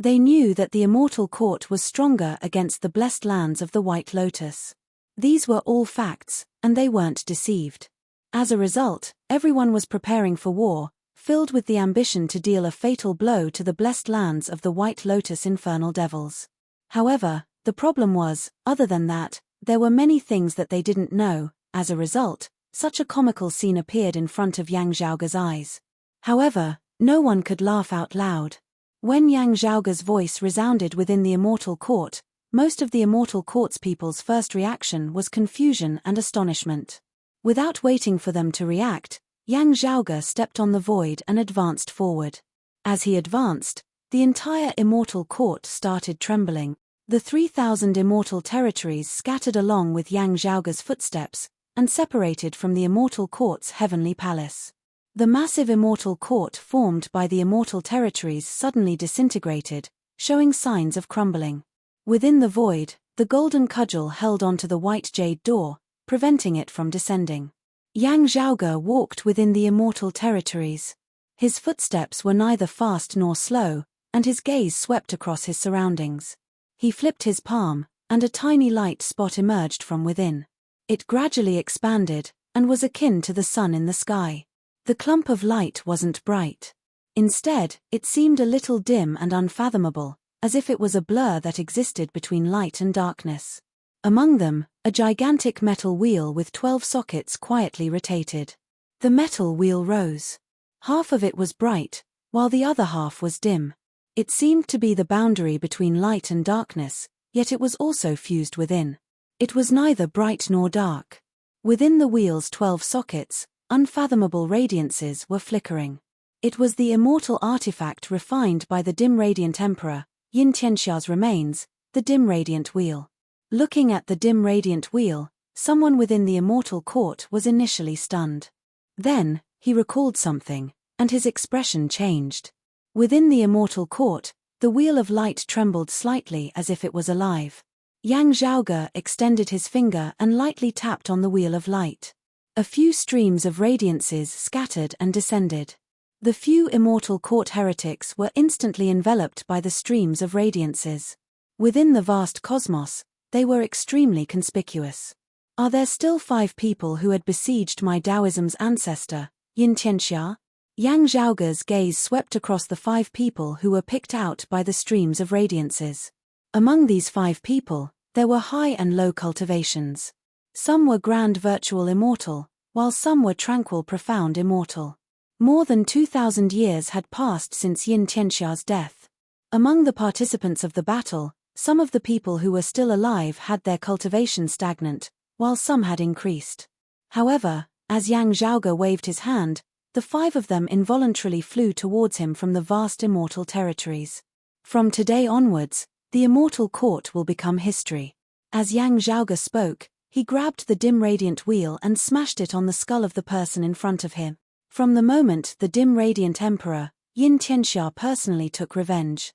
They knew that the immortal court was stronger against the blessed lands of the White Lotus. These were all facts, and they weren't deceived. As a result, everyone was preparing for war, filled with the ambition to deal a fatal blow to the blessed lands of the White Lotus infernal devils. However, the problem was, other than that, there were many things that they didn't know. As a result, such a comical scene appeared in front of Yang Zhaoge's eyes. However, no one could laugh out loud. When Yang Zhaoge's voice resounded within the immortal court, most of the immortal court's people's first reaction was confusion and astonishment. Without waiting for them to react, Yang Zhaoge stepped on the void and advanced forward. As he advanced, the entire immortal court started trembling. The 3,000 immortal territories scattered along with Yang Zhaoge's footsteps, and separated from the immortal court's heavenly palace. The massive immortal court formed by the immortal territories suddenly disintegrated, showing signs of crumbling. Within the void, the golden cudgel held onto the white jade door, preventing it from descending. Yang Zhaoge walked within the immortal territories. His footsteps were neither fast nor slow, and his gaze swept across his surroundings. He flipped his palm, and a tiny light spot emerged from within. It gradually expanded, and was akin to the sun in the sky. The clump of light wasn't bright. Instead, it seemed a little dim and unfathomable, as if it was a blur that existed between light and darkness. Among them, a gigantic metal wheel with 12 sockets quietly rotated. The metal wheel rose. Half of it was bright, while the other half was dim. It seemed to be the boundary between light and darkness, yet it was also fused within. It was neither bright nor dark. Within the wheel's 12 sockets, unfathomable radiances were flickering. It was the immortal artifact refined by the dim radiant emperor, Yin Tianxia's remains, the dim radiant wheel. Looking at the dim radiant wheel, someone within the immortal court was initially stunned. Then, he recalled something, and his expression changed. Within the immortal court, the wheel of light trembled slightly as if it was alive. Yang Zhaoge extended his finger and lightly tapped on the wheel of light. A few streams of radiances scattered and descended. The few immortal court heretics were instantly enveloped by the streams of radiances. Within the vast cosmos, they were extremely conspicuous. Are there still 5 people who had besieged my Taoism's ancestor, Yin Tianxia? Yang Zhaoge's gaze swept across the 5 people who were picked out by the streams of radiances. Among these 5 people, there were high and low cultivations. Some were grand virtual immortal, while some were tranquil profound immortal. More than 2,000 years had passed since Yin Tianxia's death. Among the participants of the battle, some of the people who were still alive had their cultivation stagnant, while some had increased. However, as Yang Zhaoge waved his hand, the 5 of them involuntarily flew towards him from the vast immortal territories. From today onwards, the immortal court will become history. As Yang Zhaoge spoke, he grabbed the dim radiant wheel and smashed it on the skull of the person in front of him. From the moment the dim radiant emperor, Yin Tianxia personally took revenge.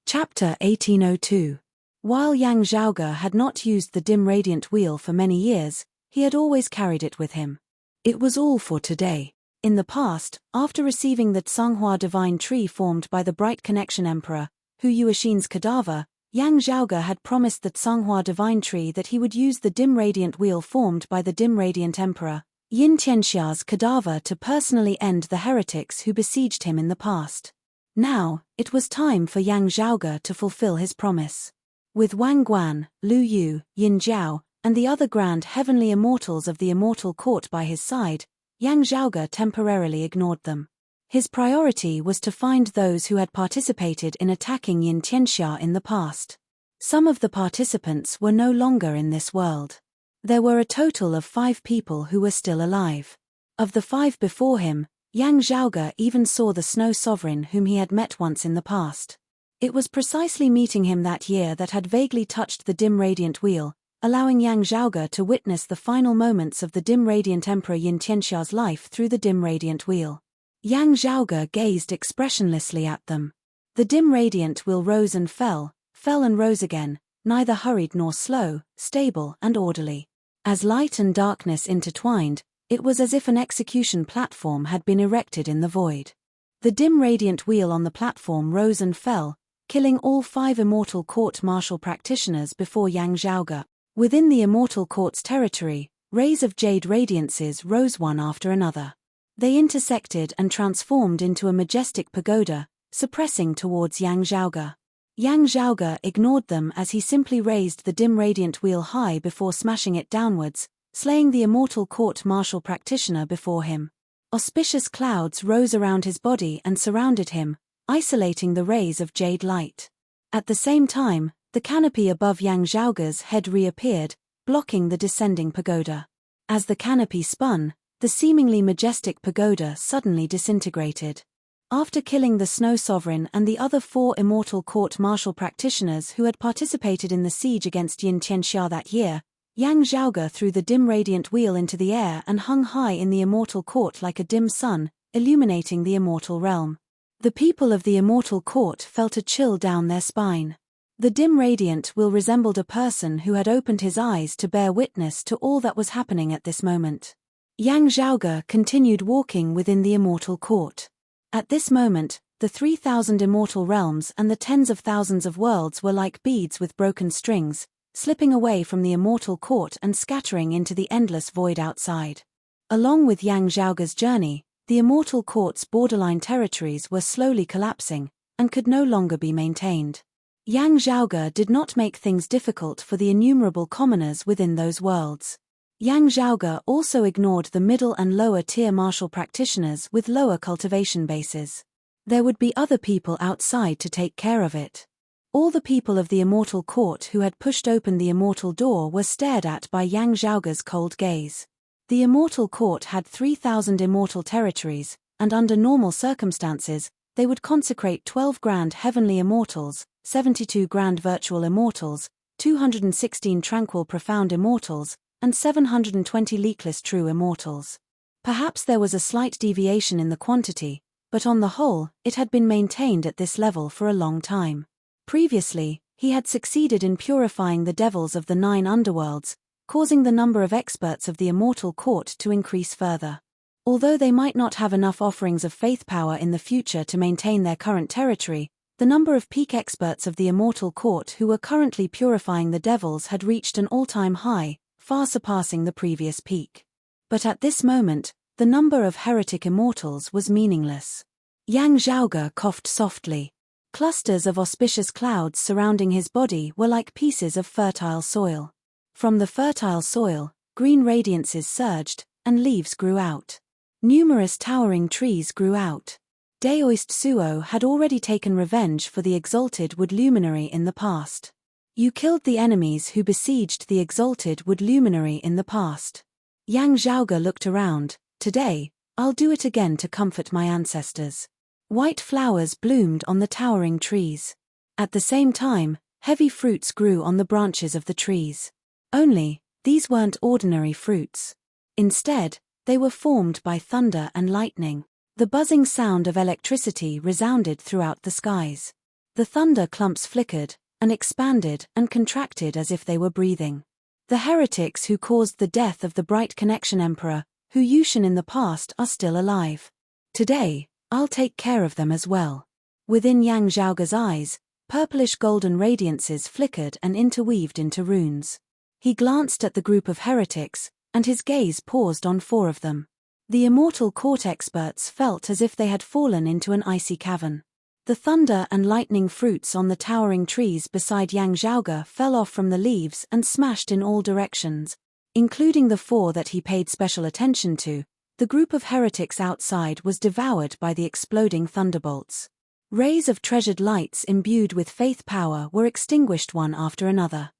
Chapter 1802. While Yang Zhaoge had not used the dim radiant wheel for many years, he had always carried it with him. It was all for today. In the past, after receiving the Tsanghua divine tree formed by the Bright Connection Emperor, Hu Yuexin's cadaver, Yang Zhaoge had promised the Tsanghua divine tree that he would use the dim radiant wheel formed by the dim radiant emperor, Yin Tianxia's cadaver, to personally end the heretics who besieged him in the past. Now, it was time for Yang Zhaoge to fulfill his promise. With Wang Guan, Lu Yu, Yin Jiao, and the other grand heavenly immortals of the immortal court by his side, Yang Zhaoge temporarily ignored them. His priority was to find those who had participated in attacking Yin Tianxia in the past. Some of the participants were no longer in this world. There were a total of 5 people who were still alive. Of the 5 before him, Yang Zhaoge even saw the Snow Sovereign whom he had met once in the past. It was precisely meeting him that year that had vaguely touched the dim radiant wheel, allowing Yang Zhaoge to witness the final moments of the dim radiant Emperor Yin Tianxia's life through the dim radiant wheel. Yang Zhaoge gazed expressionlessly at them. The dim radiant wheel rose and fell and rose again, neither hurried nor slow, stable and orderly. As light and darkness intertwined, it was as if an execution platform had been erected in the void. The dim radiant wheel on the platform rose and fell, killing all 5 immortal court-martial practitioners before Yang Zhaoge. Within the immortal court's territory, rays of jade radiances rose one after another. They intersected and transformed into a majestic pagoda, suppressing towards Yang Zhaoge. Yang Zhaoge ignored them as he simply raised the dim radiant wheel high before smashing it downwards, slaying the immortal court-martial practitioner before him. Auspicious clouds rose around his body and surrounded him, isolating the rays of jade light. At the same time, the canopy above Yang Zhaoge's head reappeared, blocking the descending pagoda. As the canopy spun, the seemingly majestic pagoda suddenly disintegrated. After killing the Snow Sovereign and the other 4 immortal court-martial practitioners who had participated in the siege against Yin Tianxia that year, Yang Zhaoge threw the dim radiant wheel into the air and hung high in the immortal court like a dim sun, illuminating the immortal realm. The people of the immortal court felt a chill down their spine. The dim radiant wheel resembled a person who had opened his eyes to bear witness to all that was happening at this moment. Yang Zhaoge continued walking within the immortal court. At this moment, the 3,000 immortal realms and the tens of thousands of worlds were like beads with broken strings, slipping away from the immortal court and scattering into the endless void outside. Along with Yang Zhaoge's journey, the immortal court's borderline territories were slowly collapsing, and could no longer be maintained. Yang Zhaoge did not make things difficult for the innumerable commoners within those worlds. Yang Zhaoge also ignored the middle and lower tier martial practitioners with lower cultivation bases. There would be other people outside to take care of it. All the people of the immortal court who had pushed open the immortal door were stared at by Yang Zhaoge's cold gaze. The immortal court had 3,000 immortal territories, and under normal circumstances, they would consecrate 12 grand heavenly immortals, 72 grand virtual immortals, 216 tranquil profound immortals, and 720 leakless true immortals. Perhaps there was a slight deviation in the quantity, but on the whole, it had been maintained at this level for a long time. Previously, he had succeeded in purifying the devils of the 9 underworlds, causing the number of experts of the immortal court to increase further. Although they might not have enough offerings of faith power in the future to maintain their current territory, the number of peak experts of the immortal court who were currently purifying the devils had reached an all-time high, far surpassing the previous peak. But at this moment, the number of heretic immortals was meaningless. Yang Zhaoge coughed softly. Clusters of auspicious clouds surrounding his body were like pieces of fertile soil. From the fertile soil, green radiances surged, and leaves grew out. Numerous towering trees grew out. Daoist Suo had already taken revenge for the exalted wood luminary in the past. You killed the enemies who besieged the exalted wood luminary in the past. Yang Zhaoge looked around. Today, I'll do it again to comfort my ancestors. White flowers bloomed on the towering trees. At the same time, heavy fruits grew on the branches of the trees. Only, these weren't ordinary fruits. Instead, they were formed by thunder and lightning. The buzzing sound of electricity resounded throughout the skies. The thunder clumps flickered, and expanded and contracted as if they were breathing. The heretics who caused the death of the Bright Connection Emperor, Hu Yushan in the past, are still alive. Today, I'll take care of them as well. Within Yang Zhaoge's eyes, purplish golden radiances flickered and interweaved into runes. He glanced at the group of heretics, and his gaze paused on 4 of them. The immortal court experts felt as if they had fallen into an icy cavern. The thunder and lightning fruits on the towering trees beside Yang Zhaoge fell off from the leaves and smashed in all directions, including the 4 that he paid special attention to. The group of heretics outside was devoured by the exploding thunderbolts. Rays of treasured lights imbued with faith power were extinguished one after another.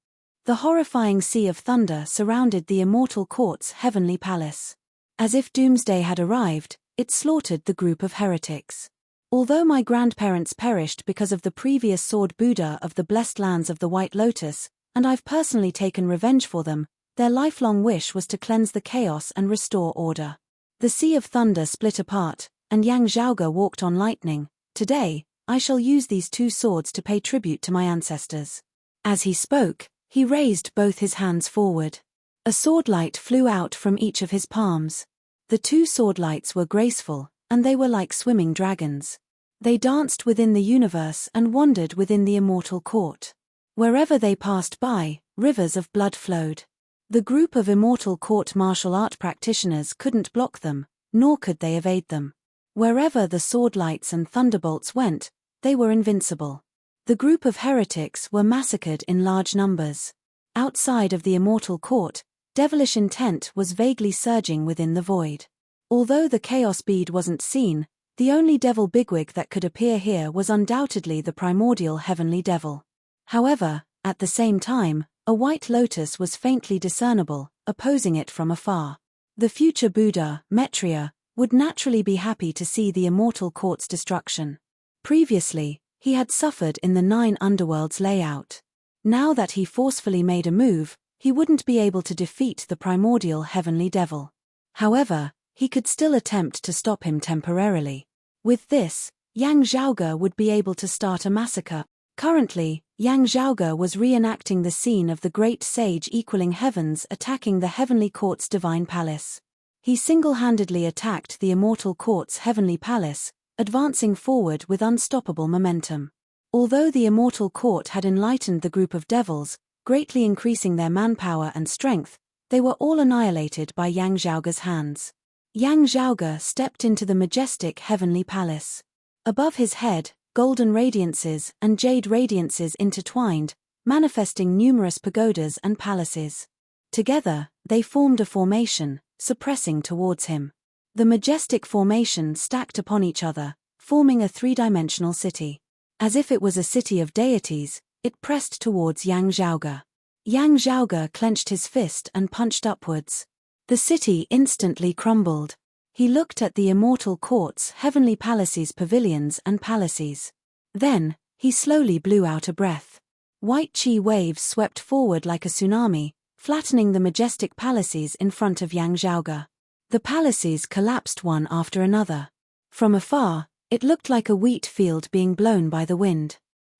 The horrifying sea of thunder surrounded the immortal court's heavenly palace. As if doomsday had arrived, it slaughtered the group of heretics. Although my grandparents perished because of the previous sword Buddha of the blessed lands of the White Lotus, and I've personally taken revenge for them, their lifelong wish was to cleanse the chaos and restore order. The sea of thunder split apart, and Yang Zhaoge walked on lightning. Today, I shall use these 2 swords to pay tribute to my ancestors. As he spoke, he raised both his hands forward. A swordlight flew out from each of his palms. The 2 swordlights were graceful, and they were like swimming dragons. They danced within the universe and wandered within the immortal court. Wherever they passed by, rivers of blood flowed. The group of immortal court martial art practitioners couldn't block them, nor could they evade them. Wherever the swordlights and thunderbolts went, they were invincible. The group of heretics were massacred in large numbers. Outside of the immortal court, devilish intent was vaguely surging within the void. Although the chaos bead wasn't seen, the only devil bigwig that could appear here was undoubtedly the primordial heavenly devil. However, at the same time, a white lotus was faintly discernible, opposing it from afar. The future Buddha, Maitreya, would naturally be happy to see the immortal court's destruction. Previously, he had suffered in the 9 underworlds layout. Now that he forcefully made a move, he wouldn't be able to defeat the primordial heavenly devil. However, he could still attempt to stop him temporarily. With this, Yang Zhaoge would be able to start a massacre. Currently, Yang Zhaoge was reenacting the scene of the great sage equaling heavens attacking the heavenly court's divine palace. He single-handedly attacked the immortal court's heavenly palace, advancing forward with unstoppable momentum. Although the immortal court had enlightened the group of devils, greatly increasing their manpower and strength, they were all annihilated by Yang Zhaoge's hands. Yang Zhaoge stepped into the majestic heavenly palace. Above his head, golden radiances and jade radiances intertwined, manifesting numerous pagodas and palaces. Together, they formed a formation, suppressing towards him. The majestic formation stacked upon each other, forming a 3-dimensional city. As if it was a city of deities, it pressed towards Yang Zhaoge. Yang Zhaoge clenched his fist and punched upwards. The city instantly crumbled. He looked at the immortal court's heavenly palaces, pavilions and palaces. Then, he slowly blew out a breath. White chi waves swept forward like a tsunami, flattening the majestic palaces in front of Yang Zhaoge. The palaces collapsed one after another. From afar, it looked like a wheat field being blown by the wind.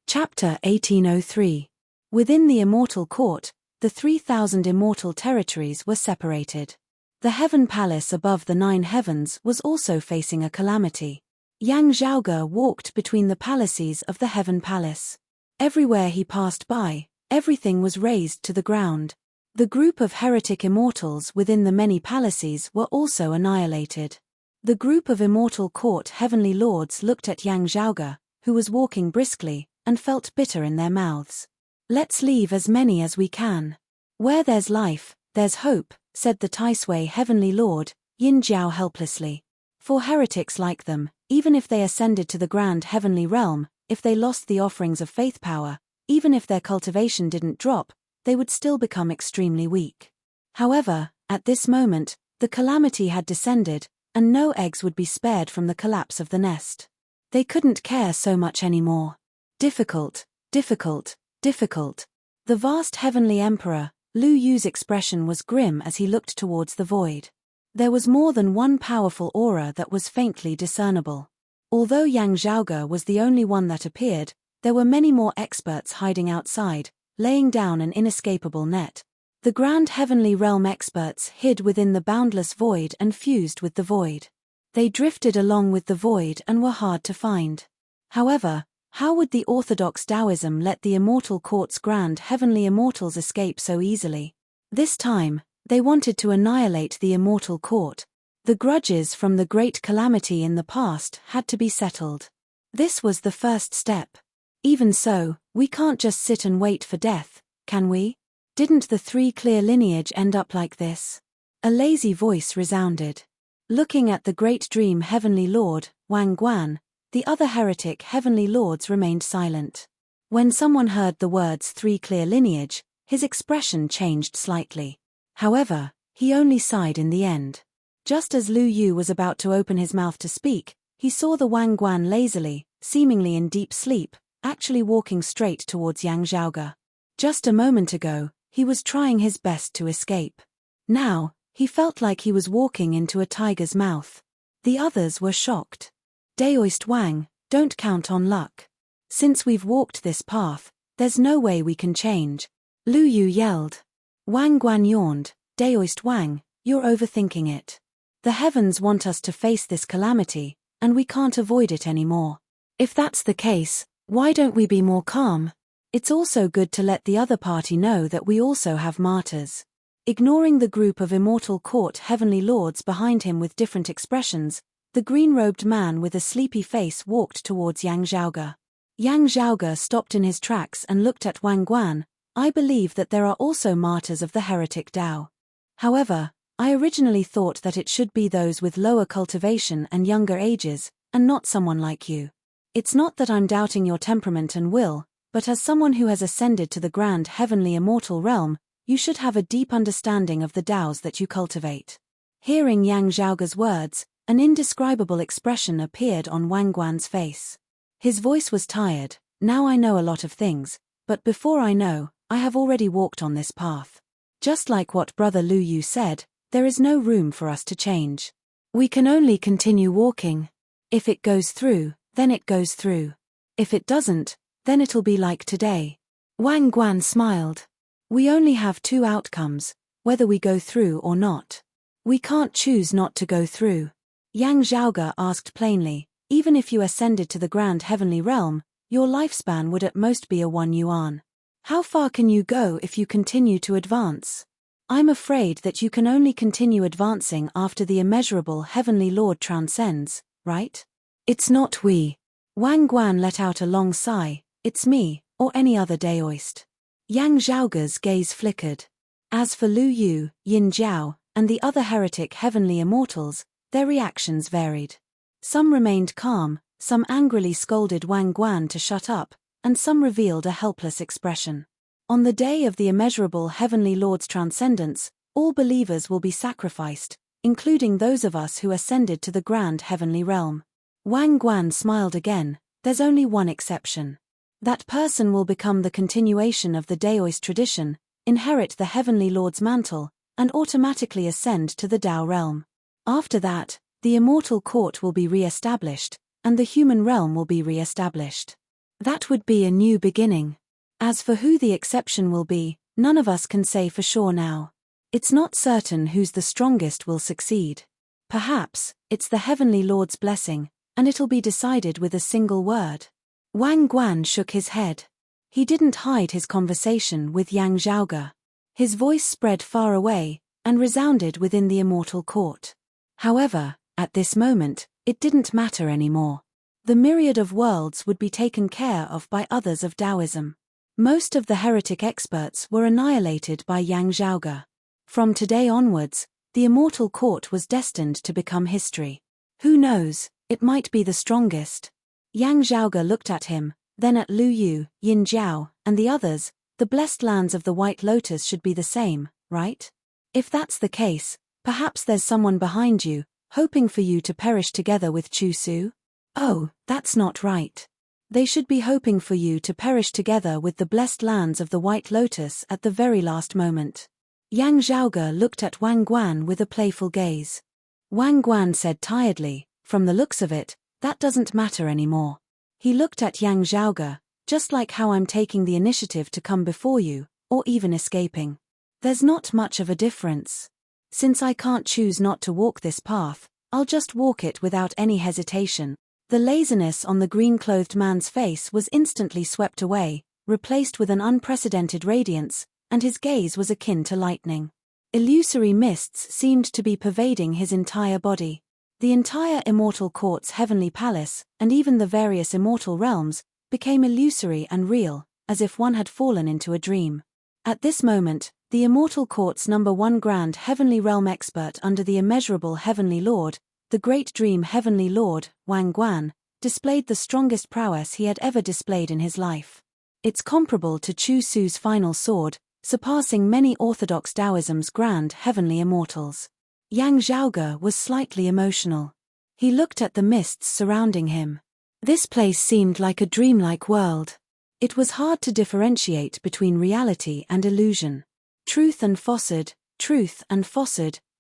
Chapter 1803. Within the immortal court, the 3,000 immortal territories were separated. The heaven palace above the 9 heavens was also facing a calamity. Yang Zhaoge walked between the palaces of the heaven palace. Everywhere he passed by, everything was razed to the ground. The group of heretic immortals within the many palaces were also annihilated. The group of immortal court heavenly lords looked at Yang Zhaoge, who was walking briskly, and felt bitter in their mouths. "Let's leave as many as we can. Where there's life, there's hope," said the Taisui heavenly lord, Yin Jiao helplessly. For heretics like them, even if they ascended to the grand heavenly realm, if they lost the offerings of faith power, even if their cultivation didn't drop, they would still become extremely weak. However, at this moment, the calamity had descended, and no eggs would be spared from the collapse of the nest. They couldn't care so much anymore. Difficult, difficult, difficult. The vast heavenly emperor, Lu Yu's expression was grim as he looked towards the void. There was more than one powerful aura that was faintly discernible. Although Yang Zhaoge was the only one that appeared, there were many more experts hiding outside, laying down an inescapable net. The grand heavenly realm experts hid within the boundless void and fused with the void. They drifted along with the void and were hard to find. However, how would the orthodox Taoism let the immortal court's grand heavenly immortals escape so easily? This time, they wanted to annihilate the immortal court. The grudges from the great calamity in the past had to be settled. This was the first step. Even so, we can't just sit and wait for death, can we? Didn't the 3 clear lineage end up like this? A lazy voice resounded. Looking at the great dream Heavenly Lord, Wang Guan, the other heretic Heavenly Lords remained silent. When someone heard the words 3 clear lineage, his expression changed slightly. However, he only sighed in the end. Just as Lu Yu was about to open his mouth to speak, he saw the Wang Guan lazily, seemingly in deep sleep, actually walking straight towards Yang Zhaoge. Just a moment ago, he was trying his best to escape. Now, he felt like he was walking into a tiger's mouth. The others were shocked. Daoist Wang, don't count on luck. Since we've walked this path, there's no way we can change. Lu Yu yelled. Wang Guan yawned. Daoist Wang, you're overthinking it. The heavens want us to face this calamity, and we can't avoid it anymore. If that's the case, why don't we be more calm? It's also good to let the other party know that we also have martyrs. Ignoring the group of immortal court heavenly lords behind him with different expressions, the green-robed man with a sleepy face walked towards Yang Zhaoge. Yang Zhaoge stopped in his tracks and looked at Wang Guan. I believe that there are also martyrs of the heretic Tao. However, I originally thought that it should be those with lower cultivation and younger ages, and not someone like you. It's not that I'm doubting your temperament and will, but as someone who has ascended to the grand heavenly immortal realm, you should have a deep understanding of the Taos that you cultivate. Hearing Yang Zhaoge's words, an indescribable expression appeared on Wang Guan's face. His voice was tired. Now I know a lot of things, but before I know, I have already walked on this path. Just like what Brother Lu Yu said, there is no room for us to change. We can only continue walking. If it goes through, then it goes through. If it doesn't, then it'll be like today. Wang Guan smiled. We only have 2 outcomes, whether we go through or not. We can't choose not to go through. Yang Zhaoge asked plainly, even if you ascended to the grand heavenly realm, your lifespan would at most be a 1 yuan. How far can you go if you continue to advance? I'm afraid that you can only continue advancing after the immeasurable heavenly Lord transcends, right? It's not we. Wang Guan let out a long sigh. It's me, or any other Daoist. Yang Zhaoge's gaze flickered. As for Lu Yu, Yin Jiao, and the other heretic heavenly immortals, their reactions varied. Some remained calm, some angrily scolded Wang Guan to shut up, and some revealed a helpless expression. On the day of the immeasurable heavenly Lord's transcendence, all believers will be sacrificed, including those of us who ascended to the grand heavenly realm. Wang Guan smiled again. There's only one exception. That person will become the continuation of the Daoist tradition, inherit the heavenly Lord's mantle, and automatically ascend to the Tao realm. After that, the immortal court will be re-established, and the human realm will be re-established. That would be a new beginning. As for who the exception will be, none of us can say for sure now. It's not certain who's the strongest will succeed. Perhaps, it's the heavenly Lord's blessing, and it'll be decided with a single word. Wang Guan shook his head. He didn't hide his conversation with Yang Zhaoge. His voice spread far away, and resounded within the immortal court. However, at this moment, it didn't matter anymore. The myriad of worlds would be taken care of by others of Taoism. Most of the heretic experts were annihilated by Yang Zhaoge. From today onwards, the immortal court was destined to become history. Who knows, it might be the strongest. Yang Zhaoge looked at him, then at Lu Yu, Yin Jiao, and the others. The blessed lands of the White Lotus should be the same, right? If that's the case, perhaps there's someone behind you, hoping for you to perish together with Chu Su? Oh, that's not right. They should be hoping for you to perish together with the blessed lands of the White Lotus at the very last moment. Yang Zhaoge looked at Wang Guan with a playful gaze. Wang Guan said tiredly, from the looks of it, that doesn't matter anymore. He looked at Yang Zhaoge, just like how I'm taking the initiative to come before you, or even escaping. There's not much of a difference. Since I can't choose not to walk this path, I'll just walk it without any hesitation. The laziness on the green-clothed man's face was instantly swept away, replaced with an unprecedented radiance, and his gaze was akin to lightning. Illusory mists seemed to be pervading his entire body. The entire immortal court's heavenly palace, and even the various immortal realms, became illusory and real, as if one had fallen into a dream. At this moment, the immortal court's #1 grand heavenly realm expert under the immeasurable heavenly lord, the great dream heavenly lord, Wang Guan, displayed the strongest prowess he had ever displayed in his life. It's comparable to Chu Su's final sword, surpassing many orthodox Taoism's grand heavenly immortals. Yang Zhaoge was slightly emotional. He looked at the mists surrounding him. This place seemed like a dreamlike world. It was hard to differentiate between reality and illusion. Truth and falsehood,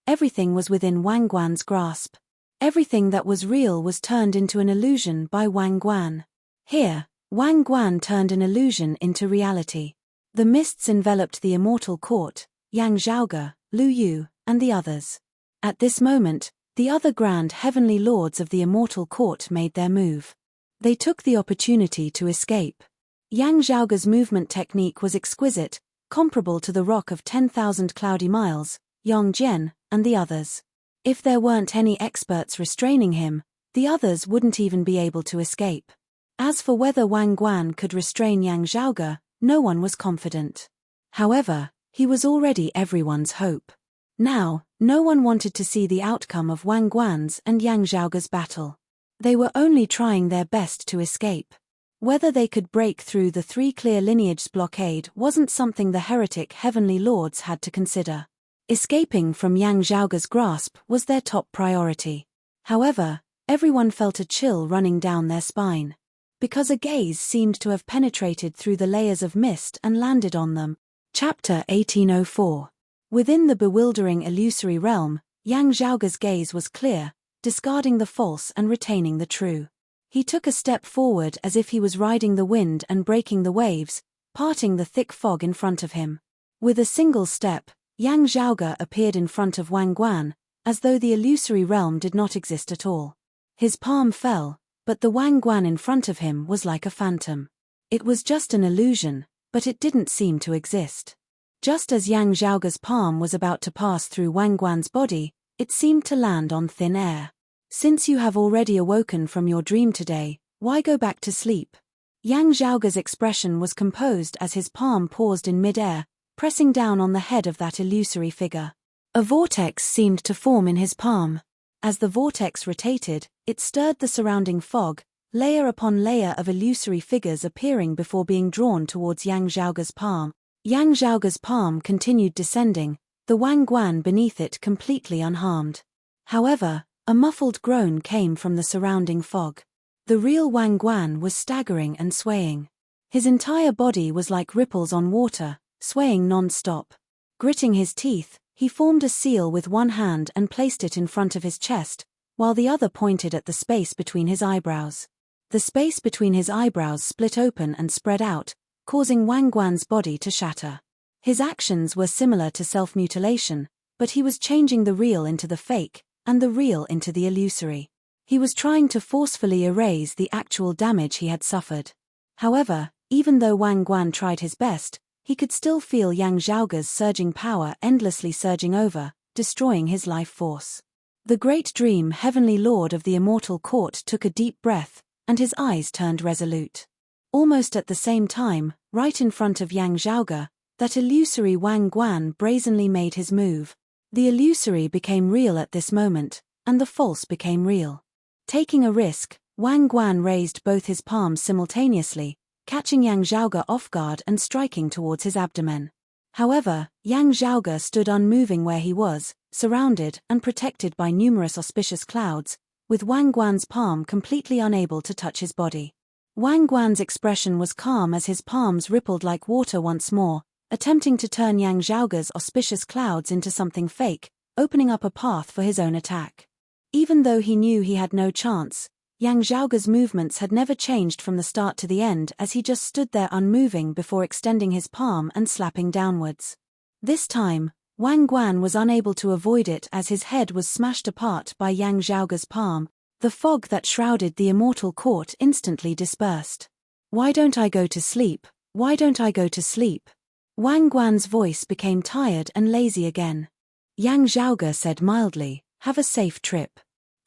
everything was within Wang Guan's grasp. Everything that was real was turned into an illusion by Wang Guan. Here, Wang Guan turned an illusion into reality. The mists enveloped the immortal court, Yang Zhaoge, Lu Yu, and the others. At this moment, the other grand heavenly lords of the immortal court made their move. They took the opportunity to escape. Yang Zhaoge's movement technique was exquisite, comparable to the rock of 10,000 cloudy miles, Yong Jian, and the others. If there weren't any experts restraining him, the others wouldn't even be able to escape. As for whether Wang Guan could restrain Yang Zhaoge, no one was confident. However, he was already everyone's hope. Now, no one wanted to see the outcome of Wang Guan's and Yang Zhaoge's battle. They were only trying their best to escape. Whether they could break through the three clear lineages blockade wasn't something the heretic heavenly lords had to consider. Escaping from Yang Zhaoge's grasp was their top priority. However, everyone felt a chill running down their spine. Because a gaze seemed to have penetrated through the layers of mist and landed on them. Chapter 1804. Within the bewildering illusory realm, Yang Zhaoge's gaze was clear, discarding the false and retaining the true. He took a step forward as if he was riding the wind and breaking the waves, parting the thick fog in front of him. With a single step, Yang Zhaoge appeared in front of Wang Guan, as though the illusory realm did not exist at all. His palm fell, but the Wang Guan in front of him was like a phantom. It was just an illusion, but it didn't seem to exist. Just as Yang Zhaoge's palm was about to pass through Wang Guan's body, it seemed to land on thin air. Since you have already awoken from your dream today, why go back to sleep? Yang Zhaoge's expression was composed as his palm paused in mid-air, pressing down on the head of that illusory figure. A vortex seemed to form in his palm. As the vortex rotated, it stirred the surrounding fog, layer upon layer of illusory figures appearing before being drawn towards Yang Zhaoge's palm. Yang Zhaoge's palm continued descending, the Wang Guan beneath it completely unharmed. However, a muffled groan came from the surrounding fog. The real Wang Guan was staggering and swaying. His entire body was like ripples on water, swaying non-stop. Gritting his teeth, he formed a seal with one hand and placed it in front of his chest, while the other pointed at the space between his eyebrows. The space between his eyebrows split open and spread out, causing Wang Guan's body to shatter. His actions were similar to self-mutilation, but he was changing the real into the fake, and the real into the illusory. He was trying to forcefully erase the actual damage he had suffered. However, even though Wang Guan tried his best, he could still feel Yang Zhaoge's surging power endlessly surging over, destroying his life force. The great dream heavenly lord of the immortal court took a deep breath, and his eyes turned resolute. Almost at the same time, right in front of Yang Zhaoge, that illusory Wang Guan brazenly made his move. The illusory became real at this moment, and the false became real. Taking a risk, Wang Guan raised both his palms simultaneously, catching Yang Zhaoge off guard and striking towards his abdomen. However, Yang Zhaoge stood unmoving where he was, surrounded and protected by numerous auspicious clouds, with Wang Guan's palm completely unable to touch his body. Wang Guan's expression was calm as his palms rippled like water once more, attempting to turn Yang Zhaoge's auspicious clouds into something fake, opening up a path for his own attack. Even though he knew he had no chance, Yang Zhaoge's movements had never changed from the start to the end as he just stood there unmoving before extending his palm and slapping downwards. This time, Wang Guan was unable to avoid it as his head was smashed apart by Yang Zhaoge's palm. The fog that shrouded the immortal court instantly dispersed. Why don't I go to sleep? Why don't I go to sleep? Wang Guan's voice became tired and lazy again. Yang Zhaoge said mildly, have a safe trip.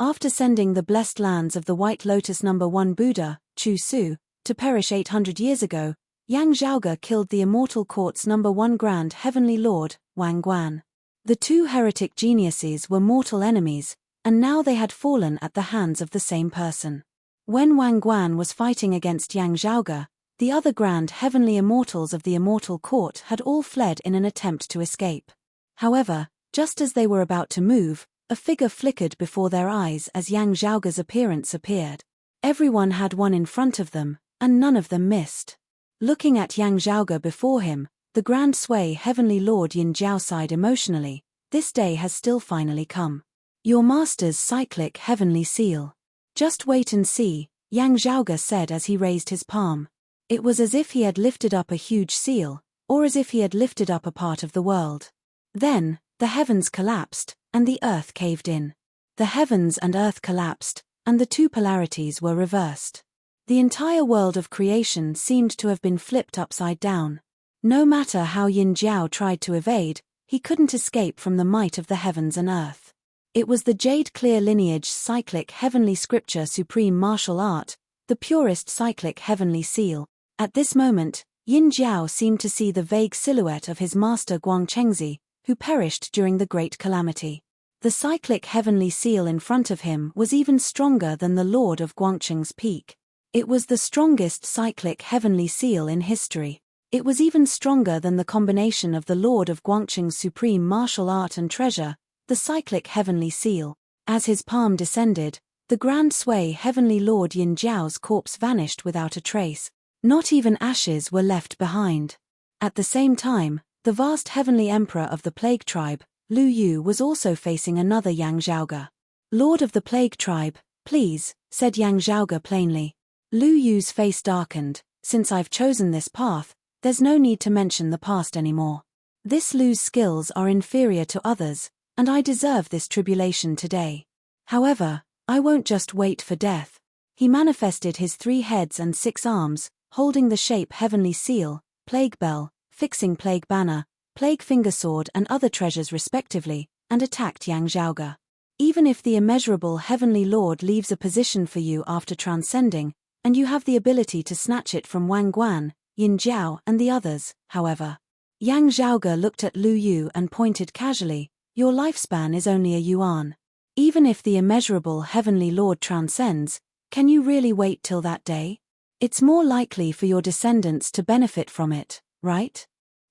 After sending the blessed lands of the White Lotus No. 1 Buddha, Chu Su, to perish 800 years ago, Yang Zhaoge killed the immortal court's No. 1 Grand Heavenly Lord, Wang Guan. The two heretic geniuses were mortal enemies, and now they had fallen at the hands of the same person. When Wang Guan was fighting against Yang Zhaoge, the other Grand Heavenly Immortals of the Immortal Court had all fled in an attempt to escape. However, just as they were about to move, a figure flickered before their eyes as Yang Zhaoge's appearance appeared. Everyone had one in front of them, and none of them missed. Looking at Yang Zhaoge before him, the Grand Sui Heavenly Lord Yin Jiao sighed emotionally. This day has still finally come. Your master's cyclic heavenly seal. Just wait and see, Yang Zhaoge said as he raised his palm. It was as if he had lifted up a huge seal, or as if he had lifted up a part of the world. Then, the heavens collapsed, and the earth caved in. The heavens and earth collapsed, and the two polarities were reversed. The entire world of creation seemed to have been flipped upside down. No matter how Yin Jiao tried to evade, he couldn't escape from the might of the heavens and earth. It was the Jade Clear Lineage Cyclic Heavenly Scripture Supreme Martial Art, the purest cyclic heavenly seal. At this moment, Yin Jiao seemed to see the vague silhouette of his master Guangchengzi, who perished during the Great Calamity. The cyclic heavenly seal in front of him was even stronger than the Lord of Guangcheng's peak. It was the strongest cyclic heavenly seal in history. It was even stronger than the combination of the Lord of Guangcheng's supreme martial art and treasure, the cyclic heavenly seal. As his palm descended, the Grand Sui Heavenly Lord Yin Jiao's corpse vanished without a trace. Not even ashes were left behind. At the same time, the vast heavenly emperor of the plague tribe, Lu Yu, was also facing another Yang Zhaoge. Lord of the plague tribe, please, said Yang Zhaoge plainly. Lu Yu's face darkened. Since I've chosen this path, there's no need to mention the past anymore. This Lu's skills are inferior to others, and I deserve this tribulation today. However, I won't just wait for death. He manifested his 3 heads and 6 arms, holding the shape heavenly seal, plague bell, fixing plague banner, plague finger sword and other treasures respectively, and attacked Yang Zhaoge. Even if the immeasurable heavenly lord leaves a position for you after transcending, and you have the ability to snatch it from Wang Guan, Yin Jiao and the others, however. Yang Zhaoge looked at Lu Yu and pointed casually, your lifespan is only a yuan. Even if the immeasurable heavenly lord transcends, can you really wait till that day? It's more likely for your descendants to benefit from it, right?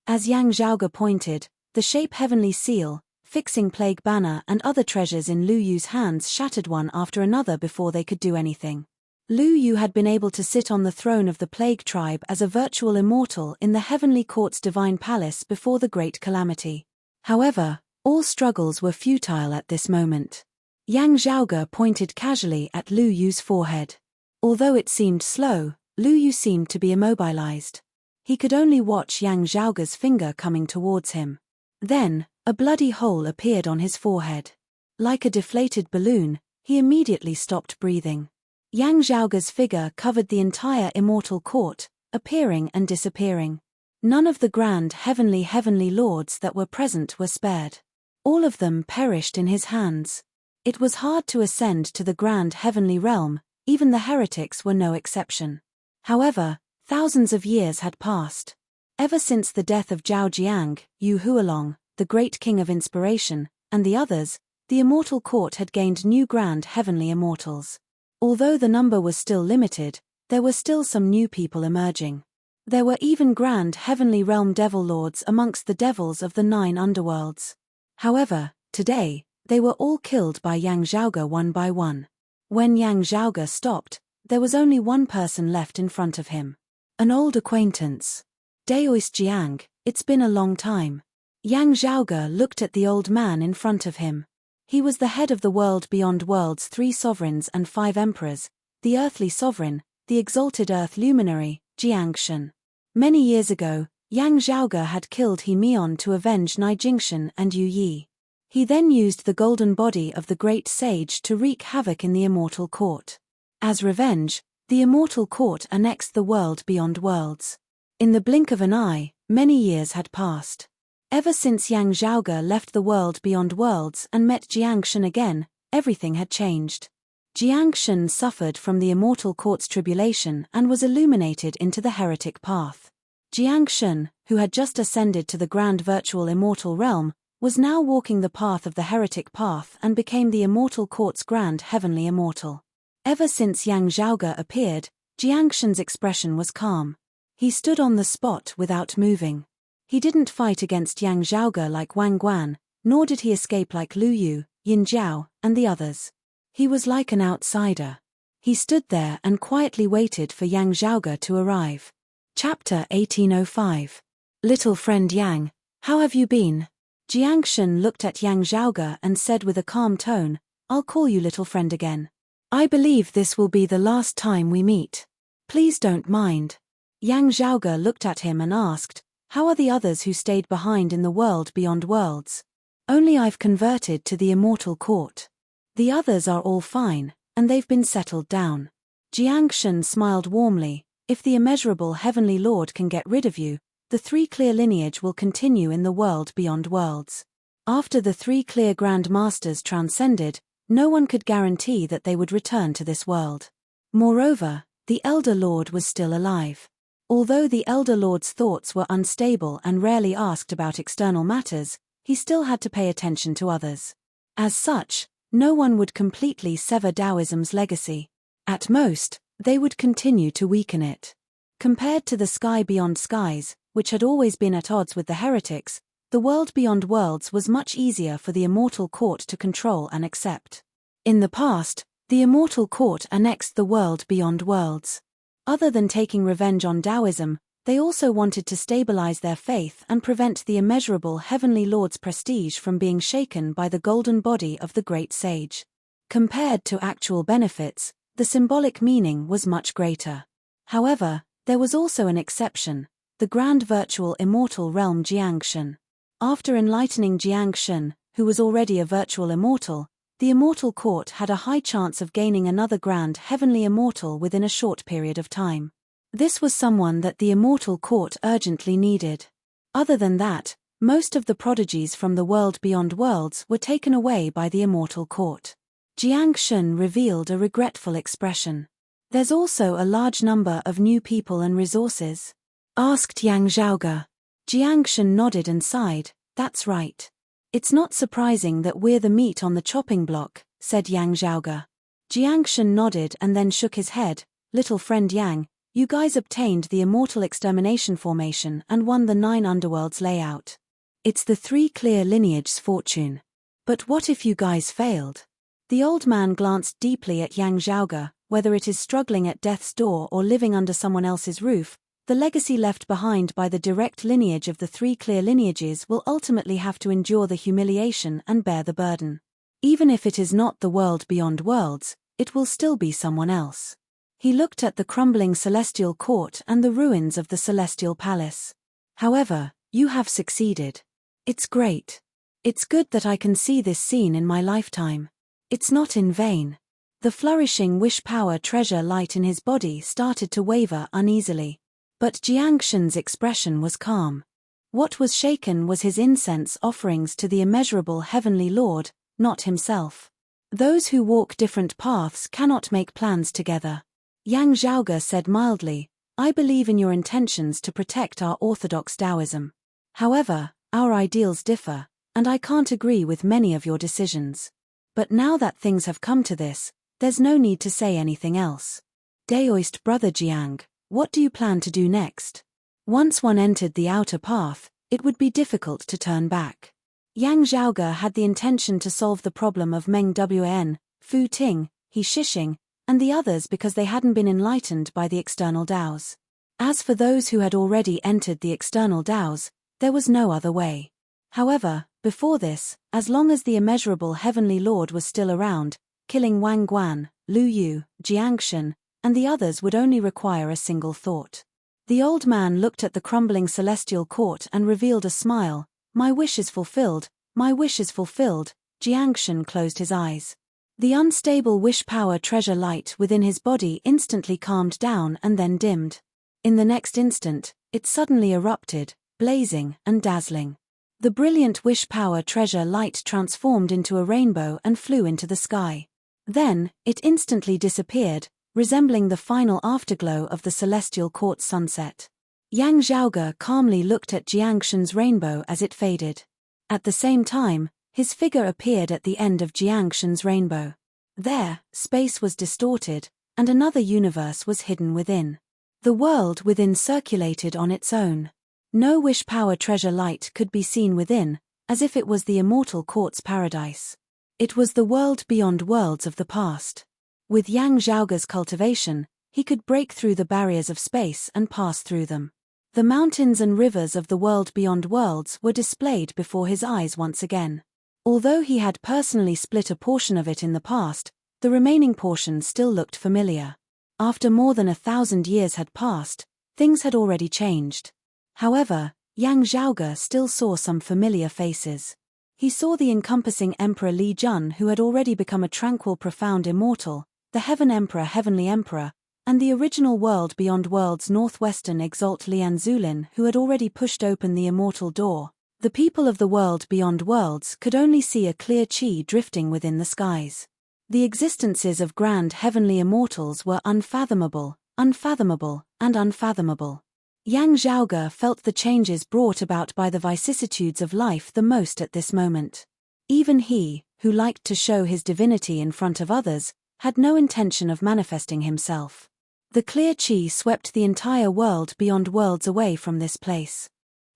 As Yang Zhaoge pointed, the shape heavenly seal, fixing plague banner and other treasures in Lu Yu's hands shattered one after another before they could do anything. Lu Yu had been able to sit on the throne of the plague tribe as a virtual immortal in the heavenly court's divine palace before the great calamity. However, all struggles were futile at this moment. Yang Zhaoge pointed casually at Lu Yu's forehead. Although it seemed slow, Lu Yu seemed to be immobilized. He could only watch Yang Zhaoge's finger coming towards him. Then, a bloody hole appeared on his forehead. Like a deflated balloon, he immediately stopped breathing. Yang Zhaoge's figure covered the entire immortal court, appearing and disappearing. None of the grand heavenly lords that were present were spared. All of them perished in his hands. It was hard to ascend to the grand heavenly realm, even the heretics were no exception. However, thousands of years had passed. Ever since the death of Zhao Jiang, Yu Hualong, the great king of inspiration, and the others, the immortal court had gained new grand heavenly immortals. Although the number was still limited, there were still some new people emerging. There were even grand heavenly realm devil lords amongst the devils of the 9 underworlds. However, today, they were all killed by Yang Zhaoge one by one. When Yang Zhaoge stopped, there was only one person left in front of him. An old acquaintance. Daoist Jiang, it's been a long time. Yang Zhaoge looked at the old man in front of him. He was the head of the world beyond worlds 3 sovereigns and 5 emperors, the earthly sovereign, the exalted earth luminary, Jiang Shen. Many years ago, Yang Zhaoge had killed He Mian to avenge Nai Jingshan and Yu Yi. He then used the golden body of the great sage to wreak havoc in the immortal court. As revenge, the immortal court annexed the world beyond worlds. In the blink of an eye, many years had passed. Ever since Yang Zhaoge left the world beyond worlds and met Jiang Shen again, everything had changed. Jiangshan suffered from the immortal court's tribulation and was illuminated into the heretic path. Jiangshan, who had just ascended to the grand virtual immortal realm, was now walking the path of the heretic path and became the immortal court's grand heavenly immortal. Ever since Yang Zhaoge appeared, Jiangshan's expression was calm. He stood on the spot without moving. He didn't fight against Yang Zhaoge like Wang Guan, nor did he escape like Lu Yu, Yin Jiao, and the others. He was like an outsider. He stood there and quietly waited for Yang Zhaoge to arrive. Chapter 1805. Little friend Yang, how have you been? Jiangshan looked at Yang Zhaoge and said with a calm tone, I'll call you little friend again. I believe this will be the last time we meet. Please don't mind. Yang Zhaoge looked at him and asked, how are the others who stayed behind in the world beyond worlds? Only I've converted to the immortal court. The others are all fine, and they've been settled down. Jiangshan smiled warmly, if the immeasurable heavenly lord can get rid of you, the three clear lineage will continue in the world beyond worlds. After the three clear grand masters transcended, no one could guarantee that they would return to this world. Moreover, the Elder Lord was still alive. Although the Elder Lord's thoughts were unstable and rarely asked about external matters, he still had to pay attention to others. As such, no one would completely sever Taoism's legacy. At most, they would continue to weaken it. Compared to the sky beyond skies, which had always been at odds with the heretics, the world beyond worlds was much easier for the immortal court to control and accept. In the past, the immortal court annexed the world beyond worlds. Other than taking revenge on Taoism, they also wanted to stabilize their faith and prevent the immeasurable heavenly lord's prestige from being shaken by the golden body of the great sage. Compared to actual benefits, the symbolic meaning was much greater. However, there was also an exception, the grand virtual immortal realm Jiangshan. After enlightening Jiangshan, who was already a virtual immortal, the immortal court had a high chance of gaining another grand heavenly immortal within a short period of time. This was someone that the immortal court urgently needed. Other than that, most of the prodigies from the world beyond worlds were taken away by the immortal court. Jiangshan revealed a regretful expression. There's also a large number of new people and resources? Asked Yang Zhaoge. Jiangshan nodded and sighed, that's right. It's not surprising that we're the meat on the chopping block, said Yang Zhaoge. Jiangshan nodded and then shook his head, little friend Yang, you guys obtained the immortal extermination formation and won the 9 underworlds layout. It's the 3 clear lineage's fortune. But what if you guys failed? The old man glanced deeply at Yang Zhaoge, whether it is struggling at death's door or living under someone else's roof, the legacy left behind by the direct lineage of the 3 clear lineages will ultimately have to endure the humiliation and bear the burden. Even if it is not the world beyond worlds, it will still be someone else. He looked at the crumbling celestial court and the ruins of the celestial palace. However, you have succeeded. It's great. It's good that I can see this scene in my lifetime. It's not in vain. The flourishing wish power treasure light in his body started to waver uneasily. But Jiangshan's expression was calm. What was shaken was his incense offerings to the immeasurable heavenly lord, not himself. Those who walk different paths cannot make plans together. Yang Zhaoge said mildly, I believe in your intentions to protect our orthodox Taoism. However, our ideals differ, and I can't agree with many of your decisions. But now that things have come to this, there's no need to say anything else. Daoist brother Jiang, what do you plan to do next? Once one entered the outer path, it would be difficult to turn back. Yang Zhaoge had the intention to solve the problem of Meng Wan, Fu Ting, He Shishing, and the others because they hadn't been enlightened by the external Taos. As for those who had already entered the external Taos, there was no other way. However, before this, as long as the immeasurable heavenly lord was still around, killing Wang Guan, Lu Yu, Jiangshan, and the others would only require a single thought. The old man looked at the crumbling celestial court and revealed a smile. My wish is fulfilled, my wish is fulfilled. Jiangshan closed his eyes. The unstable wish power treasure light within his body instantly calmed down and then dimmed. In the next instant, it suddenly erupted, blazing and dazzling. The brilliant wish power treasure light transformed into a rainbow and flew into the sky. Then, it instantly disappeared, resembling the final afterglow of the celestial court sunset. Yang Zhaoge calmly looked at Jiangshan's rainbow as it faded. At the same time, his figure appeared at the end of Jiangshan's rainbow. There, space was distorted, and another universe was hidden within. The world within circulated on its own. No wish power treasure light could be seen within, as if it was the immortal court's paradise. It was the world beyond worlds of the past. With Yang Zhaoge's cultivation, he could break through the barriers of space and pass through them. The mountains and rivers of the world beyond worlds were displayed before his eyes once again. Although he had personally split a portion of it in the past, the remaining portion still looked familiar. After more than 1,000 years had passed, things had already changed. However, Yang Zhaoge still saw some familiar faces. He saw the encompassing Emperor Li Jun, who had already become a tranquil profound immortal, the Heaven Emperor Heavenly Emperor, and the original world beyond worlds Northwestern Exalt Lian Zulin, who had already pushed open the immortal door. The people of the world beyond worlds could only see a clear qi drifting within the skies. The existences of grand heavenly immortals were unfathomable, unfathomable, and unfathomable. Yang Zhaoge felt the changes brought about by the vicissitudes of life the most at this moment. Even he, who liked to show his divinity in front of others, had no intention of manifesting himself. The clear qi swept the entire world beyond worlds away from this place.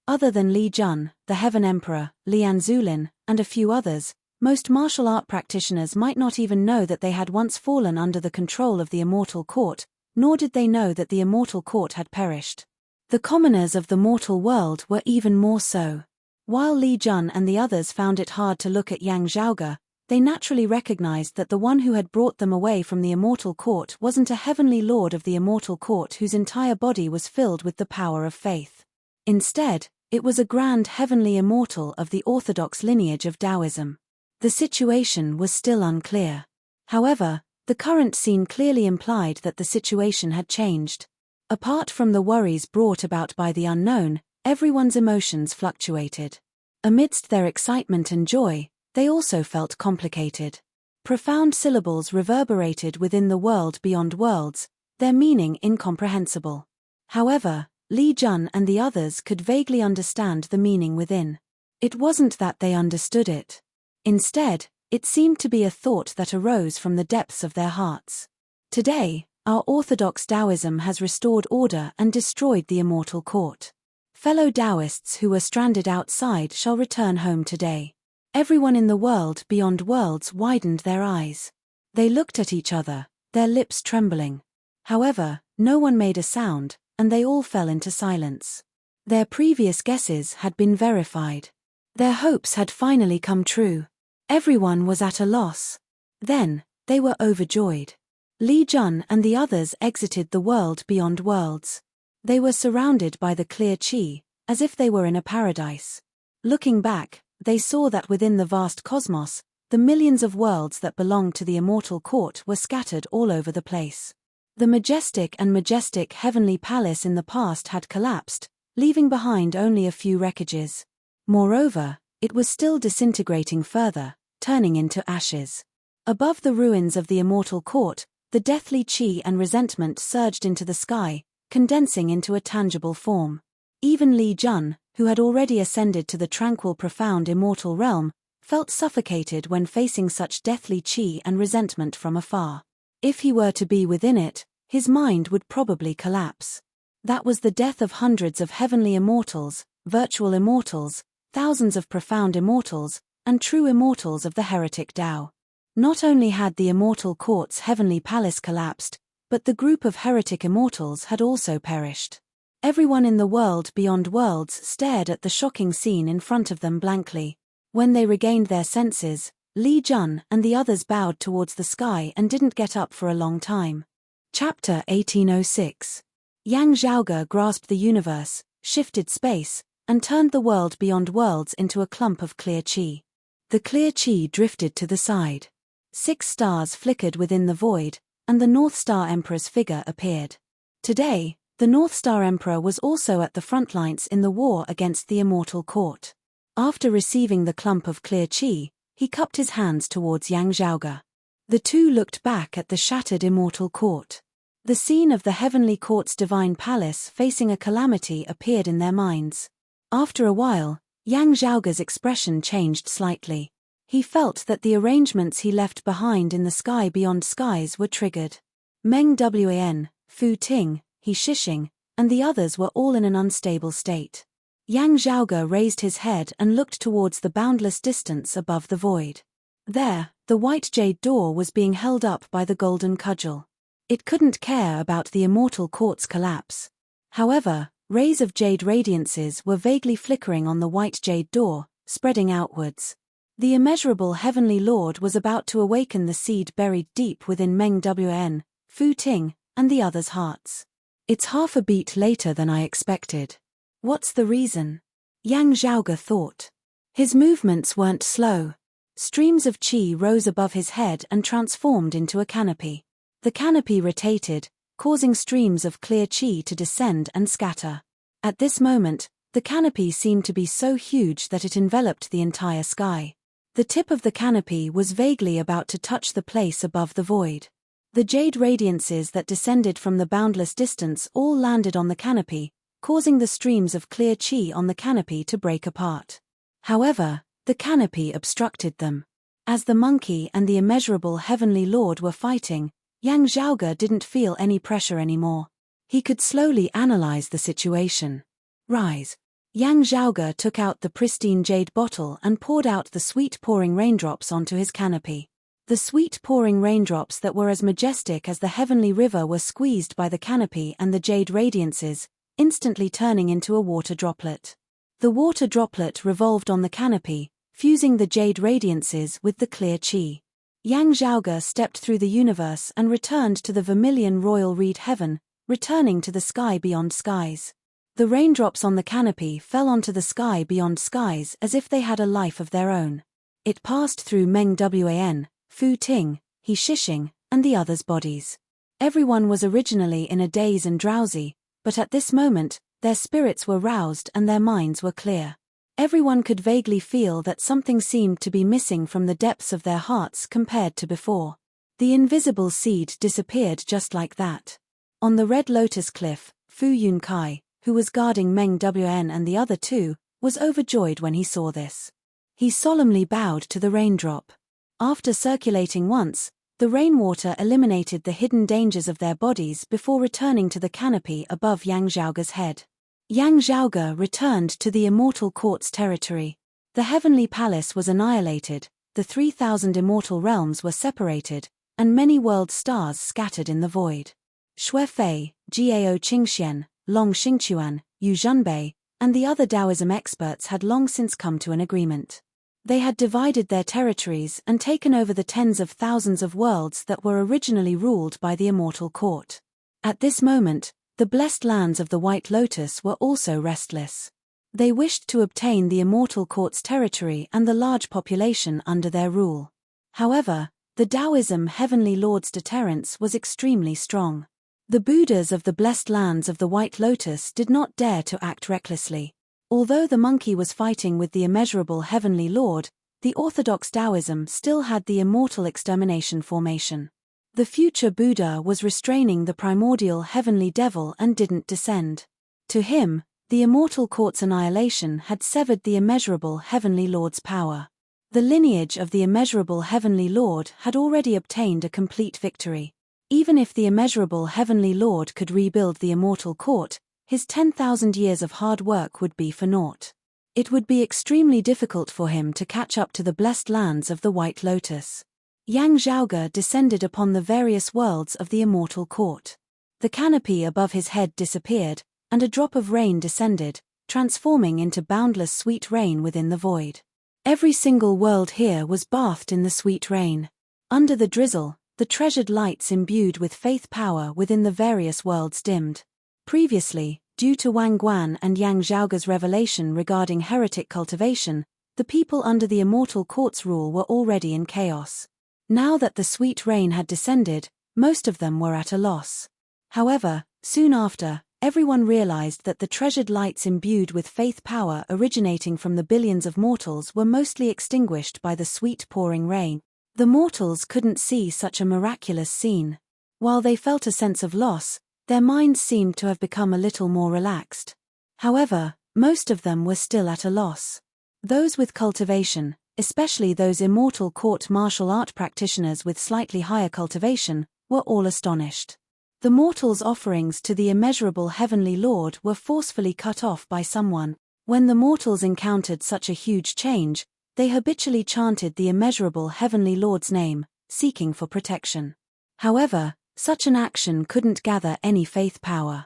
Other than Li Jun, the Heaven Emperor, Lian Zulin, and a few others, most martial art practitioners might not even know that they had once fallen under the control of the immortal court, nor did they know that the immortal court had perished. The commoners of the mortal world were even more so. While Li Jun and the others found it hard to look at Yang Zhaoge, they naturally recognized that the one who had brought them away from the immortal court wasn't a heavenly lord of the immortal court whose entire body was filled with the power of faith. Instead, it was a grand heavenly immortal of the orthodox lineage of Taoism. The situation was still unclear. However, the current scene clearly implied that the situation had changed. Apart from the worries brought about by the unknown, everyone's emotions fluctuated. Amidst their excitement and joy, they also felt complicated. Profound syllables reverberated within the world beyond worlds, their meaning incomprehensible. However, Li Jun and the others could vaguely understand the meaning within. It wasn't that they understood it. Instead, it seemed to be a thought that arose from the depths of their hearts. Today, our orthodox Taoism has restored order and destroyed the immortal court. Fellow Taoists who were stranded outside shall return home today. Everyone in the world beyond worlds widened their eyes. They looked at each other, their lips trembling. However, no one made a sound, and they all fell into silence. Their previous guesses had been verified. Their hopes had finally come true. Everyone was at a loss. Then, they were overjoyed. Li Jun and the others exited the world beyond worlds. They were surrounded by the clear qi, as if they were in a paradise. Looking back, they saw that within the vast cosmos, the millions of worlds that belonged to the immortal court were scattered all over the place. The majestic heavenly palace in the past had collapsed, leaving behind only a few wreckages. Moreover, it was still disintegrating further, turning into ashes. Above the ruins of the immortal court, the deathly qi and resentment surged into the sky, condensing into a tangible form. Even Li Jun, who had already ascended to the tranquil profound immortal realm, felt suffocated when facing such deathly qi and resentment from afar. If he were to be within it, his mind would probably collapse. That was the death of hundreds of heavenly immortals, virtual immortals, thousands of profound immortals, and true immortals of the heretic Tao. Not only had the immortal court's heavenly palace collapsed, but the group of heretic immortals had also perished. Everyone in the world beyond worlds stared at the shocking scene in front of them blankly. When they regained their senses, Li Jun and the others bowed towards the sky and didn't get up for a long time. Chapter 1806. Yang Zhaoge grasped the universe, shifted space, and turned the world beyond worlds into a clump of clear qi. The clear qi drifted to the side. 6 stars flickered within the void, and the North Star Emperor's figure appeared. Today, the North Star Emperor was also at the front lines in the war against the immortal court. After receiving the clump of clear qi, he cupped his hands towards Yang Zhaoge. The two looked back at the shattered immortal court. The scene of the heavenly court's divine palace facing a calamity appeared in their minds. After a while, Yang Zhaoge's expression changed slightly. He felt that the arrangements he left behind in the sky beyond skies were triggered. Meng Wan, Fu Ting, He Shishing, and the others were all in an unstable state. Yang Zhaoge raised his head and looked towards the boundless distance above the void. There, the white jade door was being held up by the golden cudgel. It couldn't care about the immortal court's collapse. However, rays of jade radiances were vaguely flickering on the white jade door, spreading outwards. The immeasurable heavenly lord was about to awaken the seed buried deep within Meng Wan, Fu Ting, and the others' hearts. It's half a beat later than I expected. What's the reason? Yang Zhaoge thought. His movements weren't slow. Streams of qi rose above his head and transformed into a canopy. The canopy rotated, causing streams of clear qi to descend and scatter. At this moment, the canopy seemed to be so huge that it enveloped the entire sky. The tip of the canopy was vaguely about to touch the place above the void. The jade radiances that descended from the boundless distance all landed on the canopy, causing the streams of clear qi on the canopy to break apart. However, the canopy obstructed them. As the monkey and the immeasurable heavenly lord were fighting, Yang Zhaoge didn't feel any pressure anymore. He could slowly analyze the situation. Rise. Yang Zhaoge took out the pristine jade bottle and poured out the sweet pouring raindrops onto his canopy. The sweet pouring raindrops that were as majestic as the heavenly river were squeezed by the canopy and the jade radiances, instantly turning into a water droplet. The water droplet revolved on the canopy, fusing the jade radiances with the clear qi. Yang Zhaoge stepped through the universe and returned to the vermilion royal reed heaven, returning to the sky beyond skies. The raindrops on the canopy fell onto the sky beyond skies as if they had a life of their own. It passed through Meng Wan, Fu Ting, He Shishing, and the others' bodies. Everyone was originally in a daze and drowsy, but at this moment, their spirits were roused and their minds were clear. Everyone could vaguely feel that something seemed to be missing from the depths of their hearts compared to before. The invisible seed disappeared just like that. On the Red Lotus Cliff, Fu Yunkai, who was guarding Meng Wan and the other two, was overjoyed when he saw this. He solemnly bowed to the raindrop. After circulating once, the rainwater eliminated the hidden dangers of their bodies before returning to the canopy above Yang Zhaoge's head. Yang Zhaoge returned to the immortal court's territory. The heavenly palace was annihilated, the 3,000 immortal realms were separated, and many world stars scattered in the void. Xue Fei, Jiao Qingxian, Long Xingquan, Yu Zhunbei, and the other Taoism experts had long since come to an agreement. They had divided their territories and taken over the tens of thousands of worlds that were originally ruled by the immortal court. At this moment, the blessed lands of the White Lotus were also restless. They wished to obtain the immortal court's territory and the large population under their rule. However, the Taoism Heavenly Lord's deterrence was extremely strong. The Buddhas of the blessed lands of the White Lotus did not dare to act recklessly. Although the monkey was fighting with the immeasurable Heavenly Lord, the orthodox Taoism still had the immortal extermination formation. The future Buddha was restraining the primordial heavenly devil and didn't descend. To him, the immortal court's annihilation had severed the immeasurable Heavenly Lord's power. The lineage of the immeasurable Heavenly Lord had already obtained a complete victory. Even if the immeasurable Heavenly Lord could rebuild the immortal court, his 10,000 years of hard work would be for naught. It would be extremely difficult for him to catch up to the blessed lands of the White Lotus. Yang Zhaoge descended upon the various worlds of the immortal court. The canopy above his head disappeared, and a drop of rain descended, transforming into boundless sweet rain within the void. Every single world here was bathed in the sweet rain. Under the drizzle, the treasured lights imbued with faith power within the various worlds dimmed. Previously, due to Wang Guan and Yang Zhaoge's revelation regarding heretic cultivation, the people under the immortal court's rule were already in chaos. Now that the sweet rain had descended, most of them were at a loss. However, soon after, everyone realized that the treasured lights imbued with faith power originating from the billions of mortals were mostly extinguished by the sweet pouring rain. The mortals couldn't see such a miraculous scene. While they felt a sense of loss, their minds seemed to have become a little more relaxed. However, most of them were still at a loss. Those with cultivation, especially those immortal court martial art practitioners with slightly higher cultivation, were all astonished. The mortals' offerings to the immeasurable heavenly Lord were forcefully cut off by someone. When the mortals encountered such a huge change, they habitually chanted the immeasurable heavenly Lord's name, seeking for protection. However, such an action couldn't gather any faith power.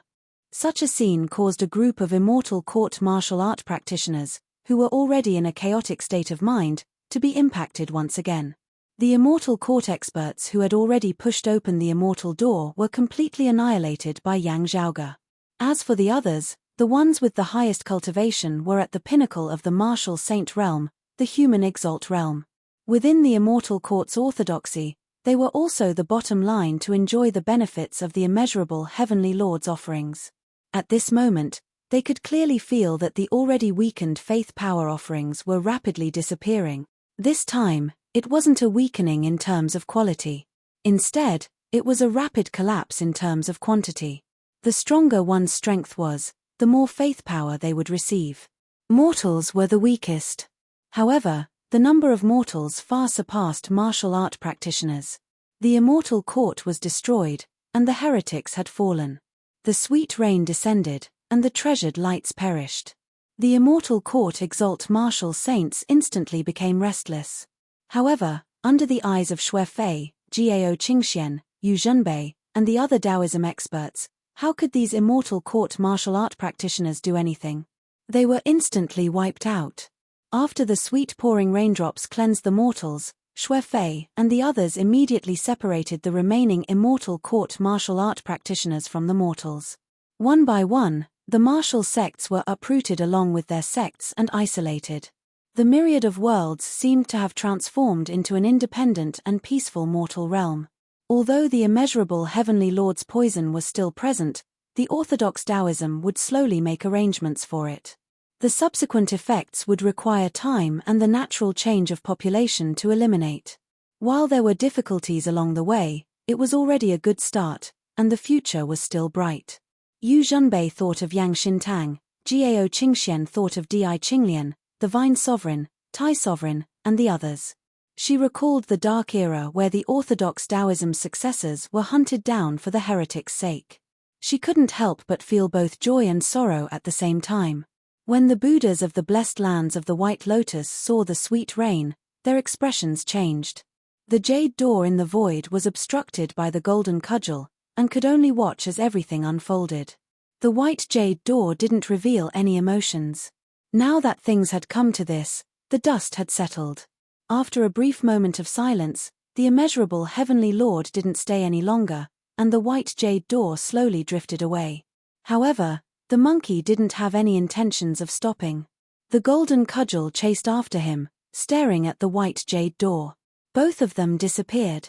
Such a scene caused a group of immortal court martial art practitioners, who were already in a chaotic state of mind, to be impacted once again. The immortal court experts who had already pushed open the immortal door were completely annihilated by Yang Zhaoge. As for the others, the ones with the highest cultivation were at the pinnacle of the martial saint realm, the human exalt realm. Within the immortal court's orthodoxy, they were also the bottom line to enjoy the benefits of the immeasurable heavenly Lord's offerings. At this moment, they could clearly feel that the already weakened faith power offerings were rapidly disappearing. This time, it wasn't a weakening in terms of quality. Instead, it was a rapid collapse in terms of quantity. The stronger one's strength was, the more faith power they would receive. Mortals were the weakest. However, the number of mortals far surpassed martial art practitioners. The immortal court was destroyed, and the heretics had fallen. The sweet rain descended, and the treasured lights perished. The immortal court exalt martial saints instantly became restless. However, under the eyes of Xue Fei, Jiao Qingxian, Yu Zhenbei, and the other Taoism experts, how could these immortal court martial art practitioners do anything? They were instantly wiped out. After the sweet pouring raindrops cleansed the mortals, Xue Fei and the others immediately separated the remaining immortal court martial art practitioners from the mortals. One by one, the martial sects were uprooted along with their sects and isolated. The myriad of worlds seemed to have transformed into an independent and peaceful mortal realm. Although the immeasurable heavenly Lord's poison was still present, the orthodox Taoism would slowly make arrangements for it. The subsequent effects would require time and the natural change of population to eliminate. While there were difficulties along the way, it was already a good start, and the future was still bright. Yu Zhenbei thought of Yang Xintang, Jiao Qingxian thought of Di Qinglian, the Vine Sovereign, Tai Sovereign, and the others. She recalled the dark era where the orthodox Taoism's successors were hunted down for the heretics' sake. She couldn't help but feel both joy and sorrow at the same time. When the Buddhas of the blessed lands of the White Lotus saw the sweet rain, their expressions changed. The jade door in the void was obstructed by the golden cudgel, and could only watch as everything unfolded. The white jade door didn't reveal any emotions. Now that things had come to this, the dust had settled. After a brief moment of silence, the immeasurable heavenly Lord didn't stay any longer, and the white jade door slowly drifted away. However, the monkey didn't have any intentions of stopping. The golden cudgel chased after him, staring at the white jade door. Both of them disappeared.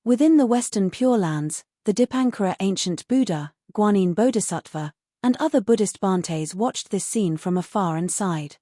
Within the Western Pure Lands, the Dipankara ancient Buddha, Guanyin Bodhisattva, and other Buddhist Bhantes watched this scene from afar and sighed.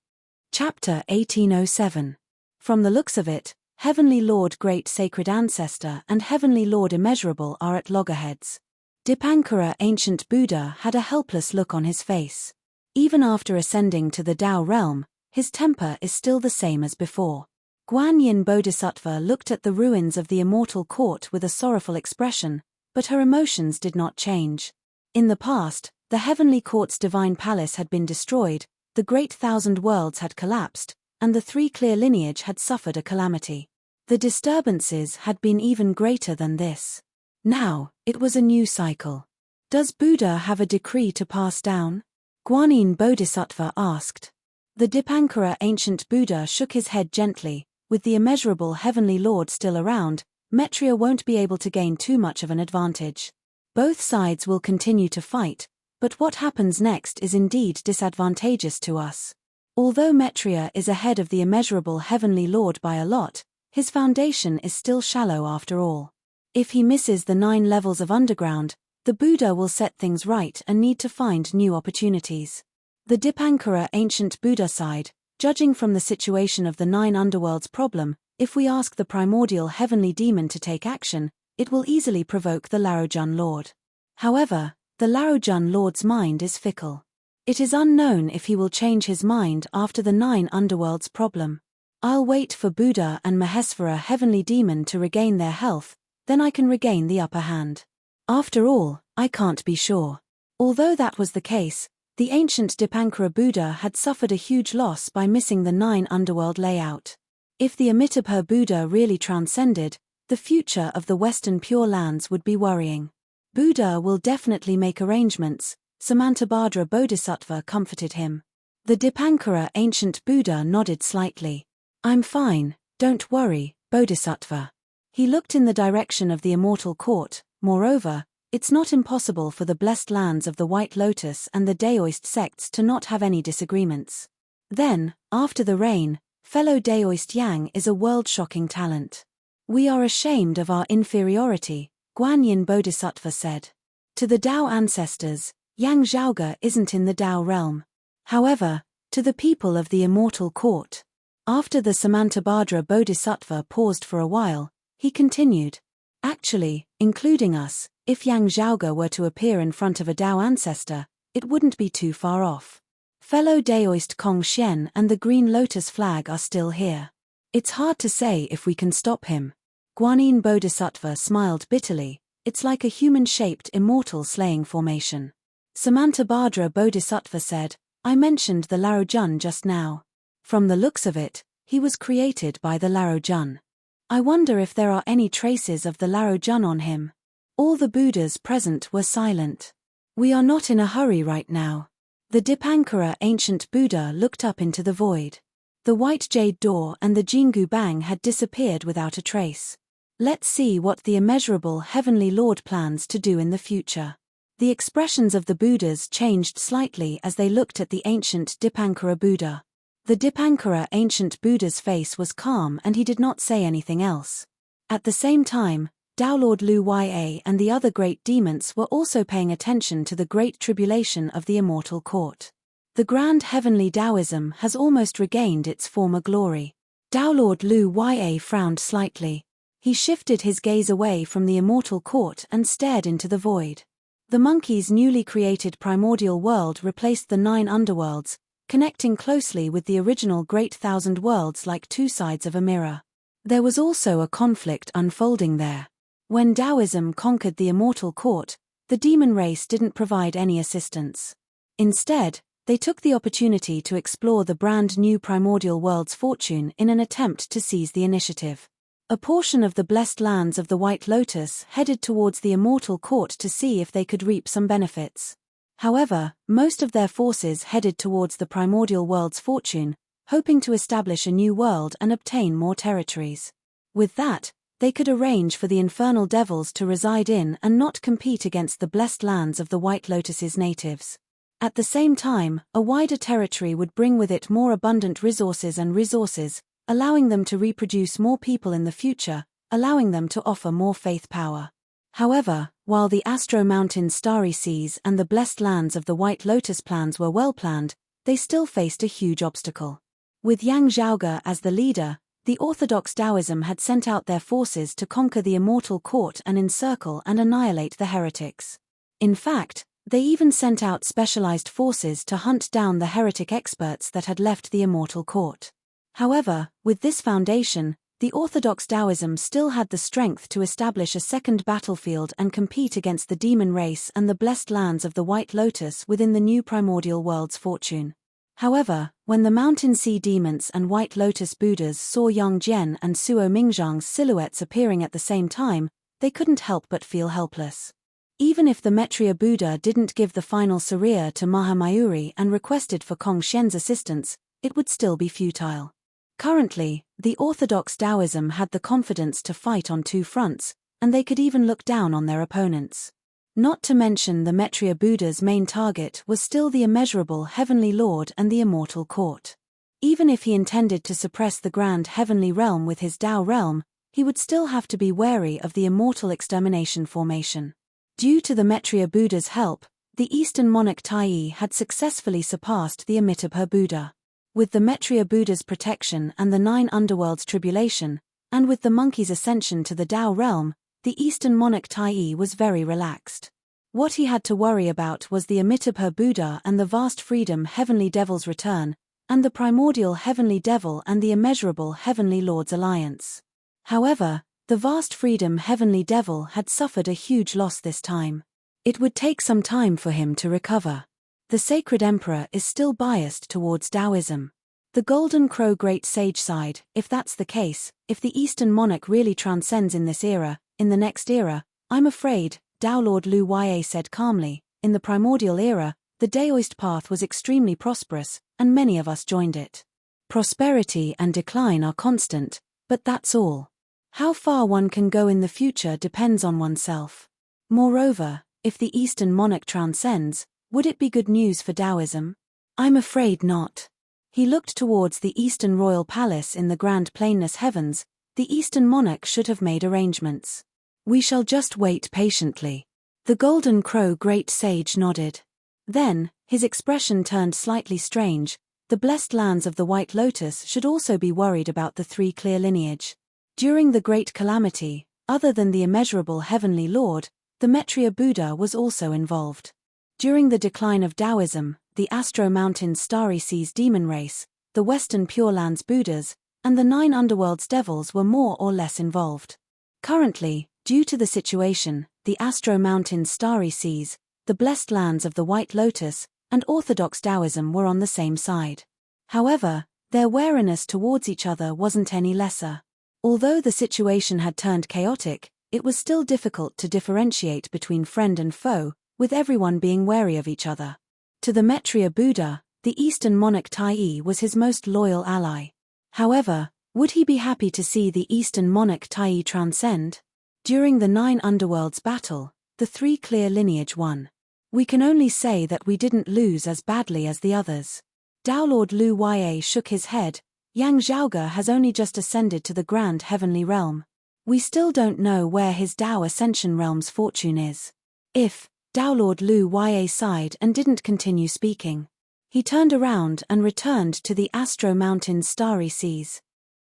Chapter 1807. From the looks of it, Heavenly Lord Great Sacred Ancestor and Heavenly Lord Immeasurable are at loggerheads. Dipankara ancient Buddha had a helpless look on his face. Even after ascending to the Tao realm, his temper is still the same as before. Guanyin Bodhisattva looked at the ruins of the immortal court with a sorrowful expression, but her emotions did not change. In the past, the heavenly court's divine palace had been destroyed, the great thousand worlds had collapsed, and the three clear lineage had suffered a calamity. The disturbances had been even greater than this. Now, it was a new cycle. Does Buddha have a decree to pass down? Guanyin Bodhisattva asked. The Dipankara ancient Buddha shook his head gently. With the immeasurable heavenly Lord still around, Maitreya won't be able to gain too much of an advantage. Both sides will continue to fight, but what happens next is indeed disadvantageous to us. Although Maitreya is ahead of the immeasurable heavenly Lord by a lot, his foundation is still shallow after all. If he misses the 9 levels of underground, The Buddha will set things right and need to find new opportunities. The Dipankara ancient Buddha sighed, judging from the situation of the 9 underworlds problem, if we ask the primordial heavenly demon to take action, it will easily provoke the Larojun Lord. However, the Larojun Lord's mind is fickle. It is unknown if he will change his mind after the 9 underworlds problem. I'll wait for Buddha and Mahesvara heavenly demon to regain their health, then I can regain the upper hand. After all, I can't be sure. Although that was the case, the ancient Dipankara Buddha had suffered a huge loss by missing the 9 underworld layout. If the Amitabha Buddha really transcended, the future of the Western Pure Lands would be worrying. Buddha will definitely make arrangements, Samantabhadra Bodhisattva comforted him. The Dipankara ancient Buddha nodded slightly. I'm fine, don't worry, Bodhisattva. He looked in the direction of the immortal court. Moreover, it's not impossible for the blessed lands of the White Lotus and the Daoist sects to not have any disagreements. Then, after the rain, fellow Daoist Yang is a world-shocking talent. We are ashamed of our inferiority, Guanyin Bodhisattva said. To the Tao ancestors, Yang Zhaoge isn't in the Tao realm. However, to the people of the immortal court. After the Samantabhadra Bodhisattva paused for a while, he continued. Actually, including us, if Yang Zhaoge were to appear in front of a Tao ancestor, it wouldn't be too far off. Fellow Daoist Kong Xian and the Green Lotus flag are still here. It's hard to say if we can stop him. Guanyin Bodhisattva smiled bitterly. It's like a human-shaped immortal slaying formation. Samantabhadra Bodhisattva said, I mentioned the Larojun just now. From the looks of it, he was created by the Larojun. I wonder if there are any traces of the Larojun on him. All the Buddhas present were silent. We are not in a hurry right now. The Dipankara ancient Buddha looked up into the void. The white jade door and the Jingu Bang had disappeared without a trace. Let's see what the immeasurable heavenly Lord plans to do in the future. The expressions of the Buddhas changed slightly as they looked at the ancient Dipankara Buddha. The Dipankara ancient Buddha's face was calm and he did not say anything else. At the same time, Tao Lord Lu Ya and the other great demons were also paying attention to the great tribulation of the immortal court. The grand heavenly Taoism has almost regained its former glory. Tao Lord Lu Ya frowned slightly. He shifted his gaze away from the immortal court and stared into the void. The monkey's newly created primordial world replaced the 9 underworlds, connecting closely with the original Great Thousand Worlds like two sides of a mirror. There was also a conflict unfolding there. When Taoism conquered the immortal court, the demon race didn't provide any assistance. Instead, they took the opportunity to explore the brand new primordial world's fortune in an attempt to seize the initiative. A portion of the blessed lands of the White Lotus headed towards the immortal court to see if they could reap some benefits. However, most of their forces headed towards the primordial world's fortune, hoping to establish a new world and obtain more territories. With that, they could arrange for the infernal devils to reside in and not compete against the blessed lands of the White Lotus's natives. At the same time, a wider territory would bring with it more abundant resources, allowing them to reproduce more people in the future, allowing them to offer more faith power. However, while the Astro Mountains Starry Seas and the blessed lands of the White Lotus plans were well planned, they still faced a huge obstacle. With Yang Zhaoge as the leader, the orthodox Taoism had sent out their forces to conquer the immortal court and encircle and annihilate the heretics. In fact, they even sent out specialized forces to hunt down the heretic experts that had left the immortal court. However, with this foundation, the orthodox Taoism still had the strength to establish a second battlefield and compete against the demon race and the blessed lands of the White Lotus within the new primordial world's fortune. However, when the Mountain Sea Demons and White Lotus Buddhas saw Yang Jian and Suo Mingzhang's silhouettes appearing at the same time, they couldn't help but feel helpless. Even if the Maitreya Buddha didn't give the final Sariya to Mahamayuri and requested for Kong Xian's assistance, it would still be futile. Currently, the orthodox Taoism had the confidence to fight on two fronts, and they could even look down on their opponents. Not to mention the Maitreya Buddha's main target was still the immeasurable Heavenly Lord and the immortal court. Even if he intended to suppress the grand heavenly realm with his Tao realm, he would still have to be wary of the immortal extermination formation. Due to the Maitreya Buddha's help, the Eastern monarch Taiyi had successfully surpassed the Amitabha Buddha. With the Maitreya Buddha's protection and the 9 underworlds tribulation, and with the monkey's ascension to the Tao realm, the Eastern monarch Taiyi was very relaxed. What he had to worry about was the Amitabha Buddha and the vast freedom Heavenly Devil's return, and the primordial Heavenly Devil and the immeasurable Heavenly Lord's alliance. However, the vast freedom Heavenly Devil had suffered a huge loss this time. It would take some time for him to recover. The Sacred Emperor is still biased towards Taoism. The Golden Crow Great Sage sighed, if that's the case, if the Eastern monarch really transcends in this era, in the next era, I'm afraid, Tao Lord Lu Ya said calmly, in the primordial era, the Daoist path was extremely prosperous, and many of us joined it. Prosperity and decline are constant, but that's all. How far one can go in the future depends on oneself. Moreover, if the Eastern monarch transcends, would it be good news for Taoism? I'm afraid not. He looked towards the Eastern royal palace in the grand plainless heavens. The Eastern monarch should have made arrangements. We shall just wait patiently. The Golden Crow Great Sage nodded. Then, his expression turned slightly strange. The blessed lands of the White Lotus should also be worried about the 3 clear lineage. During the Great Calamity, other than the immeasurable Heavenly Lord, the Maitreya Buddha was also involved. During the decline of Taoism, the Astro Mountains Starry Seas demon race, the Western Pure Lands Buddhas, and the 9 underworlds devils were more or less involved. Currently, due to the situation, the Astro Mountains Starry Seas, the blessed lands of the White Lotus, and Orthodox Taoism were on the same side. However, their wariness towards each other wasn't any lesser. Although the situation had turned chaotic, it was still difficult to differentiate between friend and foe, with everyone being wary of each other. To the Maitreya Buddha, the Eastern monarch Taiyi was his most loyal ally. However, would he be happy to see the Eastern monarch Taiyi transcend? During the 9 underworlds battle, the 3 clear lineage won. We can only say that we didn't lose as badly as the others. Tao Lord Lu Ya shook his head. Yang Zhaoge has only just ascended to the grand heavenly realm. We still don't know where his Tao Ascension realm's fortune is. If, Tao Lord Lu Ya sighed and didn't continue speaking. He turned around and returned to the Astro Mountains Starry Seas.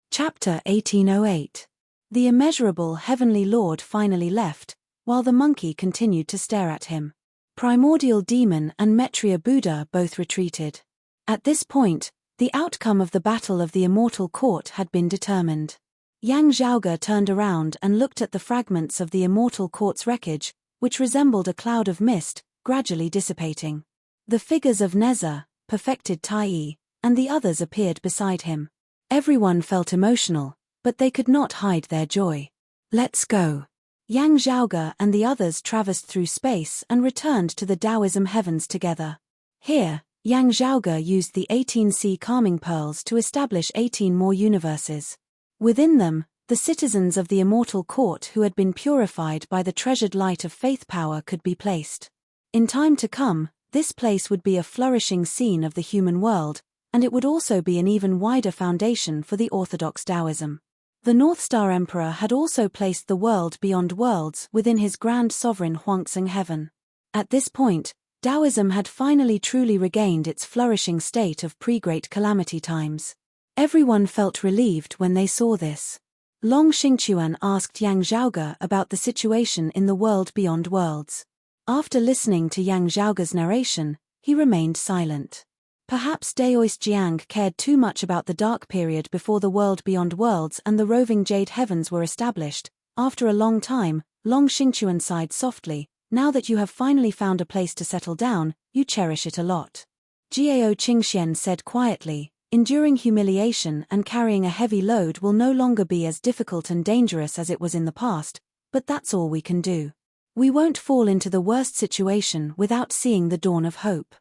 Chapter 1808. The immeasurable Heavenly Lord finally left, while the monkey continued to stare at him. Primordial Demon and Maitreya Buddha both retreated. At this point, the outcome of the Battle of the Immortal Court had been determined. Yang Zhaoge turned around and looked at the fragments of the Immortal Court's wreckage, which resembled a cloud of mist, gradually dissipating. The figures of Neza, perfected Taiyi, and the others appeared beside him. Everyone felt emotional, but they could not hide their joy. Let's go. Yang Zhaoge and the others traversed through space and returned to the Taoism heavens together. Here, Yang Zhaoge used the 18 sea calming pearls to establish 18 more universes. Within them, the citizens of the Immortal Court who had been purified by the treasured light of faith power could be placed. In time to come, this place would be a flourishing scene of the human world, and it would also be an even wider foundation for the Orthodox Taoism. The North Star Emperor had also placed the world beyond worlds within his grand sovereign Huangzheng heaven. At this point, Taoism had finally truly regained its flourishing state of pre-Great Calamity times. Everyone felt relieved when they saw this. Long Xingquan asked Yang Zhaoge about the situation in the world beyond worlds. After listening to Yang Zhaoge's narration, he remained silent. Perhaps Daoist Jiang cared too much about the dark period before the world beyond worlds and the roving jade heavens were established. After a long time, Long Xingquan sighed softly. Now that you have finally found a place to settle down, you cherish it a lot. Jiao Qingxian said quietly, enduring humiliation and carrying a heavy load will no longer be as difficult and dangerous as it was in the past, but that's all we can do. We won't fall into the worst situation without seeing the dawn of hope.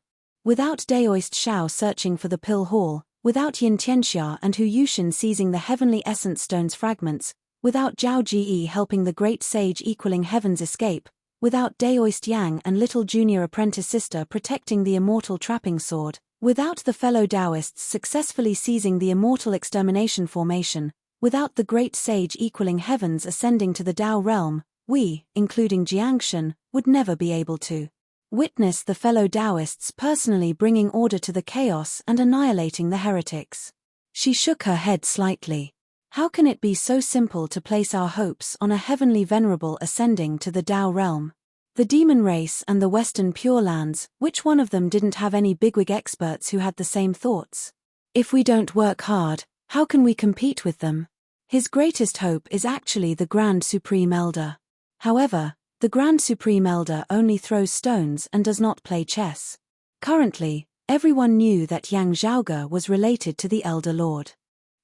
Without Daoist Shao searching for the Pill Hall, without Yin Tianxia and Hu Yushin seizing the heavenly essence stone's fragments, without Zhao Ji helping the great sage equaling heaven's escape, without Daoist Yang and little junior apprentice sister protecting the immortal trapping sword, without the fellow Taoists successfully seizing the immortal extermination formation, without the great sage equaling heavens ascending to the Tao realm, we, including Jiangshan, would never be able to witness the fellow Taoists personally bringing order to the chaos and annihilating the heretics. She shook her head slightly. How can it be so simple to place our hopes on a heavenly venerable ascending to the Tao realm? The demon race and the Western Pure Lands, which one of them didn't have any bigwig experts who had the same thoughts? If we don't work hard, how can we compete with them? His greatest hope is actually the Grand Supreme Elder. However, the Grand Supreme Elder only throws stones and does not play chess. Currently, everyone knew that Yang Zhaoge was related to the Elder Lord.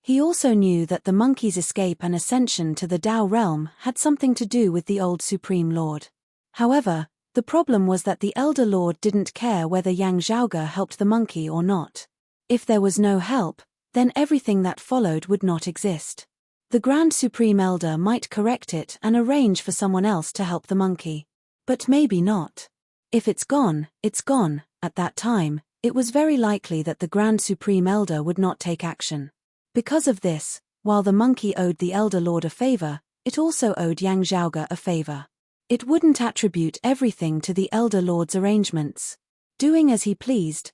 He also knew that the monkey's escape and ascension to the Tao realm had something to do with the old Supreme Lord. However, the problem was that the Elder Lord didn't care whether Yang Zhaoge helped the monkey or not. If there was no help, then everything that followed would not exist. The Grand Supreme Elder might correct it and arrange for someone else to help the monkey. But maybe not. If it's gone, it's gone. At that time, it was very likely that the Grand Supreme Elder would not take action. Because of this, while the monkey owed the Elder Lord a favor, it also owed Yang Zhaoge a favor. It wouldn't attribute everything to the Elder Lord's arrangements. Doing as he pleased,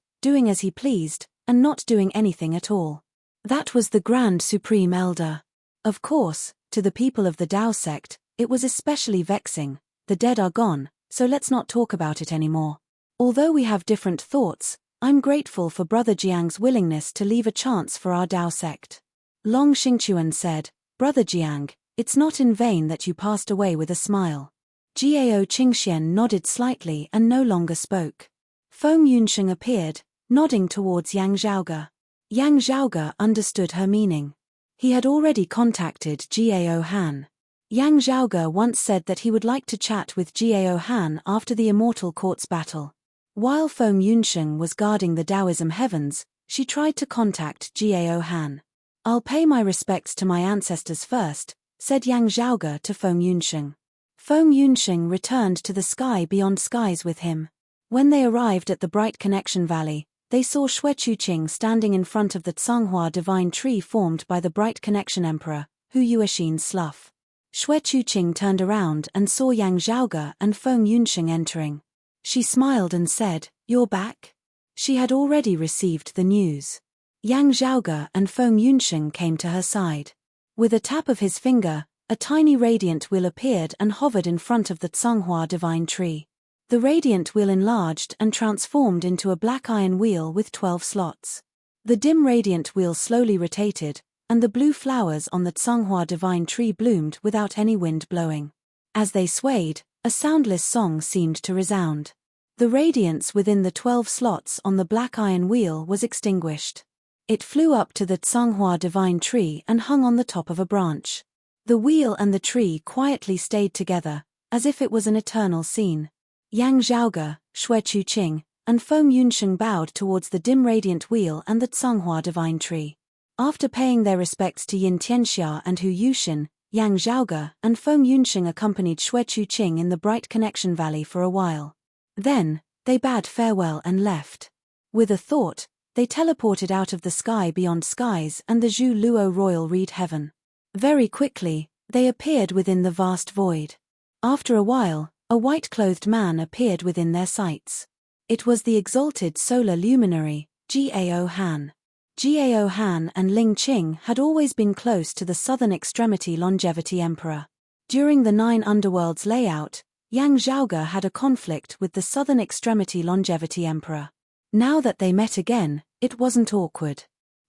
and not doing anything at all. That was the Grand Supreme Elder. Of course, to the people of the Tao sect, it was especially vexing. The dead are gone, so let's not talk about it anymore. Although we have different thoughts, I'm grateful for Brother Jiang's willingness to leave a chance for our Tao sect. Long Xingchuan said, Brother Jiang, it's not in vain that you passed away with a smile. Jiao Qingxian nodded slightly and no longer spoke. Feng Yunsheng appeared, nodding towards Yang Zhaoge. Yang Zhaoge understood her meaning. He had already contacted Jiao Han. Yang Zhaoge once said that he would like to chat with Jiao Han after the Immortal Court's battle. While Feng Yunsheng was guarding the Taoism heavens, she tried to contact Jiao Han. I'll pay my respects to my ancestors first, said Yang Zhaoge to Feng Yunsheng. Feng Yunsheng returned to the sky beyond skies with him. When they arrived at the Bright Connection Valley, they saw Xue Chuqing standing in front of the Tsanghua divine tree formed by the Bright Connection Emperor, Hu Yuexin's slough. Xue Chuqing turned around and saw Yang Zhaoge and Feng Yunsheng entering. She smiled and said, "You're back?" She had already received the news. Yang Zhaoge and Feng Yunsheng came to her side. With a tap of his finger, a tiny radiant wheel appeared and hovered in front of the Tsanghua divine tree. The radiant wheel enlarged and transformed into a black iron wheel with 12 slots. The dim radiant wheel slowly rotated, and the blue flowers on the Tsanghua divine tree bloomed without any wind blowing. As they swayed, a soundless song seemed to resound. The radiance within the 12 slots on the black iron wheel was extinguished. It flew up to the Tsanghua divine tree and hung on the top of a branch. The wheel and the tree quietly stayed together, as if it was an eternal scene. Yang Zhaoge, Xue Chuqing, and Feng Yunsheng bowed towards the dim radiant wheel and the Tsanghua divine tree. After paying their respects to Yin Tianxia and Hu Yuxin, Yang Zhaoge and Feng Yunsheng accompanied Xue Chuqing in the Bright Connection Valley for a while. Then, they bade farewell and left. With a thought, they teleported out of the sky beyond skies and the Zhu Luo royal reed heaven. Very quickly, they appeared within the vast void. After a while, a white-clothed man appeared within their sights. It was the exalted solar luminary, Jiao Han. Jiao Han and Ling Qing had always been close to the southern extremity longevity emperor. During the 9 underworlds layout, Yang Zhaoge had a conflict with the southern extremity longevity emperor. Now that they met again, it wasn't awkward.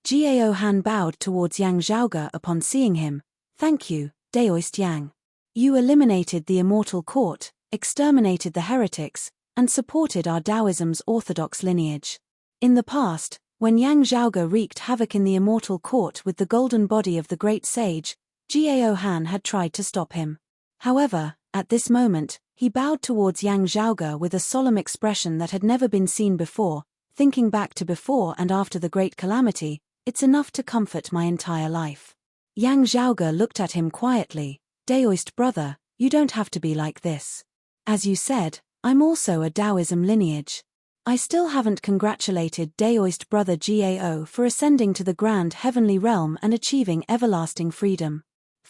Jiao Han bowed towards Yang Zhaoge upon seeing him. Thank you, Daoist Yang. You eliminated the Immortal Court, exterminated the heretics, and supported our Taoism's orthodox lineage. In the past, when Yang Zhaoge wreaked havoc in the Immortal Court with the golden body of the great sage, Jiao Han had tried to stop him. However, at this moment, he bowed towards Yang Zhaoge with a solemn expression that had never been seen before. Thinking back to before and after the great calamity, it's enough to comfort my entire life. Yang Zhaoge looked at him quietly. Daoist brother, you don't have to be like this. As you said, I'm also a Taoism lineage. I still haven't congratulated Daoist brother Jiao for ascending to the grand heavenly realm and achieving everlasting freedom.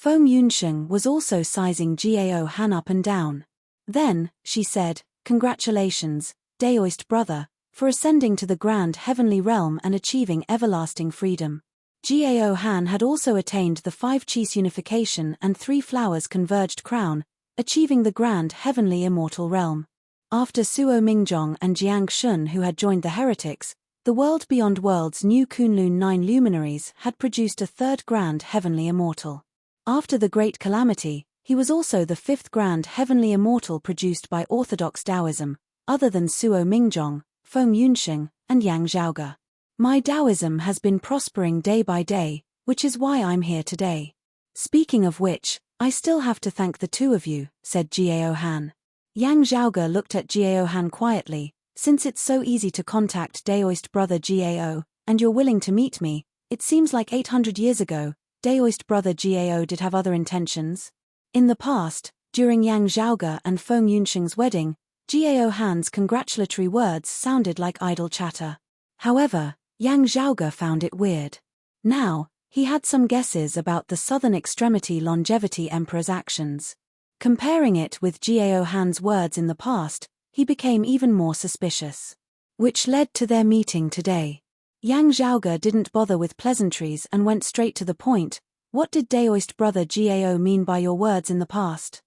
Feng Yunsheng was also sizing Jiao Han up and down. Then, she said, "Congratulations, Daoist brother, for ascending to the grand heavenly realm and achieving everlasting freedom." Jiao Han had also attained the 5 Qis unification and 3 flowers converged crown, achieving the grand heavenly immortal realm. After Suo Mingjong and Jiang Shun, who had joined the heretics, the world beyond worlds' new Kunlun 9 luminaries had produced a 3rd grand heavenly immortal. After the Great Calamity, he was also the 5th grand heavenly immortal produced by Orthodox Taoism, other than Suo Mingjong, Feng Yunsheng, and Yang Zhaoge. My Taoism has been prospering day by day, which is why I'm here today. Speaking of which, I still have to thank the 2 of you, said Jiao Han. Yang Zhaoge looked at Jiao Han quietly. Since it's so easy to contact Daoist brother Jiao, and you're willing to meet me, it seems like 800 years ago, Daoist brother Jiao did have other intentions. In the past, during Yang Zhaoge and Feng Yunsheng's wedding, Jiao Han's congratulatory words sounded like idle chatter. However, Yang Zhaoge found it weird. Now, he had some guesses about the Southern Extremity Longevity Emperor's actions. Comparing it with Jiao Han's words in the past, he became even more suspicious. Which led to their meeting today. Yang Zhaoge didn't bother with pleasantries and went straight to the point. What did Daoist brother Jiao mean by your words in the past?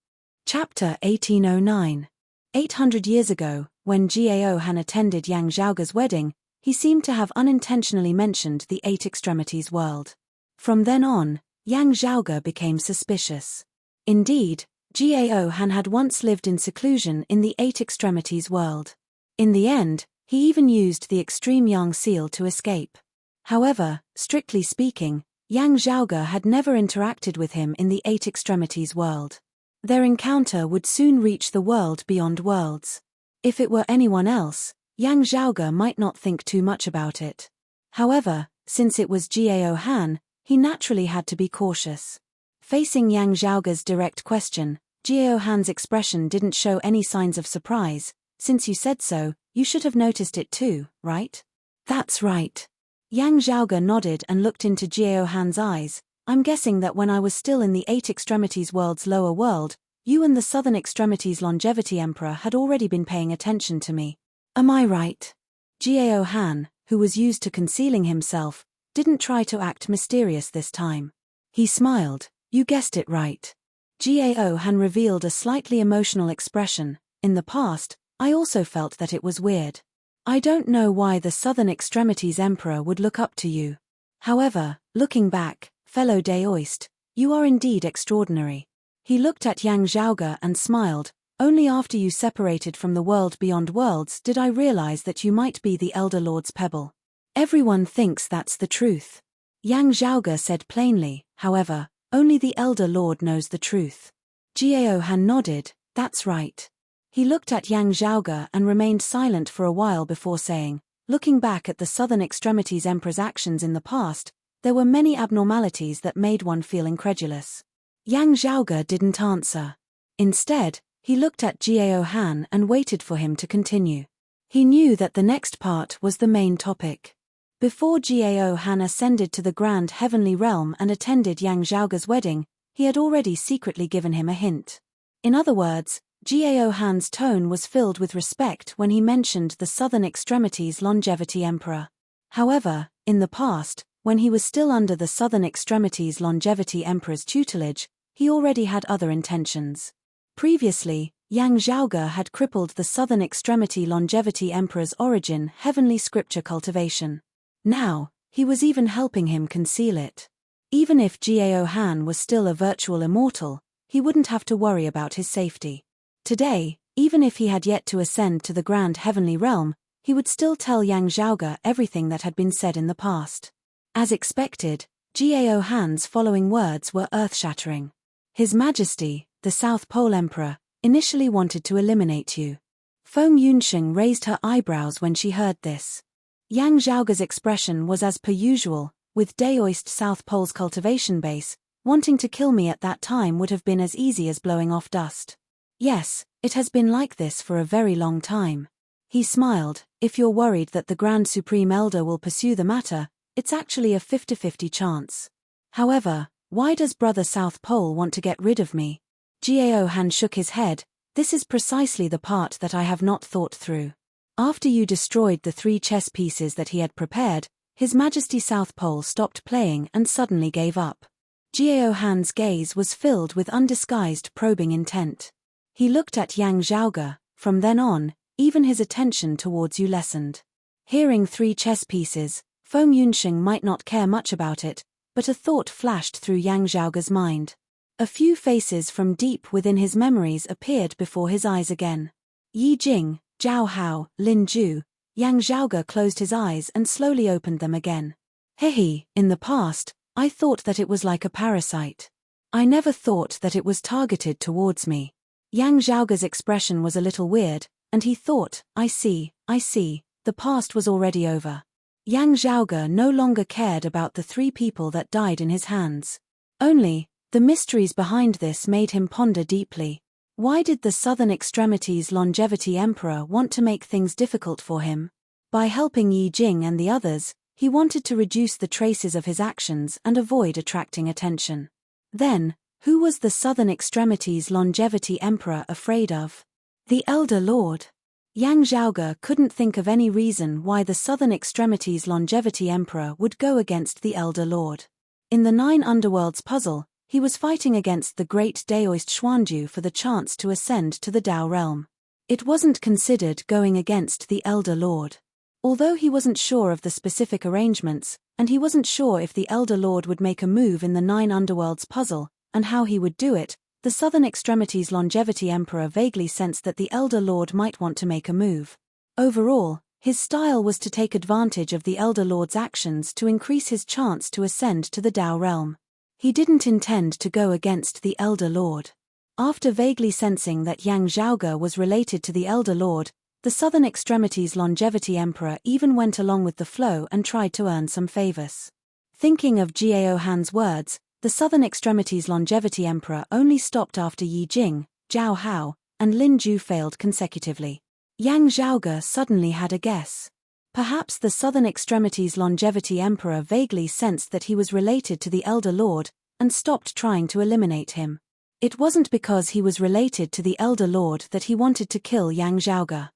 Chapter 1809. 800 years ago, when Jiao Han attended Yang Zhaoge's wedding, he seemed to have unintentionally mentioned the 8 extremities world. From then on, Yang Zhaoge became suspicious. Indeed, Jiao Han had once lived in seclusion in the 8 extremities world. In the end, he even used the extreme Yang seal to escape. However, strictly speaking, Yang Zhaoge had never interacted with him in the 8 extremities world. Their encounter would soon reach the world beyond worlds. If it were anyone else, Yang Zhaoge might not think too much about it. However, since it was Jiao Han, he naturally had to be cautious. Facing Yang Zhaoge's direct question, Jiao Han's expression didn't show any signs of surprise. Since you said so, you should have noticed it too, right? That's right. Yang Zhaoge nodded and looked into Jiao Han's eyes. I'm guessing that when I was still in the 8 extremities world's lower world, you and the Southern Extremities Longevity Emperor had already been paying attention to me. Am I right? Jiao Han, who was used to concealing himself, didn't try to act mysterious this time. He smiled. You guessed it right. Jiao Han revealed a slightly emotional expression. In the past, I also felt that it was weird. I don't know why the Southern Extremities Emperor would look up to you. However, looking back, fellow Daoist, you are indeed extraordinary. He looked at Yang Zhaoge and smiled. Only after you separated from the world beyond worlds did I realize that you might be the Elder Lord's pebble. Everyone thinks that's the truth. Yang Zhaoge said plainly. However, only the Elder Lord knows the truth. Jiao Han nodded. That's right. He looked at Yang Zhaoge and remained silent for a while before saying, looking back at the Southern Extremities Emperor's actions in the past, there were many abnormalities that made one feel incredulous. Yang Zhaoge didn't answer. Instead, he looked at Jiao Han and waited for him to continue. He knew that the next part was the main topic. Before Jiao Han ascended to the grand heavenly realm and attended Yang Zhaoge's wedding, he had already secretly given him a hint. In other words, Jiao Han's tone was filled with respect when he mentioned the Southern Extremities Longevity Emperor. However, in the past, when he was still under the Southern Extremities Longevity Emperor's tutelage, he already had other intentions. Previously, Yang Zhaoge had crippled the Southern Extremity Longevity Emperor's origin heavenly scripture cultivation. Now, he was even helping him conceal it. Even if Jiao Han was still a virtual immortal, he wouldn't have to worry about his safety. Today, even if he had yet to ascend to the grand heavenly realm, he would still tell Yang Zhaoge everything that had been said in the past. As expected, Jiao Han's following words were earth-shattering. His Majesty, the South Pole Emperor, initially wanted to eliminate you. Feng Yunsheng raised her eyebrows when she heard this. Yang Zhaoge's expression was as per usual. With Daoist South Pole's cultivation base, wanting to kill me at that time would have been as easy as blowing off dust. Yes, it has been like this for a very long time. He smiled. If you're worried that the Grand Supreme Elder will pursue the matter, it's actually a 50-50 chance. However, Why does Brother South Pole want to get rid of me? Gao Han shook his head. This is precisely the part that I have not thought through. After you destroyed the 3 chess pieces that he had prepared, His Majesty South Pole stopped playing and suddenly gave up. Gao Han's gaze was filled with undisguised probing intent. He looked at Yang Zhaoge. From then on, even his attention towards you lessened. Hearing 3 chess pieces, Feng Yunsheng might not care much about it, but a thought flashed through Yang Zhaoge's mind. A few faces from deep within his memories appeared before his eyes again. Yi Jing, Zhao Hao, Lin Ju. Yang Zhaoge closed his eyes and slowly opened them again. Hehe, in the past, I thought that it was like a parasite. I never thought that it was targeted towards me. Yang Zhaoge's expression was a little weird, and he thought, I see, the past was already over. Yang Zhaoge no longer cared about the 3 people that died in his hands. Only, the mysteries behind this made him ponder deeply. Why did the Southern Extremities Longevity Emperor want to make things difficult for him? By helping Yi Jing and the others, he wanted to reduce the traces of his actions and avoid attracting attention. Then, who was the Southern Extremities Longevity Emperor afraid of? The Elder Lord. Yang Zhaoge couldn't think of any reason why the Southern Extremities Longevity Emperor would go against the Elder Lord. In the 9 Underworlds puzzle, he was fighting against the great Daoist Xuanju for the chance to ascend to the Dao realm. It wasn't considered going against the Elder Lord. Although he wasn't sure of the specific arrangements, and he wasn't sure if the Elder Lord would make a move in the 9 Underworlds puzzle, and how he would do it, the Southern Extremities Longevity Emperor vaguely sensed that the Elder Lord might want to make a move. Overall, his style was to take advantage of the Elder Lord's actions to increase his chance to ascend to the Dao realm. He didn't intend to go against the Elder Lord. After vaguely sensing that Yang Zhaoge was related to the Elder Lord, the Southern Extremities Longevity Emperor even went along with the flow and tried to earn some favors. Thinking of Gao Han's words, the Southern Extremities Longevity Emperor only stopped after Yi Jing, Zhao Hao, and Lin Ju failed consecutively. Yang Zhaoge suddenly had a guess. Perhaps the Southern Extremities Longevity Emperor vaguely sensed that he was related to the Elder Lord, and stopped trying to eliminate him. It wasn't because he was related to the Elder Lord that he wanted to kill Yang Zhaoge.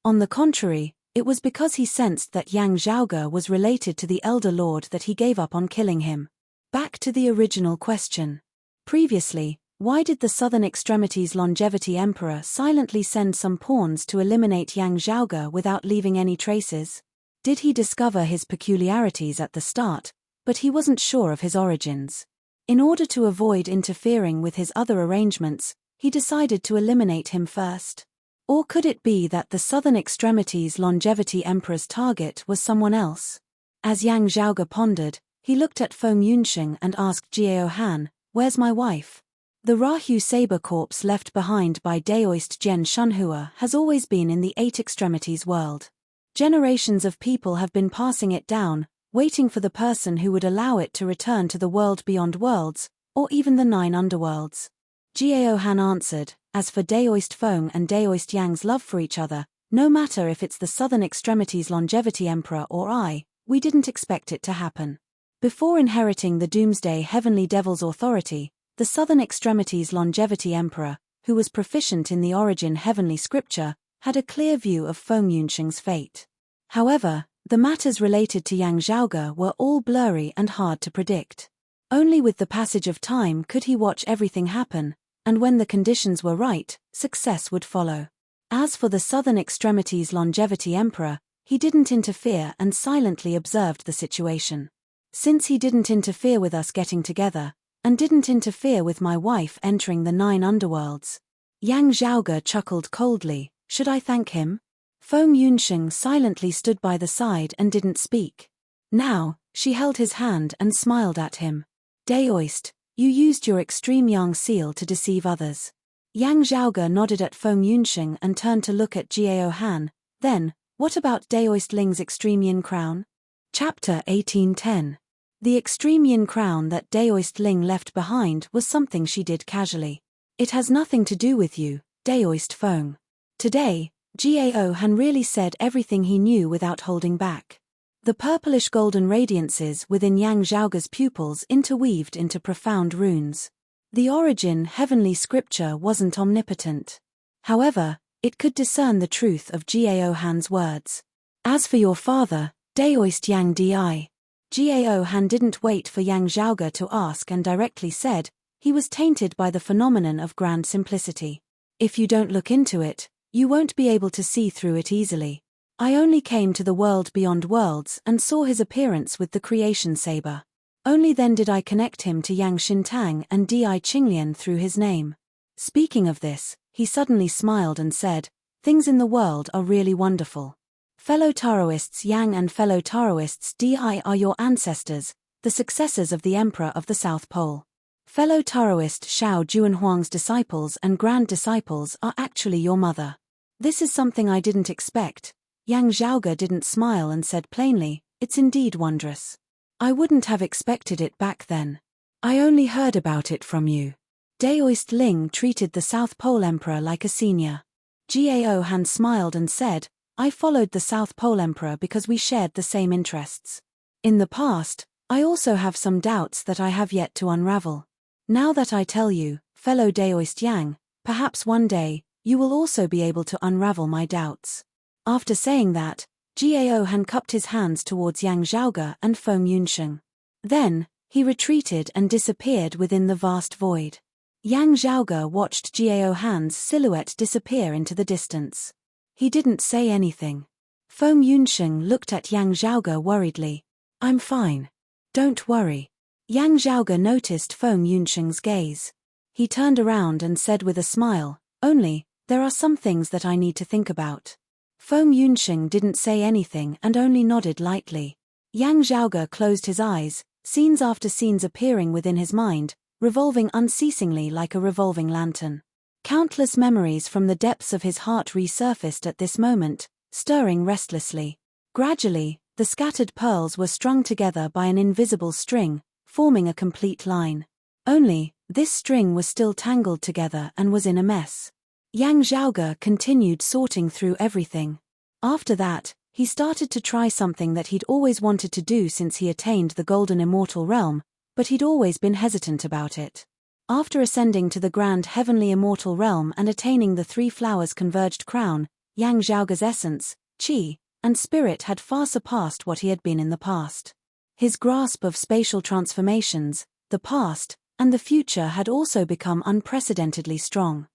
On the contrary, it was because he sensed that Yang Zhaoge was related to the Elder Lord that he gave up on killing him. Back to the original question. Previously, why did the Southern Extremities Longevity Emperor silently send some pawns to eliminate Yang Zhaoge without leaving any traces? Did he discover his peculiarities at the start, but he wasn't sure of his origins? In order to avoid interfering with his other arrangements, he decided to eliminate him first. Or could it be that the Southern Extremities Longevity Emperor's target was someone else? As Yang Zhaoge pondered, he looked at Feng Yunsheng and asked Gao Han, "Where's my wife?" The Rahu saber corpse left behind by Daoist Jian Shunhua has always been in the 8 Extremities world. Generations of people have been passing it down, waiting for the person who would allow it to return to the world beyond worlds, or even the 9 underworlds. Gao Han answered, "As for Daoist Feng and Daoist Yang's love for each other, no matter if it's the Southern Extremities Longevity Emperor or I, we didn't expect it to happen." Before inheriting the Doomsday Heavenly Devil's authority, the Southern Extremities Longevity Emperor, who was proficient in the Origin Heavenly Scripture, had a clear view of Feng Yunsheng's fate. However, the matters related to Yang Zhaoge were all blurry and hard to predict. Only with the passage of time could he watch everything happen, and when the conditions were right, success would follow. As for the Southern Extremities Longevity Emperor, he didn't interfere and silently observed the situation. Since he didn't interfere with us getting together, and didn't interfere with my wife entering the 9 underworlds. Yang Zhaoge chuckled coldly. Should I thank him? Feng Yunsheng silently stood by the side and didn't speak. Now, she held his hand and smiled at him. Daoist, you used your extreme yang seal to deceive others. Yang Zhaoge nodded at Feng Yunsheng and turned to look at Gao Han. Then, what about Daoist Ling's extreme yin crown? Chapter 1810. The extreme yin crown that Daoist Ling left behind was something she did casually. It has nothing to do with you, Daoist Feng. Today, Gao Han really said everything he knew without holding back. The purplish-golden radiances within Yang Zhaoge's pupils interweaved into profound runes. The origin heavenly scripture wasn't omnipotent. However, it could discern the truth of Gao Han's words. As for your father, Daoist Yang Di. Gao Han didn't wait for Yang Zhaoge to ask and directly said, he was tainted by the phenomenon of grand simplicity. If you don't look into it, you won't be able to see through it easily. I only came to the world beyond worlds and saw his appearance with the creation saber. Only then did I connect him to Yang Xintang and Di Qinglian through his name. Speaking of this, he suddenly smiled and said, things in the world are really wonderful. Fellow Taoists Yang and fellow Taoists Di are your ancestors, the successors of the Emperor of the South Pole. Fellow Taoist Shao Juanhuang's disciples and grand disciples are actually your mother. This is something I didn't expect. Yang Zhaoge didn't smile and said plainly, it's indeed wondrous. I wouldn't have expected it back then. I only heard about it from you. Daoist Ling treated the South Pole Emperor like a senior. Gao Han smiled and said, I followed the South Pole Emperor because we shared the same interests. In the past, I also have some doubts that I have yet to unravel. Now that I tell you, fellow Daoist Yang, perhaps one day, you will also be able to unravel my doubts. After saying that, Gao Han cupped his hands towards Yang Zhaoge and Feng Yunsheng. Then, he retreated and disappeared within the vast void. Yang Zhaoge watched Gao Han's silhouette disappear into the distance. He didn't say anything. Feng Yunsheng looked at Yang Zhaoge worriedly. I'm fine. Don't worry. Yang Zhaoge noticed Feng Yunsheng's gaze. He turned around and said with a smile, only, there are some things that I need to think about. Feng Yunsheng didn't say anything and only nodded lightly. Yang Zhaoge closed his eyes, scenes after scenes appearing within his mind, revolving unceasingly like a revolving lantern. Countless memories from the depths of his heart resurfaced at this moment, stirring restlessly. Gradually, the scattered pearls were strung together by an invisible string, forming a complete line. Only, this string was still tangled together and was in a mess. Yang Zhaoge continued sorting through everything. After that, he started to try something that he'd always wanted to do since he attained the Golden Immortal Realm, but he'd always been hesitant about it. After ascending to the Grand Heavenly Immortal Realm and attaining the Three Flowers Converged Crown, Yang Zhaoge's essence, qi, and spirit had far surpassed what he had been in the past. His grasp of spatial transformations, the past, and the future had also become unprecedentedly strong.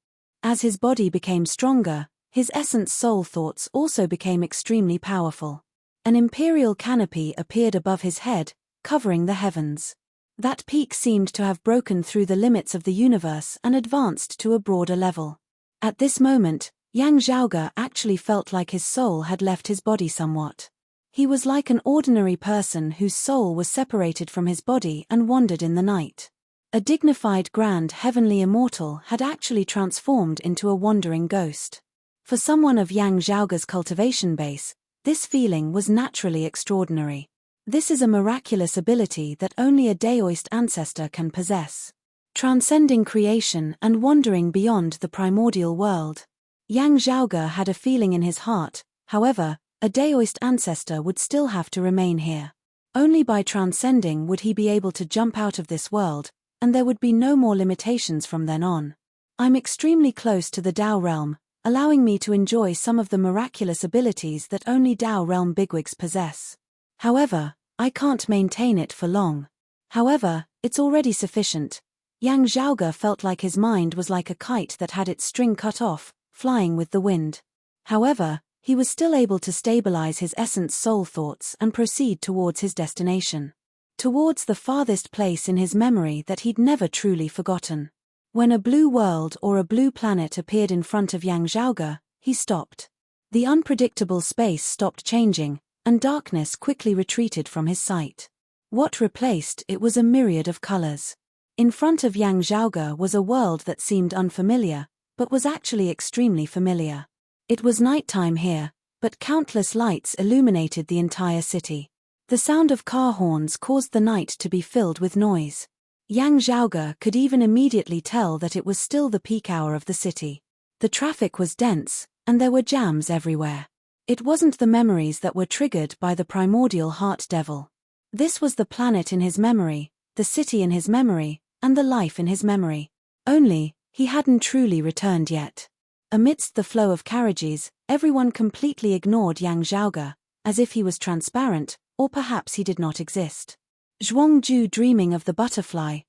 As his body became stronger, his essence soul thoughts also became extremely powerful. An imperial canopy appeared above his head, covering the heavens. That peak seemed to have broken through the limits of the universe and advanced to a broader level. At this moment, Yang Zhaoge actually felt like his soul had left his body somewhat. He was like an ordinary person whose soul was separated from his body and wandered in the night. A dignified grand heavenly immortal had actually transformed into a wandering ghost. For someone of Yang Zhaoge's cultivation base, this feeling was naturally extraordinary. This is a miraculous ability that only a Daoist ancestor can possess. Transcending creation and wandering beyond the primordial world. Yang Zhaoge had a feeling in his heart, however, a Daoist ancestor would still have to remain here. Only by transcending would he be able to jump out of this world, and there would be no more limitations from then on. I'm extremely close to the Dao realm, allowing me to enjoy some of the miraculous abilities that only Dao realm bigwigs possess. However, I can't maintain it for long. However, it's already sufficient. Yang Zhaoge felt like his mind was like a kite that had its string cut off, flying with the wind. However, he was still able to stabilize his essence soul thoughts and proceed towards his destination. Towards the farthest place in his memory that he'd never truly forgotten. When a blue world or a blue planet appeared in front of Yang Zhaoge, he stopped. The unpredictable space stopped changing, and darkness quickly retreated from his sight. What replaced it was a myriad of colors. In front of Yang Zhaoge was a world that seemed unfamiliar, but was actually extremely familiar. It was nighttime here, but countless lights illuminated the entire city. The sound of car horns caused the night to be filled with noise. Yang Zhaoge could even immediately tell that it was still the peak hour of the city. The traffic was dense, and there were jams everywhere. It wasn't the memories that were triggered by the primordial heart devil. This was the planet in his memory, the city in his memory, and the life in his memory. Only, he hadn't truly returned yet. Amidst the flow of carriages, everyone completely ignored Yang Zhaoge, as if he was transparent, or perhaps he did not exist. Zhuangju dreaming of the butterfly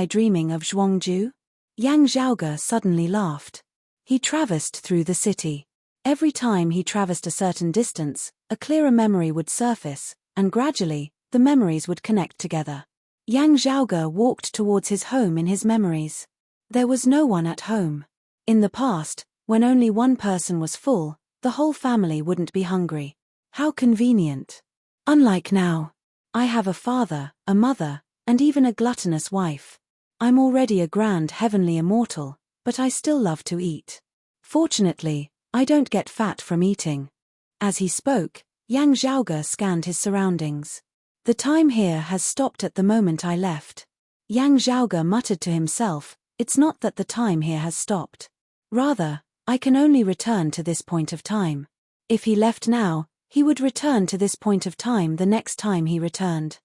dreaming of Zhuangju? Yang Zhaoge suddenly laughed. He traversed through the city. Every time he traversed a certain distance, a clearer memory would surface, and gradually, the memories would connect together. Yang Zhaoge walked towards his home in his memories. There was no one at home. In the past, when only one person was full, the whole family wouldn't be hungry. How convenient. Unlike now. I have a father, a mother, and even a gluttonous wife. I'm already a grand heavenly immortal, but I still love to eat. Fortunately, I don't get fat from eating. As he spoke, Yang Zhaoge scanned his surroundings. The time here has stopped at the moment I left. Yang Zhaoge muttered to himself, it's not that the time here has stopped. Rather, I can only return to this point of time. If he left now, he would return to this point of time the next time he returned.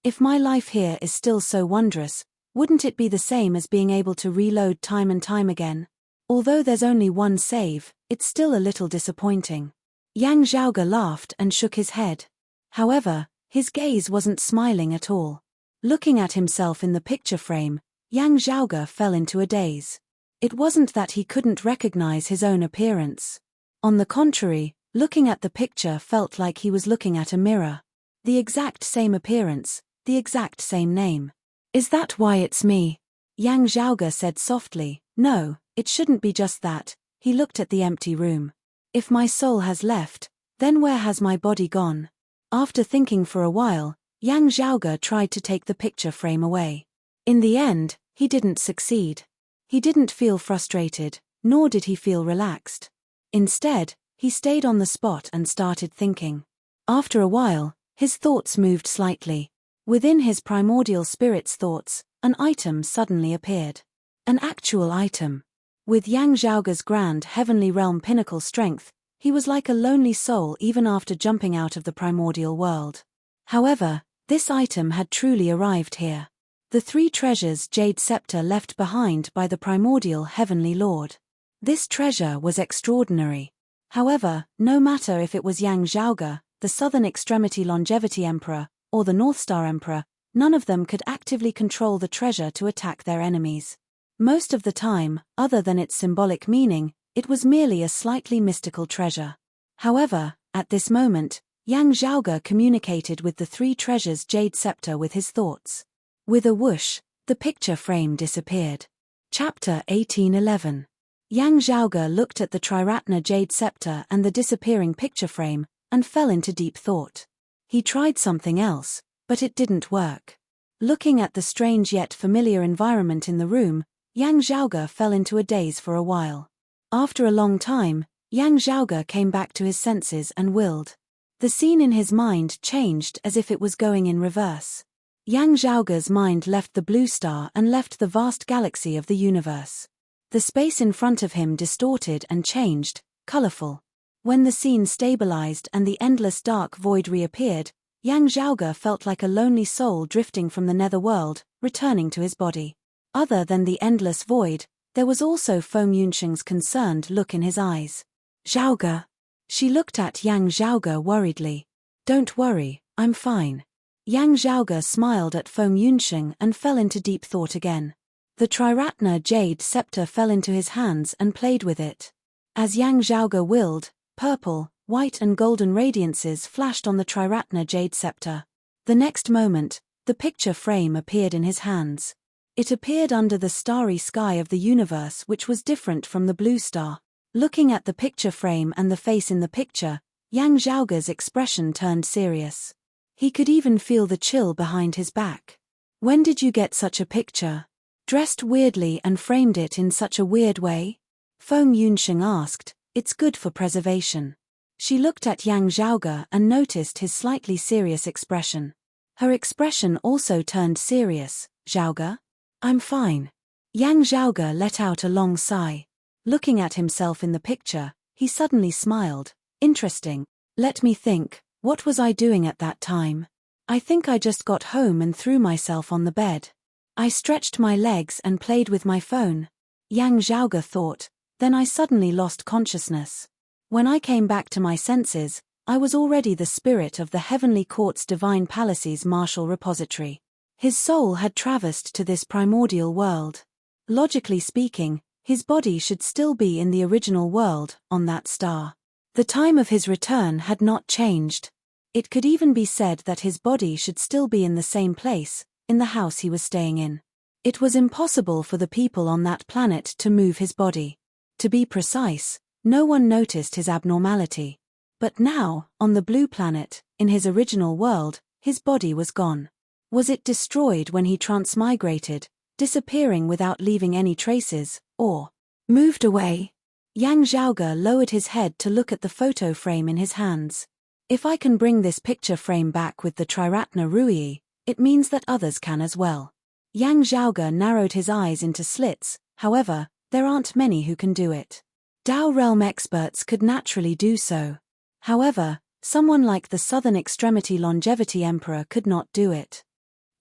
If my life here is still so wondrous, wouldn't it be the same as being able to reload time and time again? Although there's only one save, it's still a little disappointing. Yang Zhaoge laughed and shook his head. However, his gaze wasn't smiling at all. Looking at himself in the picture frame, Yang Zhaoge fell into a daze. It wasn't that he couldn't recognize his own appearance. On the contrary, looking at the picture felt like he was looking at a mirror. The exact same appearance, the exact same name. Is that why it's me? Yang Zhaoge said softly. No, it shouldn't be just that. He looked at the empty room. If my soul has left, then where has my body gone? After thinking for a while, Yang Zhaoge tried to take the picture frame away. In the end, he didn't succeed. He didn't feel frustrated, nor did he feel relaxed. Instead, he stayed on the spot and started thinking. After a while, his thoughts moved slightly. Within his primordial spirit's thoughts, an item suddenly appeared. An actual item. With Yang Zhaoge's grand heavenly realm pinnacle strength, he was like a lonely soul even after jumping out of the primordial world. However, this item had truly arrived here. The 3 treasures jade scepter left behind by the primordial heavenly lord. This treasure was extraordinary. However, no matter if it was Yang Zhaoge, the Southern Extremity Longevity Emperor, or the North Star Emperor, none of them could actively control the treasure to attack their enemies. Most of the time, other than its symbolic meaning, it was merely a slightly mystical treasure. However, at this moment, Yang Zhaoge communicated with the 3 treasures jade scepter with his thoughts. With a whoosh, the picture frame disappeared. Chapter 1811. Yang Zhaoge looked at the Triratna jade scepter and the disappearing picture frame, and fell into deep thought. He tried something else, but it didn't work. Looking at the strange yet familiar environment in the room, Yang Zhaoge fell into a daze for a while. After a long time, Yang Zhaoge came back to his senses and willed. The scene in his mind changed as if it was going in reverse. Yang Zhaoge's mind left the blue star and left the vast galaxy of the universe. The space in front of him distorted and changed, colorful. When the scene stabilized and the endless dark void reappeared, Yang Zhaoge felt like a lonely soul drifting from the netherworld, returning to his body. Other than the endless void, there was also Feng Yunxing's concerned look in his eyes. Zhaoge. She looked at Yang Zhaoge worriedly. Don't worry, I'm fine. Yang Zhaoge smiled at Feng Yunxing and fell into deep thought again. The Triratna jade scepter fell into his hands and played with it. As Yang Zhaoge willed, purple, white and golden radiances flashed on the Triratna jade scepter. The next moment, the picture frame appeared in his hands. It appeared under the starry sky of the universe, which was different from the blue star. Looking at the picture frame and the face in the picture, Yang Zhaoge's expression turned serious. He could even feel the chill behind his back. When did you get such a picture? Dressed weirdly and framed it in such a weird way? Feng Yunxing asked. It's good for preservation. She looked at Yang Zhaoge and noticed his slightly serious expression. Her expression also turned serious. Zhaoge? I'm fine. Yang Zhaoge let out a long sigh. Looking at himself in the picture, He suddenly smiled. Interesting. Let me think, what was I doing at that time? I think I just got home and threw myself on the bed. I stretched my legs and played with my phone. Yang Zhaoge thought, then I suddenly lost consciousness. When I came back to my senses, I was already the spirit of the heavenly court's divine palace's martial repository. His soul had traversed to this primordial world. Logically speaking, his body should still be in the original world, on that star. The time of his return had not changed. It could even be said that his body should still be in the same place, in the house he was staying in. It was impossible for the people on that planet to move his body. To be precise, no one noticed his abnormality. But now, on the blue planet, in his original world, his body was gone. Was it destroyed when he transmigrated, disappearing without leaving any traces, or moved away? Yang Zhaoge lowered his head to look at the photo frame in his hands. If I can bring this picture frame back with the Triratna Rui, it means that others can as well. Yang Zhaoge narrowed his eyes into slits. However, there aren't many who can do it. Dao realm experts could naturally do so. However, someone like the Southern Extremity Longevity Emperor could not do it.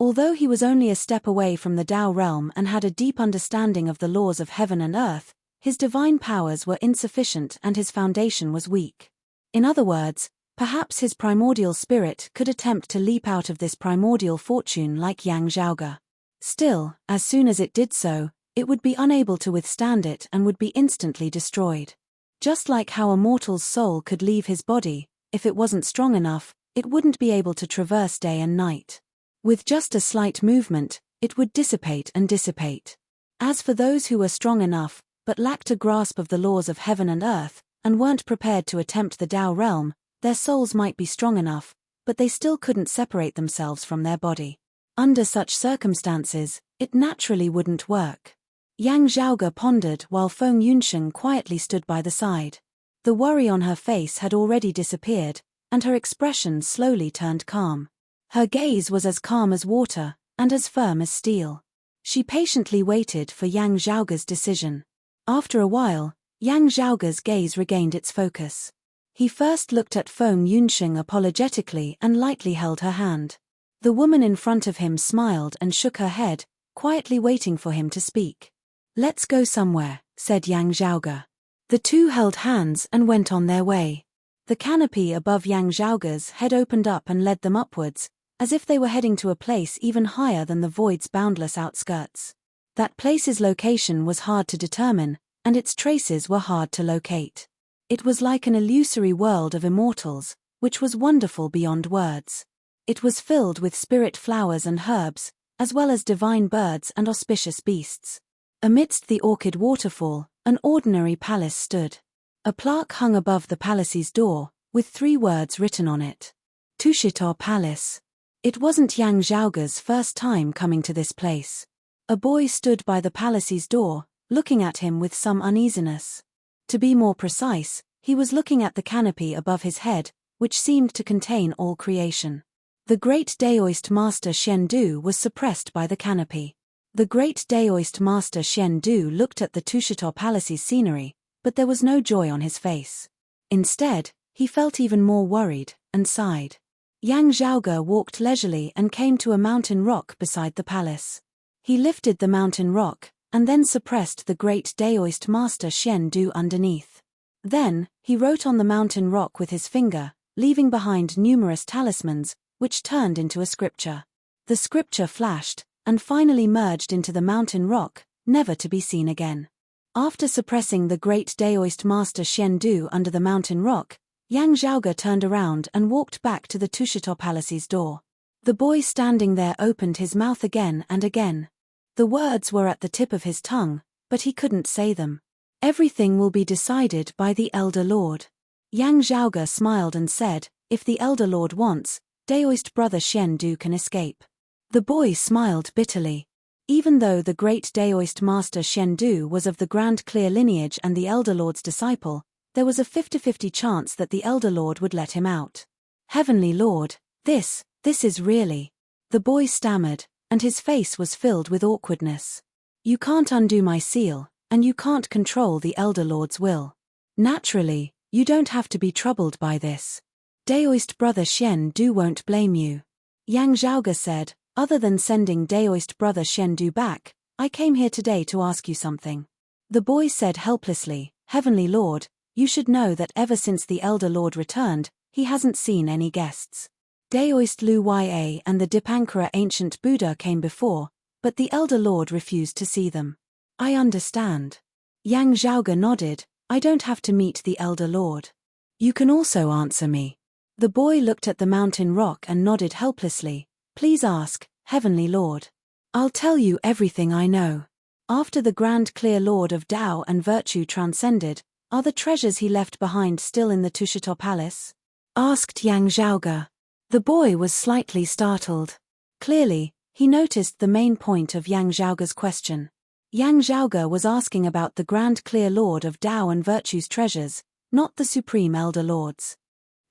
Although he was only a step away from the Dao realm and had a deep understanding of the laws of heaven and earth, his divine powers were insufficient and his foundation was weak. In other words, perhaps his primordial spirit could attempt to leap out of this primordial fortune like Yang Zhaoge. Still, as soon as it did so, it would be unable to withstand it and would be instantly destroyed. Just like how a mortal's soul could leave his body, if it wasn't strong enough, it wouldn't be able to traverse day and night. With just a slight movement, it would dissipate and dissipate. As for those who were strong enough, but lacked a grasp of the laws of heaven and earth, and weren't prepared to attempt the Dao realm, their souls might be strong enough, but they still couldn't separate themselves from their body. Under such circumstances, it naturally wouldn't work. Yang Zhaoge pondered while Feng Yunsheng quietly stood by the side. The worry on her face had already disappeared, and her expression slowly turned calm. Her gaze was as calm as water, and as firm as steel. She patiently waited for Yang Zhaoge's decision. After a while, Yang Zhaoge's gaze regained its focus. He first looked at Feng Yunsheng apologetically and lightly held her hand. The woman in front of him smiled and shook her head, quietly waiting for him to speak. "Let's go somewhere," said Yang Zhaoge. The two held hands and went on their way. The canopy above Yang Zhaoge's head opened up and led them upwards, as if they were heading to a place even higher than the void's boundless outskirts. That place's location was hard to determine, and its traces were hard to locate. It was like an illusory world of immortals, which was wonderful beyond words. It was filled with spirit flowers and herbs, as well as divine birds and auspicious beasts. Amidst the orchid waterfall, an ordinary palace stood. A plaque hung above the palace's door, with 3 words written on it. Tushito Palace. It wasn't Yang Zhaoge's first time coming to this place. A boy stood by the palace's door, looking at him with some uneasiness. To be more precise, he was looking at the canopy above his head, which seemed to contain all creation. The great Daoist master Xian Du was suppressed by the canopy. The great Daoist master Xian Du looked at the Tushito Palace's scenery, but there was no joy on his face. Instead, he felt even more worried, and sighed. Yang Zhaoge walked leisurely and came to a mountain rock beside the palace. He lifted the mountain rock, and then suppressed the great Daoist master Xian Du underneath. Then, he wrote on the mountain rock with his finger, leaving behind numerous talismans, which turned into a scripture. The scripture flashed, and finally merged into the mountain rock, never to be seen again. After suppressing the great Daoist master Xian Du under the mountain rock, Yang Zhaoge turned around and walked back to the Tushito Palace's door. The boy standing there opened his mouth again and again. The words were at the tip of his tongue, but he couldn't say them. "Everything will be decided by the Elder Lord." Yang Zhaoge smiled and said, "If the Elder Lord wants, Daoist brother Xian Du can escape." The boy smiled bitterly. Even though the great Daoist master Xian Du was of the Grand Clear lineage and the Elder Lord's disciple, there was a 50-50 chance that the Elder Lord would let him out. "Heavenly Lord, this is really..." The boy stammered, and his face was filled with awkwardness. "You can't undo my seal, and you can't control the Elder Lord's will." Naturally, you don't have to be troubled by this. Daoist brother Xian Du won't blame you. Yang Zhaoge said, other than sending Daoist brother Xian Du back, I came here today to ask you something. The boy said helplessly, Heavenly Lord, you should know that ever since the Elder Lord returned, he hasn't seen any guests. Daoist Lu Ya and the Dipankara ancient Buddha came before, but the Elder Lord refused to see them. I understand. Yang Zhaoge nodded, I don't have to meet the Elder Lord. You can also answer me. The boy looked at the mountain rock and nodded helplessly, please ask, Heavenly Lord. I'll tell you everything I know. After the Grand Clear Lord of Tao and Virtue transcended, are the treasures he left behind still in the Tushito Palace? Asked Yang Zhaoge. The boy was slightly startled. Clearly, he noticed the main point of Yang Zhaoge's question. Yang Zhaoge was asking about the Grand Clear Lord of Tao and Virtue's treasures, not the Supreme Elder Lords.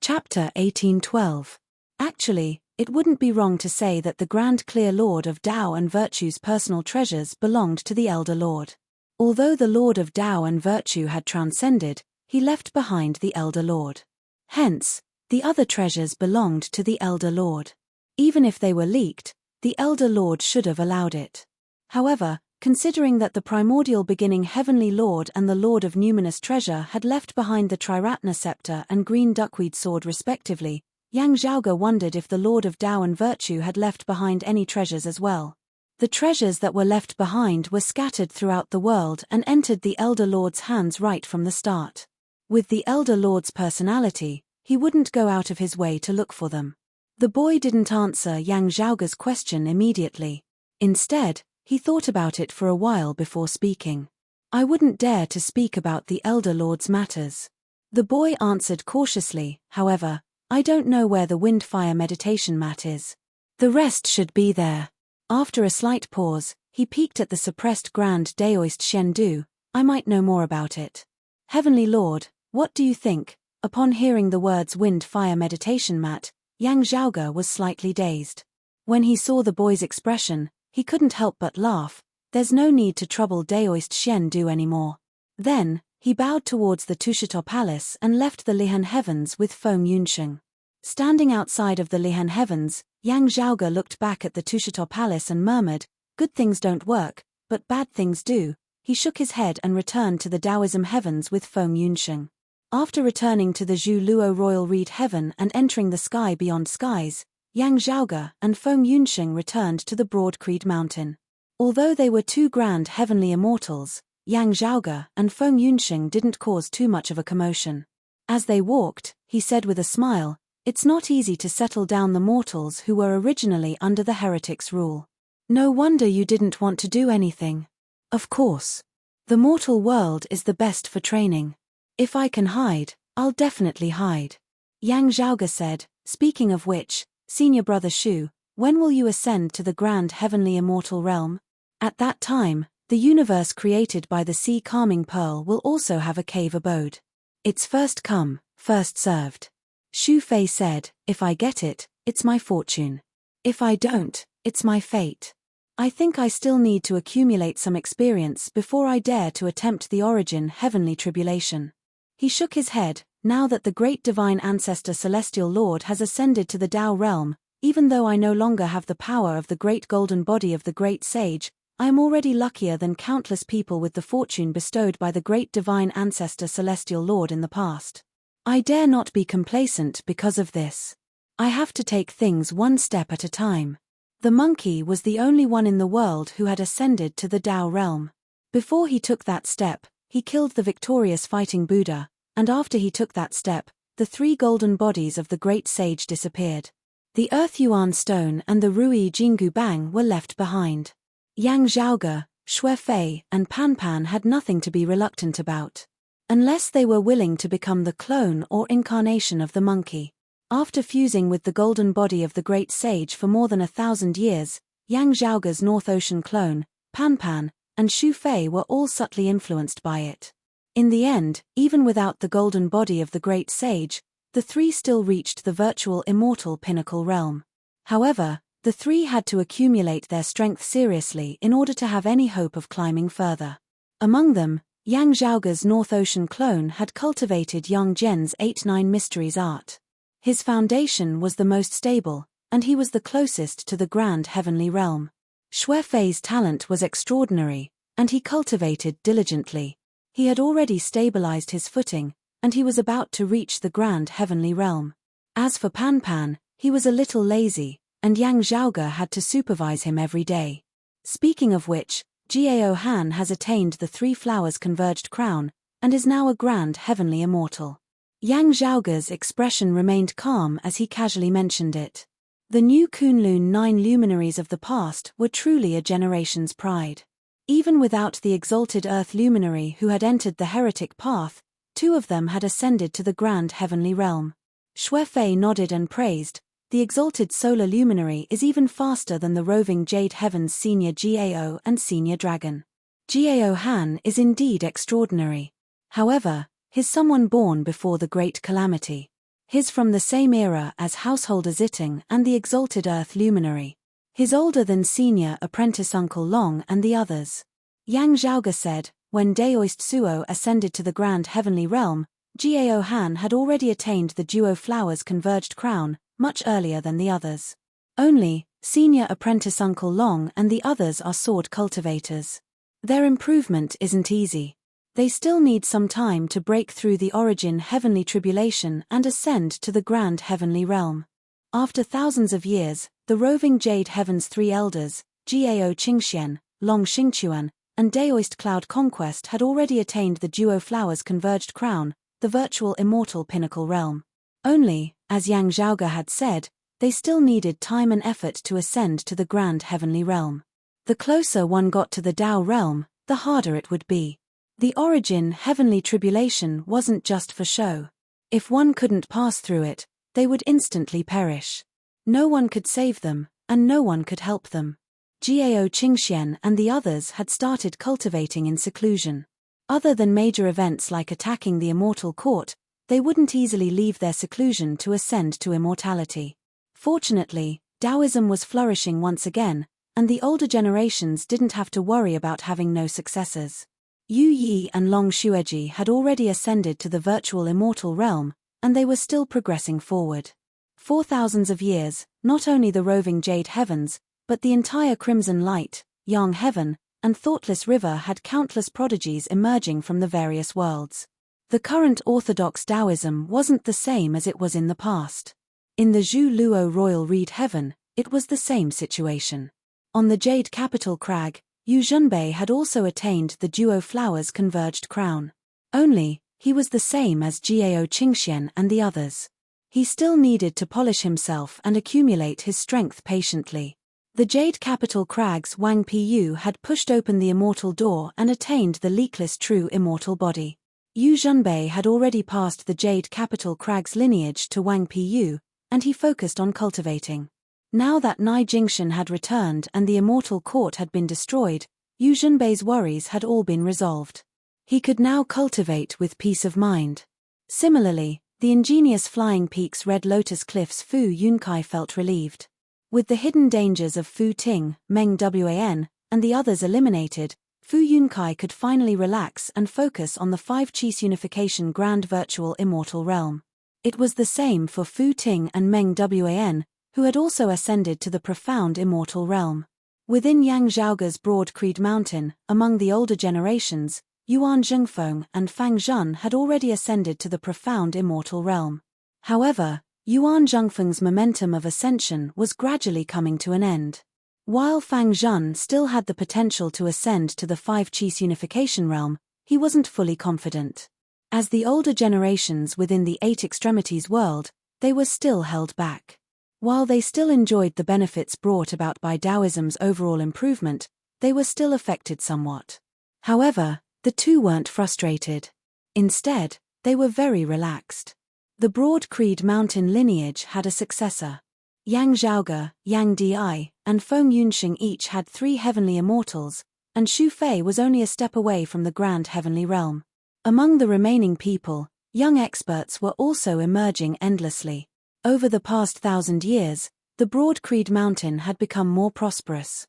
Chapter 1812. Actually, it wouldn't be wrong to say that the Grand Clear Lord of Tao and Virtue's personal treasures belonged to the Elder Lord. Although the Lord of Tao and Virtue had transcended, he left behind the Elder Lord. Hence, the other treasures belonged to the Elder Lord. Even if they were leaked, the Elder Lord should have allowed it. However, considering that the primordial beginning Heavenly Lord and the Lord of Numinous Treasure had left behind the Triratna scepter and green duckweed sword respectively, Yang Zhaoge wondered if the Lord of Tao and Virtue had left behind any treasures as well. The treasures that were left behind were scattered throughout the world and entered the Elder Lord's hands right from the start. With the Elder Lord's personality, he wouldn't go out of his way to look for them. The boy didn't answer Yang Zhaoge's question immediately. Instead, he thought about it for a while before speaking. I wouldn't dare to speak about the Elder Lord's matters. The boy answered cautiously, however, I don't know where the wind-fire meditation mat is. The rest should be there. After a slight pause, he peeked at the suppressed Grand Daoist Xian Du, I might know more about it. Heavenly Lord, what do you think? Upon hearing the words wind-fire meditation mat, Yang Zhaoge was slightly dazed. When he saw the boy's expression, he couldn't help but laugh. There's no need to trouble Daoist Xian Du anymore. Then, he bowed towards the Tushito Palace and left the Lihan Heavens with Feng Yunsheng. Standing outside of the Lihan Heavens, Yang Zhaoge looked back at the Tushito Palace and murmured, good things don't work, but bad things do. He shook his head and returned to the Taoism Heavens with Feng Yunsheng. After returning to the Zhu Luo Royal Reed Heaven and entering the sky beyond skies, Yang Zhaoge and Feng Yunsheng returned to the Broad Creed Mountain. Although they were two grand heavenly immortals, Yang Zhaoge and Feng Yunsheng didn't cause too much of a commotion. As they walked, he said with a smile, it's not easy to settle down the mortals who were originally under the heretics' rule. No wonder you didn't want to do anything. Of course. The mortal world is the best for training. If I can hide, I'll definitely hide. Yang Zhaoge said, speaking of which, Senior Brother Shu, when will you ascend to the grand heavenly immortal realm? At that time, the universe created by the sea calming pearl will also have a cave abode. It's first come, first served. Shu Fei said, if I get it, it's my fortune. If I don't, it's my fate. I think I still need to accumulate some experience before I dare to attempt the origin heavenly tribulation. He shook his head, now that the great divine ancestor celestial lord has ascended to the Tao realm, even though I no longer have the power of the great golden body of the great sage, I am already luckier than countless people with the fortune bestowed by the great divine ancestor celestial lord in the past. I dare not be complacent because of this. I have to take things one step at a time. The monkey was the only one in the world who had ascended to the Tao realm. Before he took that step, he killed the victorious fighting Buddha, and after he took that step, the three golden bodies of the great sage disappeared. The Earth Yuan stone and the Rui Jingu Bang were left behind. Yang Zhaoge, Xue Fei, and Pan Pan had nothing to be reluctant about. Unless they were willing to become the clone or incarnation of the monkey. After fusing with the golden body of the great sage for more than 1,000 years, Yang Zhaoge's North Ocean clone, Pan Pan, and Xu Fei were all subtly influenced by it. In the end, even without the golden body of the great sage, the three still reached the virtual immortal pinnacle realm. However, the three had to accumulate their strength seriously in order to have any hope of climbing further. Among them, Yang Zhaoge's North Ocean clone had cultivated Yang Zhen's 8-9 mysteries art. His foundation was the most stable, and he was the closest to the grand heavenly realm. Xue Fei's talent was extraordinary, and he cultivated diligently. He had already stabilized his footing, and he was about to reach the grand heavenly realm. As for Pan Pan, he was a little lazy, and Yang Zhaoge had to supervise him every day. Speaking of which, Jiao Han has attained the 3 flowers converged crown, and is now a grand heavenly immortal. Yang Zhaoge's expression remained calm as he casually mentioned it. The new Kunlun 9 luminaries of the past were truly a generation's pride. Even without the exalted earth luminary who had entered the heretic path, 2 of them had ascended to the grand heavenly realm. Xue Fei nodded and praised, the exalted solar luminary is even faster than the roving Jade Heavens Senior Gao and Senior Dragon. Jiao Han is indeed extraordinary. However, he's someone born before the great calamity. He's from the same era as Householder Zitting and the exalted earth luminary. He's older than Senior Apprentice Uncle Long and the others. Yang Zhaoge said, when Daoist Suo ascended to the grand heavenly realm, Jiao Han had already attained the duo flowers converged crown, much earlier than the others. Only, Senior Apprentice Uncle Long and the others are sword cultivators. Their improvement isn't easy. They still need some time to break through the origin heavenly tribulation and ascend to the grand heavenly realm. After thousands of years, the roving Jade Heaven's 3 elders, Jiao Qingxian, Long Xingquan, and Daoist Cloud Conquest had already attained the duo flowers converged crown, the virtual immortal pinnacle realm. Only, as Yang Zhaoge had said, they still needed time and effort to ascend to the grand heavenly realm. The closer one got to the Tao realm, the harder it would be. The origin heavenly tribulation wasn't just for show. If one couldn't pass through it, they would instantly perish. No one could save them, and no one could help them. Jiao Qingxian and the others had started cultivating in seclusion. Other than major events like attacking the immortal court, they wouldn't easily leave their seclusion to ascend to immortality. Fortunately, Taoism was flourishing once again, and the older generations didn't have to worry about having no successors. Yu Yi and Long Xueji had already ascended to the virtual immortal realm, and they were still progressing forward. For thousands of years, not only the roving Jade Heavens, but the entire Crimson Light, Yang Heaven, and Thoughtless River had countless prodigies emerging from the various worlds. The current orthodox Taoism wasn't the same as it was in the past. In the Zhu Luo Royal Reed Heaven, it was the same situation. On the Jade Capital Crag, Yu Zhenbei had also attained the duo flowers converged crown. Only, he was the same as Jiao Qingxian and the others. He still needed to polish himself and accumulate his strength patiently. The Jade Capital Crag's Wang Piyu had pushed open the immortal door and attained the leakless true immortal body. Yu Zhenbei had already passed the Jade Capital Crag's lineage to Wang Piyu, and he focused on cultivating. Now that Nai Jingshan had returned and the immortal court had been destroyed, Yu Zhenbei's worries had all been resolved. He could now cultivate with peace of mind. Similarly, the ingenious Flying Peaks Red Lotus Cliffs Fu Yunkai felt relieved. With the hidden dangers of Fu Ting, Meng Wan, and the others eliminated, Fu Yunkai could finally relax and focus on the 5 Qis unification grand virtual immortal realm. It was the same for Fu Ting and Meng Wan, who had also ascended to the profound immortal realm. Within Yang Zhaoge's broad Creed Mountain, among the older generations, Yuan Zhengfeng and Fang Zhun had already ascended to the profound immortal realm. However, Yuan Zhengfeng's momentum of ascension was gradually coming to an end. While Fang Zhun still had the potential to ascend to the 5 Qis unification realm, he wasn't fully confident. As the older generations within the 8 extremities world, they were still held back. While they still enjoyed the benefits brought about by Taoism's overall improvement, they were still affected somewhat. However, the two weren't frustrated. Instead, they were very relaxed. The broad Creed Mountain lineage had a successor. Yang Zhaoge, Yang Di, and Feng Yunxing each had 3 heavenly immortals, and Xu Fei was only a step away from the grand heavenly realm. Among the remaining people, young experts were also emerging endlessly. Over the past 1,000 years, the broad Creed Mountain had become more prosperous.